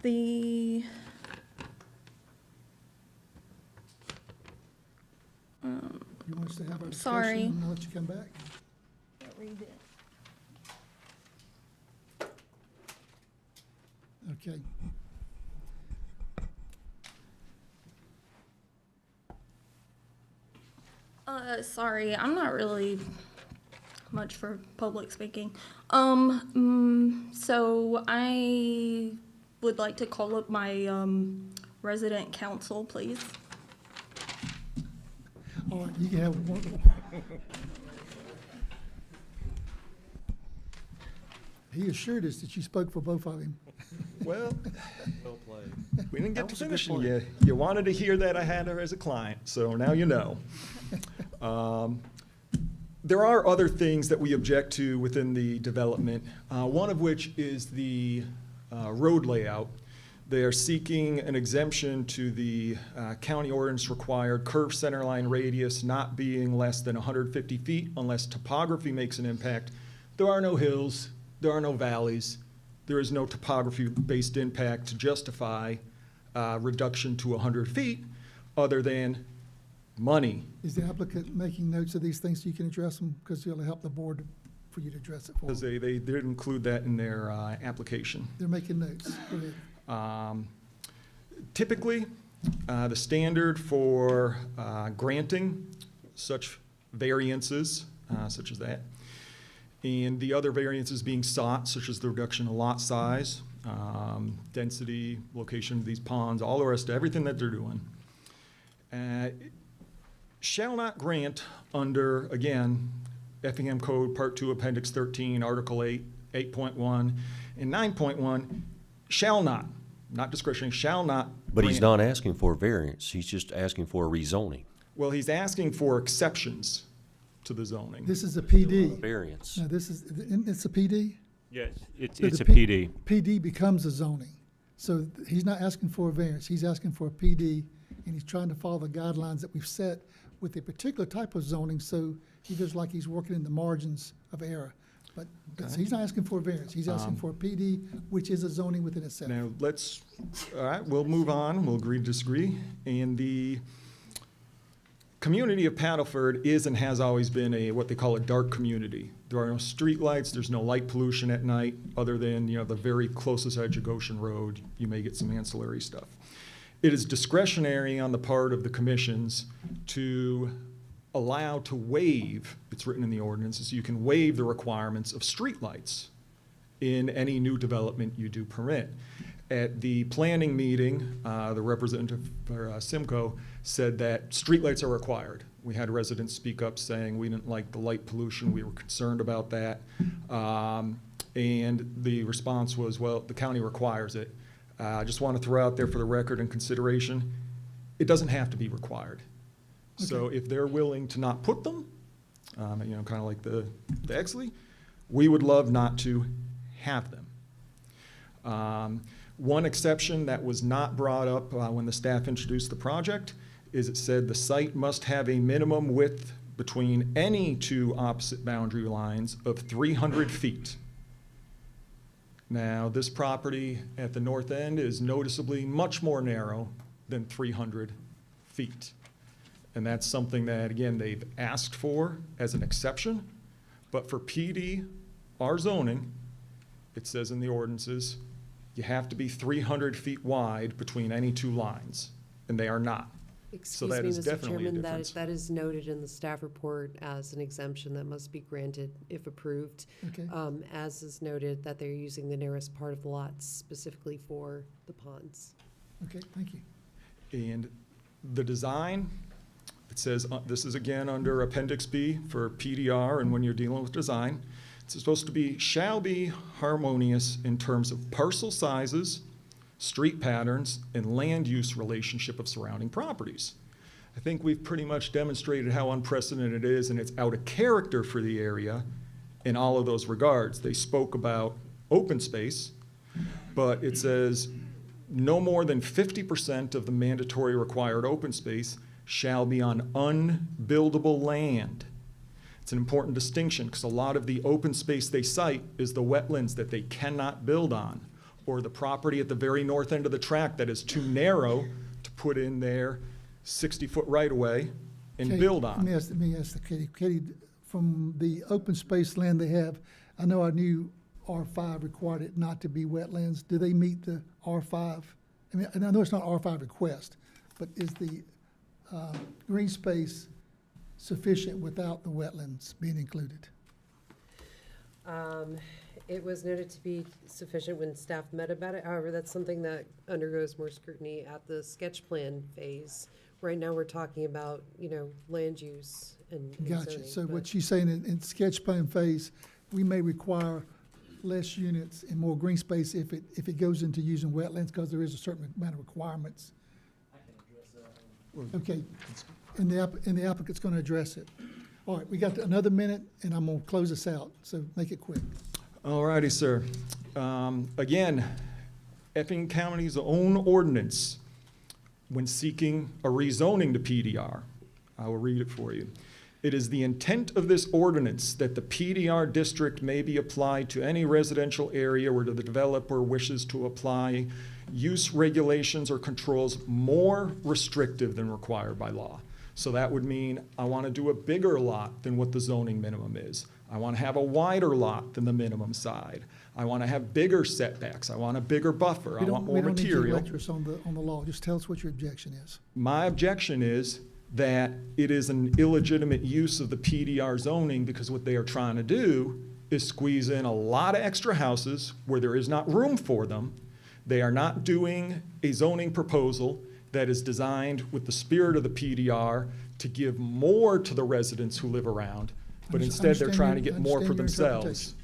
the You want us to have our sorry. discussion and I'll let you come back? Read it. Okay. Sorry, I'm not really much for public speaking. So I would like to call up my resident council, please. All right, you can have one. He assured us that you spoke for both of him. Well, Well played. we didn't get That to was a good finish. point. You wanted to hear that I had her as a client, so now you know. There are other things that we object to within the development, one of which is the road layout. They are seeking an exemption to the county ordinance required curve center line radius not being less than 150 feet unless topography makes an impact. There are no hills, there are no valleys, there is no topography-based impact to justify reduction to 100 feet other than money. Is the applicant making notes of these things so you can address them? Because it'll help the board for you to address it for Because them. they did include that in their application. They're making notes. Go ahead. Typically, the standard for granting such variances, such as that, and the other variances being sought, such as the reduction of lot size, density, location of these ponds, all the rest, everything that they're doing, shall not grant under, again, Effingham Code, Part 2, Appendix 13, Article 8, 8.1, and 9.1, shall not discretionary, shall not. But he's grant. not asking for a variance, he's just asking for a rezoning. Well, he's asking for exceptions to the zoning. This is a PD. Variance. No, this is, it's a PD? Yes, it's So a the PD. PD becomes a zoning. So he's not asking for a variance, he's asking for a PD, and he's trying to follow the guidelines that we've set with a particular type of zoning, so he feels like he's working in the margins of error. But he's not asking for a variance, he's asking for a PD, which is a zoning within itself. Now, all right, we'll move on, we'll agree to disagree. And the community of Paddleford is and has always been what they call a dark community. There are no streetlights, there's no light pollution at night, other than, the very closest edge of Goshen Road, you may get some ancillary stuff. It is discretionary on the part of the commissions to allow to waive, it's written in the ordinances, you can waive the requirements of streetlights in any new development you do permit. At the planning meeting, the representative for Simcoe said that streetlights are required. We had residents speak up saying we didn't like the light pollution, we were concerned about that. And the response was, well, the county requires it. I just want to throw out there for the record and consideration, it doesn't have to be required. So if they're willing to not put them, kind of like the Exley, we would love not to have them. One exception that was not brought up when the staff introduced the project is it said the site must have a minimum width between any two opposite boundary lines of 300 feet. Now, this property at the north end is noticeably much more narrow than 300 feet. And that's something that, again, they've asked for as an exception. But for PD, our zoning, it says in the ordinances, you have to be 300 feet wide between any two lines, and they are not. So Excuse that me, is Mr. definitely a Chairman, difference. that is noted in the staff report as an exemption that must be granted if approved. Okay. As is noted that they're using the narrowest part of the lots specifically for the ponds. Okay, thank you. And the design, it says, this is again under Appendix B for PDR, and when you're dealing with design, it's supposed to be, shall be harmonious in terms of parcel sizes, street patterns, and land use relationship of surrounding properties. I think we've pretty much demonstrated how unprecedented it is, and it's out of character for the area in all of those regards. They spoke about open space, but it says no more than 50% of the mandatory required open space shall be on unbuildable land. It's an important distinction because a lot of the open space they cite is the wetlands that they cannot build on, or the property at the very north end of the tract that is too narrow to put in their 60-foot right-of-way and Katie, build Let on. me ask the Katie. Katie, from the open space land they have, I know our new R5 required it not to be wetlands. Do they meet the R5? I mean, and I know it's not R5 request, but is the green space sufficient without the wetlands being included? It was noted to be sufficient when staff met about it. However, that's something that undergoes more scrutiny at the sketch plan phase. Right now, we're talking about, land use and Gotcha. zoning, So but- what she's saying, in sketch plan phase, we may require less units and more green space if it goes into using wetlands, because there is a certain amount of requirements. Okay, and the applicant's gonna address it. All right, we got another minute, and I'm gonna close this out, so make it quick. All righty, sir. Again, Effingham County's own ordinance, when seeking a rezoning to PDR, I will read it for you. It is the intent of this ordinance that the PDR district may be applied to any residential area where the developer wishes to apply use regulations or controls more restrictive than required by law. So that would mean I want to do a bigger lot than what the zoning minimum is. I want to have a wider lot than the minimum side. I want to have bigger setbacks. I want a bigger buffer. I want more We don't need you to material. lecture us on the law. Just tell us what your objection is. My objection is that it is an illegitimate use of the PDR zoning because what they are trying to do is squeeze in a lot of extra houses where there is not room for them. They are not doing a zoning proposal that is designed with the spirit of the PDR to give more to the residents who live around, but instead they're trying to get more for themselves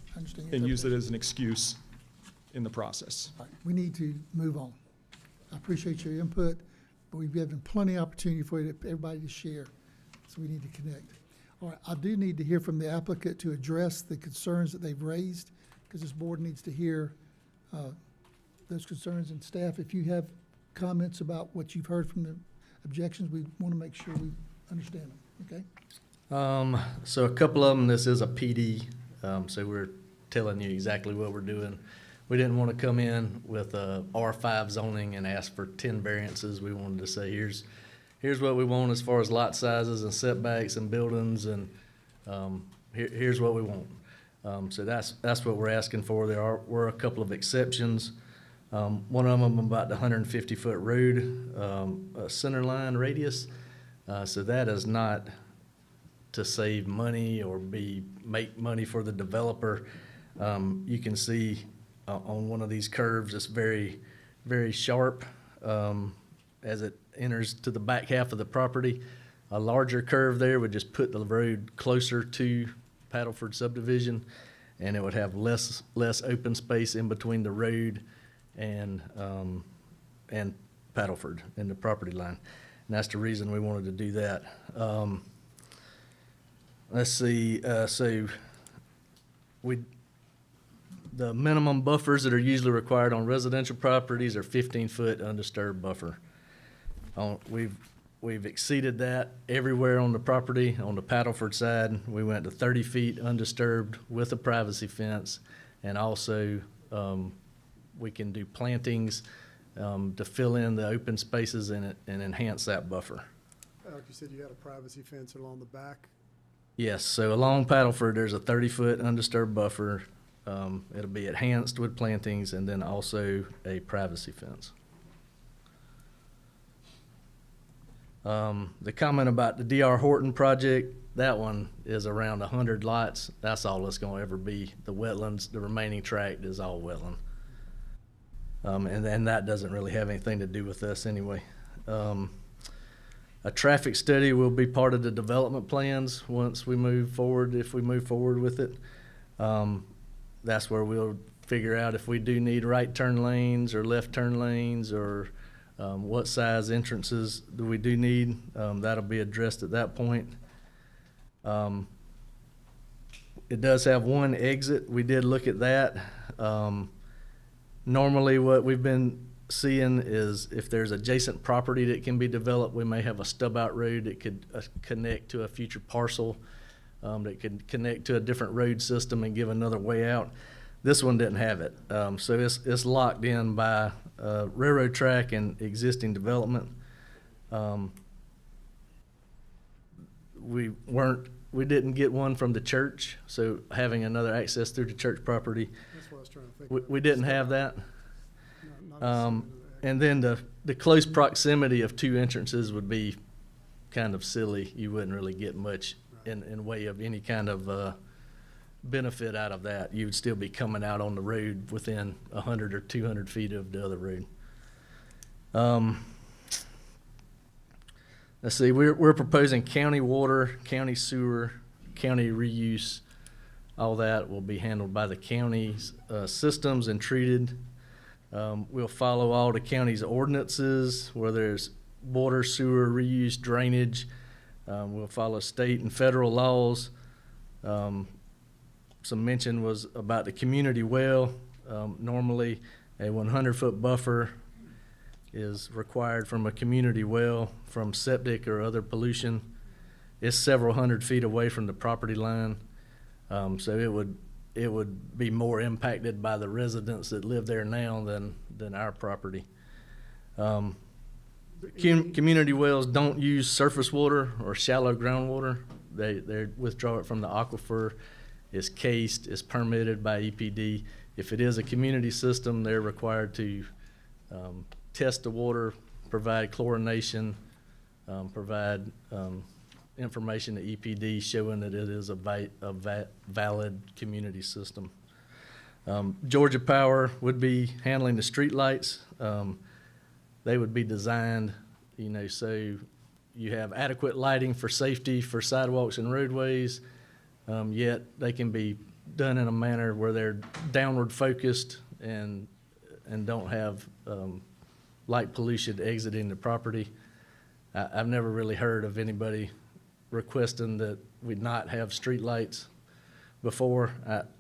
and use it as an excuse in the process. All right, we need to move on. I appreciate your input, but we've given plenty of opportunity for everybody to share, so we need to connect. All right, I do need to hear from the applicant to address the concerns that they've raised, because this board needs to hear those concerns. And staff, if you have comments about what you've heard from the objections, we want to make sure we understand them, okay? So a couple of them, this is a PD, so we're telling you exactly what we're doing. We didn't want to come in with a R5 zoning and ask for 10 variances. We wanted to say, here's what we want as far as lot sizes and setbacks and buildings, and here's what we want. So that's what we're asking for. Were a couple of exceptions. One of them about the 150-foot road, center line radius. So that is not to save money or make money for the developer. You can see on one of these curves, it's very, very sharp as it enters to the back half of the property. A larger curve there would just put the road closer to Paddleford subdivision, and it would have less open space in between the road and Paddleford and the property line. And that's the reason we wanted to do that. Let's see, so The minimum buffers that are usually required on residential properties are 15-foot undisturbed buffer. We've exceeded that everywhere on the property. On the Paddleford side, we went to 30 feet undisturbed with a privacy fence, and also we can do plantings to fill in the open spaces in it and enhance that buffer. Like you said, you had a privacy fence along the back. Yes, so along Paddleford, there's a 30-foot undisturbed buffer. It'll be enhanced with plantings and then also a privacy fence. The comment about the D.R. Horton project, that one is around 100 lots. That's all it's gonna ever be. The wetlands, the remaining tract is all wetland. And then that doesn't really have anything to do with us anyway. A traffic study will be part of the development plans once we move forward, if we move forward with it. That's where we'll figure out if we do need right turn lanes or left turn lanes, or what size entrances do we do need. That'll be addressed at that point. It does have one exit. We did look at that. Normally what we've been seeing is if there's adjacent property that can be developed, we may have a stub out road that could connect to a future parcel, that could connect to a different road system and give another way out. This one didn't have it. So it's locked in by railroad track and existing development. We didn't get one from the church, so having another access through the church property, That's what I was trying to think. we didn't have that. Not And then the close proximity of two entrances would be kind of silly. You wouldn't really get much in way of any kind of benefit out of that. You would still be coming out on the road within 100 or 200 feet of the other road. Let's see, we're proposing county water, county sewer, county reuse. All that will be handled by the county's systems and treated. We'll follow all the county's ordinances, where there's water, sewer, reuse, drainage. We'll follow state and federal laws. Some mention was about the community well. Normally, a 100-foot buffer is required from a community well from septic or other pollution. It's several hundred feet away from the property line, so it would be more impacted by the residents that live there now than our property. Community wells don't use surface water or shallow groundwater. They withdraw it from the aquifer. It's cased, it's permitted by EPD. If it is a community system, they're required to test the water, provide chlorination, provide information to EPD showing that it is a valid community system. Georgia Power would be handling the street lights. They would be designed, so you have adequate lighting for safety for sidewalks and roadways, yet they can be done in a manner where they're downward focused and don't have light pollution exiting the property. I've never really heard of anybody requesting that we not have street lights before.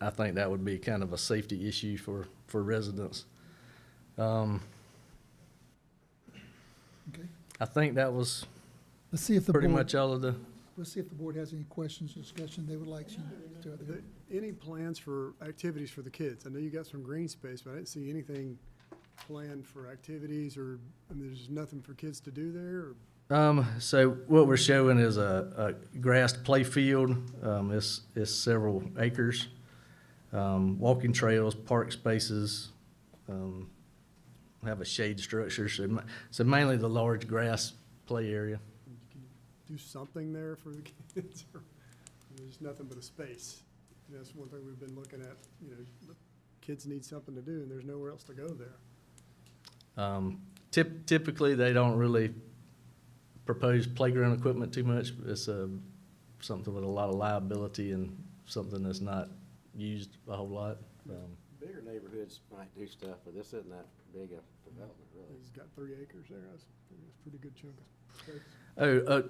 I think that would be kind of a safety issue for residents. Okay. I think that was Let's see if the pretty board, much all of the. let's see if the board has any questions or discussion they would like to. Any plans for activities for the kids? I know you got some green space, but I didn't see anything planned for activities, or, there's nothing for kids to do there, or? So what we're showing is a grassed play field. It's several acres. Walking trails, park spaces, have a shade structure. So mainly the large grass play area. Do something there for the kids, or there's nothing but a space? That's one thing we've been looking at, kids need something to do, and there's nowhere else to go there. Typically, they don't really propose playground equipment too much. It's something with a lot of liability and something that's not used a whole lot. Bigger neighborhoods might do stuff, but this isn't that big a development, really. He's got 3 acres there. That's a pretty good chunk of space.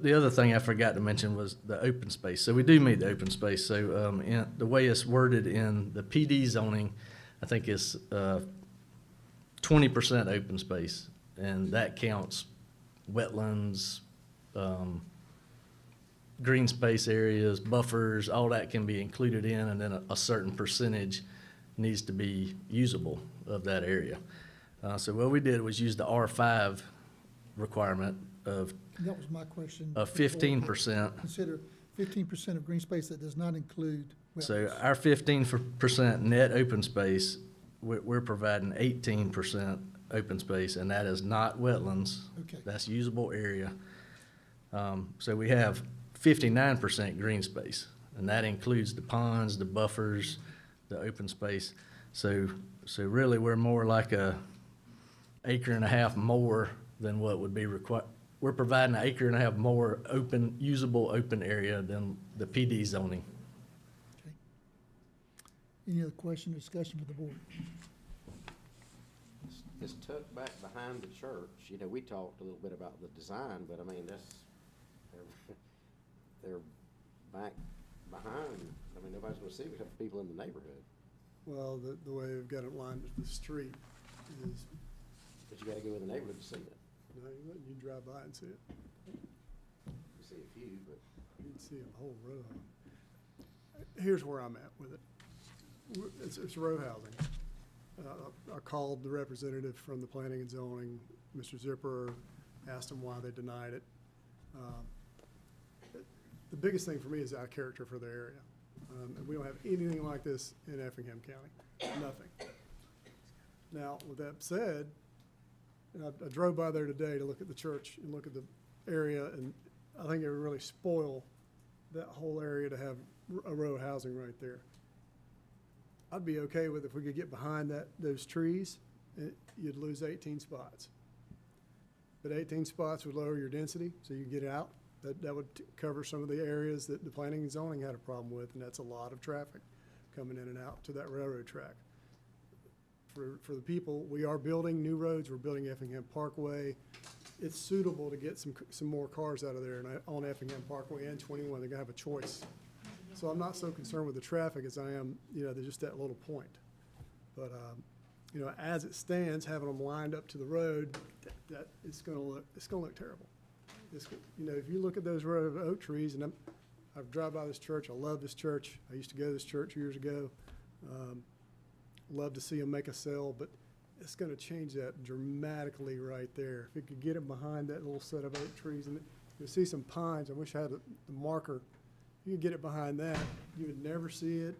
The other thing I forgot to mention was the open space. So we do meet the open space. So the way it's worded in the PD zoning, I think it's 20% open space, and that counts wetlands, green space areas, buffers, all that can be included in, and then a certain percentage needs to be usable of that area. So what we did was use the R5 requirement of That was my question. 15%. Consider 15% of green space that does not include So wetlands. our 15% net open space, we're providing 18% open space, and that is not wetlands. Okay. That's usable area. So we have 59% green space, and that includes the ponds, the buffers, the open space. So really, we're more like a acre and a half more than what would be required. We're providing an acre and a half more open, usable open area than the PD zoning. Any other question or discussion with the board? It's tucked back behind the church. You know, we talked a little bit about the design, but I mean, they're back behind. I mean, nobody's gonna see except people in the neighborhood. Well, the way we've got it lined with the street is, But you gotta go in the neighborhood to see it. no, you drive by and see it. You see a few, but. You can see a whole row. Here's where I'm at with it. It's row housing. I called the representative from the planning and zoning, Mr. Zipper, asked him why they denied it. The biggest thing for me is our character for the area. And we don't have anything like this in Effingham County, nothing. Now, with that said, I drove by there today to look at the church and look at the area, and I think it would really spoil that whole area to have a row housing right there. I'd be okay with if we could get behind those trees, you'd lose 18 spots. But 18 spots would lower your density, so you get out. That would cover some of the areas that the planning and zoning had a problem with, and that's a lot of traffic coming in and out to that railroad track. For the people, we are building new roads. We're building Effingham Parkway. It's suitable to get some more cars out of there, and on Effingham Parkway and 21, they're gonna have a choice. So I'm not so concerned with the traffic as I am, there's just that little point. But, as it stands, having them lined up to the road, that it's gonna look terrible. If you look at those row of oak trees, and I've driven by this church, I love this church. I used to go to this church years ago. Love to see them make a sale, but it's gonna change that dramatically right there. If it could get it behind that little set of oak trees, and you'll see some pines. I wish I had the marker. If you could get it behind that, you would never see it.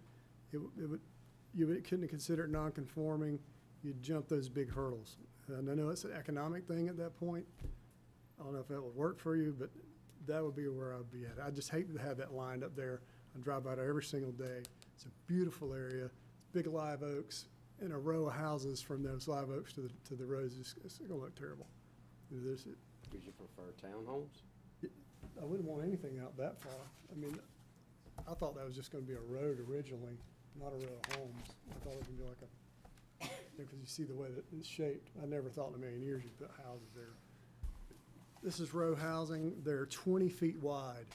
You couldn't consider it non-conforming. You'd jump those big hurdles. And I know it's an economic thing at that point. I don't know if that would work for you, but that would be where I'd be at. I just hate to have that lined up there. I drive by there every single day. It's a beautiful area, big live oaks, and a row of houses from those live oaks to the roads. It's gonna look terrible. Would you prefer townhomes? I wouldn't want anything out that far. I mean, I thought that was just gonna be a road originally, not a row of homes. I thought it was gonna be like because you see the way that it's shaped. I never thought in a million years you'd put houses there. This is row housing. They're 20 feet wide.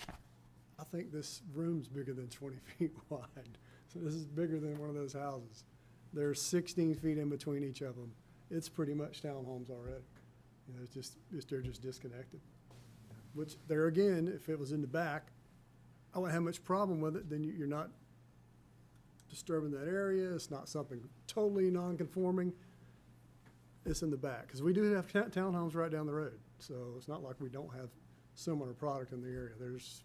I think this room's bigger than 20 feet wide. So this is bigger than one of those houses. There's 16 feet in between each of them. It's pretty much townhomes already. They're just disconnected. Which, there again, if it was in the back, I wouldn't have much problem with it. Then you're not disturbing that area. It's not something totally non-conforming. It's in the back. Because we do have townhomes right down the road. So it's not like we don't have similar product in the area. There's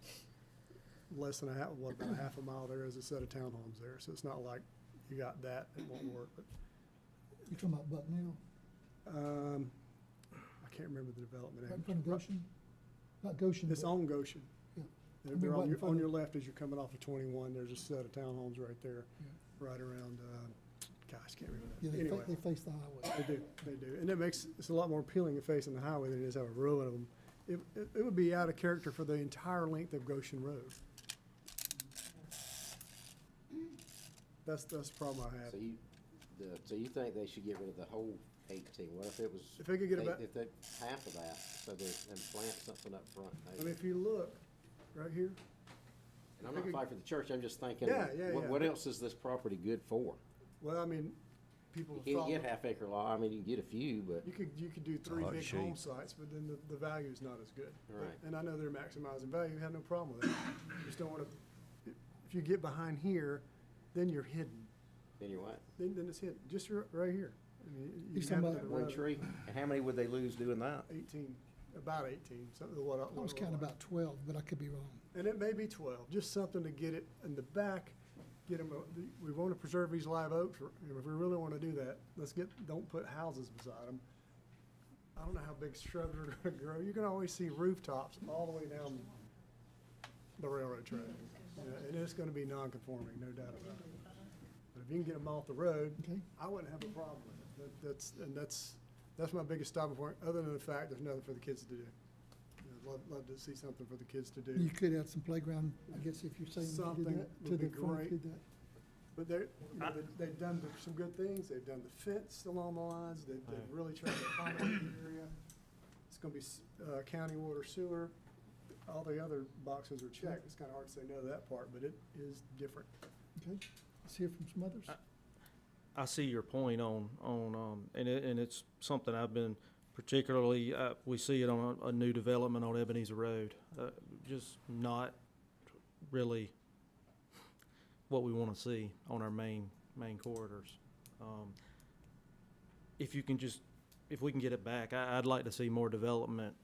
less than about half a mile there is a set of townhomes there. So it's not like you got that, it won't work. But You're talking about Bucknell? I can't remember the development. Right in front of Goshen? Not Goshen. It's but- on Goshen. Yeah. They're right in front on of- your left as you're coming off of 21. There's a set of townhomes right there, right around, gosh, can't remember that. Yeah, Anyway. they face the highway. They do. And it's a lot more appealing to facing the highway than it is have a row of them. It would be out of character for the entire length of Goshen Road. That's the problem I have. So you think they should get rid of the whole 18? What if it was? If they could get about. If they, half of that, and plant something up front? I mean, if you look, right here. And I'm not fighting for the church, I'm just thinking, Yeah. what else is this property good for? Well, I mean, people You can't thought. get half-acre lot, I mean, you can get a few, but. You could do three hard big shape. home sites, but then the value is not as good. Right. And I know they're maximizing value, have no problem with that. You just don't wanna, if you get behind here, then you're hidden. Then you're what? Then it's hidden, just right here. I mean, you He's have talking it to the One road. tree, and how many would they lose doing that? 18, about 18, something, what I was counting about 12, but I could be wrong. And it may be 12, just something to get it in the back, get them, we want to preserve these live oaks, if we really want to do that, don't put houses beside them. I don't know how big shrubs are going to grow, you can always see rooftops all the way down the railroad track. And it's going to be non-conforming, no doubt about it. But if you can get them off the road, Okay. I wouldn't have a problem with it. That's my biggest stopping point, other than the fact there's nothing for the kids to do. Love to see something for the kids to do. You could add some playground, I guess, if you're saying you Something did that to would be the front, great. did that. But they've done some good things, they've done the fence along the lines, they've really tried to accommodate the area. It's gonna be county water sewer, all the other boxes are checked, it's kinda hard to say no to that part, but it is different. Okay, let's hear from some others. I see your point on, and it's something I've been particularly, we see it on a new development on Ebenezer Road. Just not really what we want to see on our main corridors. If we can get it back, I'd like to see more development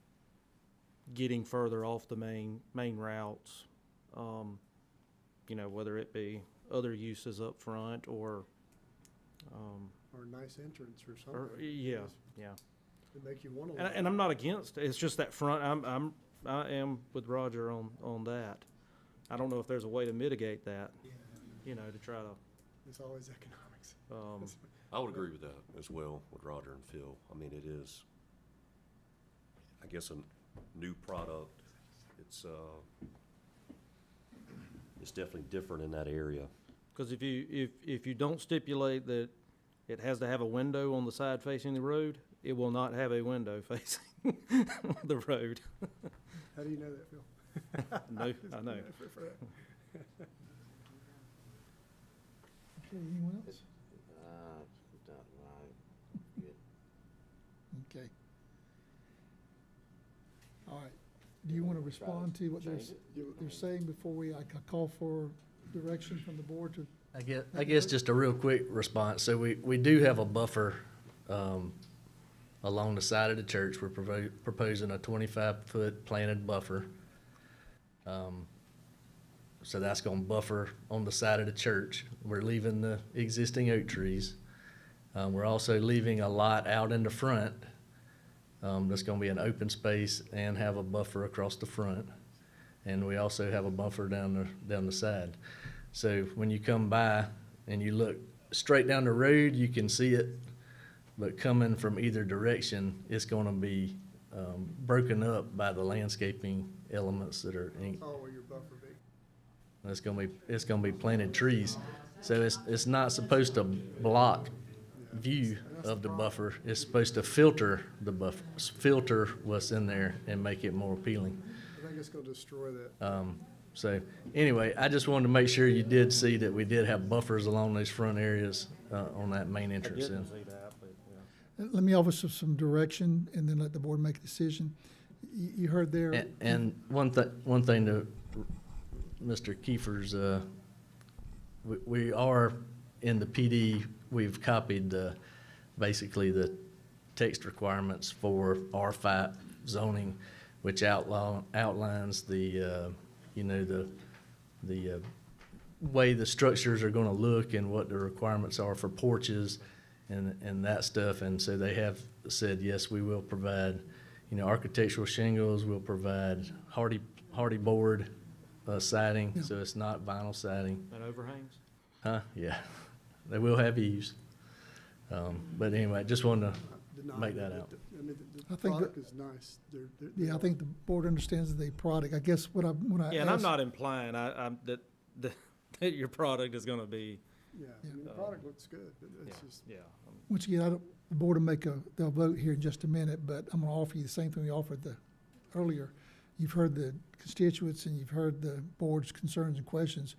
getting further off the main routes. Whether it be other uses up front or Or a nice entrance or something. yeah. To make you wanna. And I'm not against it. It's just that front. I am with Roger on that. I don't know if there's a way to mitigate that. To try to. It's always economics. I would agree with that as well with Roger and Phil. I mean, it is, I guess, a new product. It's definitely different in that area. Because if you don't stipulate that it has to have a window on the side facing the road, it will not have a window facing the road. How do you know that, Phil? No, I know. Okay, anyone else? Okay. All right. Do you want to respond to what they're saying before I call for direction from the board to? I guess just a real quick response. So we do have a buffer along the side of the church. We're proposing a 25-foot planted buffer. So that's going to buffer on the side of the church. We're leaving the existing oak trees. We're also leaving a lot out in the front. That's going to be an open space and have a buffer across the front. And we also have a buffer down the side. So when you come by and you look straight down the road, you can see it. But coming from either direction, it's going to be broken up by the landscaping elements that are in. Oh, where your buffer be. It's going to be planted trees. So it's not supposed to block view of the buffer. It's supposed to filter the buffer, filter what's in there and make it more appealing. I think it's gonna destroy that. So anyway, I just wanted to make sure you did see that we did have buffers along those front areas on that main I entrance. didn't see that, but yeah. Let me offer some direction and then let the board make a decision. You heard there. And one thing to Mr. Kiefer's, we are in the PD, we've copied basically the text requirements for R5 zoning, which outlines the way the structures are going to look and what the requirements are for porches and that stuff. And so they have said, yes, we will provide, architectural shingles, we'll provide hardy board siding, Yeah. so it's not vinyl siding. And overhangs? Huh? Yeah, they will have eaves. But anyway, just wanted to make that out. I mean, I the think product is nice. They're Yeah, I think the board understands the product. I guess when I Yeah, and I'm asked- not implying that your product is going to be. Yeah, I mean, the product looks good, but it's just. Yeah. Once again, the board will they'll vote here in just a minute, but I'm gonna offer you the same thing we offered earlier. You've heard the constituents and you've heard the board's concerns and questions.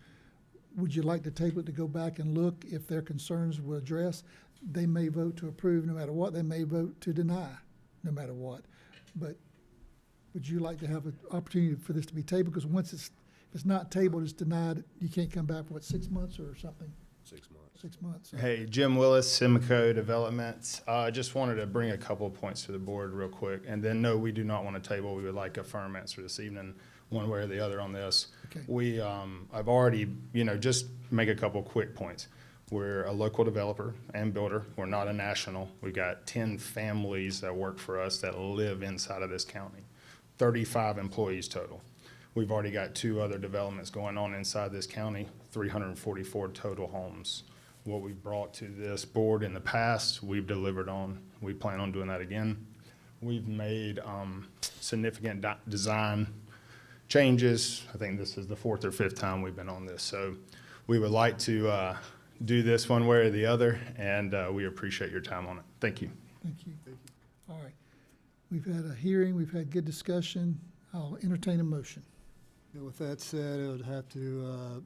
Would you like the table to go back and look if their concerns were addressed? they may vote to approve no matter what, they may vote to deny no matter what. But would you like to have an opportunity for this to be tabled? Because once if it's not tabled, it's denied, you can't come back for what, 6 months or something? 6 months. 6 months. Hey, Jim Willis, Simcoe Development. I just wanted to bring a couple of points to the board real quick. And then, no, we do not want to table. We would like a firm answer this evening, one way or the other on this. Okay. We, I've already, just make a couple quick points. We're a local developer and builder. We're not a national. We've got 10 families that work for us that live inside of this county, 35 employees total. We've already got 2 other developments going on inside this county, 344 total homes. What we've brought to this board in the past, we've delivered on. We plan on doing that again. We've made significant design changes. I think this is the 4th or 5th time we've been on this. So we would like to do this one way or the other, and we appreciate your time on it. Thank you. Thank you. All right. We've had a hearing, we've had good discussion. I'll entertain a motion. And with that said, it would have to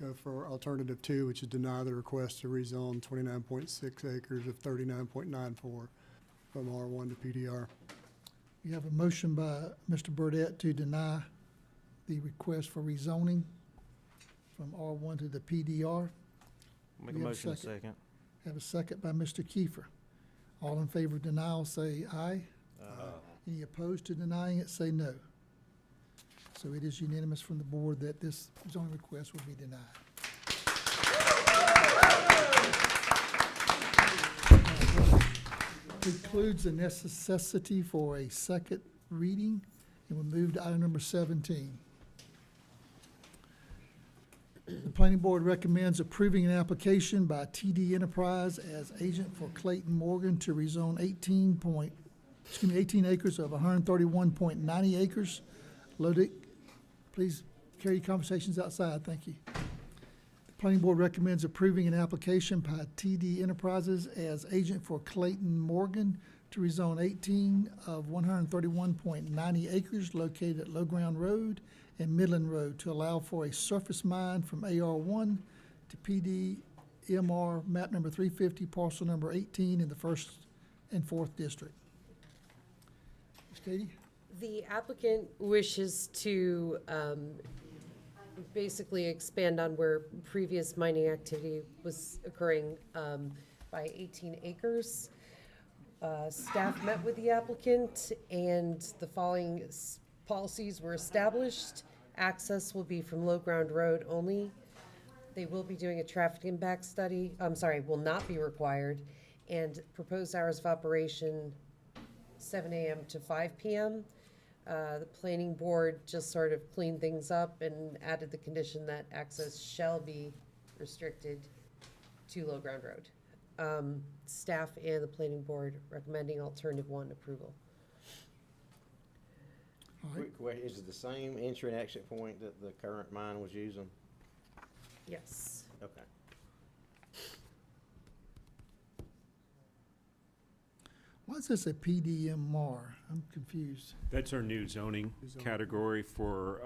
go for alternative 2, which is deny the request to rezone 29.6 acres of 39.94 from R1 to PDR. We have a motion by Mr. Burdette to deny the request for rezoning from R1 to the PDR. Make a We have motion second. Have a second by Mr. Kiefer. All in favor of denial, say aye. Any opposed to denying it, say no. So it is unanimous from the board that this zoning request will be denied. Concludes the necessity for a second reading, and we'll move to item number 17. The planning board recommends approving an application by TD Enterprise as agent for Clayton Morgan to rezone 18 acres of 131.90 acres. Loaded. Please carry your conversations outside. Thank you. The planning board recommends approving an application by TD Enterprises as agent for Clayton Morgan to rezone 18 of 131.90 acres located at Low Ground Road and Midland Road to allow for a surface mine from AR1 to PDMR map number 350, parcel number 18 in the 1st and 4th district. Ms. Katie? The applicant wishes to basically expand on where previous mining activity was occurring by 18 acres. Staff met with the applicant and the following policies were established. Access will be from Low Ground Road only. They will be doing a traffic impact study, will not be required, and proposed hours of operation 7 a.m. to 5 p.m. The planning board just sort of cleaned things up and added the condition that access shall be restricted to Low Ground Road. Staff and the planning board recommending alternative 1 approval. Quick question, is it the same entry and exit point that the current mine was using? Yes. Okay. Why is this a PDMR? I'm confused. That's our new zoning category for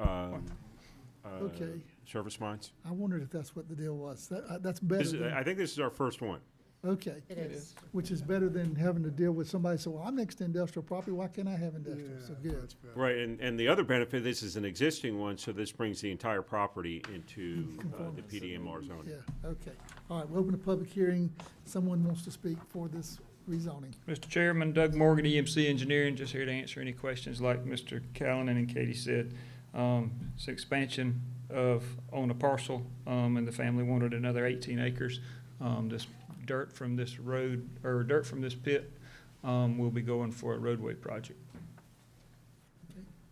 Okay. surface mines. I wondered if that's what the deal was. That's better than, I think this is our first one. okay. It is. Which is better than having to deal with somebody say, well, I'm next to industrial property, why can't I have industrial? So good. Right, and the other benefit, this is an existing one, so this brings the entire property into the PDMR zoning. Yeah, okay. All right, we'll open the public hearing. Someone wants to speak for this rezoning. Mr. Chairman, Doug Morgan, EMC Engineering, just here to answer any questions like Mr. Callanan and Katie said. It's expansion on a parcel, and the family wanted another 18 acres. This dirt from this road, or dirt from this pit, will be going for a roadway project.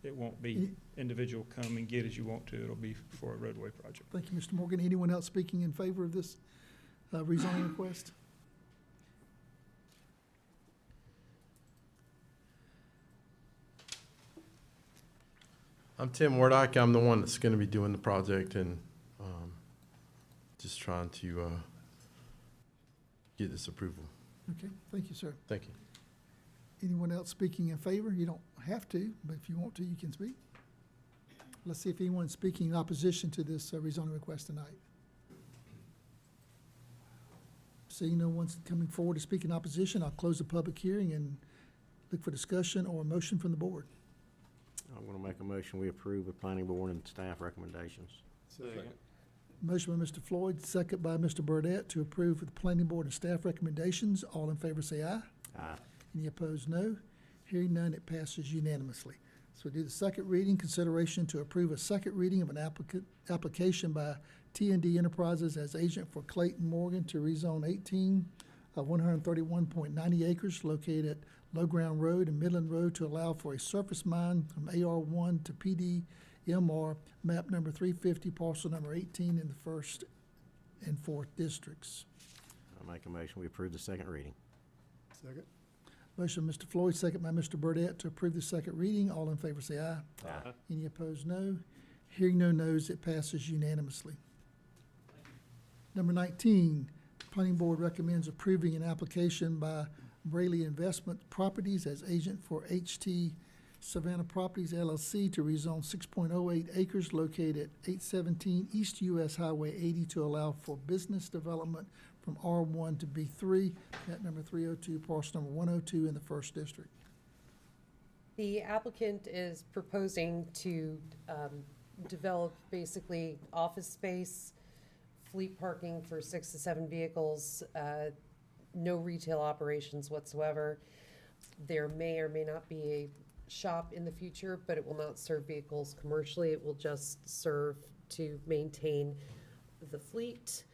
It won't be individual come and get as you want to. It'll be for a roadway project. Thank you, Mr. Morgan. Anyone else speaking in favor of this rezoning request? I'm Tim Wardock. I'm the one that's going to be doing the project and just trying to get this approval. Okay, thank you, sir. Thank you. Anyone else speaking in favor? You don't have to, but if you want to, you can speak. Let's see if anyone's speaking in opposition to this rezoning request tonight. Seeing no one's coming forward to speak in opposition, I'll close the public hearing and look for discussion or a motion from the board. I'm gonna make a motion, we approve the planning board and staff recommendations. Motion by Mr. Floyd, second by Mr. Burdette to approve the planning board and staff recommendations. All in favor say aye. Aye. Any opposed, no. Hearing none, it passes unanimously. So we do the second reading, consideration to approve a second reading of an application by T&D Enterprises as agent for Clayton Morgan to rezone 18 of 131.90 acres located at Low Ground Road and Midland Road to allow for a surface mine from AR1 to PDMR, map number 350, parcel number 18 in the 1st and 4th districts. I'll make a motion, we approve the second reading. Second. Motion by Mr. Floyd, second by Mr. Burdette to approve the second reading. All in favor say aye. Aye. Any opposed, no. Hearing no nos, it passes unanimously. Number 19, the Planning Board recommends approving an application by Braley Investment Properties as agent for HT Savannah Properties LLC to rezone 6.08 acres located at 817 East US Highway 80 to allow for business development from R1 to B3, map number 302, parcel number 102 in the 1st district. The applicant is proposing to develop basically office space, fleet parking for 6 to 7 vehicles, no retail operations whatsoever. There may or may not be a shop in the future, but it will not serve vehicles commercially. It will just serve to maintain the fleet.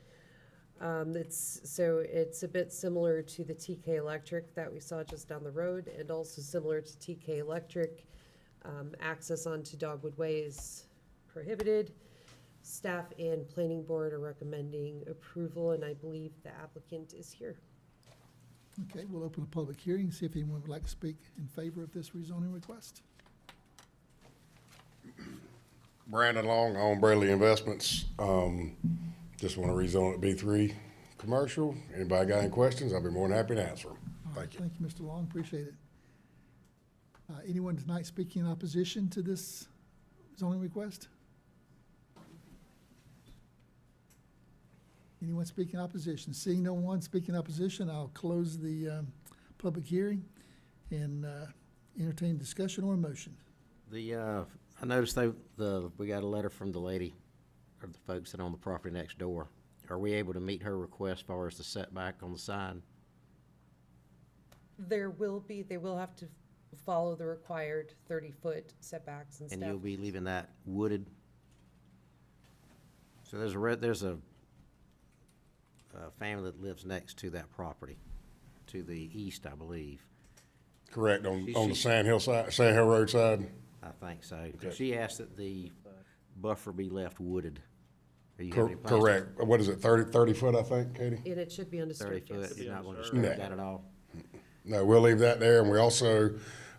It's a bit similar to the TK Electric that we saw just down the road, and also similar to TK Electric. Access onto Dogwood Way is prohibited. Staff and planning board are recommending approval, and I believe the applicant is here. Okay, we'll open a public hearing, see if anyone would like to speak in favor of this rezoning request. Brandon Long, I own Bradley Investments. Just want to rezone it B3 commercial. Anybody got any questions? I'll be more than happy to answer them. Thank you. Thank you, Mr. Long, appreciate it. Anyone tonight speaking in opposition to this zoning request? Anyone speaking in opposition? Seeing no one speaking in opposition, I'll close the public hearing and entertain discussion or a motion. I noticed we got a letter from the lady, or the folks that own the property next door. Are we able to meet her request as far as the setback on the side? They will have to follow the required 30-foot setbacks and stuff. And you'll be leaving that wooded? So there's a family that lives next to that property, to the east, I believe. Correct, on the Sand Hill Road side? I think so. Okay. She asked that the buffer be left wooded. Are you having any plans to- Correct. What is it, 30 foot, I think, Katie? And it should be 30 undisturbed, foot, yes. you're not going to disturb that at all? No, we'll leave that there, and we also,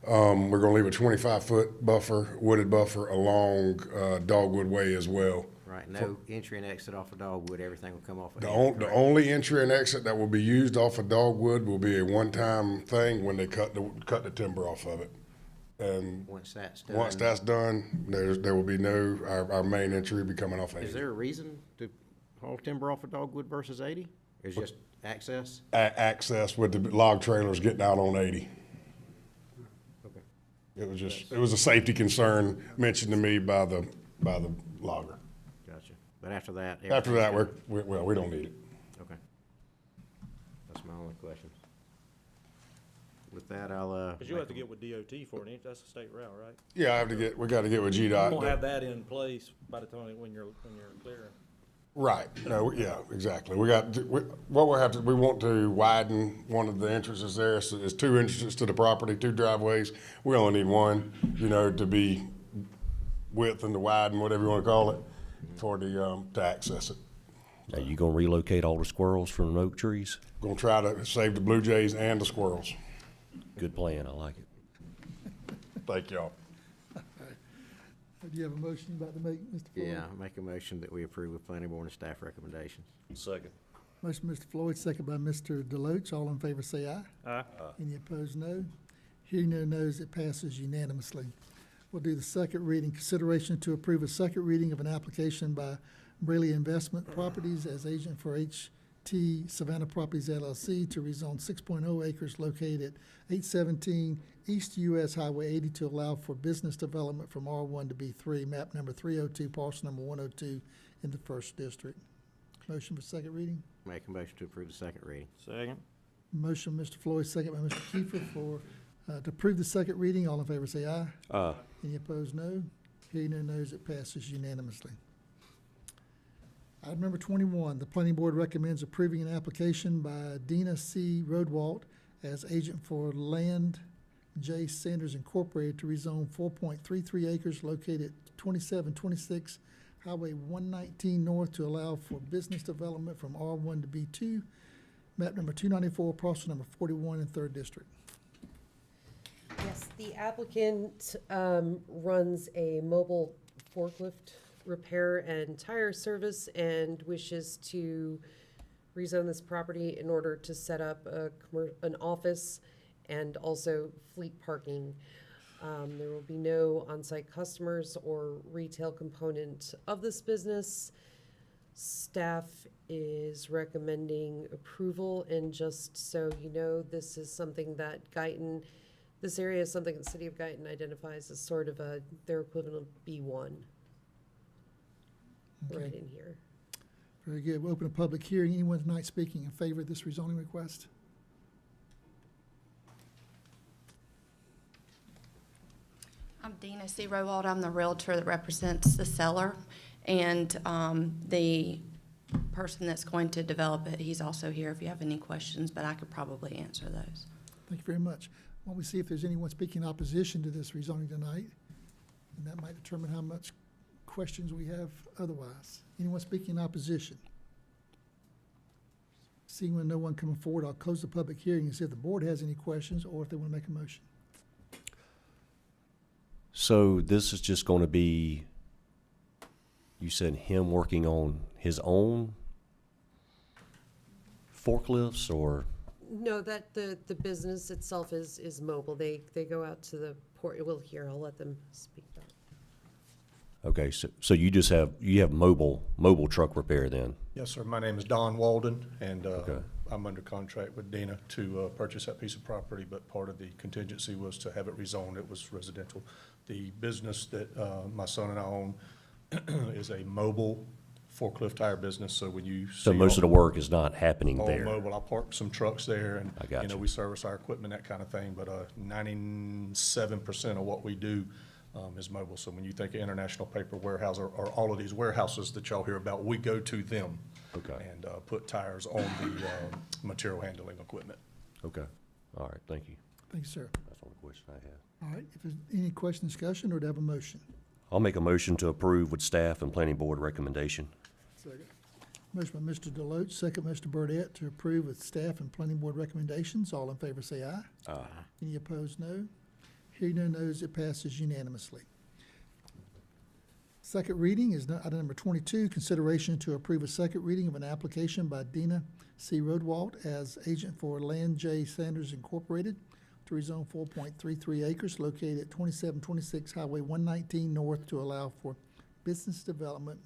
we're gonna leave a 25-foot buffer, wooded buffer along Dogwood Way as well. Right, no entry and exit off of Dogwood, everything will come off of The Edge, the correct? only entry and exit that will be used off of Dogwood will be a one-time thing when they cut the timber off of it. And Once that's done. once that's done, there will be no, our main entry will be coming off 80. Is there a reason to haul timber off of Dogwood versus 80? Is just access? Access with the log trailers getting out on 80. Okay. It was a safety concern mentioned to me by the logger. Gotcha. But after that? After that, everything's we don't need it. Okay. That's my only question. With that, I'll, Because you have to get with DOT for it, that's a state route, right? Yeah, we gotta get with You GDOT. won't have that in place by the time when you're clearing. Right, no, yeah, exactly. We want to widen one of the entrances there. So there's 2 entrances to the property, 2 driveways. We only need one, to be width and to widen, whatever you wanna call it, for to access it. Are you gonna relocate all the squirrels from the oak trees? Gonna try to save the blue jays and the squirrels. Good plan, I like it. Thank y'all. Do you have a motion you're about to make, Mr. Floyd? yeah, I'll make a motion that we approve of planning board and staff recommendations. Second. Motion, Mr. Floyd, second by Mr. Deloach. All in favor say aye. Aye. Any opposed, no. Hearing no nos, it passes unanimously. We'll do the second reading. Consideration to approve a second reading of an application by Braley Investment Properties as agent for T Savannah Properties LLC to rezone 6.0 acres located at 817 East US Highway 80 to allow for business development from R1 to B3, map number 302, parcel number 102 in the first district. Motion for second reading. Make a motion to approve the second reading. Second. Motion, Mr. Floyd, second by Mr. Kiefer for, to approve the second reading. All in favor say aye. Aye. Any opposed, no. Hearing no nos, it passes unanimously. Item number 21, the planning board recommends approving an application by Dina C. Roadwalt as agent for Land J. Sanders Incorporated to rezone 4.33 acres located at 2726 Highway 119 North to allow for business development from R1 to B2, map number 294, parcel number 41 in 3rd District. Yes, the applicant runs a mobile forklift repair and tire service and wishes to rezone this property in order to set up an office and also fleet parking. There will be no on-site customers or retail component of this business. Staff is recommending approval, and just so you know, this is something that this area is something the city of Guyton identifies as sort of their equivalent of B1. Okay. Right in here. Very good. We'll open a public hearing. Anyone tonight speaking in favor of this rezoning request? I'm Dina C. Rowald. I'm the realtor that represents the seller. And the person that's going to develop it, he's also here if you have any questions, but I could probably answer those. Thank you very much. Why don't we see if there's anyone speaking in opposition to this rezoning tonight? And that might determine how much questions we have otherwise. Anyone speaking in opposition? Seeing no one coming forward, I'll close the public hearing and see if the board has any questions or if they want to make a motion. So this is just going to be, you said him working on his own forklifts, or? No, that the business itself is mobile. They go out to the port. Well, here, I'll let them speak about it. Okay, so you just have mobile truck repair then? Yes, sir. My name is Don Walden, and Okay. I'm under contract with Dina to purchase that piece of property, but part of the contingency was to have it rezoned. It was residential. The business that my son and I own is a mobile forklift tire business, so when you So see most of all- the work is not happening all there? mobile. I park some trucks there, and, I got you. we service our equipment, that kind of thing, but 97% of what we do is mobile. So when you think of International Paper Warehouse or all of these warehouses that y'all hear about, we go to them. Okay. And put tires on the material handling equipment. Okay, all right, thank you. Thank you, sir. That's all the question I have. All right, if there's any question, discussion, or to have a motion? I'll make a motion to approve with staff and planning board recommendation. Second. Motion by Mr. Deloach, second Mr. Burdette, to approve with staff and planning board recommendations. All in favor say aye. Aye. Any opposed, no. Hearing no nos, it passes unanimously. Second reading is item number 22, consideration to approve a second reading of an application by Dina C. Roadwalt as agent for Land J. Sanders Incorporated to rezone 4.33 acres located at 2726 Highway 119 North to allow for business development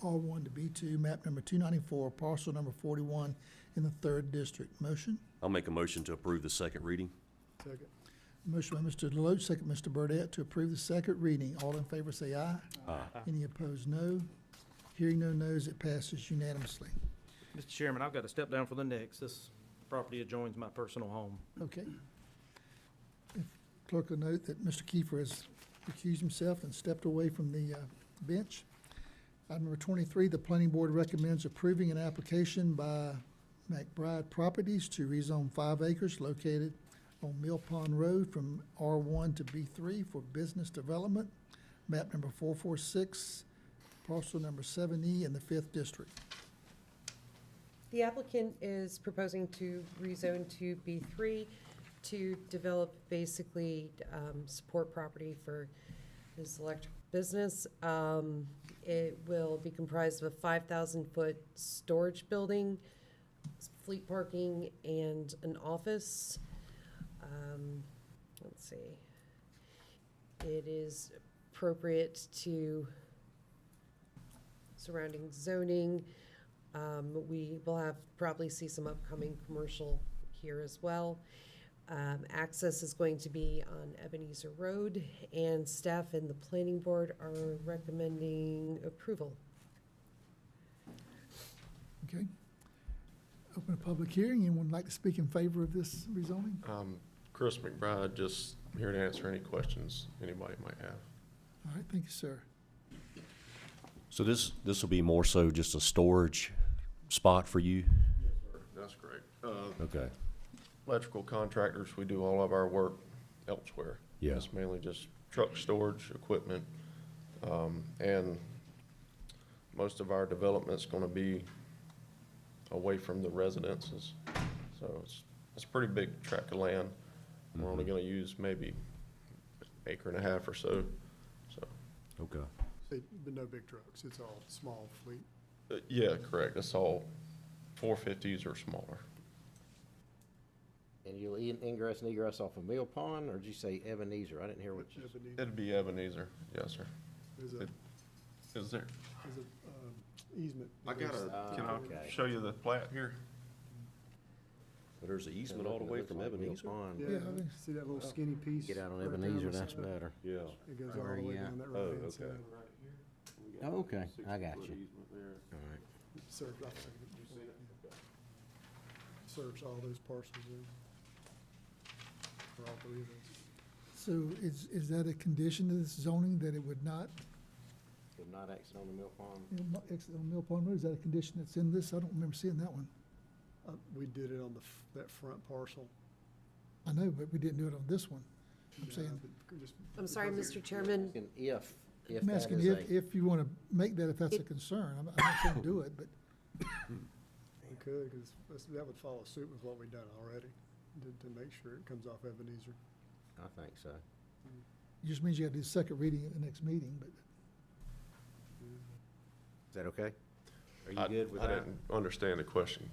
R1 to B2, map number 294, parcel number 41 in the 3rd District. Motion? I'll make a motion to approve the second reading. Second. Motion by Mr. Deloach, second Mr. Burdette, to approve the second reading. All in favor say aye. Aye. Any opposed, no. Hearing no nos, it passes unanimously. Mr. Chairman, I've got to step down for the next. This property adjoins my personal home. Okay. If clerk will note that Mr. Kiefer has recused himself and stepped away from the bench. Item number 23, the planning board recommends approving an application by McBride Properties to rezone 5 acres located on Mill Pond Road from R1 to B3 for business development, map number 446, parcel number 7E in the 5th District. The applicant is proposing to rezone to B3 to develop basically support property for his electric business. It will be comprised of a 5,000-foot storage building, fleet parking, and an office. Let's see. It is appropriate to surrounding zoning. We will have, probably see some upcoming commercial here as well. Access is going to be on Ebenezer Road, and staff and the planning board are recommending approval. Okay. Open a public hearing. Anyone like to speak in favor of this rezoning? Chris McBride, just here to answer any questions anybody might have. All right, thank you, sir. So this will be more so just a storage spot for you? That's great. Okay. Electrical contractors, we do all of our work elsewhere. Yeah. It's mainly just truck storage, equipment, and most of our development's gonna be away from the residences. So it's a pretty big tract of land. We're only gonna use maybe acre and a half or so, so. Okay. But no big trucks, it's all small fleet. Yeah, correct. It's all 450s or smaller. And you'll ingress and egress off of Mill Pond, or did you say Ebenezer? I didn't hear what you said. It'd be Ebenezer, yes, sir. There's a, Is there? there's a easement. I got a, can okay. I show you the plat here? But there's an easement all the way from Ebenezer? Yeah, see that little skinny piece? Get out on right there Ebenezer, the that's side? better. Yeah. It goes all Where the way you at? down that Oh, right-hand okay. side. Oh, okay, I got you. All right. Serves, serves all those parcels in. For all three of those. So is that a condition of this zoning that it would not, Would not exit on the Mill Pond. exit on Mill Pond Road? Is that a condition that's in this? I don't remember seeing that one. We did it on that front parcel. I know, but we didn't do it on this one. I'm saying, I'm sorry, Mr. Chairman. And if I'm that asking is if you want to make that, if that's a concern. I'm not saying do it, but We could, because that would follow suit with what we've done already, to make sure it comes off Ebenezer. I think so. it just means you got to do second reading at the next meeting, but. Is that okay? Are you good with I that? didn't understand the question.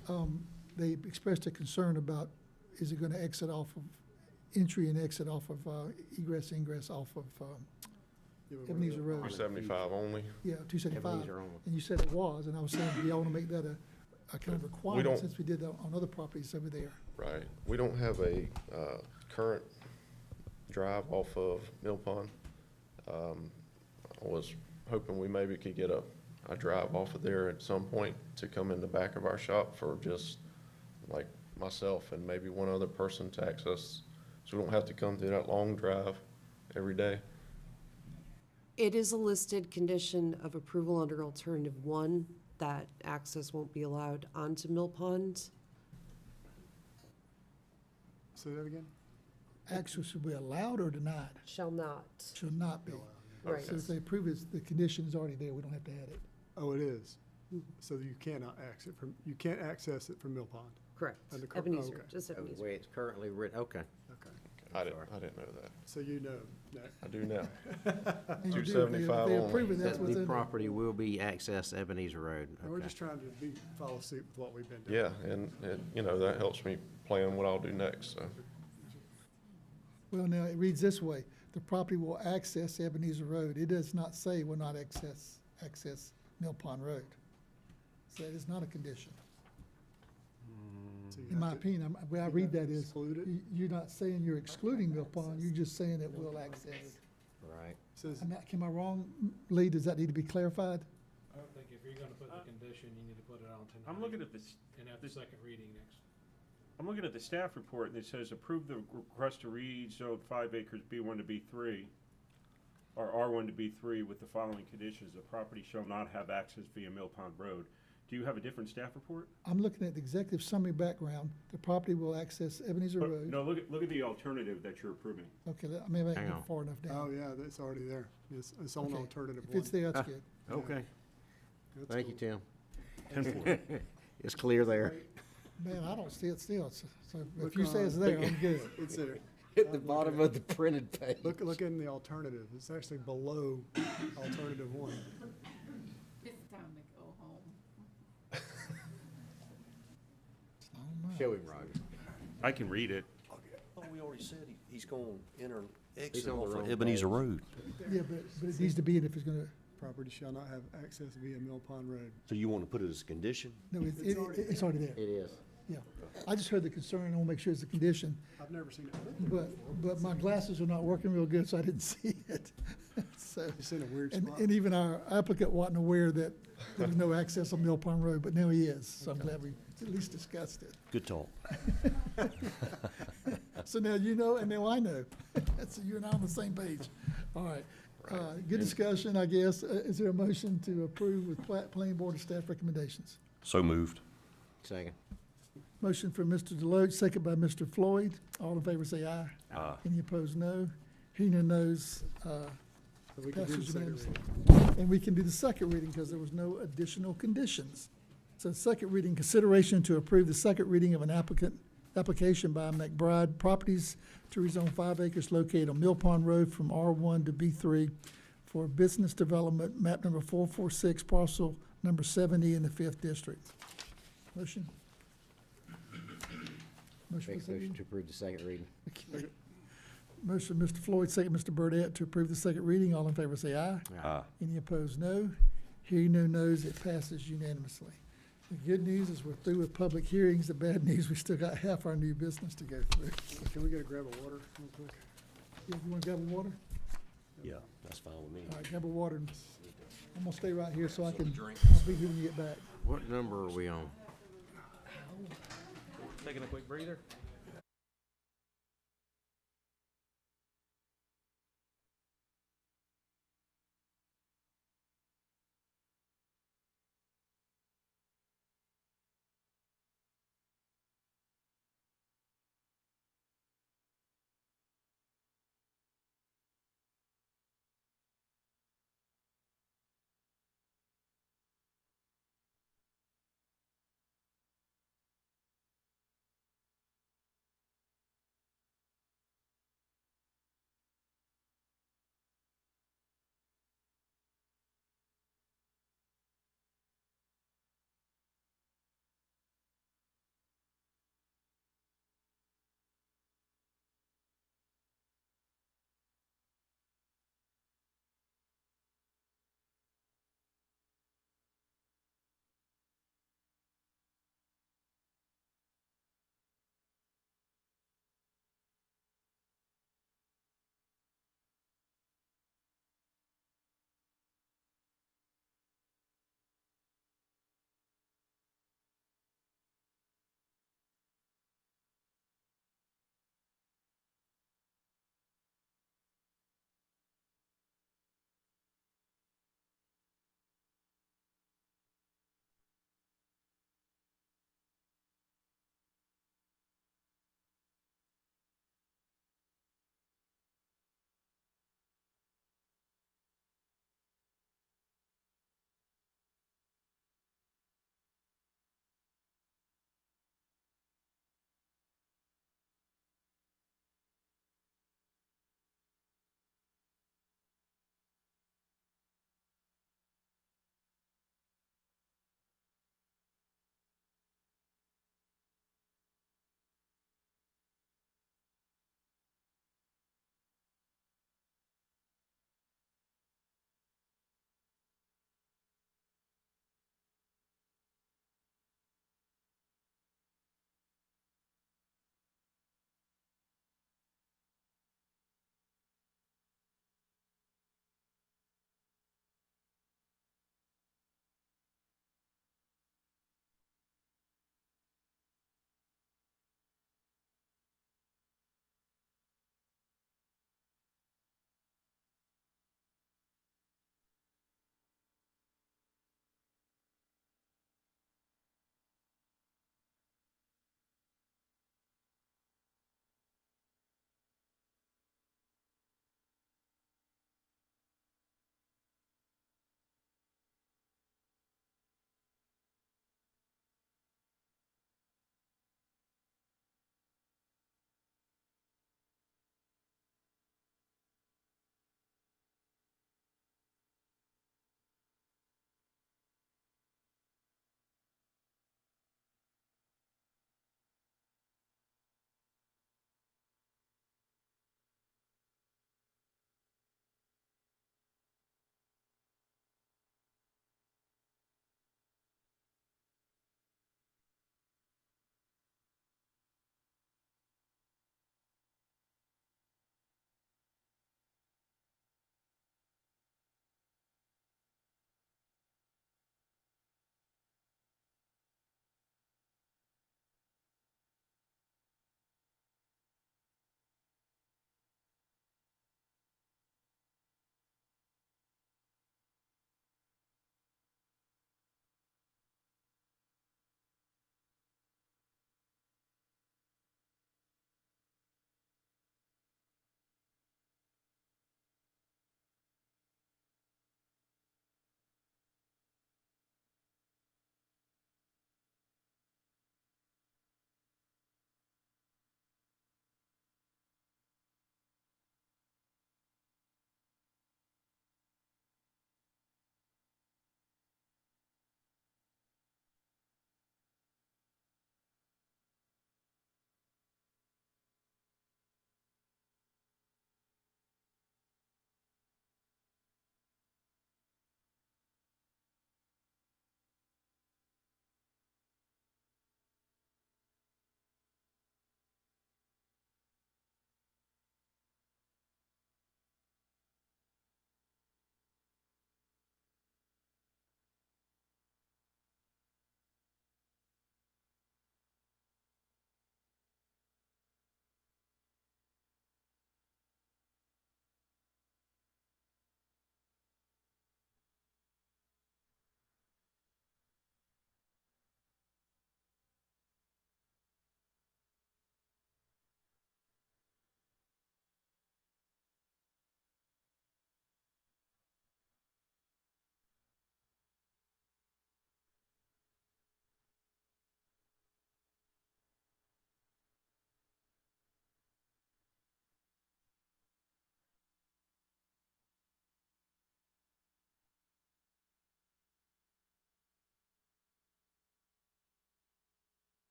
They expressed a concern about, is it going to exit off of, entry and exit off of egress, ingress off of Ebenezer Road? 275 only? Yeah, 275. Ebenezer only. And you said it was, and I was saying, do y'all want to make that a kind of requirement don't- since we did that on other properties over there? Right. We don't have a current drive off of Mill Pond. I was hoping we maybe could get a drive off of there at some point to come in the back of our shop for just like myself and maybe one other person to access, so we don't have to come through that long drive every day. It is a listed condition of approval under alternative 1 that access won't be allowed onto Mill Pond. Say that again? Access will be allowed or denied? Shall not. Shall not be. Right. So if they approve it, the condition is already there, we don't have to add it. Oh, it is. So you cannot you can't access it from Mill Pond. Correct. And the Ebenezer, okay. just The Ebenezer. way it's currently written, okay. Okay. I didn't know that. So you know that. I do now. And you do, if 275 they only. approve it, that's That within the it. property will be accessed Ebenezer Road. And we're Okay. just trying to follow suit with what we've been doing. Yeah, and you know, that helps me plan what I'll do next, so. Well, now, it reads this way, the property will access Ebenezer Road. It does not say will not access Mill Pond Road. So it is not a condition. So you In have my to- opinion, the way I read that is, Exclude it? you're not saying you're excluding Mill Pond, you're just saying it will access. Right. Says, Am I wrong, Lee? Does that need to be clarified? I don't think if you're gonna put the condition, you need to put it on tonight. I'm looking at this, And have the second reading next. I'm looking at the staff report, and it says, approve the request to rezone 5 acres B1 to B3, or R1 to B3 with the following conditions. The property shall not have access via Mill Pond Road. Do you have a different staff report? I'm looking at the executive summary background. The property will access Ebenezer But, Road. no, look at the alternative that you're approving. Okay, maybe I Hang can on. go far enough oh, down. yeah, that's already there. It's on Okay. alternative If it's one. there, that's good. Okay. That's Thank you, cool. Tim. 10-4. It's clear there. Man, I don't see it still, so if Look you say it's on- there, I'm good. It's there. At the bottom of the printed page. Look in the alternative. It's actually below alternative 1. It's time to go home. Show him, Roger. I can read it. Oh, we already said he's going to enter, He's exit on the off wrong of Ebenezer page. Road. Yeah, but it needs to be, if it's gonna property shall not have access via Mill Pond Road. So you want to put it as a condition? No, it's already there. It is. Yeah. I just heard the concern. I want to make sure it's a condition. I've never seen it. But my glasses are not working real good, so I didn't see it. So, It's in a weird and, spot. and even our applicant wasn't aware that there was no access on Mill Pond Road, but now he is. So I'm glad we at least discussed it. Good talk. So now you know, and now I know. So you and I on the same page. All right. Good discussion, I guess. Is there a motion to approve with planning board and staff recommendations? So moved. Second. Motion from Mr. Deloach, second by Mr. Floyd. All in favor say aye. Aye. Any opposed, no. Hearing none no's, So we can do the passes second unanimously. reading. And we can do the second reading because there was no additional conditions. So second reading, consideration to approve the second reading of an application by McBride Properties to rezone 5 acres located on Mill Pond Road from R1 to B3 for business development, map number 446, parcel number 70 in the 5th district. Motion? Motion Make for a motion second? to approve the second reading. Okay. Motion, Mr. Floyd, second, Mr. Burdette, to approve the second reading. All in favor say aye. Aye. Any opposed, no. Hearing no nos, it passes unanimously. The good news is we're through with public hearings. The bad news, we still got half our new business to go through. Can we get a grab of water real quick? Yeah, you want to grab a water? Yeah, that's fine with me. All right, grab a water. I'm gonna stay right here so I can, I'll be here when you get back. What number are we on? Taking a quick breather.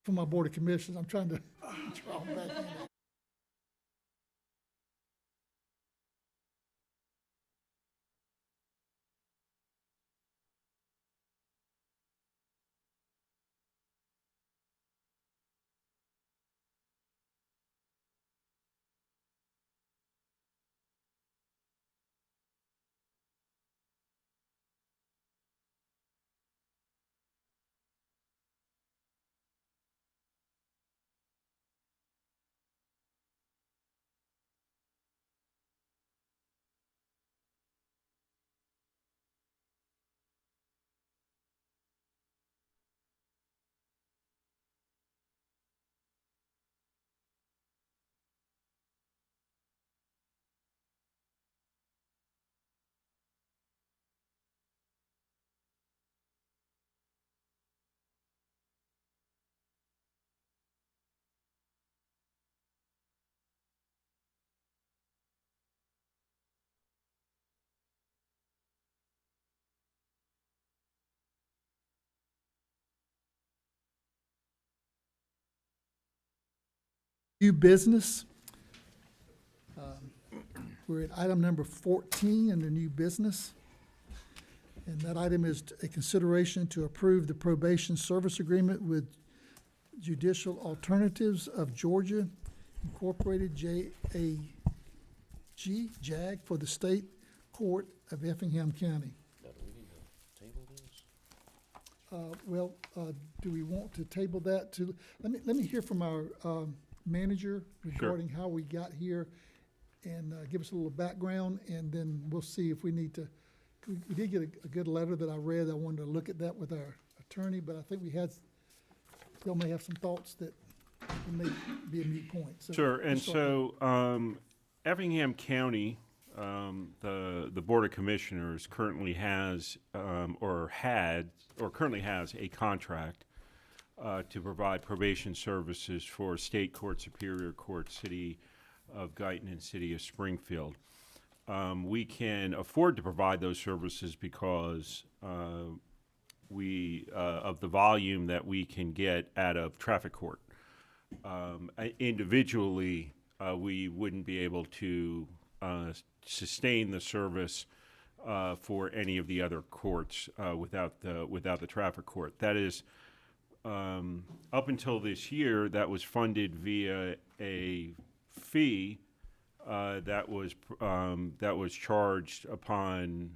for my Board of Commissioners. I'm trying to draw them back in. New business. We're at item number 14 under new business. And that item is a consideration to approve the probation service agreement with Judicial Alternatives of Georgia Incorporated, JAG, for the State Court of Effingham County. Do we want to table that to, let me hear from our manager regarding how we got here, and give us a little background, and then we'll see if we need to, we did get a good letter that I read. I wanted to look at that with our attorney, but I think still may have some thoughts that may be a moot point. So Sure, and so Effingham County, the Board of Commissioners currently has, currently has a contract to provide probation services for State Court, Superior Court, City of Guyton, and City of Springfield. We can afford to provide those services because of the volume that we can get out of traffic court. Individually, we wouldn't be able to sustain the service for any of the other courts without the traffic court. That is, up until this year, that was funded via a fee that was charged upon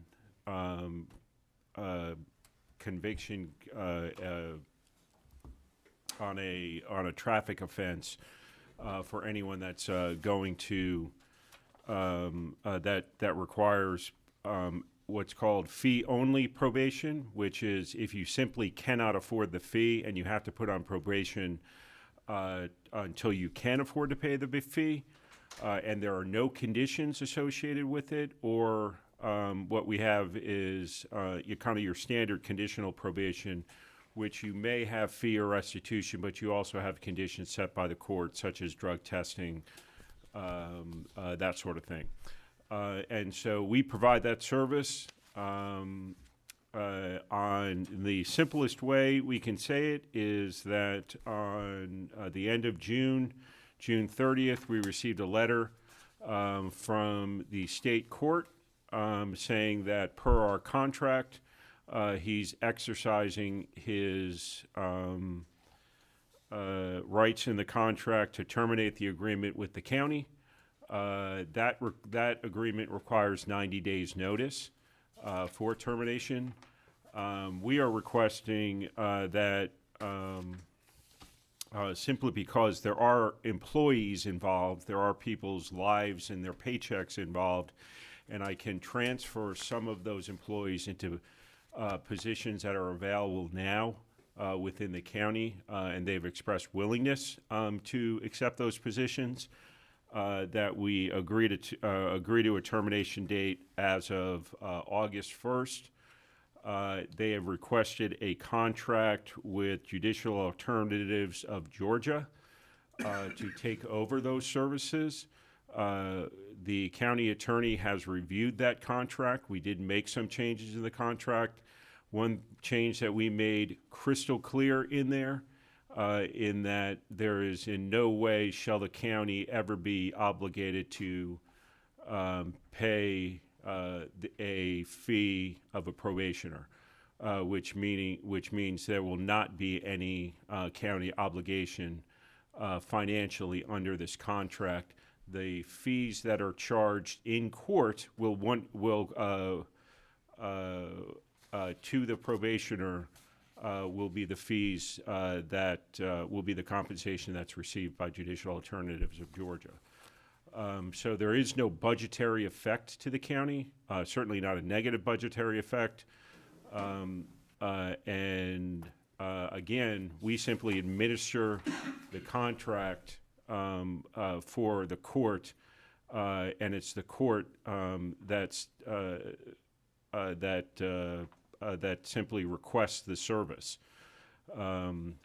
conviction on a traffic offense for anyone that's going to that requires what's called fee-only probation, which is if you simply cannot afford the fee and you have to put on probation until you can afford to pay the fee, and there are no conditions associated with it, or what we have is your standard conditional probation, which you may have fee or restitution, but you also have conditions set by the court, such as drug testing, that sort of thing. And so we provide that service. On the simplest way we can say it is that on the end of June 30th, we received a letter from the state court saying that per our contract, he's exercising his rights in the contract to terminate the agreement with the county. That agreement requires 90 days notice for termination. We are requesting that simply because there are employees involved, there are people's lives and their paychecks involved, and I can transfer some of those employees into positions that are available now within the county, and they've expressed willingness to accept those positions. That we agree to a termination date as of August 1st. They have requested a contract with Judicial Alternatives of Georgia to take over those services. The county attorney has reviewed that contract. We did make some changes in the contract. One change that we made crystal clear in there in that there is in no way shall the county ever be obligated to pay a fee of a probationer, which means there will not be any county obligation financially under this contract. The fees that are charged in court will to the probationer will be the fees that will be the compensation that's received by Judicial Alternatives of Georgia. So there is no budgetary effect to the county, certainly not a negative budgetary effect. Again, we simply administer the contract for the court, and it's the court that simply requests the service.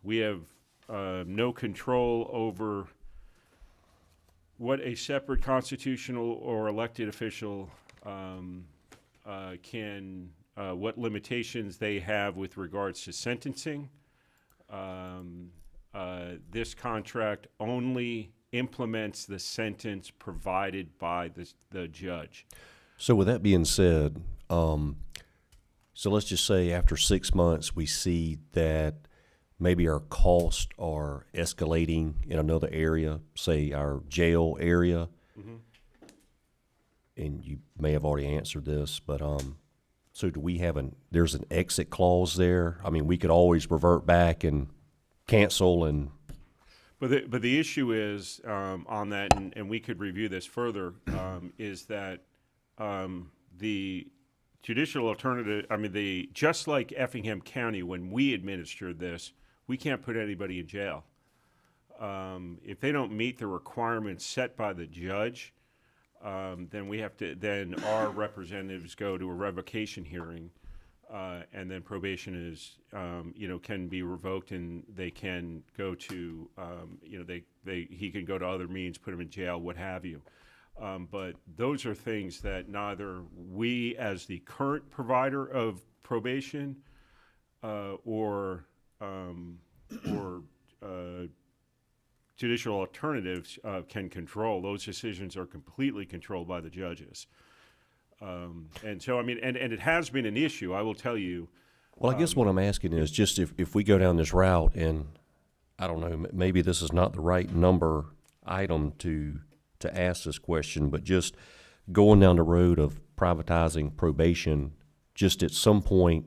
We have no control over what a separate constitutional or elected official what limitations they have with regards to sentencing. This contract only implements the sentence provided by the judge. So with that being said, so let's just say after 6 months we see that maybe our costs are escalating in another area, say our jail area. Mm-hmm. And you may have already answered this, but so do we have there's an exit clause there? I mean, we could always revert back and cancel and. But the issue is on that, and we could review this further, is that the judicial alternative, just like Effingham County, when we administer this, we can't put anybody in jail. If they don't meet the requirements set by the judge, then our representatives go to a revocation hearing, and then probation is, can be revoked, and they can go to, he can go to other means, put him in jail, what have you. But those are things that neither we as the current provider of probation or judicial alternatives can control. Those decisions are completely controlled by the judges. And so, and it has been an issue, I will tell you. Well, I guess what I'm asking is just if we go down this route, and I don't know, maybe this is not the right item to ask this question, but just going down the road of privatizing probation, just at some point,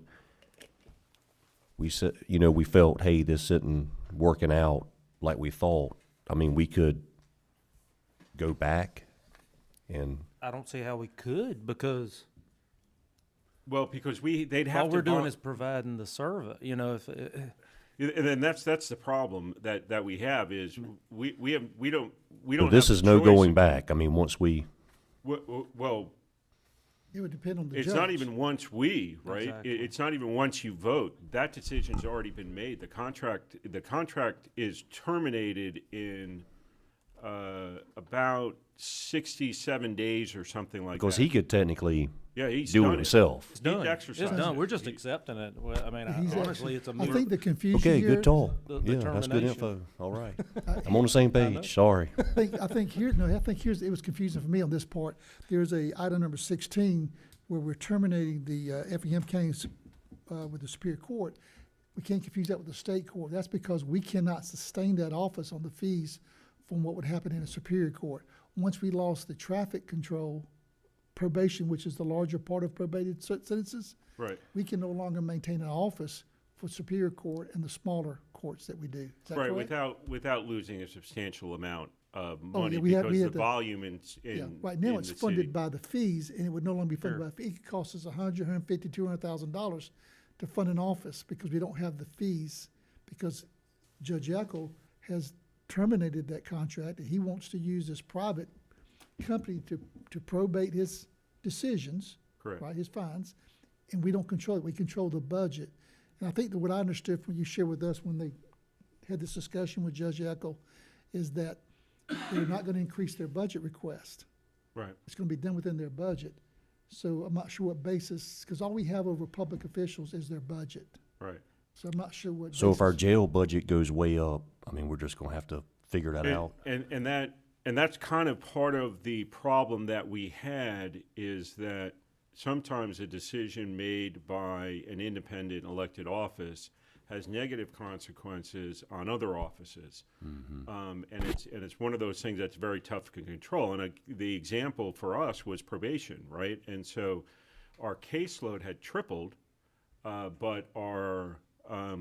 we said, we felt, hey, this isn't working out like we thought. I mean, we could go back and. I don't see how we could, because. Well, because they'd have all we're doing is providing the service, if. And then that's the problem that we have is we don't. This is no going back. I mean, once we. Well. It would depend on the judge. It's not even once right? Exactly. It's not even once you vote. That decision's already been made. The contract is terminated in about 67 days or something like that. Because he could technically he's do done it himself. It's done. It's done. We're just accepting it. Well, honestly, it's a. I think the confusion Okay, here. good talk. The That's good termination. info. All right. I'm on the same page. Sorry. I think here's it was confusing for me on this part. There's a item number 16 where we're terminating the Effingham County with the Superior Court. We can't confuse that with the state court. That's because we cannot sustain that office on the fees from what would happen in a Superior Court. Once we lost the traffic control, probation, which is the larger part of probated sentences, right, we can no longer maintain an office for Superior Court and the smaller courts that we do. Is that right, correct? without losing a substantial amount of Oh, money yeah, because the volume right now in it's the funded city. by the fees, and it would no longer be funded Sure. by the fee. It could cost us $150,000, $200,000 to fund an office because we don't have the fees, because Judge Yackel has terminated that contract, and he wants to use this private company to probate his decisions, Correct. right, his fines, and we don't control it. We control the budget. And I think that what I understood from you shared with us when they had this discussion with Judge Yackel is that they're not going to increase their budget request. Right. It's going to be done within their budget. So I'm not sure what basis, because all we have over public officials is their budget. Right. So I'm not sure what. So if our basis- jail budget goes way up, I mean, we're just gonna have to figure that out. And that's kind of part of the problem that we had, is that sometimes a decision made by an independent elected office has negative consequences on other offices. And it's one of those things that's very tough to control. And the example for us was probation, right? And so our caseload had tripled, but our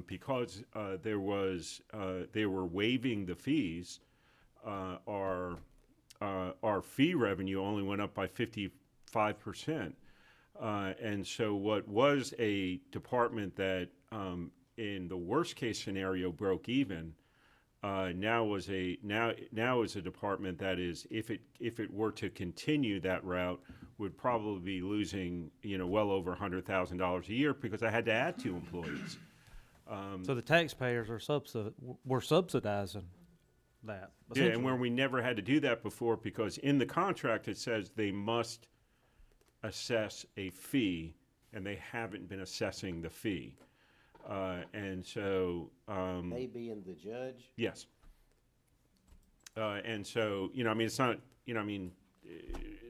because they were waiving the fees, our fee revenue only went up by 55%. And so what was a department that in the worst case scenario broke even, now is a department that is, if it were to continue that route, would probably be losing, well over $100,000 a year, because I had to add 2 employees. So the taxpayers were subsidizing that. Yeah, and where we never had to do that before, because in the contract it says they must assess a fee, and they haven't been assessing the fee. And so They being the judge? yes. And so, it's not,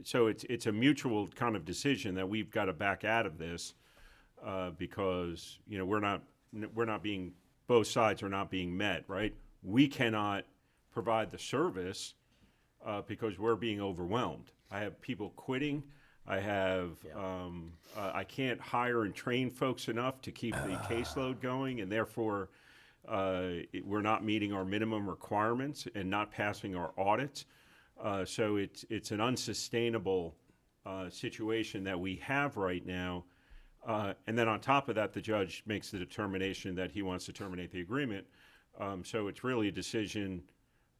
so it's a mutual kind of decision that we've got to back out of this, because, both sides are not being met, right? We cannot provide the service because we're being overwhelmed. I have people quitting. I have, I can't hire and train folks enough to keep the caseload going, and therefore we're not meeting our minimum requirements and not passing our audits. So it's an unsustainable situation that we have right now. And then on top of that, the judge makes the determination that he wants to terminate the agreement. So it's really a decision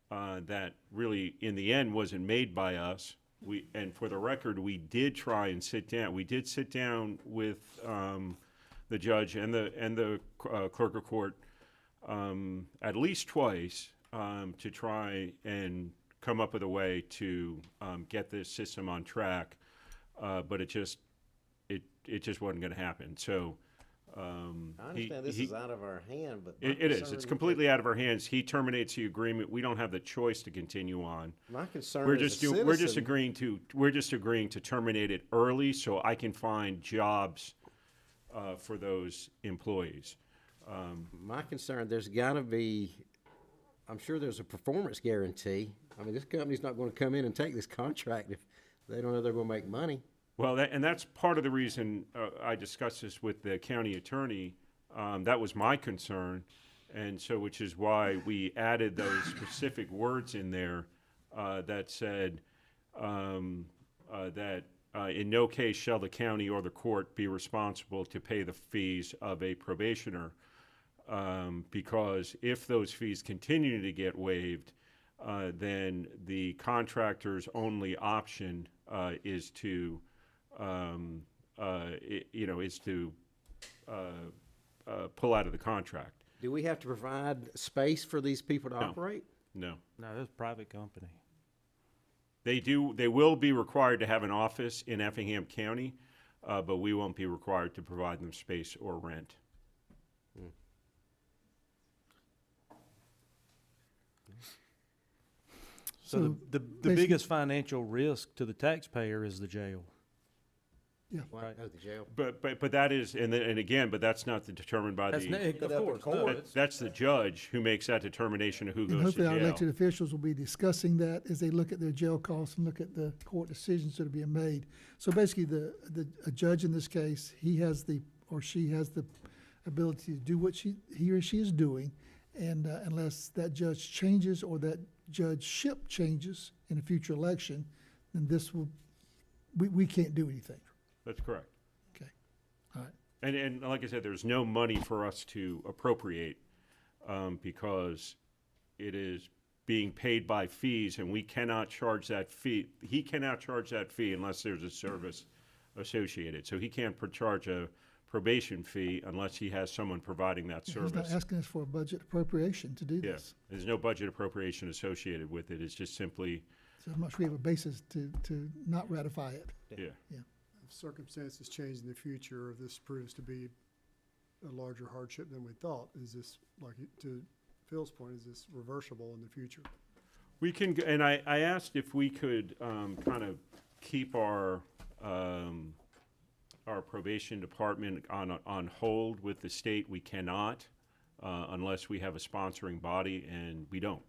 that really, in the end, wasn't made by us. And for the record, we did try and sit down. We did sit down with the judge and the clerk of court at least twice to try and come up with a way to get this system on track, but it just wasn't going to happen. So I understand this is out of our hand, but it is. It's completely out of our hands. He terminates the agreement. We don't have the choice to continue on. My concern We're is just agreeing to terminate it early, so I can find jobs for those employees. My concern, there's got to be, I'm sure there's a performance guarantee. I mean, this company's not going to come in and take this contract if they don't know they're going to make money. Well, that's part of the reason I discussed this with the county attorney. That was my concern, and so which is why we added those specific words in there that said that in no case shall the county or the court be responsible to pay the fees of a probationer, because if those fees continue to get waived, then the contractor's only option is to pull out of the contract. Do we have to provide space for these people to operate? No. No, it's a private company. They will be required to have an office in Effingham County, but we won't be required to provide them space or rent. So the biggest financial risk to the taxpayer is the jail. Yeah. Right. Go to the jail. But that is, and again, but that's not determined by Of course. That's the judge who makes that determination of who And goes to hopefully our jail. elected officials will be discussing that as they look at their jail costs and look at the court decisions that are being made. So basically, a judge in this case, he has or she has the ability to do what he or she is doing, and unless that judge changes or that judgeship changes in a future election, then we can't do anything. That's correct. Okay, all right. And like I said, there's no money for us to appropriate because it is being paid by fees, and we cannot charge that fee. He cannot charge that fee unless there's a service associated. So he can't charge a probation fee unless he has someone providing that service. He's not asking us for a budget appropriation to do this. Yes, there's no budget appropriation associated with it. It's just simply. So I'm not sure we have a basis to not ratify it. Yeah. Yeah. If circumstances change in the future, if this proves to be a larger hardship than we thought. Is this, like, to Phil's point, is this reversible in the future? We can, and I asked if we could kind of keep our probation department on hold with the state. We cannot unless we have a sponsoring body, and we don't.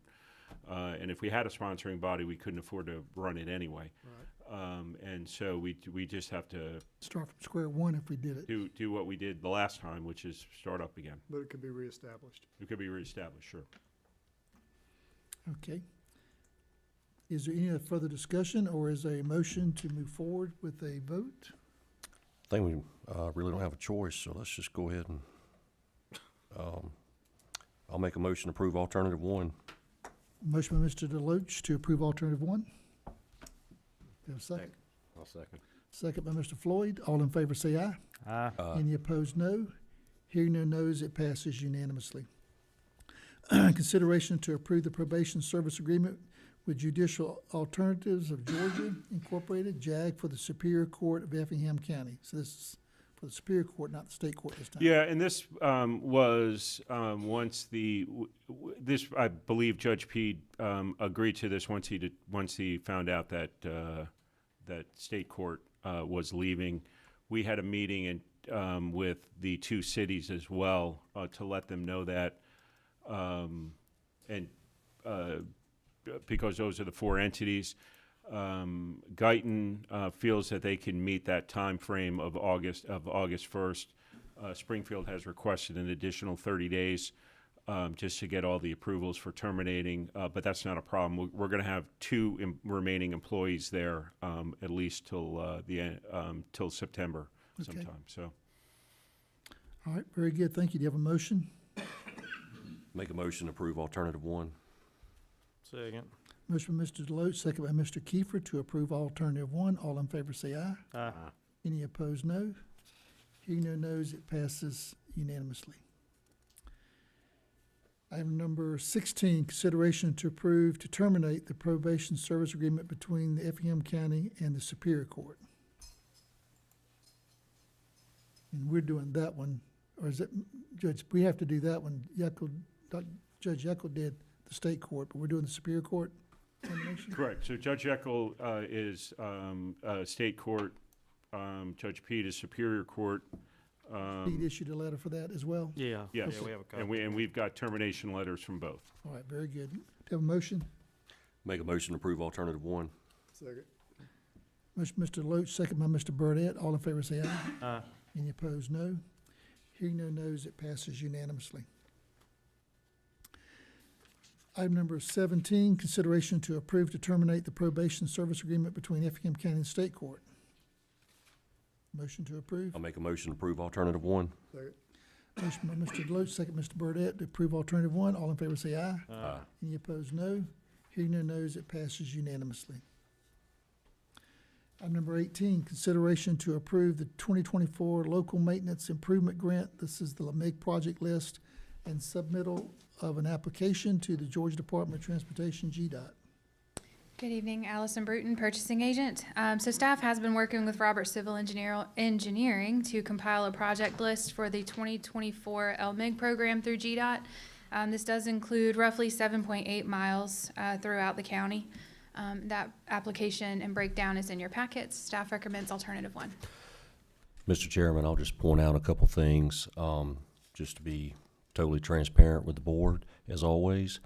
And if we had a sponsoring body, we couldn't afford to run it anyway. Right. And so we just have to Start from square one if we did it. do what we did the last time, which is start up again. But it could be reestablished. It could be reestablished, sure. Okay. Is there any further discussion, or is there a motion to move forward with a vote? I think we really don't have a choice, so let's just go ahead and, I'll make a motion to approve alternative one. Motion by Mr. Deloach to approve alternative one. Do you have a second? I'll second. Second by Mr. Floyd. All in favor say aye. Aye. Any opposed, no. Hearing no nos, it passes unanimously. Consideration to approve the probation service agreement with Judicial Alternatives of Georgia Incorporated, JAG, for the Superior Court of Effingham County. So this is for the Superior Court, not the State Court this time. Yeah, and this was once this, I believe Judge Pede agreed to this once he found out that that state court was leaving. We had a meeting with the two cities as well to let them know that, and because those are the four entities. Guyton feels that they can meet that time frame of August 1st. Springfield has requested an additional 30 days just to get all the approvals for terminating, but that's not a problem. We're going to have two remaining employees there at least till September sometime. So, All right, very good. Thank you. Do you have a motion? Make a motion to approve alternative one. Second. Motion by Mr. Deloach, second by Mr. Kiefer to approve alternative one. All in favor say aye. Aye. Any opposed, no. Hearing no nos, it passes unanimously. Item number 16, consideration to approve to terminate the probation service agreement between the Effingham County and the Superior Court. And we're doing that one, or is it, Judge, we have to do that one. Judge Yeckel did the state court, but we're doing the Superior Court termination? correct. So Judge Eckel is state court. Judge Pede is Superior Court. Pete issued a letter for that as well? Yeah. Yes, Yeah, we have a copy. and we've got termination letters from both. All right, very good. Do you have a motion? Make a motion to approve alternative one. Second. Motion, Mr. Deloach, second by Mr. Burdette. All in favor say aye. Aye. Any opposed, no. Hearing no nos, it passes unanimously. Item number 17, consideration to approve to terminate the probation service agreement between Effingham County and State Court. Motion to approve. I'll make a motion to approve alternative one. Second. Motion by Mr. Deloach, second Mr. Burdette to approve alternative one. All in favor say aye. Aye. Any opposed, no. Hearing no nos, it passes unanimously. Item number 18, consideration to approve the 2024 Local Maintenance Improvement Grant. This is the LMIG project list and submittal of an application to the Georgia Department of Transportation, GDOT. Good evening, Allison Bruton, purchasing agent. So staff has been working with Robert Civil Engineering to compile a project list for the 2024 LMIG program through GDOT. This does include roughly 7.8 miles throughout the county. That application and breakdown is in your packets. Staff recommends alternative one. Mr. Chairman, I'll just point out a couple things, just to be totally transparent with the board, as always.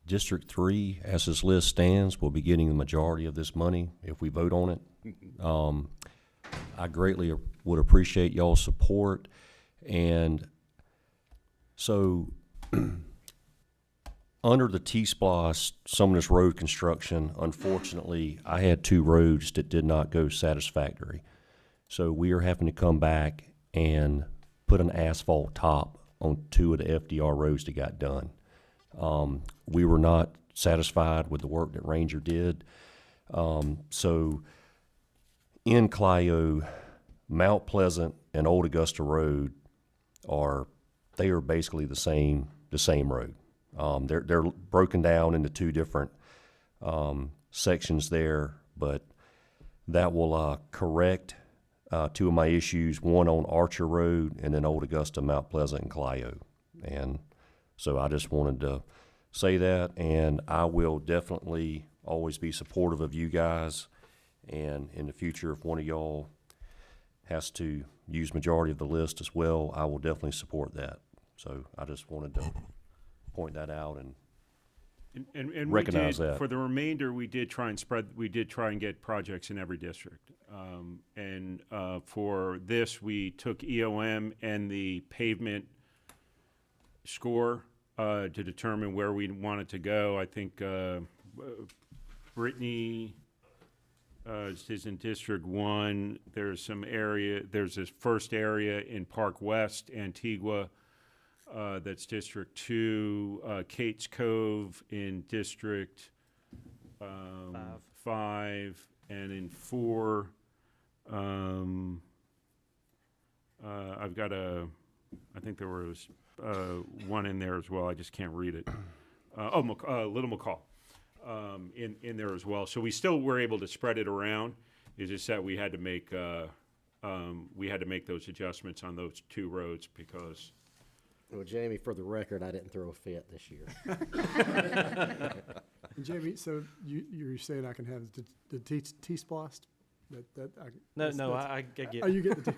District 3, as this list stands, will be getting the majority of this money if we vote on it. I greatly would appreciate y'all's support. And so under the T-SPLOS, some of this road construction, unfortunately, I had 2 roads that did not go satisfactory. So we are having to come back and put an asphalt top on 2 of the FDR roads that got done. We were not satisfied with the work that Ranger did. So in Clio, Mount Pleasant and Old Augusta Road are basically the same road. They're broken down into 2 different sections there, but that will correct two of my issues, one on Archer Road and then Old Augusta, Mount Pleasant, and Clio. And so I just wanted to say that, and I will definitely always be supportive of you guys. And in the future, if one of y'all has to use majority of the list as well, I will definitely support that. So I just wanted to point that out and recognize that. For the remainder, we did try and get projects in every district. For this, we took EOM and the pavement score to determine where we wanted to go. I think Brittany is in District 1. There's this first area in Park West, Antigua, that's District 2, Kate's Cove in District 5, and in 4, I think there was one in there as well, I just can't read it. Little McCall in there as well. So we still were able to spread it around. It's just that we had to make those adjustments on those two roads because. Well, Jamie, for the record, I didn't throw a fit this year. Jamie, so you're saying I can have the T-splost? I get it. Oh, you get the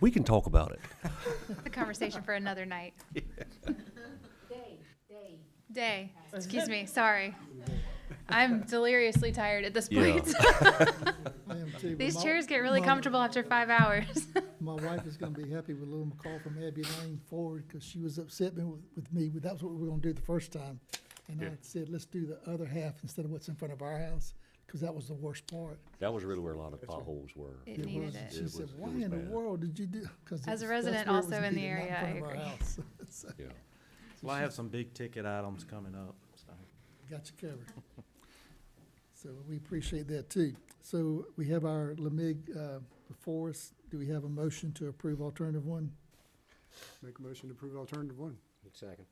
We can talk about it. The conversation for another night. Day. Excuse me. Sorry. I'm deliriously tired at this point. I am too, but These chairs get really comfortable after 5 hours. My wife is going to be happy with Little McCall from Abbey Lane forward because she was upset with me. But that was what we were going to do the first time. And I said, let's do the other half instead of what's in front of our house because that was the worst part. That was really where a lot of potholes were. It needed it. She said, why in the world did you do? As a resident also in the area, I agree. So, Yeah. Well, I have some big ticket items coming up. So. got you covered. So we appreciate that too. So we have our LMIG before us. Do we have a motion to approve alternative one? Make a motion to approve alternative 1. Second.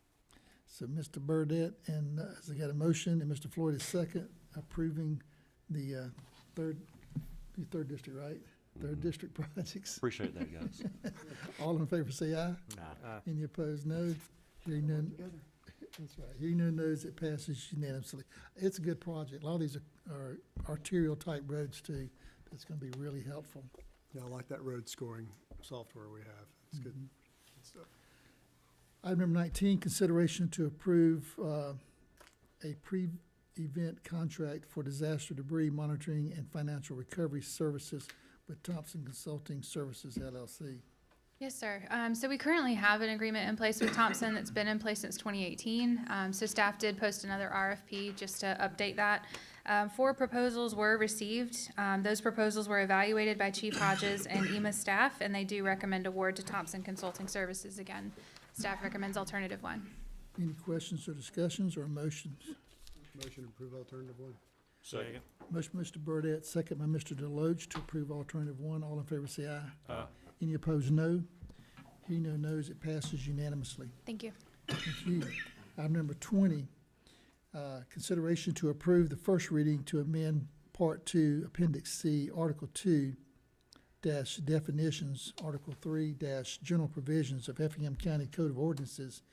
So Mr. Burdette and has got a motion, and Mr. Floyd is second, approving the third district, right? Third district projects. Appreciate that, guys. All in favor say aye. Aye. Any opposed, no. Hearing none. That's right. Hearing none, no's, it passes unanimously. It's a good project. A lot of these are arterial type roads too. That's going to be really helpful. Yeah, I like that road scoring software we have. It's good. Good stuff. Item number 19, consideration to approve a pre-event contract for disaster debris monitoring and financial recovery services with Thompson Consulting Services, LLC. Yes, sir. So we currently have an agreement in place with Thompson that's been in place since 2018. So staff did post another RFP just to update that. 4 proposals were received. Those proposals were evaluated by Chief Hodges and EMA staff, and they do recommend award to Thompson Consulting Services again. Staff recommends alternative 1. Any questions or discussions or motions? Motion to approve alternative 1. Second. Motion by Mr. Burdette, second by Mr. Deloach to approve alternative 1. All in favor say aye. Aye. Any opposed, no. Hearing no no's, it passes unanimously. Thank you. Thank you. Item number 20, consideration to approve the first reading to amend Part 2, Appendix C, Article 2, definitions, Article 3, general provisions of Effingham County Code of Ordinances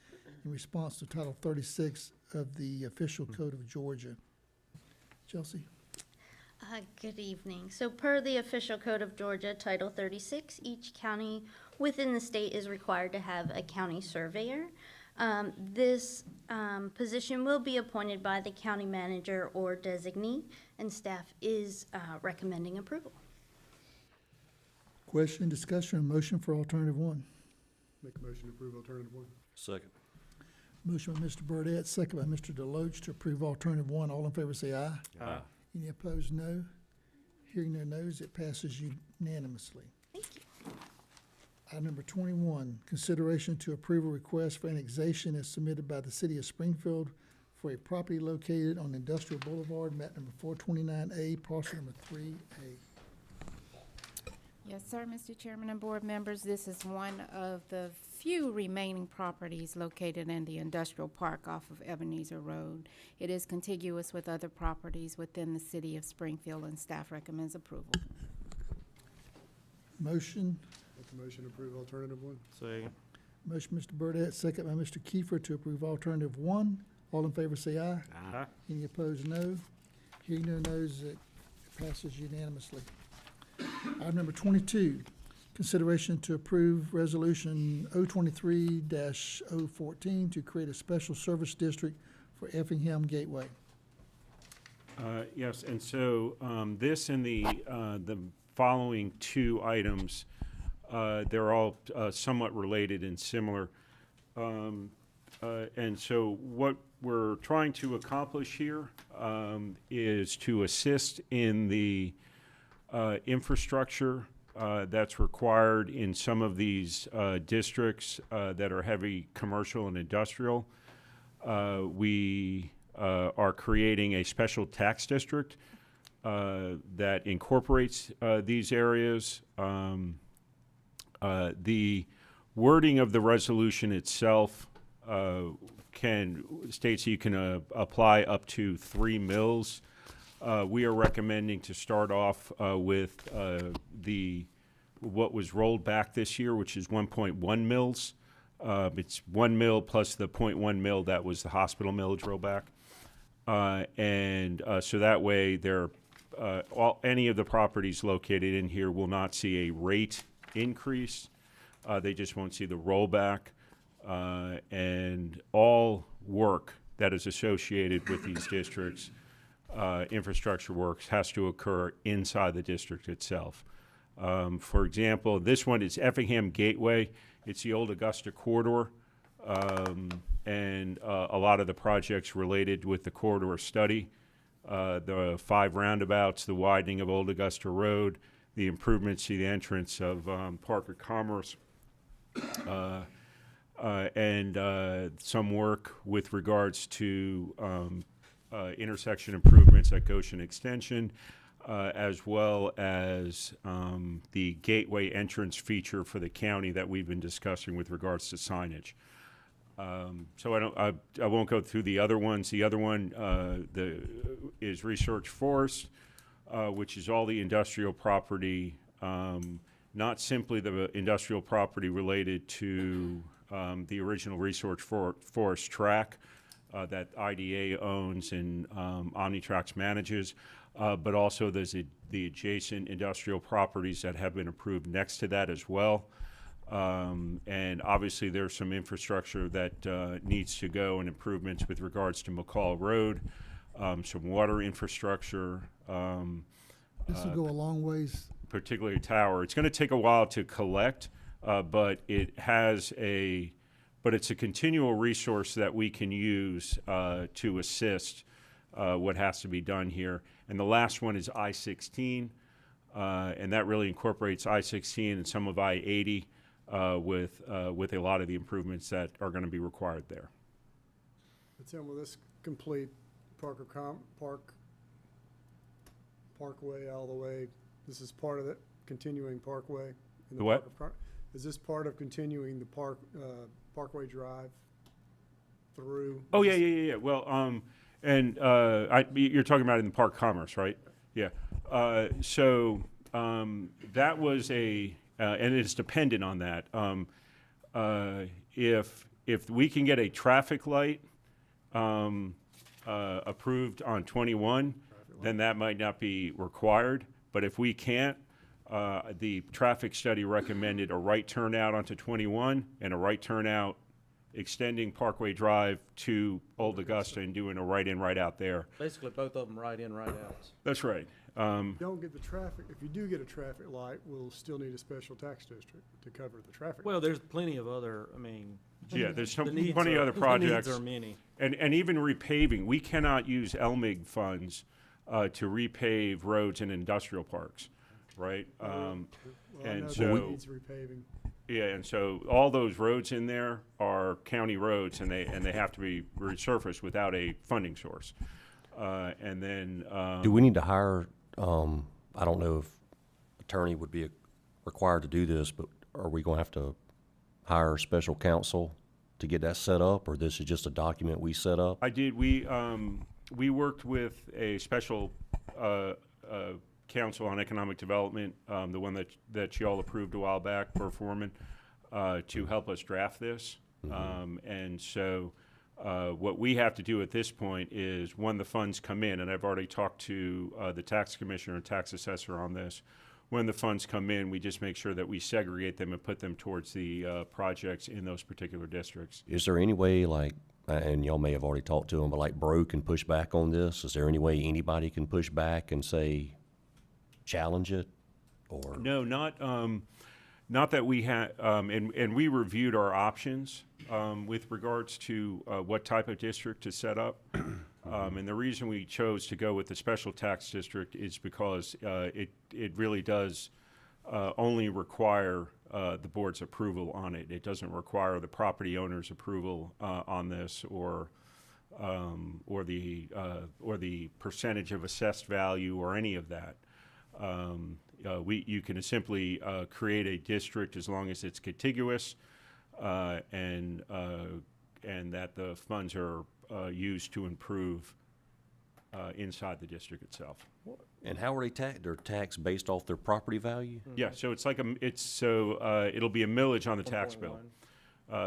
in response to Title 36 of the Official Code of Georgia. Chelsea? Good evening. So per the Official Code of Georgia, Title 36, each county within the state is required to have a county surveyor. This position will be appointed by the county manager or designee, and staff is recommending approval. Question, discussion, or motion for alternative 1? Make a motion to approve alternative 1. Second. Motion by Mr. Burdette, second by Mr. Deloach to approve alternative 1. All in favor say aye. Aye. Any opposed, no. Hearing no no's, it passes unanimously. Thank you. Item number 21, consideration to approve a request for annexation as submitted by the City of Springfield for a property located on Industrial Boulevard, map number 429A, parcel number 3A. Yes, sir, Mr. Chairman and board members, this is one of the few remaining properties located in the industrial park off of Ebenezer Road. It is contiguous with other properties within the City of Springfield, and staff recommends approval. Motion, Make a motion to approve alternative one. Second. motion Mr. Burdette, second by Mr. Kiefer to approve alternative one. All in favor say aye. Aye. Any opposed, no. Hearing no nos, it passes unanimously. Item number 22, consideration to approve Resolution 023-014 to create a special service district for Effingham Gateway. Yes, and so this and the following two items, they're all somewhat related and similar. And so what we're trying to accomplish here is to assist in the infrastructure that's required in some of these districts that are heavy commercial and industrial. We are creating a special tax district that incorporates these areas. The wording of the resolution itself states you can apply up to 3 mills. We are recommending to start off with what was rolled back this year, which is 1.1 mills. It's 1 mill plus the 0.1 mill that was the hospital millage rollback. So that way any of the properties located in here will not see a rate increase. They just won't see the rollback. And all work that is associated with these districts, infrastructure works, has to occur inside the district itself. For example, this one is Effingham Gateway. It's the old Augusta corridor, and a lot of the projects related with the corridor study, the 5 roundabouts, the widening of Old Augusta Road, the improvements to the entrance of Park of Commerce, and some work with regards to intersection improvements at Goshen Extension, as well as the gateway entrance feature for the county that we've been discussing with regards to signage. So I won't go through the other ones. The other one is Research Forest, which is all the industrial property, not simply the industrial property related to the original Research Forest track that IDA owns and Omnitrax manages, but also there's the adjacent industrial properties that have been approved next to that as well. And obviously there's some infrastructure that needs to go and improvements with regards to McCall Road, some water infrastructure. This will go a long ways. Particularly tower. It's going to take a while to collect, but it's a continual resource that we can use to assist what has to be done here. And the last one is I-16, and that really incorporates I-16 and some of I-80 with a lot of the improvements that are going to be required there. Tim, will this complete Parkway all the way? This is part of it, continuing Parkway? In The what? Is this part of continuing the Parkway Drive through? Oh, yeah. Well, you're talking about in the Park Commerce, right? Yeah. So that was and it's dependent on that. If we can get a traffic light approved on 21, then that might not be required. But if we can't, the traffic study recommended a right turnout onto 21 and a right turnout extending Parkway Drive to Old Augusta and doing a right in, right out there. Basically, both of them right in, right out. That's right. Don't get the traffic. If you do get a traffic light, we'll still need a special tax district to cover the traffic. Well, there's plenty of other, Yeah, there's plenty of other The projects. needs are many. And even repaving. We cannot use LMIG funds to repave roads in industrial parks, right? And so needs repaving. Yeah, and so all those roads in there are county roads, and they have to be resurfaced without a funding source. And then do we need to hire? I don't know if attorney would be required to do this, but are we going to have to hire special counsel to get that set up, or this is just a document we set up? I did. We worked with a special Council on Economic Development, the one that y'all approved a while back for Foreman, to help us draft this. And so what we have to do at this point is when the funds come in, and I've already talked to the tax commissioner and tax assessor on this, when the funds come in, we just make sure that we segregate them and put them towards the projects in those particular districts. Is there any way, like, and y'all may have already talked to them, but like Bro can push back on this? Is there any way anybody can push back and say, challenge it? Or No, not that we had, and we reviewed our options with regards to what type of district to set up. And the reason we chose to go with the special tax district is because it really does only require the board's approval on it. It doesn't require the property owner's approval on this, or the percentage of assessed value or any of that. You can simply create a district as long as it's contiguous, and that the funds are used to improve inside the district itself. And how are they taxed? They're taxed based off their property value? Yeah, so it's like it'll be a millage on the tax bill.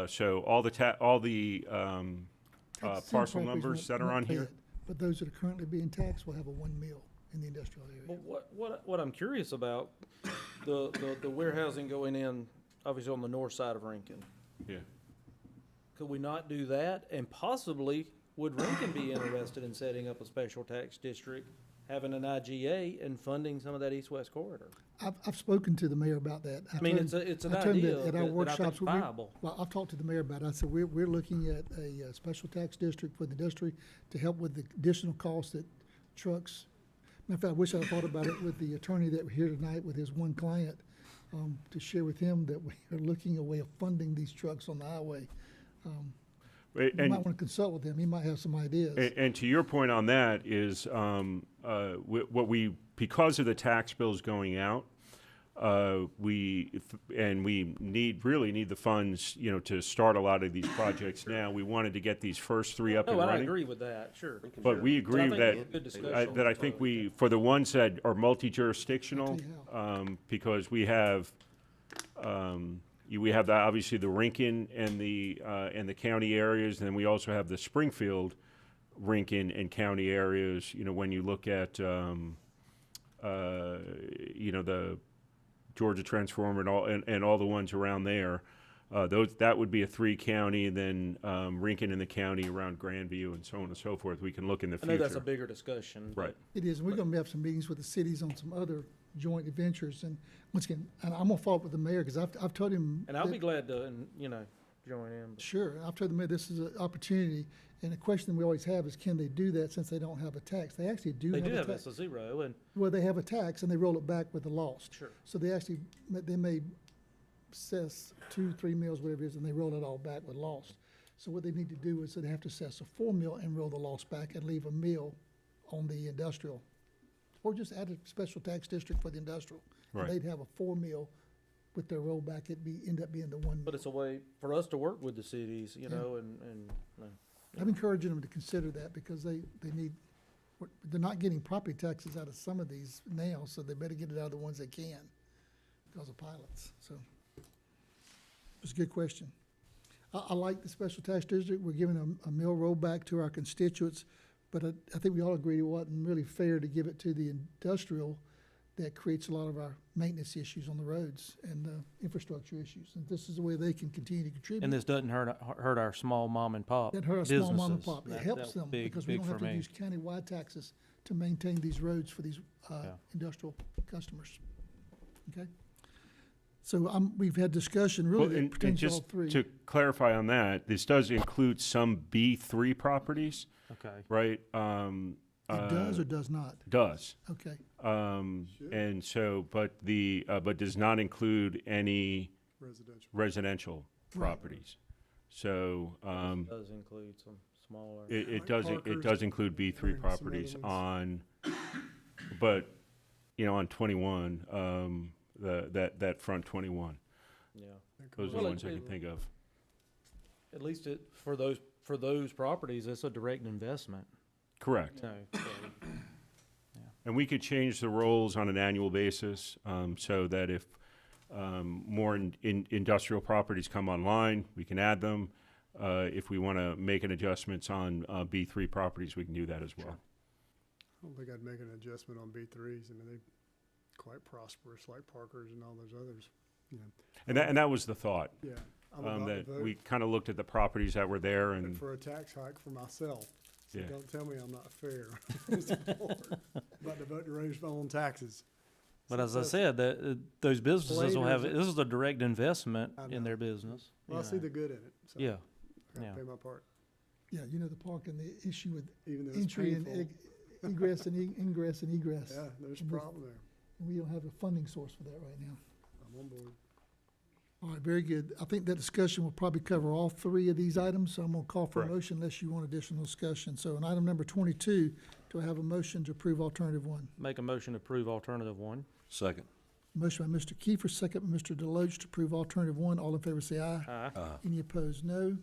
So all the Some parcel properties numbers that are won't on pay here. it, but those that are currently being taxed will have a 1 mil in the industrial area. But what I'm curious about, the warehousing going in, obviously on the north side of Rankin. Yeah. Could we not do that? And possibly, would Rankin be interested in setting up a special tax district, having an IGA and funding some of that east-west corridor? I've spoken to the mayor about that. I mean, it's an I told him idea that at our that I workshops, think's we- viable. Well, I've talked to the mayor about it. I said, we're looking at a special tax district for the industry to help with the additional costs that trucks. Matter of fact, I wish I'd thought about it with the attorney that was here tonight with his one client, to share with him that we are looking at a way of funding these trucks on the highway. You might want to consult with him. He might have some ideas. And to your point on that is, because of the tax bills going out, we really need the funds, to start a lot of these projects now. We wanted to get these first 3 up and No, running. I agree with that, sure. But we agree But I think it's a good discussion. that I think for the ones that are multi-jurisdictional, because we have, obviously the Rankin and the county areas, and then we also have the Springfield, Rankin and county areas. When you look at, the Georgia Transformer and all the ones around there, that would be a 3-county, and then Rankin and the county around Grandview and so on and so forth. We can look in the future. I know that's a bigger discussion. Right. It is, and we're gonna have some meetings with the cities on some other joint ventures, and once again, and I'm gonna follow up with the mayor, because I've told him. And I'll that- be glad to, join in. But Sure, I've told the mayor this is an opportunity, and the question we always have is, can they do that since they don't have a tax? They actually do They have do a have tax. S0, and Well, they have a tax, and they roll it back with the lost. Sure. So they actually, they may assess 2, 3 mills, whatever it is, and they roll it all back with lost. So what they need to do is they have to assess a 4 mil and roll the loss back and leave a mill on the industrial. Or just add a special tax district for the industrial. And Right. they'd have a 4 mil with their rollback, end up being the 1 mil. but it's a way for us to work with the cities, and I'm encouraging them to consider that, because they need, they're not getting property taxes out of some of these now, so they better get it out of the ones they can because of pilots, so. It's a good question. I like the special tax district. We're giving a mill rollback to our constituents, but I think we all agree it wasn't really fair to give it to the industrial. That creates a lot of our maintenance issues on the roads and infrastructure issues. And this is the way they can continue to contribute. this doesn't hurt our small mom and pop That hurt our businesses. small mom and pop. It That- helps that's them big- because we big don't have for to me. use countywide taxes to maintain these roads for these Yeah. industrial customers. Okay? So we've had discussion really Well, that and pertains to all just three. to clarify on that, this does include some B3 properties, Okay. right? It does or does not? Does. Okay. And so, but does not include any residential Right. properties. So, It does include some smaller. it does include B3 properties on, but, on 21, that front 21. Yeah. Those are the ones I can think of. At least for those properties, it's a direct investment. Correct. No, so, And we could change the roles on an annual basis, so that if more industrial properties come online, we can add them. If we want to make an adjustments on B3 properties, we can do that as well. I don't think I'd make an adjustment on B3s. I mean, they're quite prosperous, like Parker's and all those others. Yeah. And that was the thought. Yeah. I'm about That to vote we kind of looked at the properties that were there and. for a tax hike for myself. So Yeah. don't tell me I'm not fair. Mr. Board. About to vote to raise my own taxes. But as I said, those businesses will have, Flavors. this is a direct investment I in know. their business. Well, I see the good in it. So Yeah, I gotta yeah. pay my part. Yeah, you know, the parking, the issue with Even though it's entry and painful. ingress and ingress and egress. Yeah, there's a And we- problem there. And we don't have a funding source for that right now. I'm on board. All right, very good. I think that discussion will probably cover all three of these items, so I'm gonna call for a Correct. motion unless you want additional discussion. So on item number 22, do I have a motion to approve alternative one? Make a motion to approve alternative one. Second. Motion by Mr. Kiefer, second by Mr. Deloach to approve alternative one. All in favor say aye. Aye. Any opposed, no.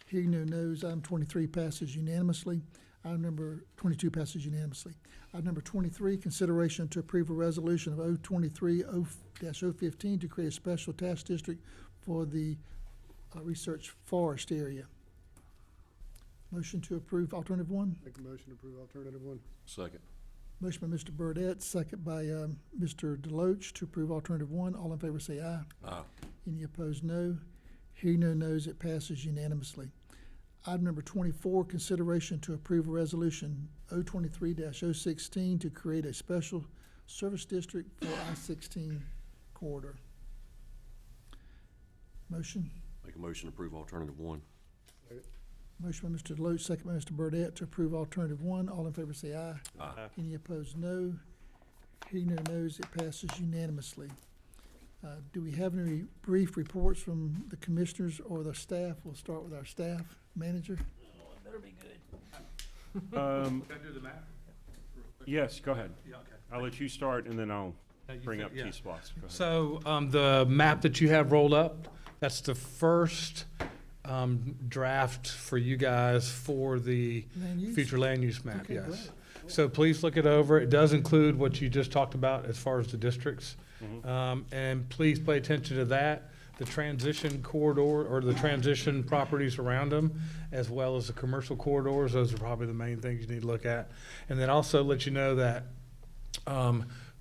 Hearing no nos, item 23 passes unanimously. Item number 22 passes unanimously. Item number 23, consideration to approve a resolution of 023-015 to create a special tax district for the research forest area. Motion to approve alternative one. Make a motion to approve alternative one. Second. Motion by Mr. Burdette, second by Mr. Deloach to approve alternative one. All in favor say aye. Aye. Any opposed, no. Hearing no nos, it passes unanimously. Item number 24, consideration to approve a resolution 023-016 to create a special service district for I-16 corridor. Motion? Make a motion to approve alternative one. Motion by Mr. Deloach, second by Mr. Burdette to approve alternative one. All in favor say aye. Aye. Any opposed, no. Hearing no nos, it passes unanimously. Do we have any brief reports from the commissioners or the staff? We'll start with our staff manager. Better be good. Can I do the math? Yes, go ahead. Yeah, okay. I'll let you start and then I'll You bring fi- up yeah. T-spots. Go ahead. So, the map that you have rolled up, that's the first, draft for you guys for the Land use? future land use map, Okay, yes. great. So please look it over. It does include what you just talked about as far as the districts. And please pay attention to that, the transition corridor or the transition properties around them, as well as the commercial corridors. Those are probably the main things you need to look at. And then also let you know that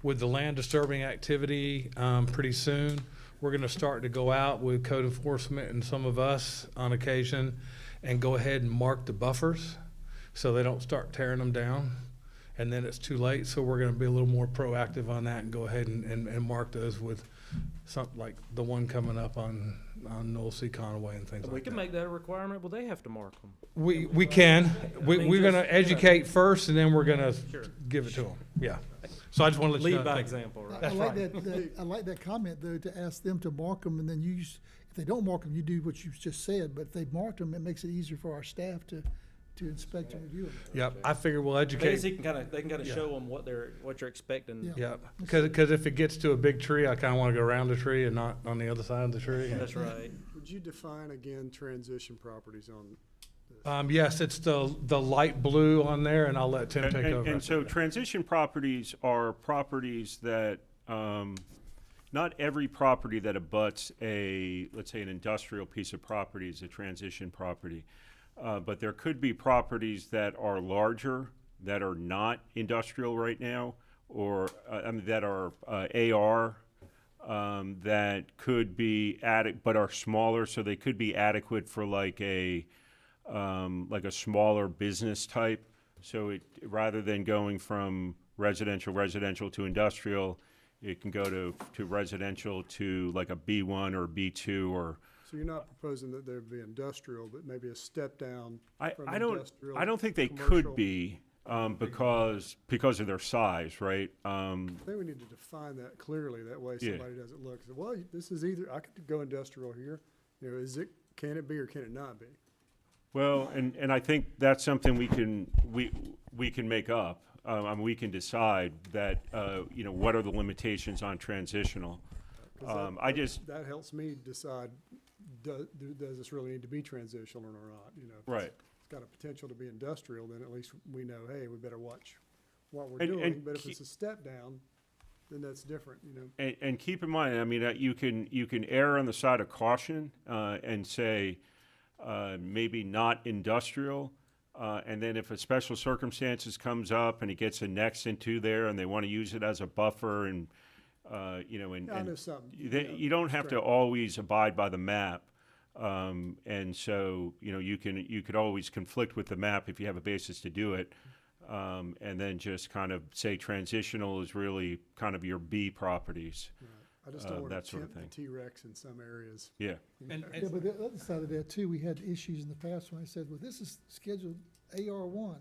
with the land disturbing activity pretty soon, we're going to start to go out with code enforcement and some of us on occasion and go ahead and mark the buffers so they don't start tearing them down. And then it's too late, so we're gonna be a little more proactive on that and go ahead and mark those with something like the one coming up on Noel C. Conaway and things We like can that. make that a requirement, but they have to mark them. We can, we're gonna educate first and then we're gonna Sure. give it to them, yeah. So I just wanna let you know. Lead by example, right? I That's like right. I like that comment, though, to ask them to mark them, and then if they don't mark them, you do what you just said, but if they marked them, it makes it easier for our staff to inspect and review them. Yep, I figure we'll They educate. can kind of Yeah. show them what you're expecting. Yeah. Yeah, because if it gets to a big tree, I kinda wanna go around the tree and not on the other side of the tree. That's right. Would you define again transition properties on? Yes, it's the light blue on there, and I'll let Tim take over. And so transition properties are properties that, not every property that abuts let's say an industrial piece of property is a transition property. But there could be properties that are larger, that are not industrial right now, or, that are AR, that could be but are smaller, so they could be adequate for like a smaller business type. So rather than going from residential to industrial, it can go to residential to like a B1 or B2 or. So you're not proposing that there'd be industrial, but maybe a step down from I industrial? don't think they commercial? could be, because of their size, right? I think we need to define that clearly, that way Yeah. somebody doesn't look, say, well, this is either, I could go industrial here, can it be or can it not be? Well, and I think that's something we can make up. We can decide that, what are the limitations on transitional. 'Cause that helps me decide, does this really need to be transitional or not, If Right. It's got a potential to be industrial, then at least we know, hey, we better watch what we're And- doing, and but if keep- it's a step down, then that's different, you know. And keep in mind, I mean, you can err on the side of caution and say maybe not industrial, and then if a special circumstances comes up and it gets annexed into there and they want to use it as a buffer and you know, and, I know and something, you don't have to always abide by the map. And so, you know, you could always conflict with the map if you have a basis to do it. And then just kind of say transitional is really kind of your B properties. I just don't want that to sort of tempt thing. the T-Rex in some areas. Yeah. Yeah, but the other side of that too, we had issues in the past when I said, well, this is scheduled AR1.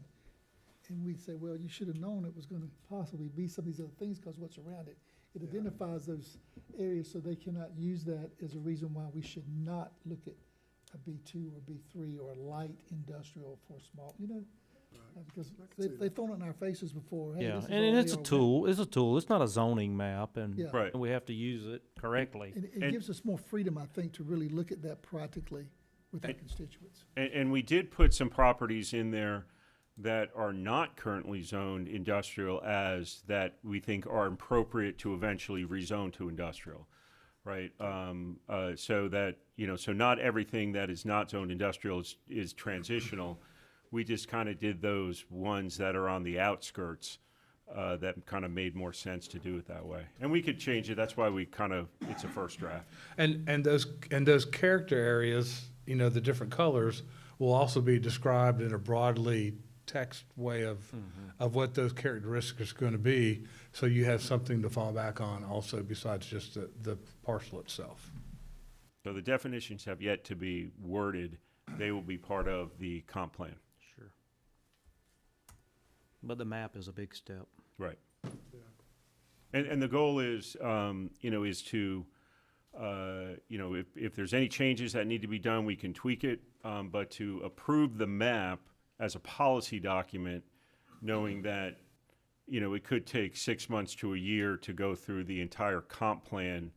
And we'd say, well, you should have known it was gonna possibly be some of these other things because what's around it. It identifies those areas so they cannot use that as a reason why we should not look at a B2 or B3 or light industrial for small, you know? Because they've thrown it in our faces before. Hey, Yeah, this is and all it's a AR1. tool, it's a tool, it's not a zoning map, and Yeah. Right. we have to use it correctly. And it gives us more freedom, I think, to really look at that practically with our constituents. And we did put some properties in there that are not currently zoned industrial as that we think are appropriate to eventually rezone to industrial, right? So that, you know, so not everything that is not zoned industrial is transitional. We just kind of did those ones that are on the outskirts that kind of made more sense to do it that way. And we could change it, that's why we kind of, it's a first draft. And those character areas, you know, the different colors will also be described in a broadly text way of what those characteristics are going to be, so you have something to fall back on also besides just the parcel itself. So the definitions have yet to be worded. They will be part of the comp plan. Sure. But the map is a big step. Right. And the goal is, you know, is to, you know, if there's any changes that need to be done, we can tweak it, but to approve the map as a policy document, knowing that, you know, it could take 6 months to a year to go through the entire comp plan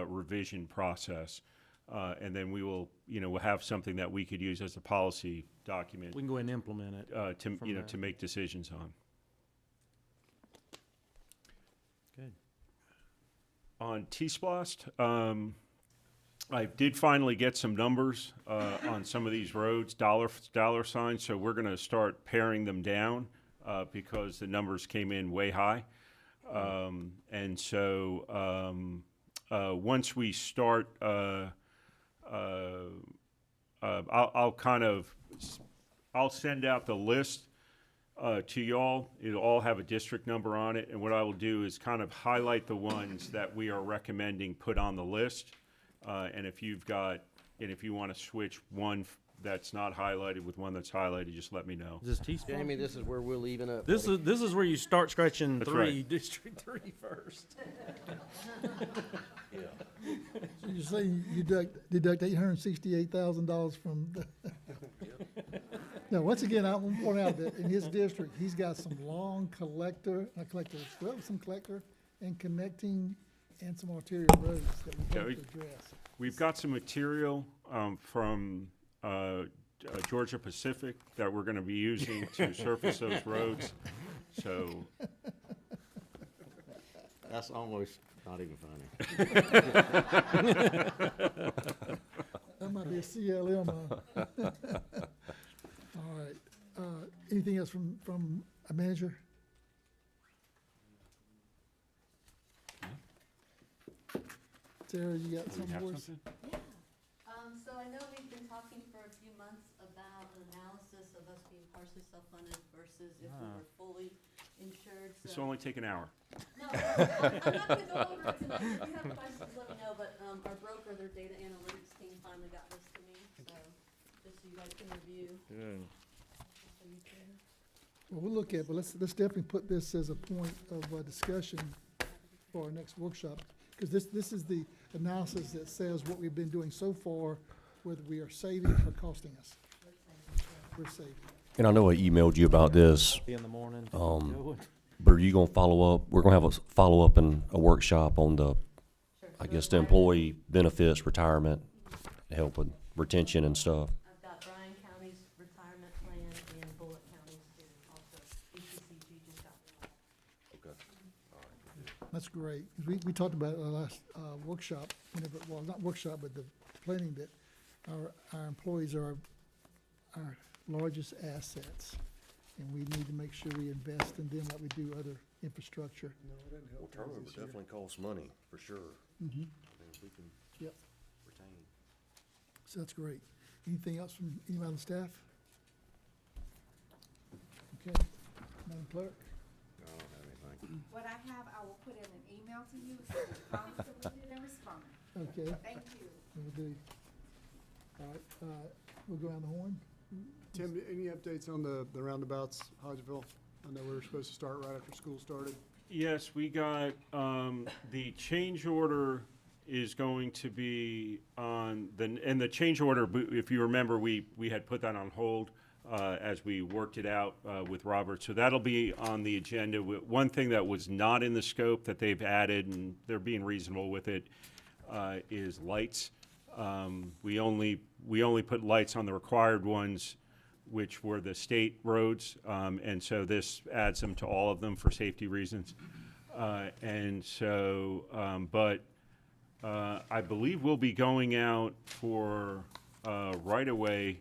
revision process. And then we will, you know, we'll have something that we could use as a policy document. We can go ahead and implement it. To, from you know, there. to make decisions on. Good. On T-Splost, I did finally get some numbers on some of these roads, dollar signs, so we're gonna start paring them down because the numbers came in way high. And so once we start, I'll send out the list to y'all. It'll all have a district number on it, and what I will do is kind of highlight the ones that we are recommending put on the list. And if you want to switch one that's not highlighted with one that's highlighted, just let me know. Is this T-Splost? Jamie, this is where we'll even up. This is where you start scratching That's three, right. District 3 first. So you're saying you deduct $868,000 from the. Now, once again, I want to point out that in his district, he's got some long some collector and connecting and some arterial roads that we have to address. We've got some material from Georgia Pacific that we're going to be using to surface those roads. So That's almost not even funny. That might be a CLM. All right. Anything else from a manager? Sarah, you got something for us? So I know we've been talking for a few months about an analysis of us being partially self-funded versus if we were fully insured, so. this will only take an hour. No, I'm not gonna go over it tonight. If you have questions, let me know, but, our broker, their data analytics team finally got this to me, so just so you guys can review. So you can. Well, we'll look at, but let's definitely put this as a point of discussion for our next workshop. Because this is the analysis that says what we've been doing so far, whether we are saving or costing us. We're saving. And I know I emailed you about this. In the morning. But are you gonna follow up? We're gonna have a follow-up and a workshop on the, I guess, the employee benefits, retirement, help with retention and stuff. I've got Bryan County's retirement plan and Bullitt County's too, also. ECCG just got That's great. 'Cause we talked about it at our last workshop, whenever, well, not workshop, but the planning, that our employees are our largest assets. And we need to make sure we invest in them like we do other infrastructure. Well, turnover definitely costs money, for sure. Mm-hmm. And if we can Yep. retain. So that's great. Anything else from anybody on the staff? Okay, Madam Clerk? I don't have anything. What I have, I will put in an email to you, so you constantly and respond. Okay. Thank you. We'll do. All right, we'll go around the horn. Tim, any updates on the roundabouts, Hodgeville? I know we were supposed to start right after school started. Yes, we got, the change order is going to be on, and the change order, if you remember, we had put that on hold as we worked it out with Robert. So that'll be on the agenda. One thing that was not in the scope that they've added, and they're being reasonable with it, is lights. We only put lights on the required ones, which were the state roads, and so this adds them to all of them for safety reasons. And so, but I believe we'll be going out for right-of-way.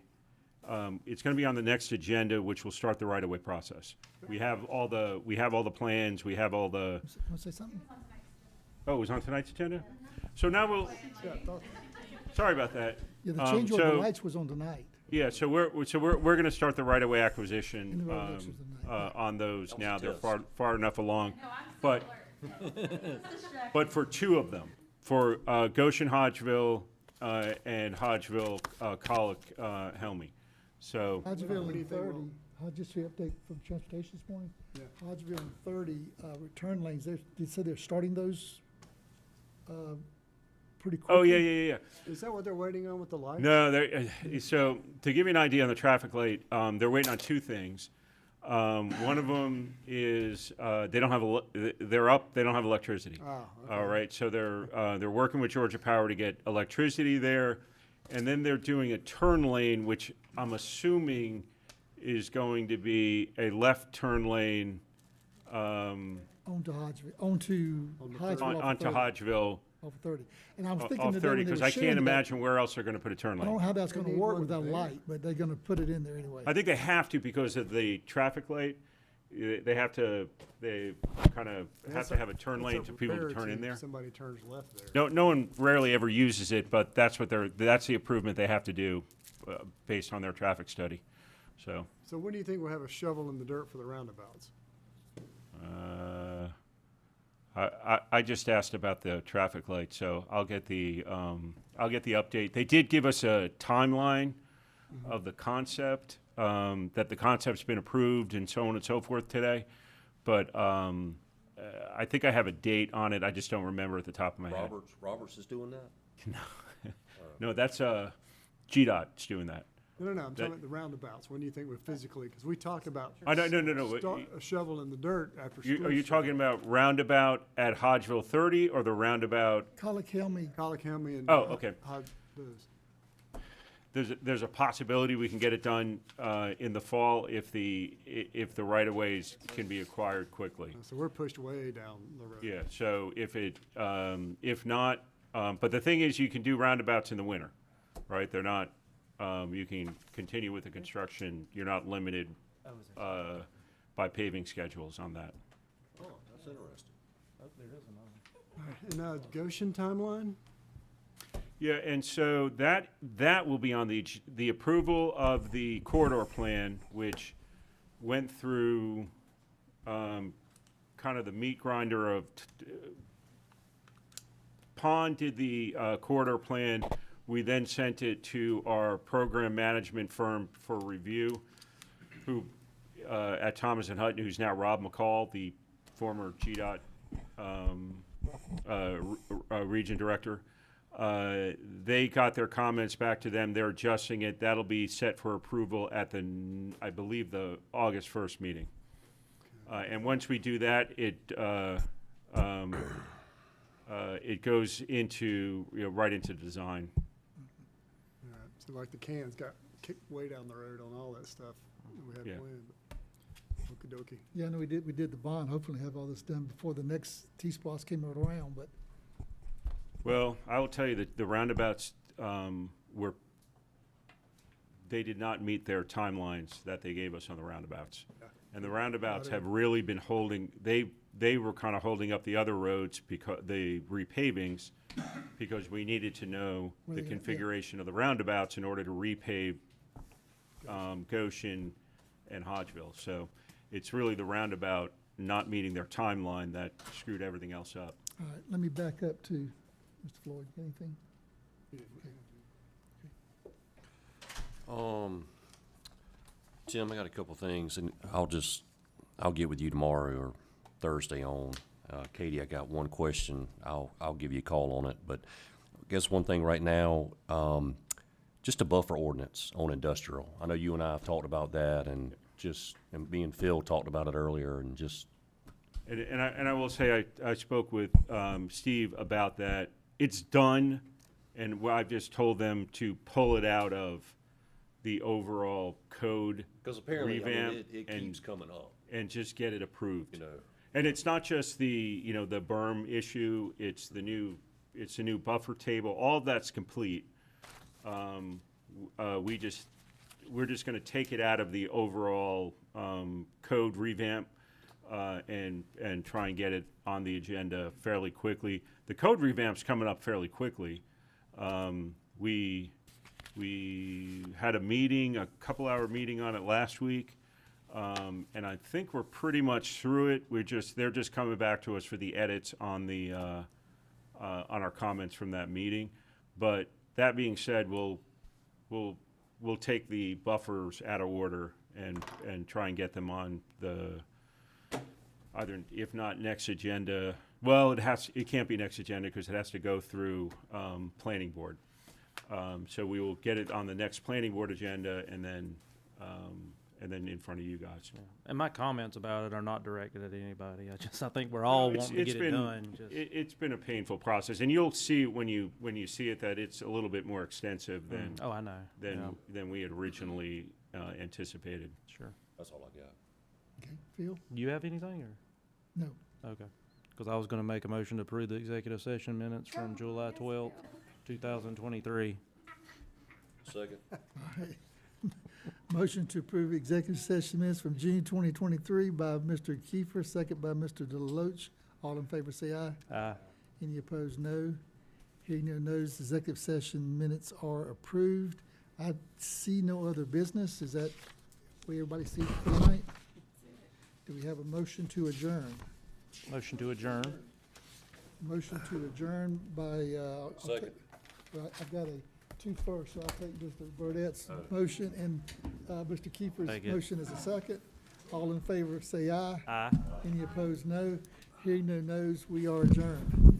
It's going to be on the next agenda, which will start the right-of-way process. We have all the plans. We have all the. Want to say something? Oh, it was on tonight's agenda. So now we'll. Sorry about that. Yeah, the change order of the lights was on tonight. Yeah, so we're going to start the right-of-way acquisition And the road looks was tonight. on those That was now. a They're test. far enough along, but for two of them, for Goshen Hodgeville and Hodgeville Colic Helmy. So Hodgeville What do you and think 30, just the update from transportation this morning. Yeah. Hodgeville and 30 return lanes, they said they're starting those pretty quickly. oh yeah. Is that what they're waiting on with the lights? No, so to give you an idea on the traffic light, they're waiting on two things. One of them is they don't have they're up. They don't have electricity. Oh, okay. All right, so they're working with Georgia Power to get electricity there, and then they're doing a turn lane, which I'm assuming is going to be a left turn lane Onto Hodgeville, onto Hodgeville. off onto 30, Hodgeville Off 30. And I was thinking off today 30, when they because were I sharing can't that, imagine where else they're going to put a turn I don't know lane. how that's They gonna need work one without a there. light, but they're gonna put it in there anyway. I think they have to because of the traffic light. They have to. They kind of have to have a turn lane to people to turn in there. Somebody turns left there. No one rarely ever uses it, but that's the improvement they have to do based on their traffic study. So, So when do you think we'll have a shovel in the dirt for the roundabouts? I just asked about the traffic light, so I'll get the update. They did give us a timeline of the concept, that the concept's been approved and so on and so forth today. But I think I have a date on it. I just don't remember at the top of my head. Roberts is doing that? No, that's GDOT's doing that. No, I'm talking about the roundabouts. When do you think we're physically, because we talked about. No. Start a shovel in the dirt after school. Are you talking about roundabout at Hodgeville 30 or the roundabout? Colic Helmy, Helmy and. Oh, okay. Those. There's a possibility we can get it done in the fall if the right-of-ways can be acquired quickly. So we're pushed way down the road. Yeah, so if not, but the thing is, you can do roundabouts in the winter, right? They're not, you can continue with the construction. You're not limited by paving schedules on that. Oh, that's interesting. All right, and Goshen timeline? Yeah, and so that will be on the approval of the corridor plan, which went through kind of the meat grinder of Pond did the corridor plan. We then sent it to our program management firm for review, who at Thomas and Hutton, who's now Rob McCall, the former GDOT region director. They got their comments back to them. They're adjusting it. That'll be set for approval at I believe, the August 1st meeting. And once we do that, it goes into, right into design. All right, so like the cans got kicked way down the road on all that stuff. We had Yeah. to win. Okey-dokey. Yeah, I know we did the bond, hopefully have all this done before the next T-Splosh came around, but Well, I will tell you that the roundabouts, they did not meet their timelines that they gave us on the roundabouts. And the roundabouts have really been holding, they were kind of holding up the other roads because, the repavings, because we needed to know the configuration of the roundabouts in order to repave Goshen and Hodgeville. So it's really the roundabout not meeting their timeline that screwed everything else up. all right, let me back up to Mr. Floyd, anything? Tim, I got a couple things, and I'll get with you tomorrow or Thursday on. Katie, I got one question. I'll give you a call on it, but I guess one thing right now, just a buffer ordinance on industrial. I know you and I have talked about that, and me and Phil talked about it earlier, and just. And I will say, I spoke with Steve about that. It's done, and I've just told them to pull it out of the overall code Because apparently, revamp it keeps coming up. and just get it approved. You know. And it's not just the berm issue, it's the new buffer table, all of that's complete. We're just gonna take it out of the overall, code revamp, and try and get it on the agenda fairly quickly. The code revamp's coming up fairly quickly. We had a meeting, a couple-hour meeting on it last week, and I think we're pretty much through it. They're just coming back to us for the edits on on our comments from that meeting. But that being said, we'll take the buffers out of order and try and get them on the either, if not next agenda. Well, it can't be next agenda because it has to go through planning board. So we will get it on the next planning board agenda and then in front of you guys. And my comments about it are not directed at anybody. I think we're all wanting to get it done. It's been a painful process, and you'll see when you see it that it's a little bit more extensive than Oh, I know. than we had originally anticipated. Sure. That's all I got. Okay, Phil? You have anything, or? No. Okay. Because I was going to make a motion to approve the executive session minutes from July 12th, 2023. Second. All right. Motion to approve executive session minutes from June 2023 by Mr. Kiefer, second by Mr. Deloach. All in favor say aye. Aye. Any opposed, no. Hearing no no's, executive session minutes are approved. I see no other business. Is that what everybody sees for tonight? Do we have a motion to adjourn? Motion to adjourn. Motion to adjourn by, Second. Right, I've got a two first, so I'll take Mr. Burdett's motion and, Mr. Kiefer's Take it. motion as a second. All in favor say aye. Aye. Any opposed, no. Hearing no no's, we are adjourned.